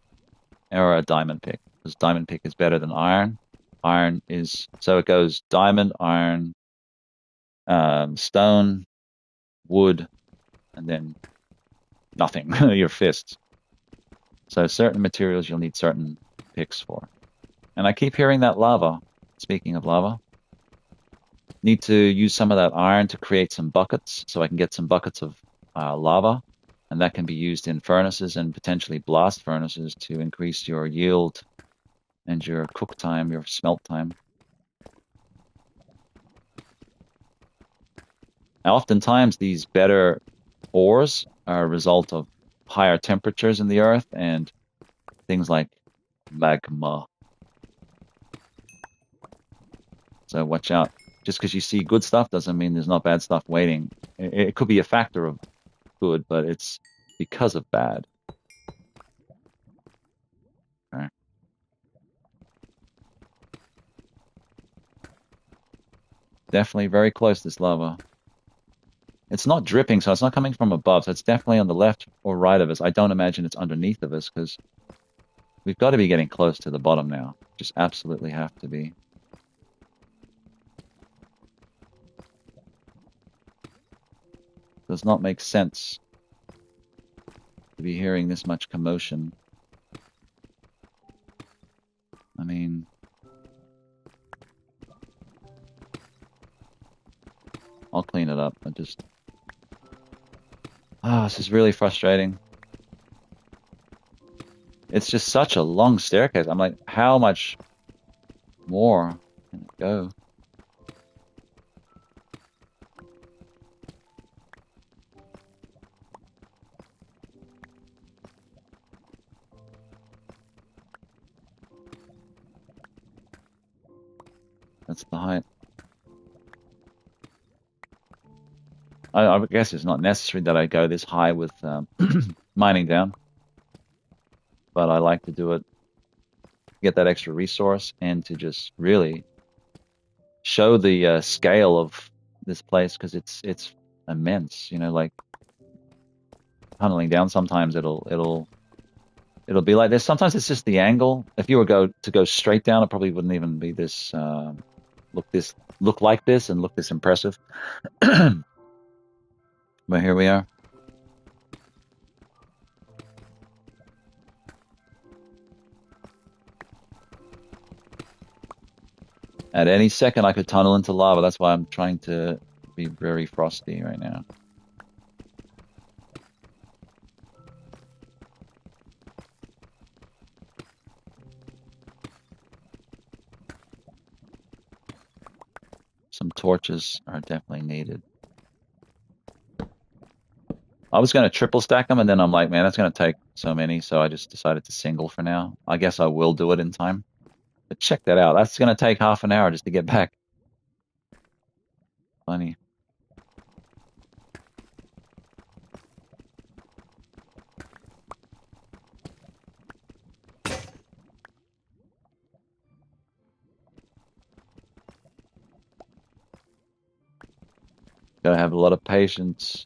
[SPEAKER 1] or a diamond pick, because diamond pick is better than iron. Iron is, so it goes diamond, iron, stone, wood, and then nothing, your fists. So certain materials you'll need certain picks for. And I keep hearing that lava. Speaking of lava, need to use some of that iron to create some buckets so I can get some buckets of lava, and that can be used in furnaces and potentially blast furnaces to increase your yield and your cook time, your smelt time. Now, oftentimes these better ores are a result of higher temperatures in the earth and things like magma. So watch out. Just because you see good stuff doesn't mean there's not bad stuff waiting. It could be a factor of good, but it's because of bad. Okay. Definitely very close, this lava. It's not dripping, so it's not coming from above, so it's definitely on the left or right of us. I don't imagine it's underneath of us, because we've got to be getting close to the bottom now. Just absolutely have to be. Does not make sense to be hearing this much commotion. I mean, I'll clean it up. This is really frustrating. It's just such a long staircase. I'm like, how much more can it go? That's the height. I guess it's not necessary that I go this high with mining down, but I like to do it, get that extra resource, and to just really show the scale of this place, because it's immense. You know, like tunneling down. Sometimes it'll be like this. Sometimes it's just the angle. If you were to go straight down, it probably wouldn't even be this look like this and look this impressive. But here we are. At any second, I could tunnel into lava. That's why I'm trying to be very frosty right now. Some torches are definitely needed. I was going to triple stack them, and then I'm like, man, that's going to take so many, so I just decided to single for now. I guess I will do it in time. But check that out. That's going to take half an hour just to get back. Funny. Gotta have a lot of patience.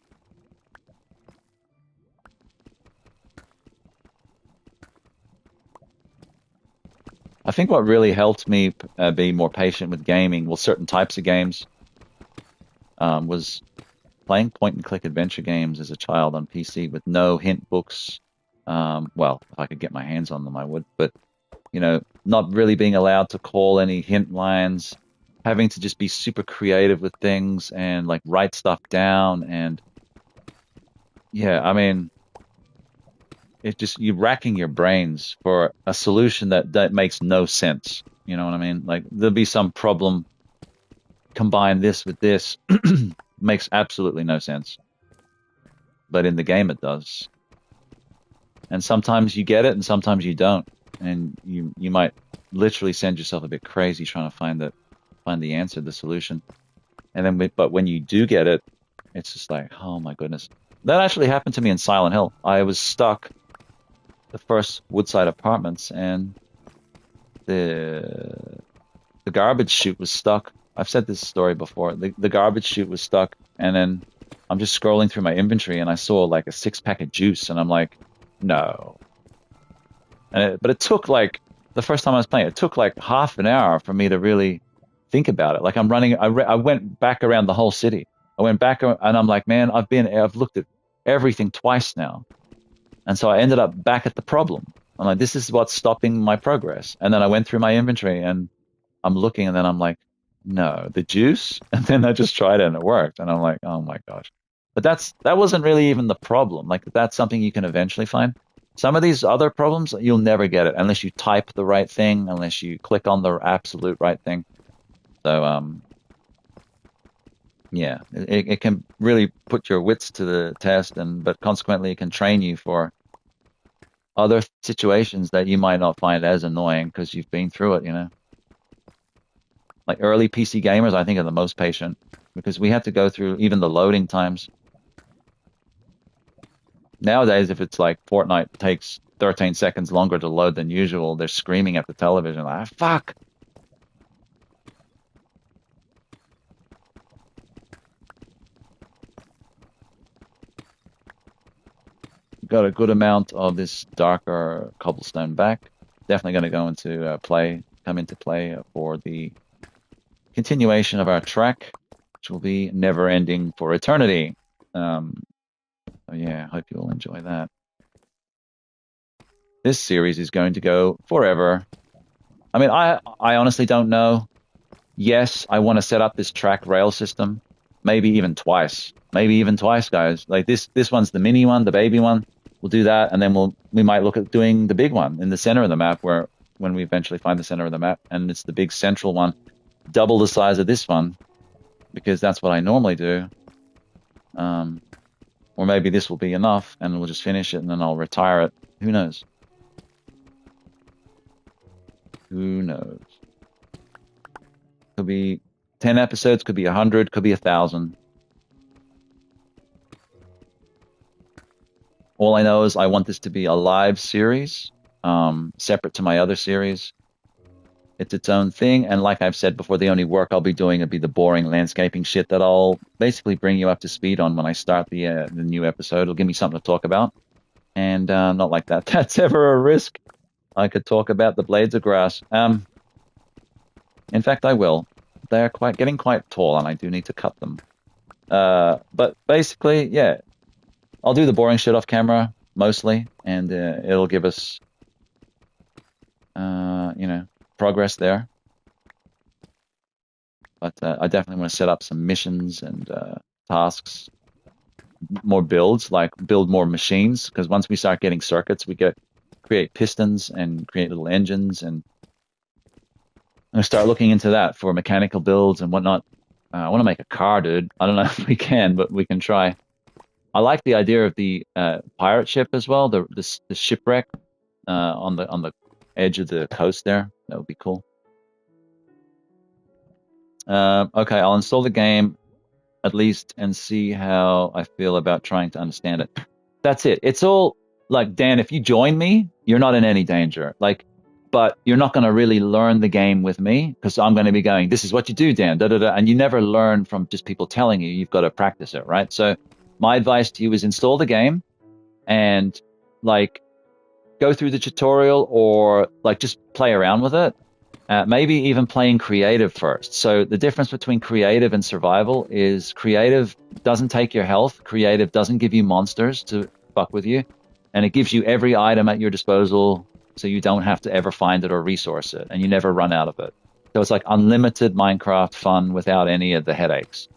[SPEAKER 1] I think what really helped me be more patient with gaming, well, certain types of games, was playing point-and-click adventure games as a child on PC with no hint books, Well, if I could get my hands on them, I would. But not really being allowed to call any hint lines, having to just be super creative with things and like write stuff down. And yeah, I mean, it's just you're racking your brains for a solution that makes no sense. You know what I mean? Like there'll be some problem, combine this with this, makes absolutely no sense. But in the game, it does. And sometimes you get it, and sometimes you don't, and you might literally send yourself a bit crazy trying to find the answer, the solution. And then, but when you do get it, it's just like, oh my goodness. That actually happened to me in Silent Hill. I was stuck the first Woodside Apartments, and the garbage chute was stuck. I've said this story before. The garbage chute was stuck, and then I'm just scrolling through my inventory, and I saw like a 6-pack of juice, and I'm like, no. But it took like the first time I was playing, it took like half an hour for me to really think about it. Like I'm running, I went back around the whole city. I went back and I'm like, man, I've looked at everything twice now. And so I ended up back at the problem. I'm like, this is what's stopping my progress. And then I went through my inventory and I'm looking, and then I'm like, no, the juice. And then I just tried it and it worked. And I'm like, oh my gosh. But that wasn't really even the problem. Like that's something you can eventually find. Some of these other problems, you'll never get it unless you type the right thing, unless you click on the absolute right thing. So, yeah, it can really put your wits to the test, but consequently, it can train you for other situations that you might not find as annoying because you've been through it, Like early PC gamers, I think, are the most patient because we had to go through even the loading times. Nowadays, if it's like Fortnite takes 13 seconds longer to load than usual, they're screaming at the television like, fuck. Got a good amount of this darker cobblestone back. Definitely going to go into come into play for the continuation of our track, which will be never ending for eternity. So yeah, hope you all enjoy that. This series is going to go forever. I mean, I honestly don't know. Yes, I want to set up this track rail system, maybe even twice. Maybe even twice, guys. Like this one's the mini one, the baby one. We'll do that, and then we might look at doing the big one in the center of the map, when we eventually find the center of the map, and it's the big central one, double the size of this one, because that's what I normally do. Or maybe this will be enough, and we'll just finish it, and then I'll retire it. Who knows? Who knows? Could be 10 episodes, could be 100, could be 1,000. All I know is I want this to be a live series, separate to my other series. It's its own thing, and like I've said before, the only work I'll be doing will be the boring landscaping shit that I'll basically bring you up to speed on when I start the new episode. It'll give me something to talk about, and not like that. That's ever a risk. I could talk about the blades of grass. In fact, I will. They're getting quite tall, and I do need to cut them. But basically, yeah, I'll do the boring shit off camera mostly, and it'll give us, progress there. But I definitely want to set up some missions and tasks, more builds, like build more machines, because once we start getting circuits, we create pistons and create little engines, and I'm going to start looking into that for mechanical builds and whatnot. I want to make a car, dude. I don't know if we can, but we can try. I like the idea of the pirate ship as well, the shipwreck on the edge of the coast there. That would be cool. Okay, I'll install the game at least and see how I feel about trying to understand it. That's it. It's all like, Dan, if you join me, you're not in any danger. Like, but you're not going to really learn the game with me because I'm going to be going, this is what you do, Dan, da da da. And you never learn from just people telling you. You've got to practice it, right? So my advice to you is install the game and like go through the tutorial or like just play around with it. Maybe even playing creative first. So the difference between creative and survival is creative doesn't take your health. Creative doesn't give you monsters to fuck with you. and it gives you every item at your disposal, so you don't have to ever find it or resource it, and you never run out of it. So it's like unlimited Minecraft fun without any of the headaches.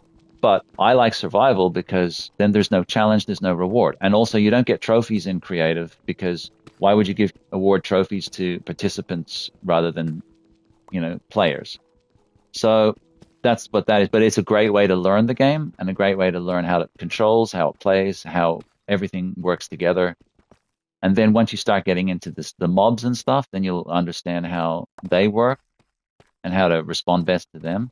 [SPEAKER 1] But I like survival because then there's no challenge, there's no reward. And also you don't get trophies in creative because why would you give award trophies to participants rather than, players? So that's what that is. But it's a great way to learn the game and a great way to learn how it controls, how it plays, how everything works together. And then once you start getting into the mobs and stuff, then you'll understand how they work and how to respond best to them.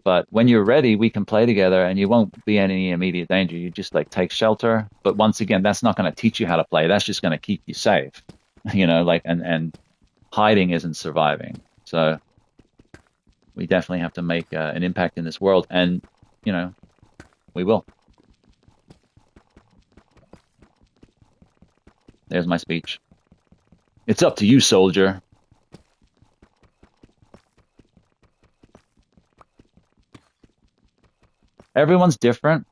[SPEAKER 1] But when you're ready, we can play together and you won't be in any immediate danger. You just like take shelter. But once again, that's not going to teach you how to play. That's just going to keep you safe. And hiding isn't surviving. So we definitely have to make an impact in this world. And, we will. There's my speech. It's up to you, soldier. Everyone's different.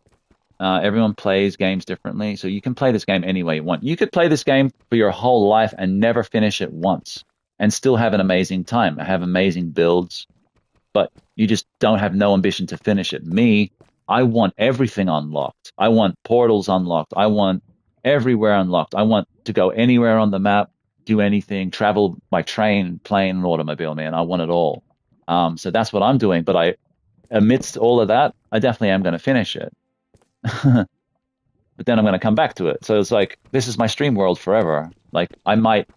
[SPEAKER 1] Everyone plays games differently, so you can play this game any way you want. You could play this game for your whole life and never finish it once, and still have an amazing time, have amazing builds, but you just don't have no ambition to finish it. Me, I want everything unlocked. I want portals unlocked. I want everywhere unlocked. I want to go anywhere on the map, do anything, travel by train, plane, and automobile, man. I want it all. So that's what I'm doing, but amidst all of that, I definitely am going to finish it. But then I'm going to come back to it. So it's like, this is my stream world forever. Like, I might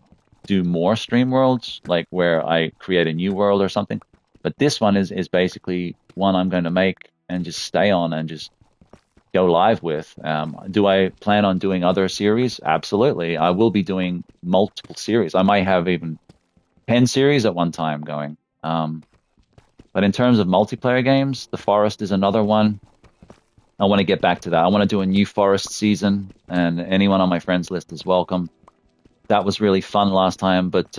[SPEAKER 1] do more stream worlds, like where I create a new world or something. But this one is basically one I'm going to make and just stay on and just go live with. Do I plan on doing other series? Absolutely. I will be doing multiple series. I might have even 10 series at one time going. But in terms of multiplayer games, The Forest is another one. I want to get back to that. I want to do a new Forest season, and anyone on my friends list is welcome. That was really fun last time, but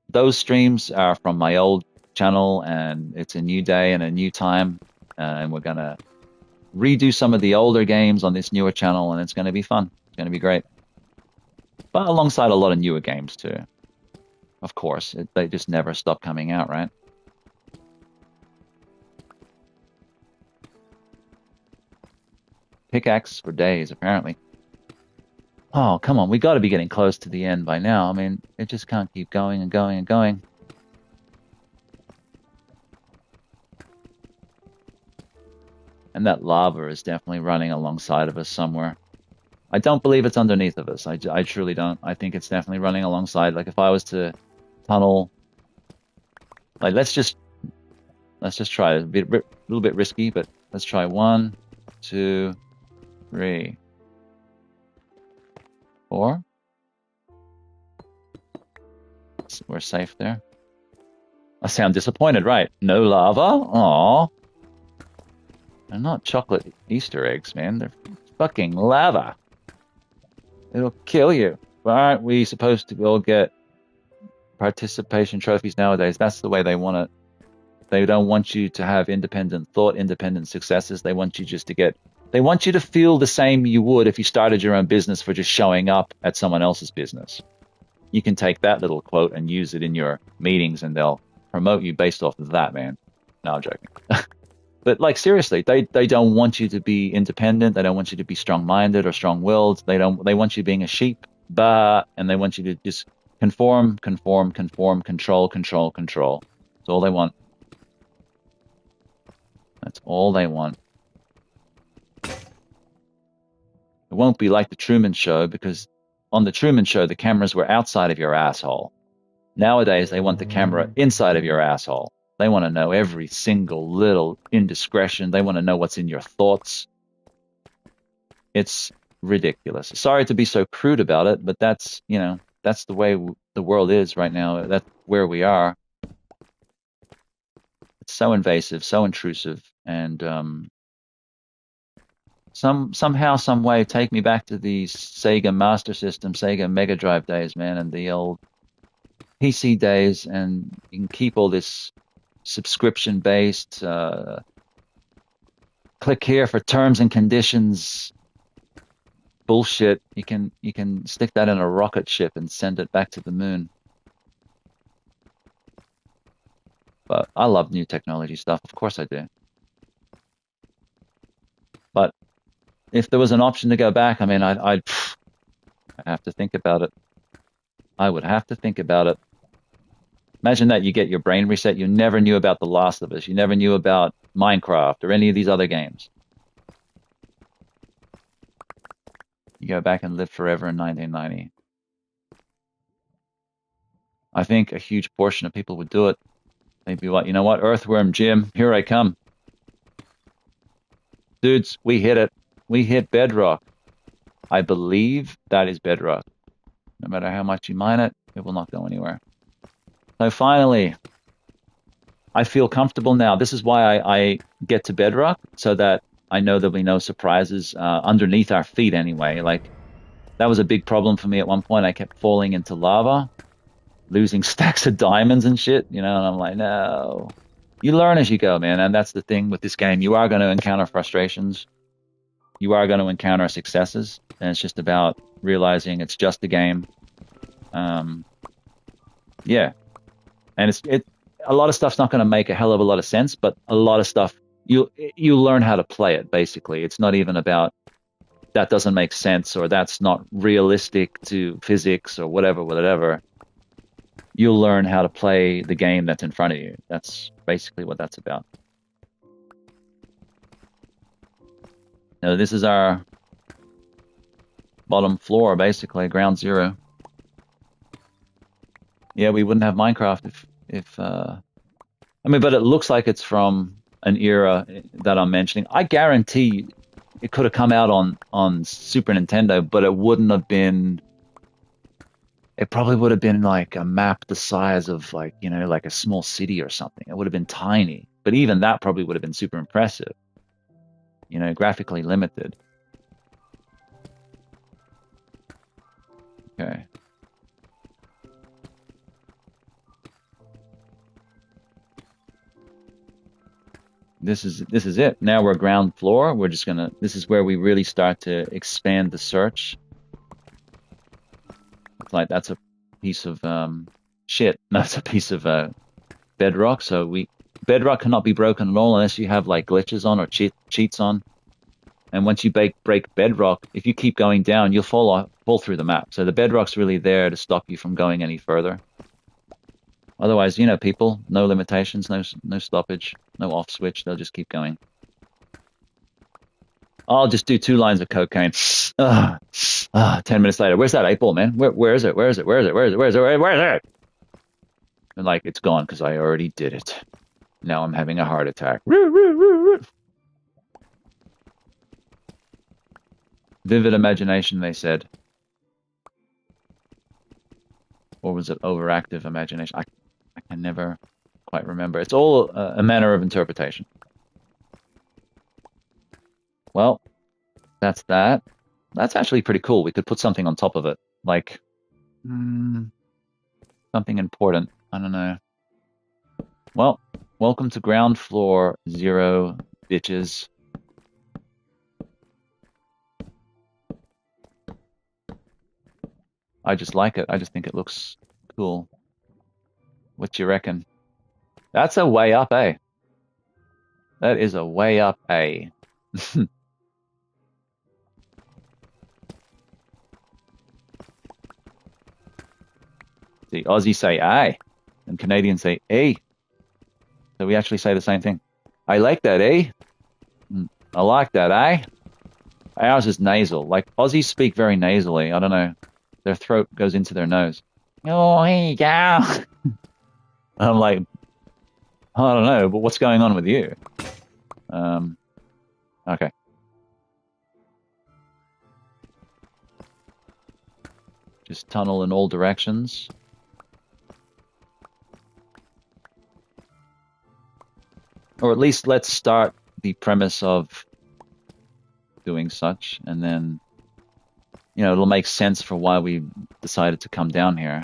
[SPEAKER 1] those streams are from my old channel, and it's a new day and a new time, and we're gonna redo some of the older games on this newer channel, and it's going to be fun. It's going to be great. But alongside a lot of newer games too. Of course, they just never stop coming out, right? Pickaxe for days, apparently. Oh, come on. We got to be getting close to the end by now. I mean, it just can't keep going and going and going. And that lava is definitely running alongside of us somewhere. I don't believe it's underneath of us. I truly don't. I think it's definitely running alongside. Like, if I was to tunnel... Like, let's just try it. A little bit risky, but let's try 1, 2, 3, 4. We're safe there. I sound disappointed, right? No lava? Aww. They're not chocolate Easter eggs, man. They're fucking lava. It'll kill you. Aren't we supposed to all get participation trophies nowadays? That's the way they want it. They don't want you to have independent thought, independent successes. They want you just to they want you to feel the same you would if you started your own business for just showing up at someone else's business. You can take that little quote and use it in your meetings, and they'll promote you based off of that, man. No, I'm joking. But like, seriously, they don't want you to be independent. They don't want you to be strong-minded or strong-willed. They want you being a sheep, and they want you to just conform, control. That's all they want. That's all they want. It won't be like the Truman Show, because on the Truman Show, the cameras were outside of your asshole. Nowadays, they want the camera inside of your asshole. They want to know every single little indiscretion. They want to know what's in your thoughts. It's ridiculous. Sorry to be so crude about it, but that's the way the world is right now. That's where we are. It's so invasive, so intrusive, and somehow, some way, take me back to the Sega Master System, Sega Mega Drive days, man, and the old PC days, and you can keep all this subscription-based, click here for terms and conditions. bullshit. You can stick that in a rocket ship and send it back to the moon. But I love new technology stuff. Of course I do. But if there was an option to go back, I mean, I'd have to think about it. I would have to think about it. Imagine that you get your brain reset. You never knew about The Last of Us. You never knew about Minecraft or any of these other games. You go back and live forever in 1990. I think a huge portion of people would do it. They'd be like, you know what, Earthworm Jim, here I come. Dudes, we hit it. We hit bedrock. I believe that is bedrock. No matter how much you mine it, it will not go anywhere. So finally, I feel comfortable now. This is why I get to bedrock, so that I know there'll be no surprises underneath our feet anyway. Like, that was a big problem for me at one point. I kept falling into lava, losing stacks of diamonds and shit, you know, and I'm like, no. You learn as you go, man, and that's the thing with this game. You are going to encounter frustrations. You are going to encounter successes, and it's just about realizing it's just a game. Yeah. And a lot of stuff's not going to make a hell of a lot of sense, but a lot of stuff you learn how to play it. Basically, it's not even about that doesn't make sense or that's not realistic to physics or whatever. You'll learn how to play the game that's in front of you. That's basically what that's about. Now, this is our bottom floor, basically ground zero. Yeah, we wouldn't have Minecraft if I mean, but it looks like it's from an era that I'm mentioning. I guarantee it could have come out on Super Nintendo, but it wouldn't have been. It probably would have been like a map the size of, like, you know, like a small city or something. It would have been tiny, but even that probably would have been super impressive. You know, graphically limited. Okay. This is it. Now we're ground floor. We're just gonna. This is where we really start to expand the search. It's like that's a piece of shit. That's a piece of bedrock. So bedrock cannot be broken at all unless you have like glitches on or cheats on. And once you break bedrock, if you keep going down, you'll fall through the map. So the bedrock's really there to stop you from going any further. Otherwise, you know, people, no limitations, no stoppage, no off switch. They'll just keep going. I'll just do 2 lines of cocaine. 10 minutes later, where's that 8-ball, man? Where is it? Where is it? Where is it? Where is it? Where is it? Where is it? And like, it's gone because I already did it. Now I'm having a heart attack. Vivid imagination, they said. Or was it overactive imagination? I can never quite remember. It's all a manner of interpretation. Well, that's that. That's actually pretty cool. We could put something on top of it, like something important. I don't know. Well, welcome to ground floor 0, bitches. I just like it. I just think it looks cool. What do you reckon? That's a way up, eh? That is a way up, eh? The Aussies say aye, and Canadians say eh. So we actually say the same thing. I like that, eh? I like that, eh? Ours is nasal. Like, Aussies speak very nasally. I don't know. Their throat goes into their nose. Oh, here you go. I'm like, I don't know, but what's going on with you? Okay. Just tunnel in all directions. Or at least let's start the premise of doing such, and then, you know, it'll make sense for why we decided to come down here.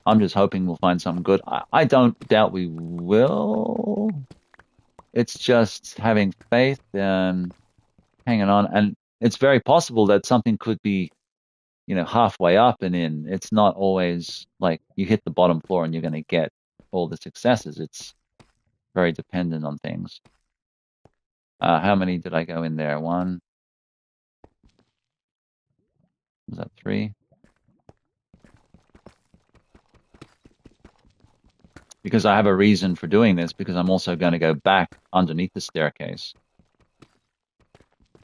[SPEAKER 1] I'm just hoping we'll find something good. I don't doubt we will. It's just having faith and hanging on. And it's very possible that something could be, halfway up and in. It's not always like you hit the bottom floor and you're going to get all the successes. It's very dependent on things. How many did I go in there? One, was that three? Because I have a reason for doing this, because I'm also going to go back underneath the staircase.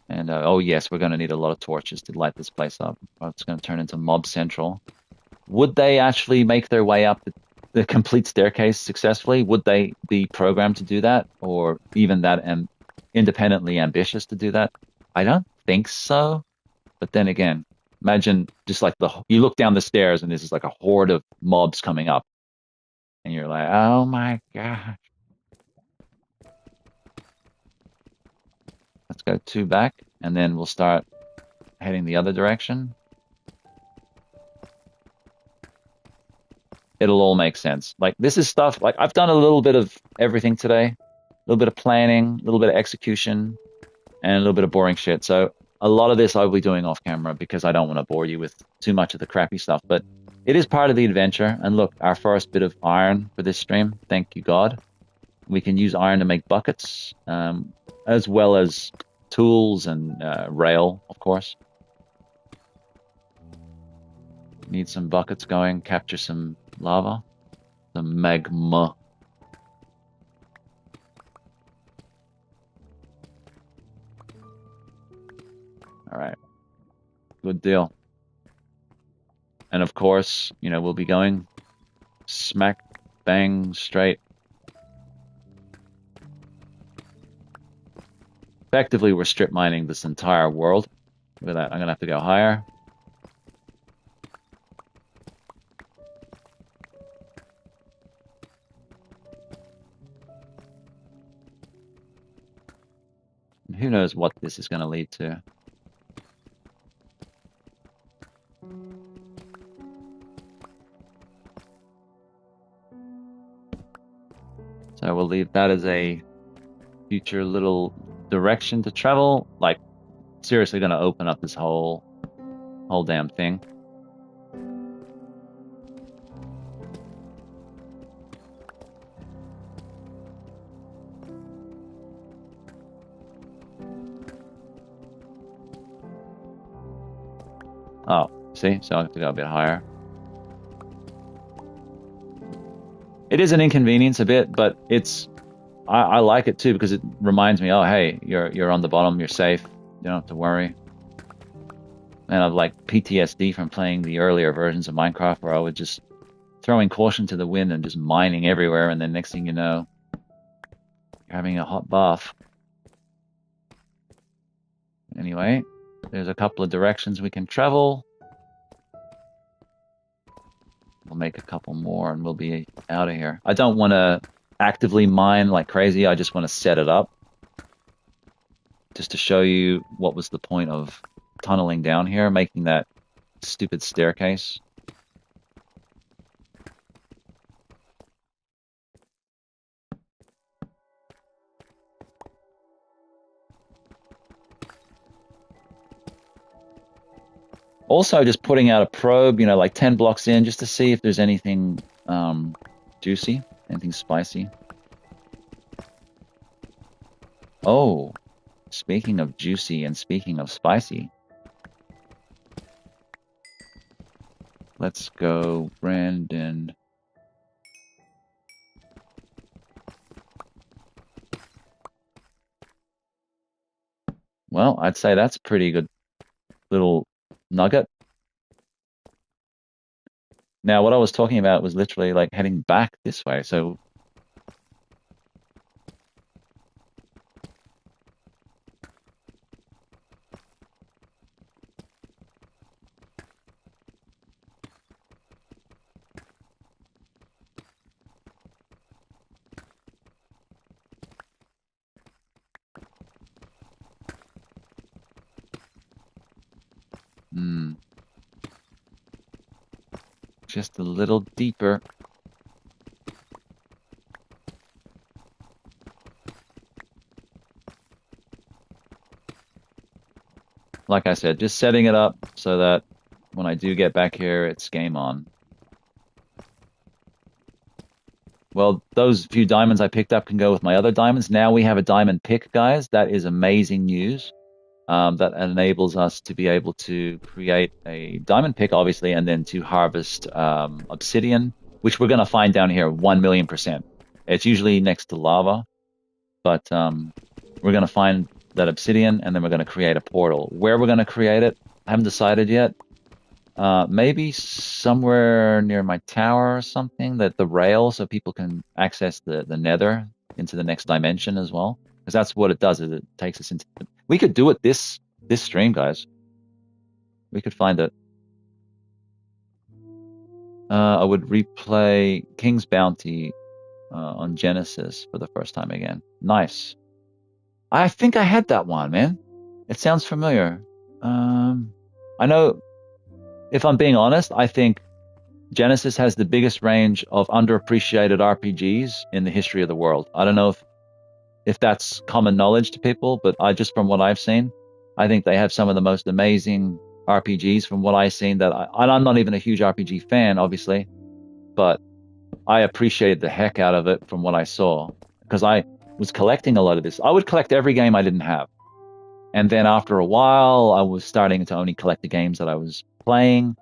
[SPEAKER 1] And oh yes, we're going to need a lot of torches to light this place up. It's going to turn into Mob Central. Would they actually make their way up the complete staircase successfully? Would they be programmed to do that, or even that independently ambitious to do that? I don't think so. But then again, imagine just like you look down the stairs and this is like a horde of mobs coming up, and you're like, oh my god. Let's go two back, and then we'll start heading the other direction. It'll all make sense. Like this is stuff like I've done a little bit of everything today, a little bit of planning, a little bit of execution, and a little bit of boring shit. So a lot of this I'll be doing off camera because I don't want to bore you with too much of the crappy stuff. But it is part of the adventure. And look, our first bit of iron for this stream. Thank you, God. We can use iron to make buckets, as well as tools and rail, of course. Need some buckets going, capture some lava, some magma. All right, good deal. And of course, we'll be going smack bang straight. Effectively, we're strip mining this entire world. Look at that. I'm gonna have to go higher. And who knows what this is going to lead to. So we'll leave that as a future little direction to travel. Like, seriously going to open up this whole damn thing. Oh, see? So I have to go a bit higher. It is an inconvenience a bit, but I like it too because it reminds me, oh hey, you're on the bottom, you're safe, you don't have to worry. And I've like PTSD from playing the earlier versions of Minecraft where I was just throwing caution to the wind and just mining everywhere, and then next thing you know, you're having a hot bath. Anyway, there's a couple of directions we can travel. We'll make a couple more and we'll be out of here. I don't want to actively mine like crazy. I just want to set it up just to show you what was the point of tunneling down here, making that stupid staircase. Also, just putting out a probe, like 10 blocks in, just to see if there's anything juicy, anything spicy. Oh, speaking of juicy and speaking of spicy, let's go, Brandon. Well, I'd say that's a pretty good little nugget. Now, what I was talking about was literally like heading back this way. So just a little deeper. like I said, just setting it up so that when I do get back here, it's game on. Well, those few diamonds I picked up can go with my other diamonds. Now we have a diamond pick, guys. That is amazing news. That enables us to be able to create a diamond pick, obviously, and then to harvest obsidian, which we're going to find down here 1,000,000%. It's usually next to lava, but we're going to find that obsidian, and then we're going to create a portal. Where we're going to create it, I haven't decided yet. Maybe somewhere near my tower or something, that the rail, so people can access the nether into the next dimension as well. Because that's what it does, is it takes us into... We could do it this stream, guys. We could find it. I would replay King's Bounty on Genesis for the first time again. Nice. I think I had that one, man. It sounds familiar. I know... If I'm being honest, I think Genesis has the biggest range of underappreciated RPGs in the history of the world. I don't know if that's common knowledge to people, but just from what I've seen, I think they have some of the most amazing RPGs from what I've seen. I'm not even a huge RPG fan, obviously, but I appreciated the heck out of it from what I saw, because I was collecting a lot of this. I would collect every game I didn't have. And then after a while, I was starting to only collect the games that I was playing,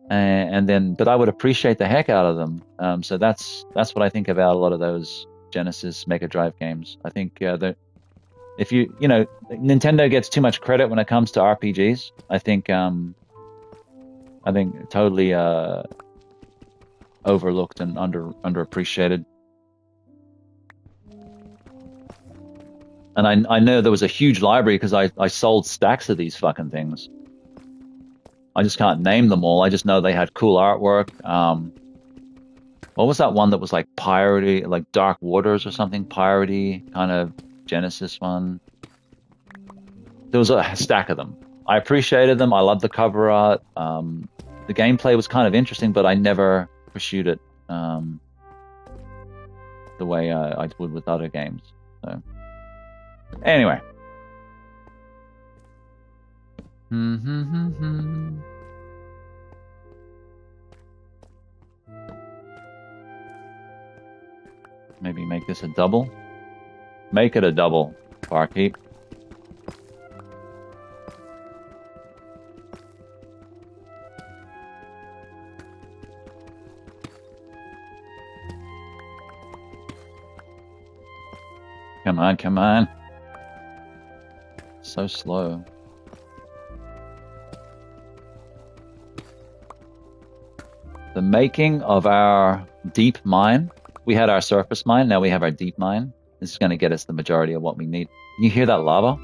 [SPEAKER 1] but I would appreciate the heck out of them. So that's what I think about a lot of those Genesis Mega Drive games. I think that if Nintendo gets too much credit when it comes to RPGs. I think totally overlooked and underappreciated. And I know there was a huge library because I sold stacks of these fucking things. I just can't name them all. I just know they had cool artwork. What was that one that was like piratey, like Dark Waters or something, piratey kind of Genesis one? There was a stack of them. I appreciated them. I loved the cover art. The gameplay was kind of interesting, but I never pursued it the way I would with other games. So anyway. Maybe make this a double. Make it a double, Barkeep. Come on, come on. So slow. The making of our deep mine. We had our surface mine, now we have our deep mine. This is going to get us the majority of what we need. Can you hear that lava?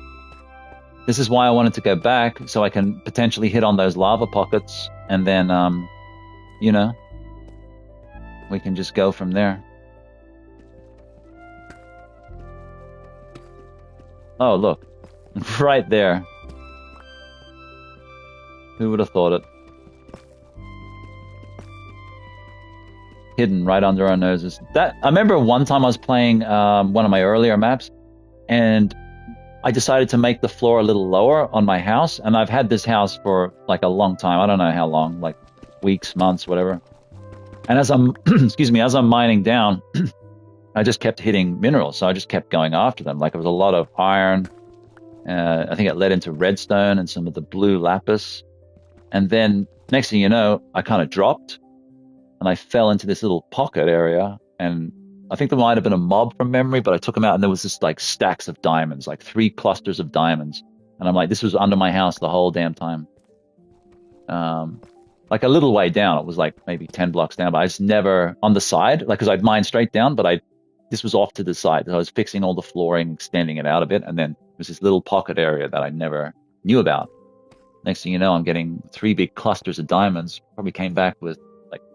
[SPEAKER 1] This is why I wanted to go back, so I can potentially hit on those lava pockets, and then, we can just go from there. Oh, look. Right there. Who would have thought it? Hidden right under our noses. I remember one time I was playing one of my earlier maps, and I decided to make the floor a little lower on my house, and I've had this house for like a long time. I don't know how long, like weeks, months, whatever. And as I'm, as I'm mining down, I just kept hitting minerals, so I just kept going after them. Like, it was a lot of iron. I think it led into redstone and some of the blue lapis. And then next thing you know, I kind of dropped, and I fell into this little pocket area, and I think there might have been a mob from memory, but I took them out, and there was just like stacks of diamonds, like 3 clusters of diamonds. And I'm like, this was under my house the whole damn time. Like a little way down, it was like maybe 10 blocks down, but I just never on the side, like, because I'd mined straight down, but this was off to the side. So I was fixing all the flooring, extending it out a bit, and then there was this little pocket area that I never knew about. Next thing you know, I'm getting 3 big clusters of diamonds. Probably came back with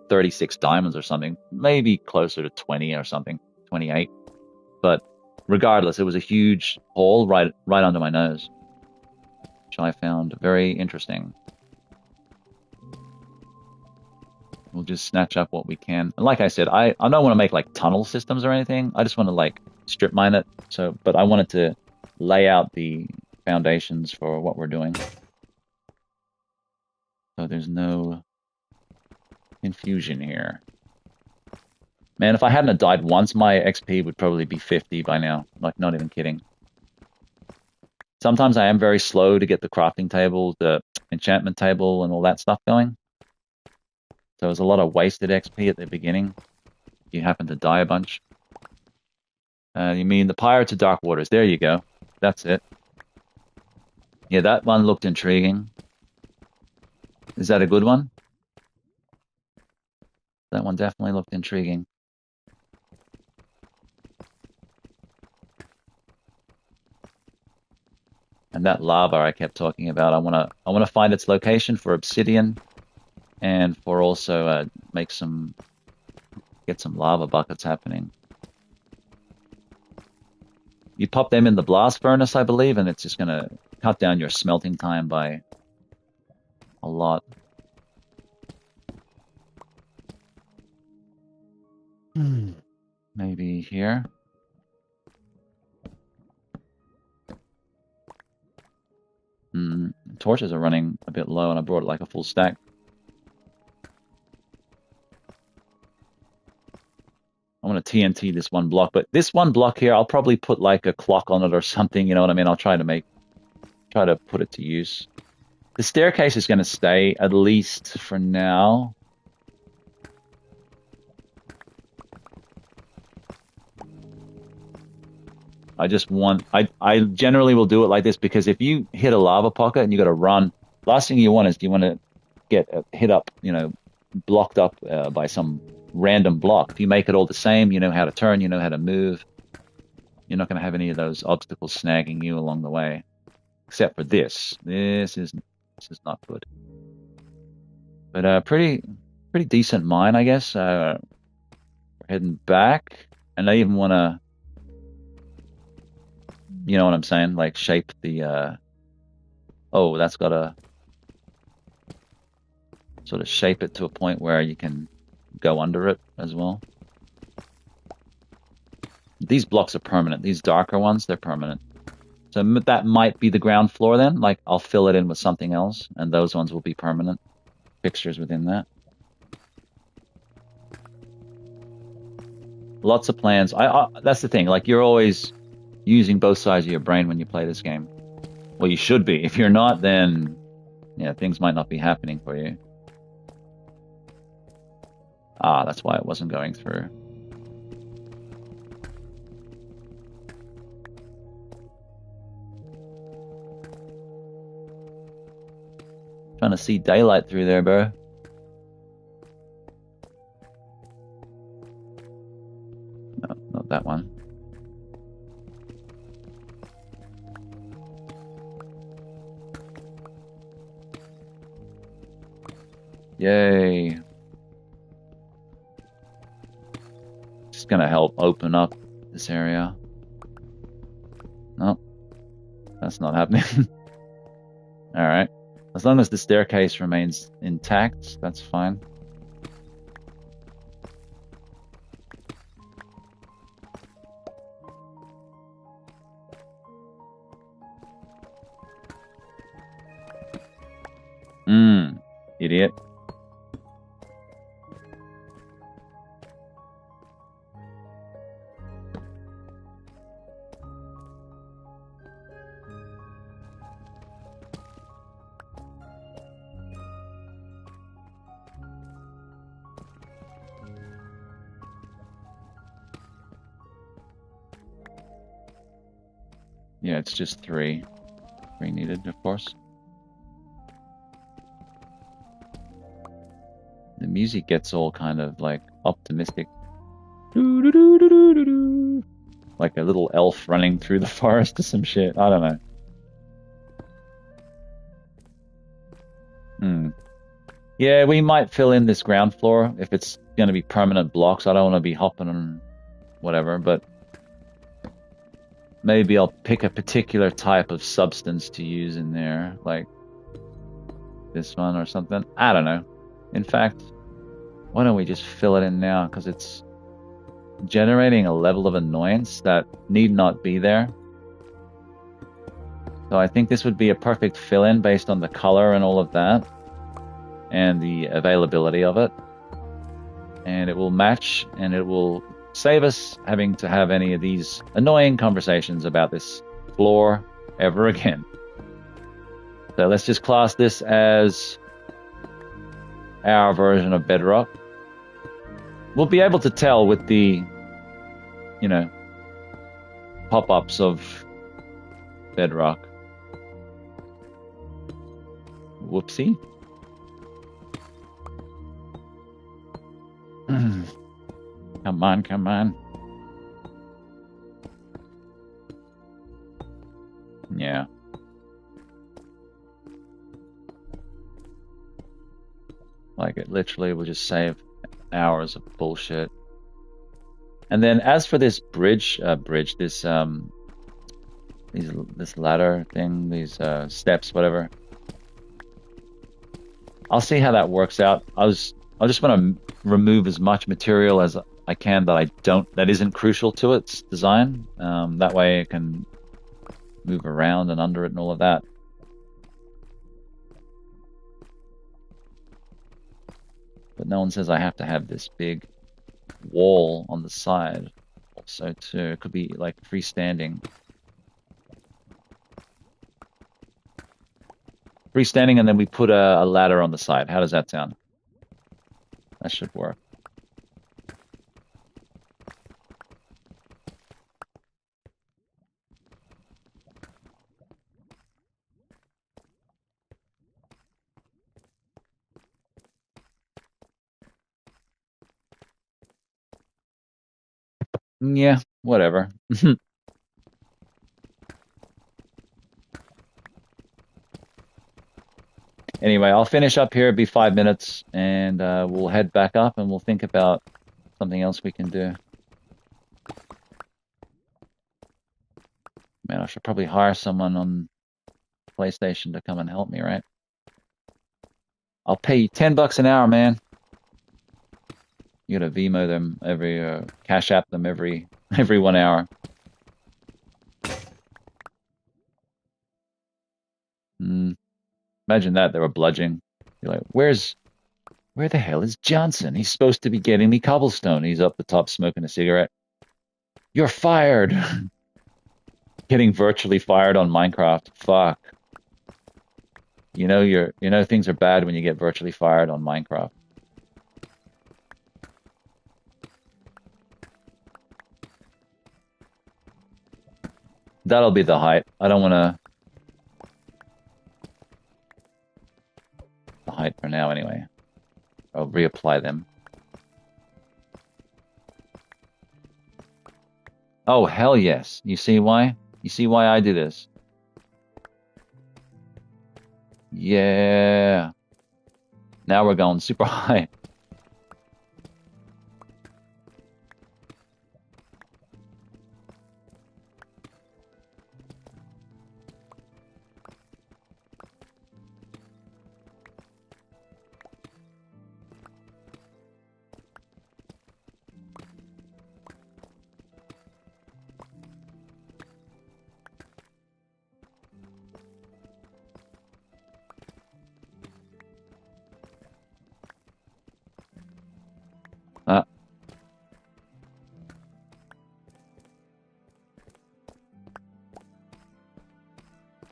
[SPEAKER 1] 36 diamonds or something, maybe closer to 20 or something, 28. But regardless, it was a huge hole right under my nose, which I found very interesting. We'll just snatch up what we can. And like I said, I don't want to make like tunnel systems or anything. I just want to like strip mine it. But I wanted to lay out the foundations for what we're doing. So there's no infusion here. Man, if I hadn't died once, my XP would probably be 50 by now. Like, not even kidding. Sometimes I am very slow to get the crafting table, the enchantment table, and all that stuff going. So there's a lot of wasted XP at the beginning. You happen to die a bunch. You mean the Pirates of Dark Waters. There you go. That's it. Yeah, that one looked intriguing. Is that a good one? That one definitely looked intriguing. And that lava I kept talking about, I wanna find its location for obsidian, and for also get some lava buckets happening. You pop them in the blast furnace, I believe, and it's just gonna cut down your smelting time by a lot. Maybe here. Torches are running a bit low, and I brought like a full stack. I want to TNT this one block, but this one block here, I'll probably put like a clock on it or something, you know what I mean? I'll try to put it to use. The staircase is going to stay, at least for now. I generally will do it like this, because if you hit a lava pocket and you got to run, last thing you want is to get hit up, blocked up by some random block. If you make it all the same, you know how to turn, you know how to move. You're not going to have any of those obstacles snagging you along the way, except for this. This is not good. But pretty decent mine, I guess. We're heading back, and I even want to, you know what I'm saying, like shape the. Oh, that's got to sort of shape it to a point where you can go under it as well. These blocks are permanent. These darker ones, they're permanent. So that might be the ground floor then. Like, I'll fill it in with something else, and those ones will be permanent fixtures within that. Lots of plans. That's the thing. Like, you're always using both sides of your brain when you play this game. Well, you should be. If you're not, then yeah, things might not be happening for you. Ah, that's why it wasn't going through. Trying to see daylight through there, bro. No, not that one. Yay. Just gonna help open up this area. Nope. That's not happening. Alright. As long as the staircase remains intact, that's fine. Idiot. Yeah, it's just 3. 3 needed, of course. The music gets all kind of like optimistic. Like a little elf running through the forest or some shit. I don't know. Yeah, we might fill in this ground floor if it's going to be permanent blocks. I don't want to be hopping on whatever, but maybe I'll pick a particular type of substance to use in there, like this one or something. I don't know. In fact, why don't we just fill it in now, because it's generating a level of annoyance that need not be there. So I think this would be a perfect fill-in based on the color and all of that. and the availability of it. And it will match, and it will save us having to have any of these annoying conversations about this floor ever again. So let's just class this as our version of Bedrock. We'll be able to tell with the, you know, pop-ups of Bedrock. Whoopsie. Come on, come on. Yeah. Like, it literally will just save hours of bullshit. And then as for this this ladder thing, these steps, whatever, I'll see how that works out. I just want to remove as much material as I can that isn't crucial to its design. That way it can move around and under it and all of that. But no one says I have to have this big wall on the side also too. It could be like freestanding. Freestanding, and then we put a ladder on the side. How does that sound? That should work. Yeah, whatever. Anyway, I'll finish up here. It'll be 5 minutes, and we'll head back up, and we'll think about something else we can do. Man, I should probably hire someone on PlayStation to come and help me, right? I'll pay you $10 an hour, man. You gotta Vimo them Cash App them every 1 hour. Imagine that, they were bludging. You're like, where the hell is Johnson? He's supposed to be getting me cobblestone. He's up the top smoking a cigarette. You're fired. Getting virtually fired on Minecraft. Fuck. You know things are bad when you get virtually fired on Minecraft. That'll be the height. I don't want to... The height for now, anyway. I'll reapply them. Oh, hell yes. You see why? You see why I do this? Yeah. Now we're going super high.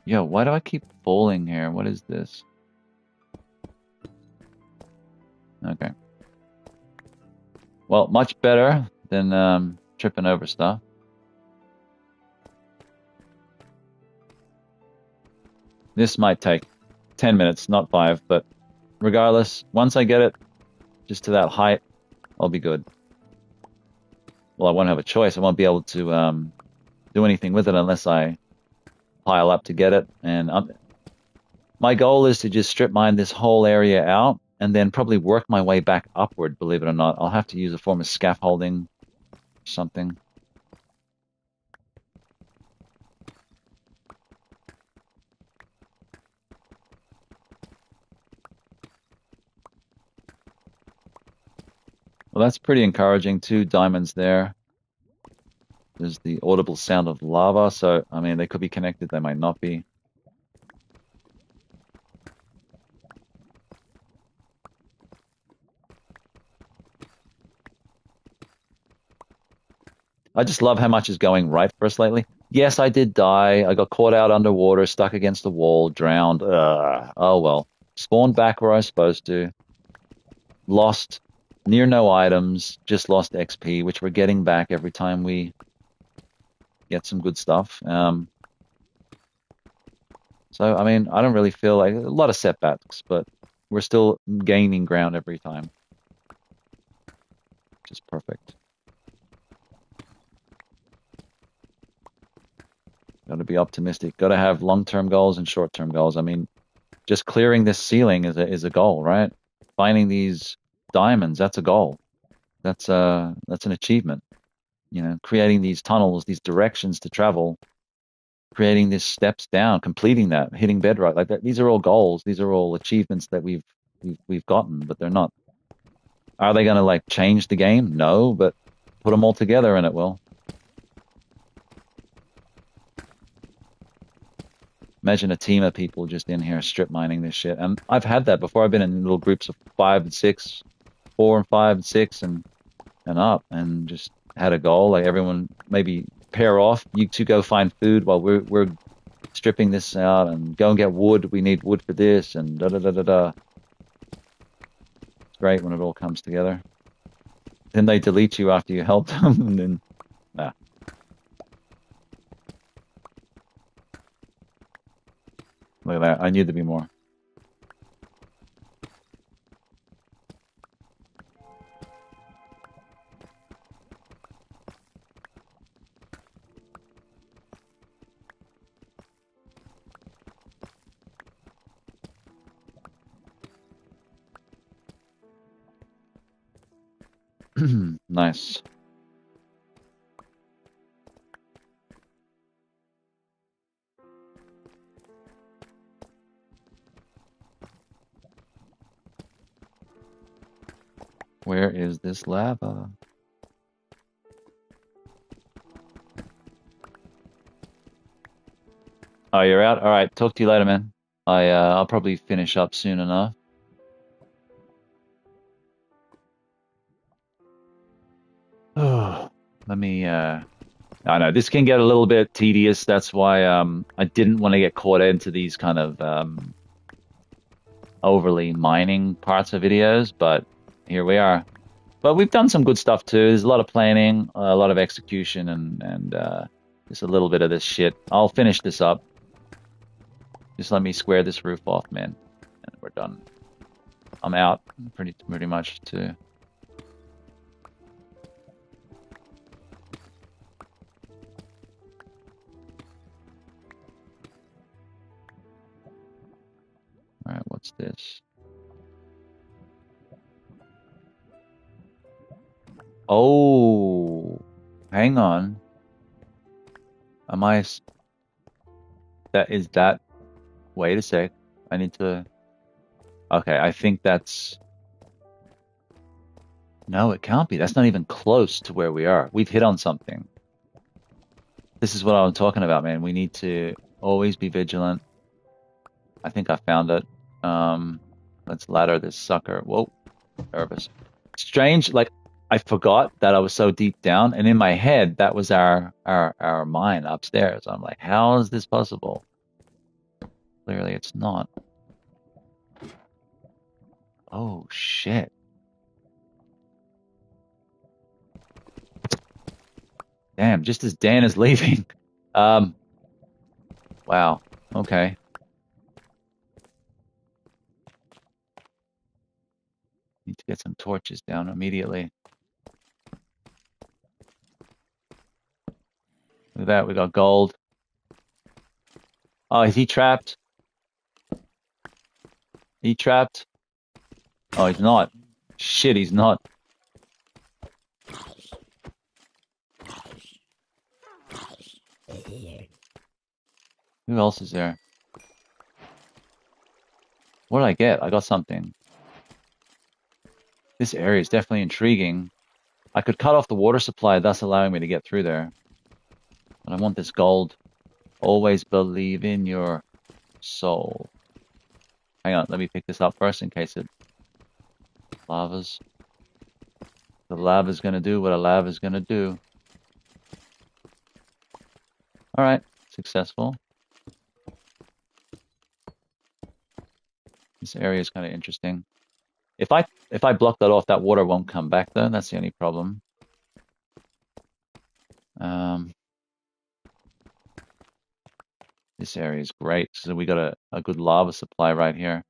[SPEAKER 1] Yo, why do I keep falling here? What is this? Okay. Well, much better than tripping over stuff. This might take 10 minutes, not 5, but regardless, once I get it just to that height, I'll be good. Well, I won't have a choice. I won't be able to do anything with it unless I pile up to get it. And my goal is to just strip mine this whole area out and then probably work my way back upward, believe it or not. I'll have to use a form of scaffolding or something. Well, that's pretty encouraging. 2 diamonds there. There's the audible sound of lava, so, I mean, they could be connected, they might not be. I just love how much is going right for us lately. Yes, I did die. I got caught out underwater, stuck against the wall, drowned. Oh well. Spawned back where I was supposed to. Lost near no items, just lost XP, which we're getting back every time we get some good stuff. So, I mean, I don't really feel like a lot of setbacks, but we're still gaining ground every time, which is perfect. Got to be optimistic. Got to have long-term goals and short-term goals. I mean, just clearing this ceiling is a goal, right? Finding these diamonds, that's a goal. That's an achievement. You know, creating these tunnels, these directions to travel, creating these steps down, completing that, hitting bedrock, like that. These are all goals. These are all achievements that we've gotten, but they're not. Are they going to like change the game? No, but put them all together and it will. Imagine a team of people just in here strip mining this shit. And I've had that before. I've been in little groups of 5 and 6, 4 and 5 and 6, and up, and just had a goal. Like everyone maybe pair off. You two go find food while we're stripping this out, and go and get wood. We need wood for this, and da da da da da. It's great when it all comes together. Then they delete you after you help them, and then ah, look at that. I knew there'd be more. Nice. Where is this lava? Oh, you're out? All right. Talk to you later, man. I'll probably finish up soon enough. Oh, let me I know this can get a little bit tedious. That's why I didn't want to get caught into these kind of overly mining parts of videos, but here we are. But we've done some good stuff too. There's a lot of planning, a lot of execution, and just a little bit of this shit. I'll finish this up. Just let me square this roof off, man, and we're done. I'm out pretty much too. All right, what's this? Oh, hang on. Am I? That is that. Wait a sec. I need to. Okay, I think that's. No, it can't be. That's not even close to where we are. We've hit on something. This is what I'm talking about, man. We need to always be vigilant. I think I found it. Let's ladder this sucker. Whoa, nervous. Strange, like I forgot that I was so deep down, and in my head that was our mine upstairs. I'm like, how is this possible? Clearly, it's not. Oh shit! Damn! Just as Dan is leaving. Um. Wow. Okay. Need to get some torches down immediately. Look at that. We got gold. Oh, is he trapped? He trapped? Oh, he's not. Shit, he's not. Who else is there? What did I get? I got something. This area is definitely intriguing. I could cut off the water supply, thus allowing me to get through there. But I want this gold. Always believe in your soul. Hang on, let me pick this up first in case it lavas. The lava's gonna do what a lava's gonna do. Alright, successful. This area is kind of interesting. If I block that off, that water won't come back though. That's the only problem. This area is great. So we got a good lava supply right here.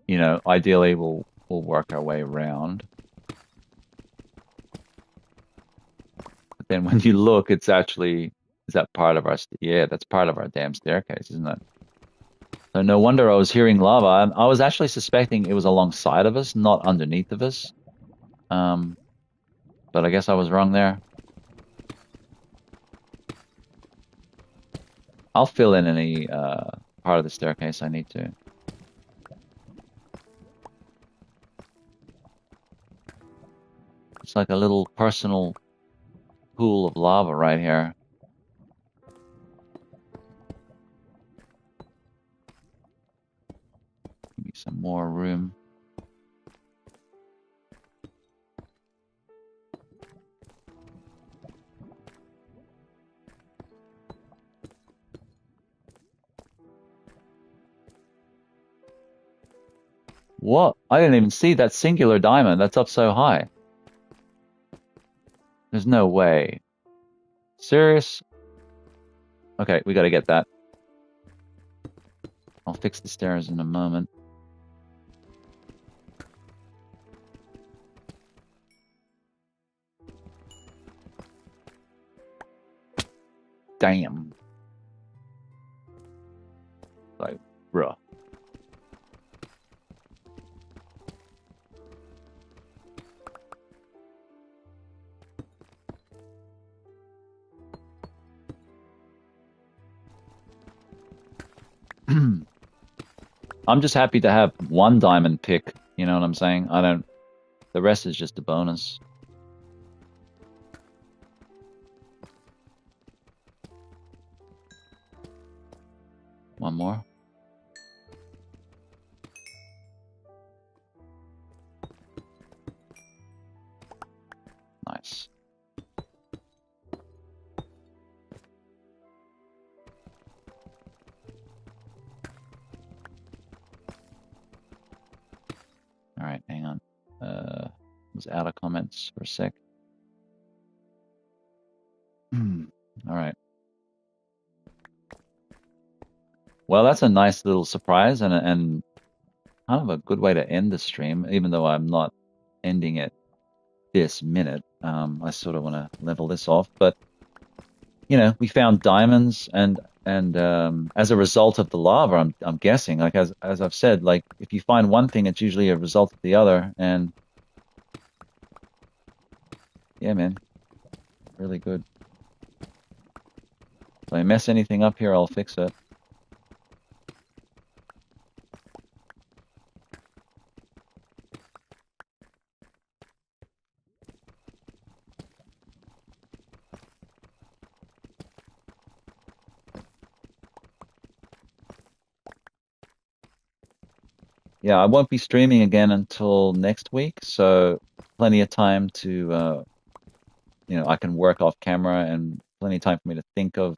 [SPEAKER 1] You know, ideally we'll work our way around. But then when you look, it's actually, is that part of our, yeah, that's part of our damn staircase, isn't it? So no wonder I was hearing lava. I was actually suspecting it was alongside of us, not underneath of us. But I guess I was wrong there. I'll fill in any part of the staircase I need to. It's like a little personal pool of lava right here. Give me some more room. What? I didn't even see that singular diamond. That's up so high. There's no way. Serious? Okay, we gotta get that. I'll fix the stairs in a moment. Damn. Like, bruh. I'm just happy to have one diamond pick, you know what I'm saying? The rest is just a bonus. One more. Nice. All right, hang on. Was out of comments for a sec. All right. Well, that's a nice little surprise and kind of a good way to end the stream, even though I'm not ending it this minute. I sort of want to level this off, but you know, we found diamonds and as a result of the lava, I'm guessing, like as I've said, like if you find one thing, it's usually a result of the other, and yeah, man, really good. If I mess anything up here, I'll fix it. Yeah, I won't be streaming again until next week, so plenty of time to, you know, I can work off camera and plenty of time for me to think of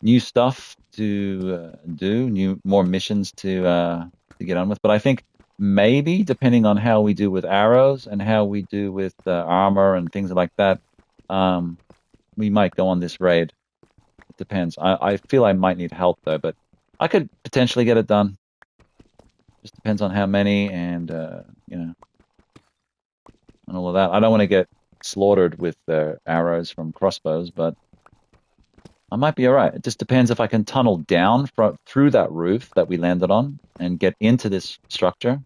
[SPEAKER 1] new stuff to do, more missions to get on with. But I think maybe depending on how we do with arrows and how we do with armor and things like that, we might go on this raid. It depends. I feel I might need help though, but I could potentially get it done. Just depends on how many and you know, and all of that. I don't want to get slaughtered with arrows from crossbows, but I might be all right. It just depends if I can tunnel down through that roof that we landed on and get into this structure.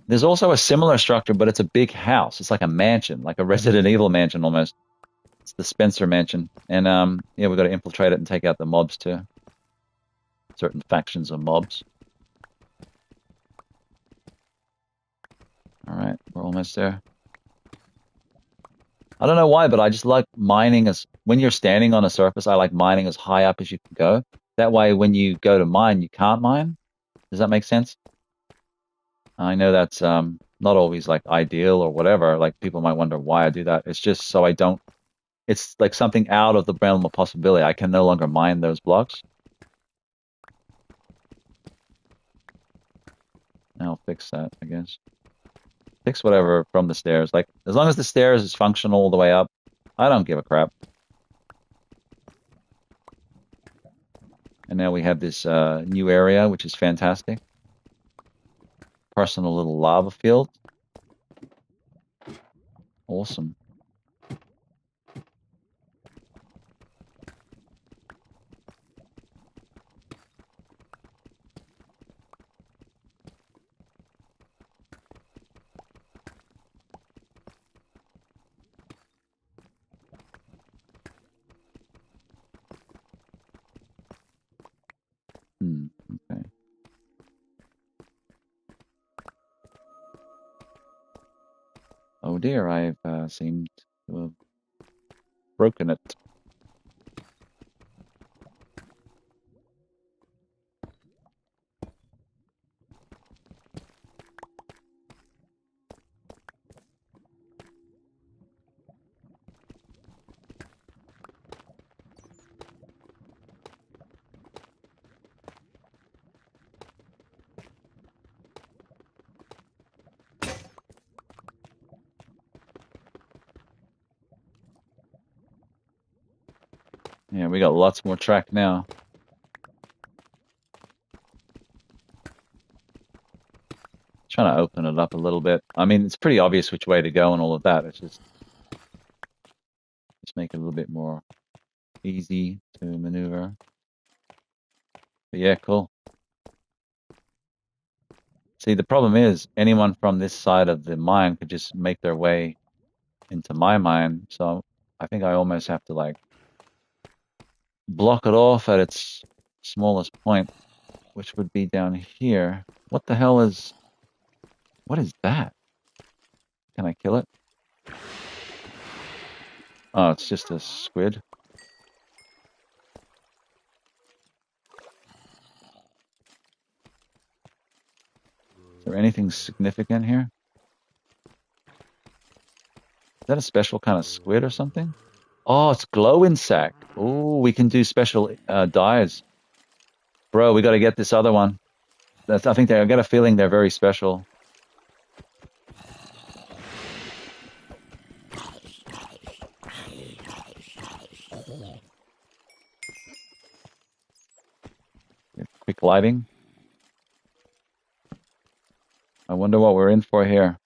[SPEAKER 1] There's also a similar structure, but it's a big house. It's like a mansion, like a Resident Evil mansion almost. It's the Spencer mansion. And yeah, we've got to infiltrate it and take out the mobs too. Certain factions of mobs. All right, we're almost there. I don't know why, but I just like mining as when you're standing on a surface, I like mining as high up as you can go. That way, when you go to mine, you can't mine. Does that make sense? I know that's not always like ideal or whatever. Like people might wonder why I do that. It's just so I don't. It's like something out of the realm of possibility. I can no longer mine those blocks. I'll fix that, I guess. Fix whatever from the stairs. Like as long as the stairs is functional all the way up, I don't give a crap. And now we have this new area, which is fantastic. Personal little lava field. Awesome. Okay. Oh dear, I've seemed to have broken it. Yeah, we got lots more track now. Trying to open it up a little bit. I mean, it's pretty obvious which way to go and all of that. It's just make it a little bit more easy to maneuver. But yeah, cool. See, the problem is anyone from this side of the mine could just make their way into my mine. So I think I almost have to like block it off at its smallest point, which would be down here. What the hell is... What is that? Can I kill it? Oh, it's just a squid. Is there anything significant here? Is that a special kind of squid or something? Oh, it's glow insect. Oh, we can do special dyes. Bro, we got to get this other one. I think I got a feeling they're very special. Quick lighting. I wonder what we're in for here.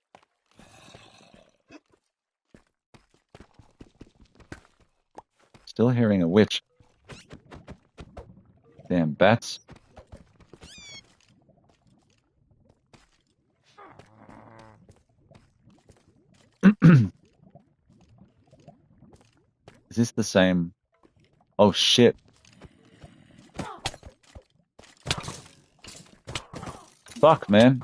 [SPEAKER 1] Still hearing a witch. Damn bats. Is this the same? Oh shit. Fuck, man.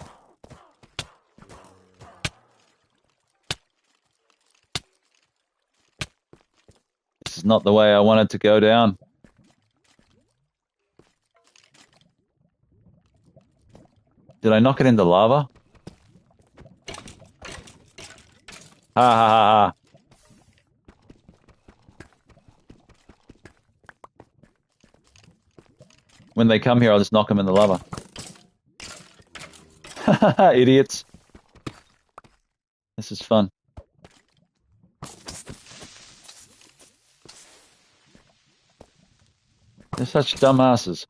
[SPEAKER 1] This is not the way I wanted to go down. Did I knock it into lava? Ha ha ha ha. When they come here, I'll just knock them in the lava. Idiots. This is fun. They're such dumbasses.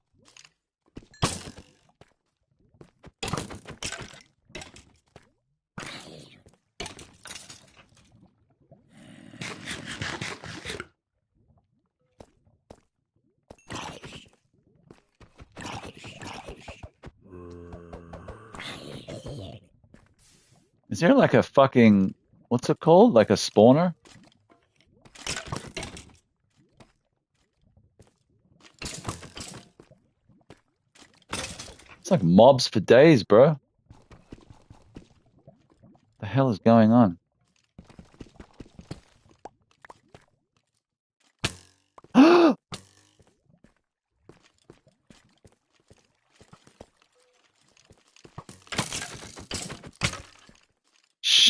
[SPEAKER 1] Is there like a fucking... What's it called? Like a spawner? It's like mobs for days, bro. The hell is going on?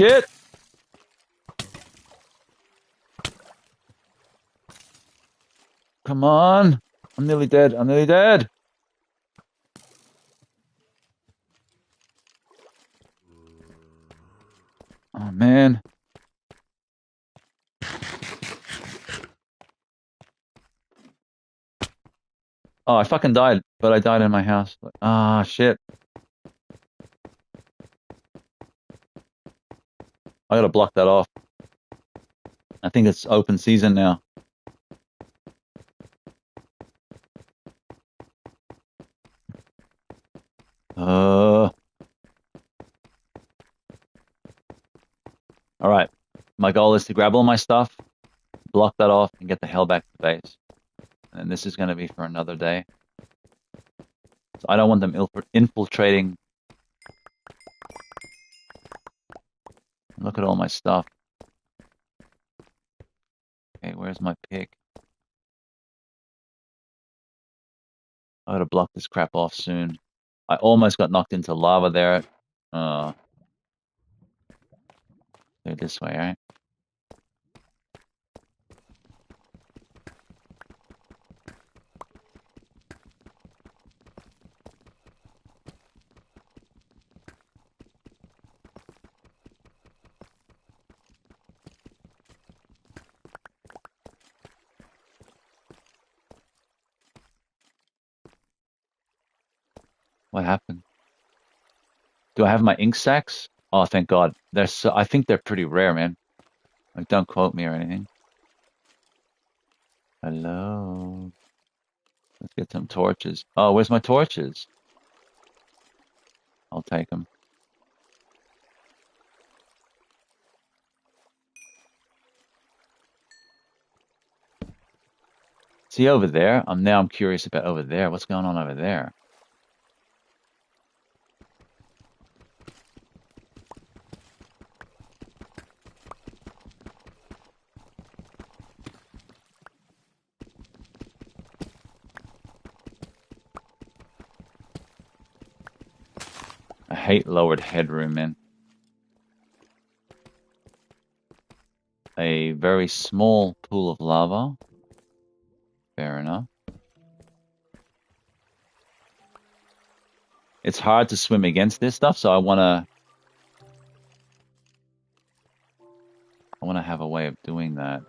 [SPEAKER 1] shit! Come on! I'm nearly dead. I'm nearly dead! Oh, man. Oh, I fucking died, but I died in my house. Ah, shit. I gotta block that off. I think it's open season now. All right. My goal is to grab all my stuff, block that off, and get the hell back to base. And this is going to be for another day. So I don't want them infiltrating. Look at all my stuff. Okay, where's my pick? I gotta block this crap off soon. I almost got knocked into lava there. Go this way, right? What happened? Do I have my ink sacs? Oh, thank God. I think they're pretty rare, man. Like, don't quote me or anything. Hello. Let's get some torches. Oh, where's my torches? I'll take them. See over there? I'm curious about over there. What's going on over there? I hate lowered headroom, man. A very small pool of lava. Fair enough. It's hard to swim against this stuff, so I wanna have a way of doing that.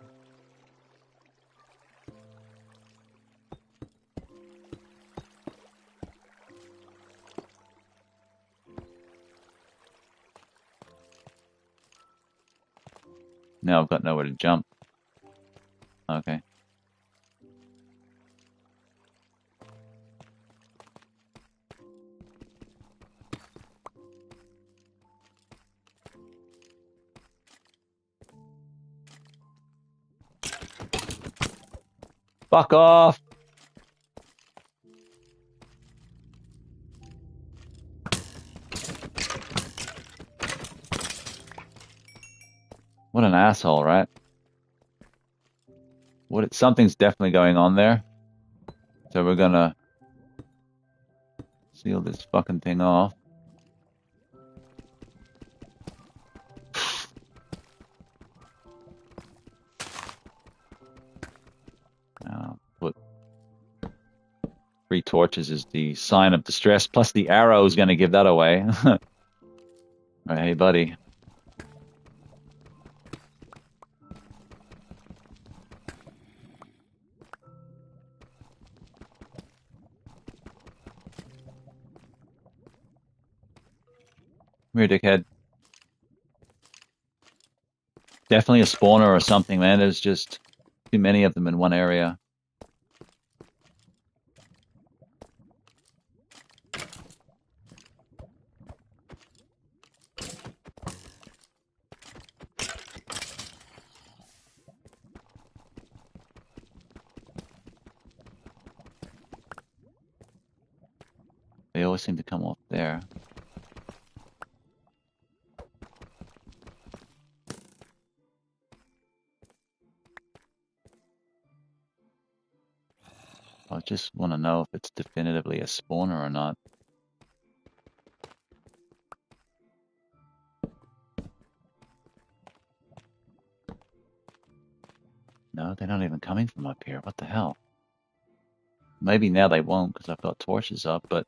[SPEAKER 1] Now I've got nowhere to jump. Okay. Fuck off! What an asshole, right? Something's definitely going on there. So we're gonna seal this fucking thing off. Put 3 torches is the sign of distress, plus the arrow is gonna give that away. Right, hey, buddy. Come here, dickhead. Definitely a spawner or something, man. There's just too many of them in one area. They always seem to come off there. I just want to know if it's definitively a spawner or not. No, they're not even coming from up here. What the hell? Maybe now they won't because I've got torches up, but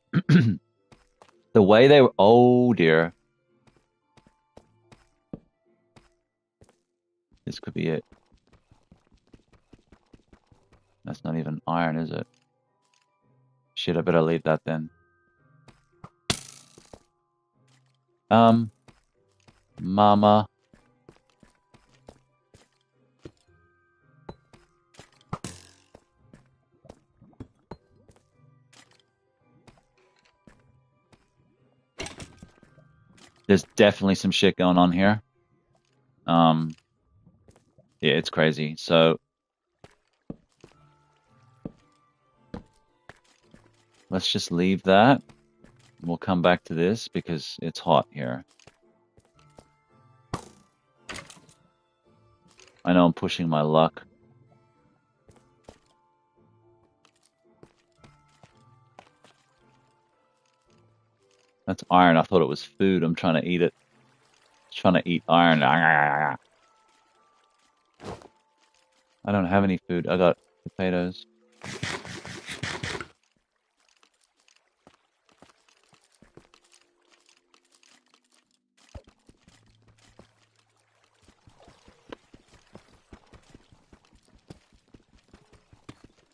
[SPEAKER 1] the way they were... Oh, dear. This could be it. That's not even iron, is it? Shit, I better leave that then. Mama. There's definitely some shit going on here. Yeah, it's crazy. So let's just leave that. We'll come back to this because it's hot here. I know I'm pushing my luck. That's iron. I thought it was food. I'm trying to eat it. Trying to eat iron. I don't have any food. I got potatoes.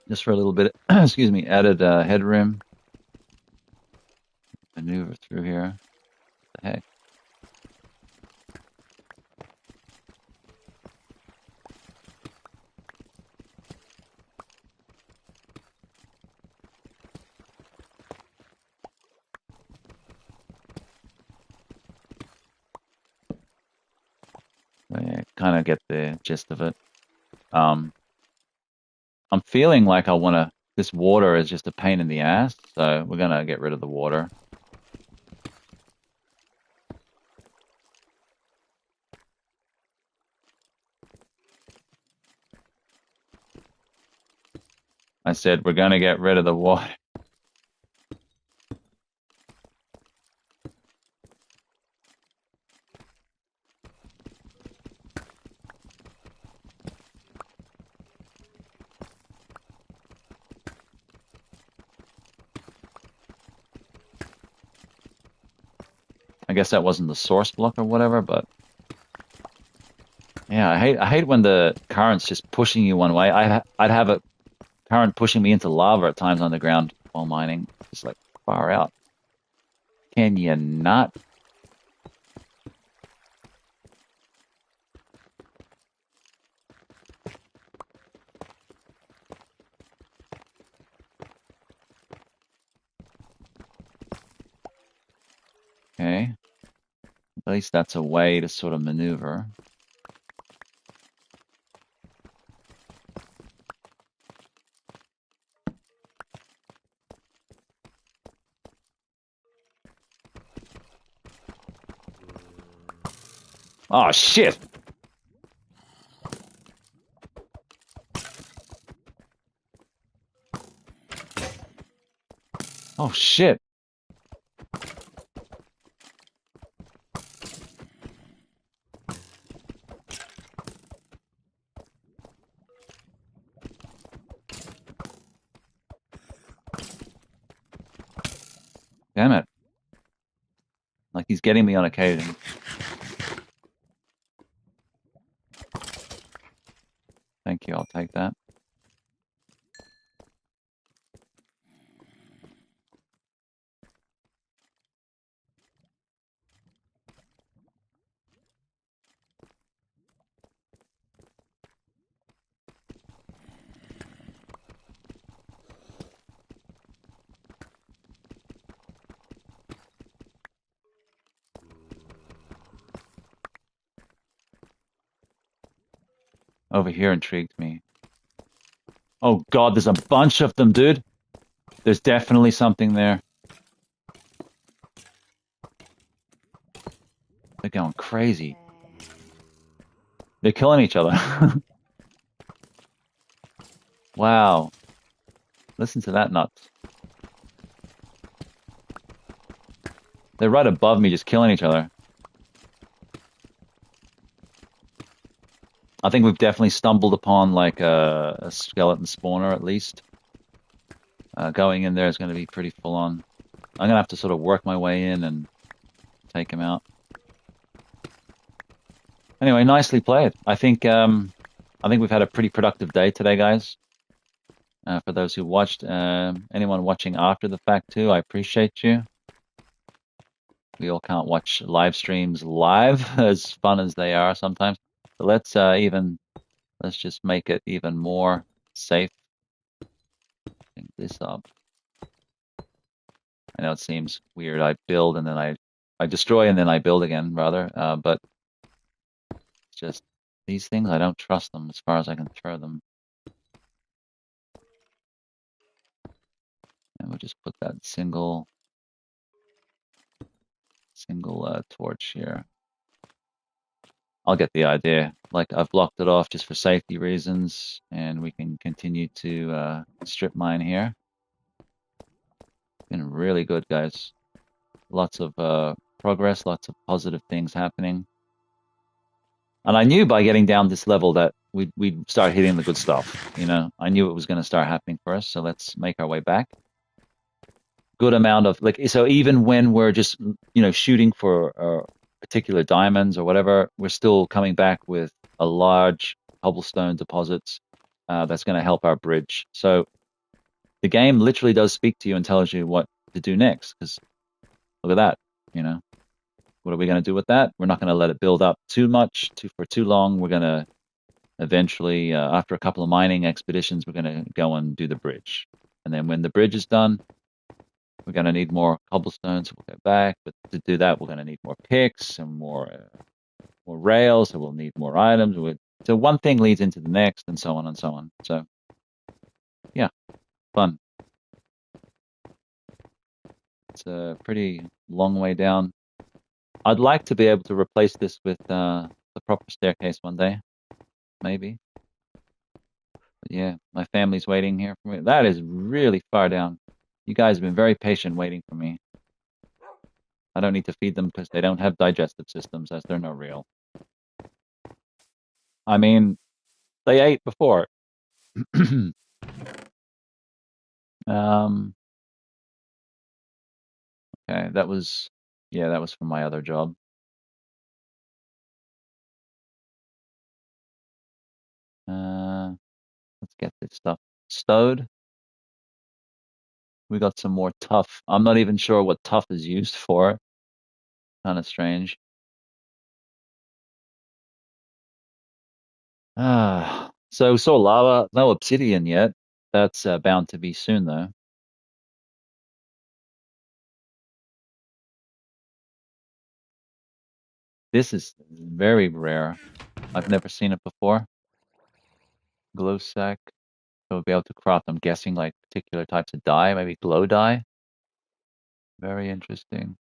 [SPEAKER 1] Just for a little bit. Excuse me. Added headroom. Maneuver through here. What the heck? Yeah, kind of get the gist of it. I'm feeling like I want to. This water is just a pain in the ass, so we're gonna get rid of the water. I said we're gonna get rid of the water. I guess that wasn't the source block or whatever, but yeah, I hate when the current's just pushing you one way. I'd have a current pushing me into lava at times underground while mining. It's like far out. Can you not? Okay. At least that's a way to sort of maneuver. Oh shit! Oh shit! Damn it. Like he's getting me on occasion. Thank you, I'll take that. Over here intrigued me. Oh god, there's a bunch of them, dude. There's definitely something there. They're going crazy. They're killing each other. Wow. Listen to that nuts. They're right above me just killing each other. I think we've definitely stumbled upon like a skeleton spawner at least. Going in there is going to be pretty full on. I'm gonna have to sort of work my way in and take him out. Anyway, nicely played. I think we've had a pretty productive day today, guys. For those who watched, anyone watching after the fact too, I appreciate you. We all can't watch live streams live, as fun as they are sometimes. But let's just make it even more safe. Pick this up. I know it seems weird. I build and then I destroy and then I build again, rather. But it's just these things, I don't trust them as far as I can throw them. And we'll just put that single torch here. I'll get the idea. Like I've blocked it off just for safety reasons, and we can continue to strip mine here. Been really good, guys. Lots of progress, lots of positive things happening. And I knew by getting down this level that we'd start hitting the good stuff. You know, I knew it was going to start happening for us. So let's make our way back. Good amount of like, so even when we're just shooting for particular diamonds or whatever, we're still coming back with a large cobblestone deposits that's going to help our bridge. So the game literally does speak to you and tells you what to do next. Because look at that, you know, what are we going to do with that? We're not going to let it build up too much, for too long. We're going to eventually, after a couple of mining expeditions, we're going to go and do the bridge. And then when the bridge is done, we're going to need more cobblestones. So we'll go back, but to do that, we're going to need more picks and more rails. So we'll need more items. So one thing leads into the next, and so on and so on. So yeah, fun. It's a pretty long way down. I'd like to be able to replace this with the proper staircase one day, maybe. But yeah, my family's waiting here for me. That is really far down. You guys have been very patient waiting for me. I don't need to feed them because they don't have digestive systems, as they're not real. I mean, they ate before. Um, okay, that was from my other job. Let's get this stuff stowed. We got some more tough. I'm not even sure what tough is used for. Kind of strange. So we saw lava, no obsidian yet. That's bound to be soon, though. This is very rare. I've never seen it before. Glow sack. So we'll be able to craft, I'm guessing, like particular types of dye, maybe glow dye. Very interesting.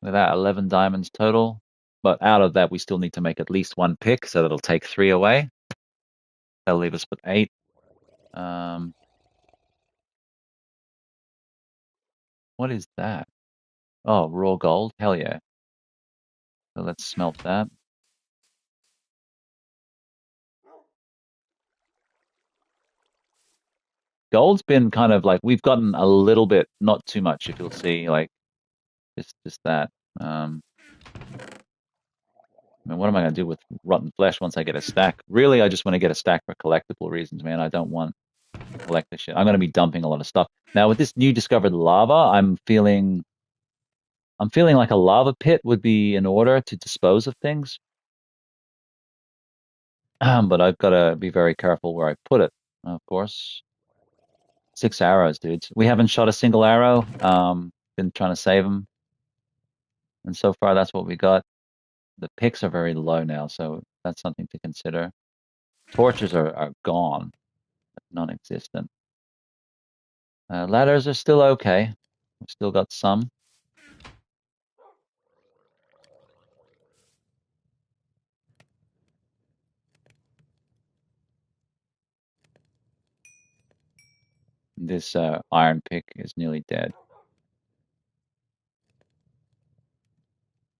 [SPEAKER 1] Look at that, 11 diamonds total. But out of that, we still need to make at least one pick, so that'll take 3 away. That'll leave us with 8. Um, what is that? Oh, raw gold. Hell yeah. So let's smelt that. Gold's been kind of like we've gotten a little bit, not too much, if you'll see, like just that. I mean, what am I going to do with rotten flesh once I get a stack? Really, I just want to get a stack for collectible reasons, man. I don't want to collect this shit. I'm going to be dumping a lot of stuff. Now, with this new discovered lava, I'm feeling like a lava pit would be in order to dispose of things. But I've got to be very careful where I put it, of course. 6 arrows, dudes. We haven't shot a single arrow. Been trying to save them. And so far, that's what we got. The picks are very low now, so that's something to consider. Torches are gone, non-existent. Ladders are still okay. We've still got some. This iron pick is nearly dead.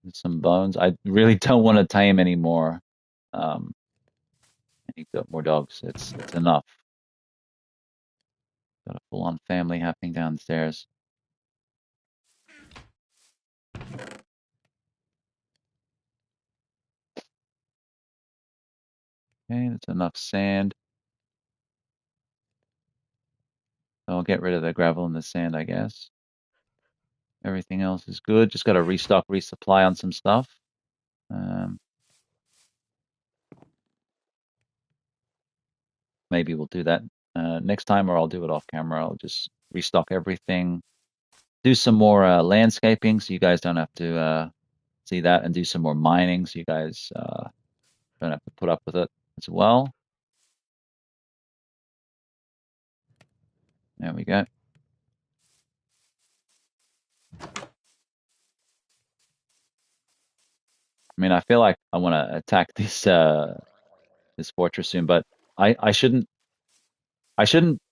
[SPEAKER 1] There's some bones. I really don't want to tame anymore. And you've got more dogs. It's enough. Got a full-on family happening downstairs. Okay, that's enough sand. So I'll get rid of the gravel and the sand, I guess. Everything else is good. Just got to restock, resupply on some stuff. Maybe we'll do that next time, or I'll do it off camera. I'll just restock everything, do some more landscaping so you guys don't have to see that, and do some more mining so you guys don't have to put up with it as well. There we go. I mean, I feel like I want to attack this fortress soon, but I shouldn't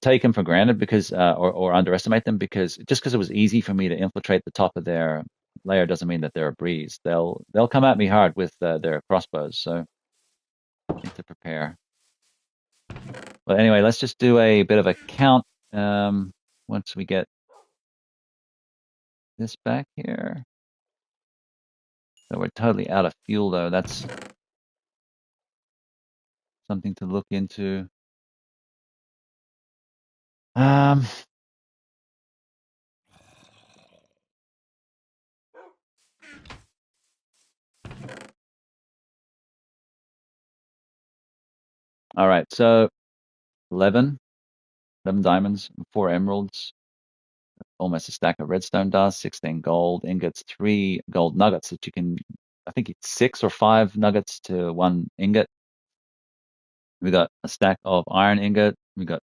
[SPEAKER 1] take them for granted because or underestimate them, because just because it was easy for me to infiltrate the top of their layer doesn't mean that they're a breeze. They'll come at me hard with their crossbows, so I need to prepare. But anyway, let's just do a bit of a count once we get this back here. So we're totally out of fuel though. That's something to look into. Um, all right, so 11 diamonds, 4 emeralds, almost a stack of redstone dust, 16 gold ingots, 3 gold nuggets that you can, I think it's 6 or 5 nuggets to 1 ingot. We got a stack of iron ingot. We got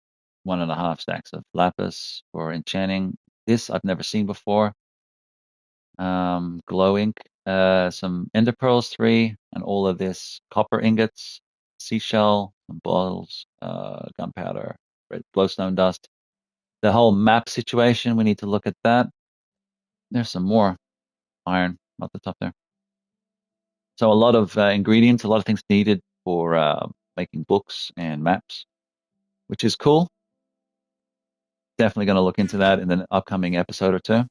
[SPEAKER 1] 1.5 stacks of lapis for enchanting. This I've never seen before. Glow ink, some ender pearls, 3, and all of this copper ingots, seashell, some bottles, gunpowder, red glowstone dust. The whole map situation, we need to look at that. There's some more iron at the top there. So a lot of ingredients, a lot of things needed for making books and maps, which is cool. Definitely going to look into that in the upcoming episode or two.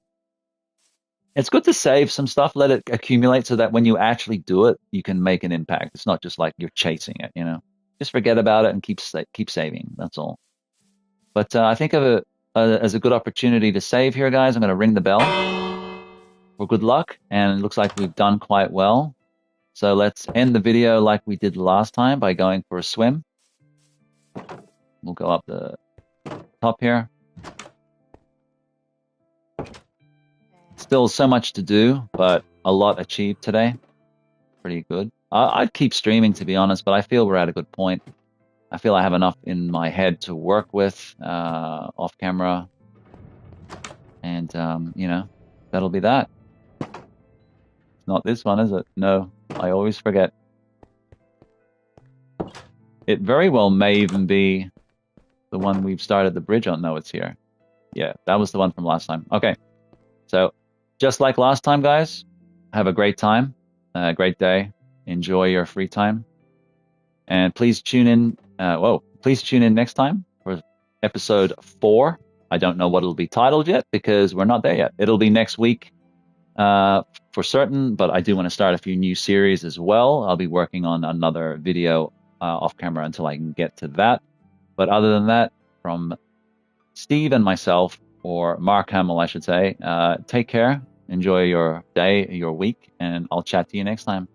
[SPEAKER 1] It's good to save some stuff, let it accumulate so that when you actually do it, you can make an impact. It's not just like you're chasing it, you know. Just forget about it and keep saving. That's all. But I think of it as a good opportunity to save here, guys. I'm going to ring the bell for good luck, and it looks like we've done quite well. So let's end the video like we did last time by going for a swim. We'll go up the top here. Still so much to do, but a lot achieved today. Pretty good. I'd keep streaming, to be honest, but I feel we're at a good point. I feel I have enough in my head to work with off camera. And, you know, that'll be that. It's not this one, is it? No, I always forget. It very well may even be the one we've started the bridge on. No, it's here. Yeah, that was the one from last time. Okay, so just like last time, guys, have a great time, a great day. Enjoy your free time. And please tune in. Please tune in next time for episode 4. I don't know what it'll be titled yet because we're not there yet. It'll be next week for certain, but I do want to start a few new series as well. I'll be working on another video off camera until I can get to that. But other than that, from Steve and myself, or Mark Hamill, I should say, take care, enjoy your day, your week, and I'll chat to you next time.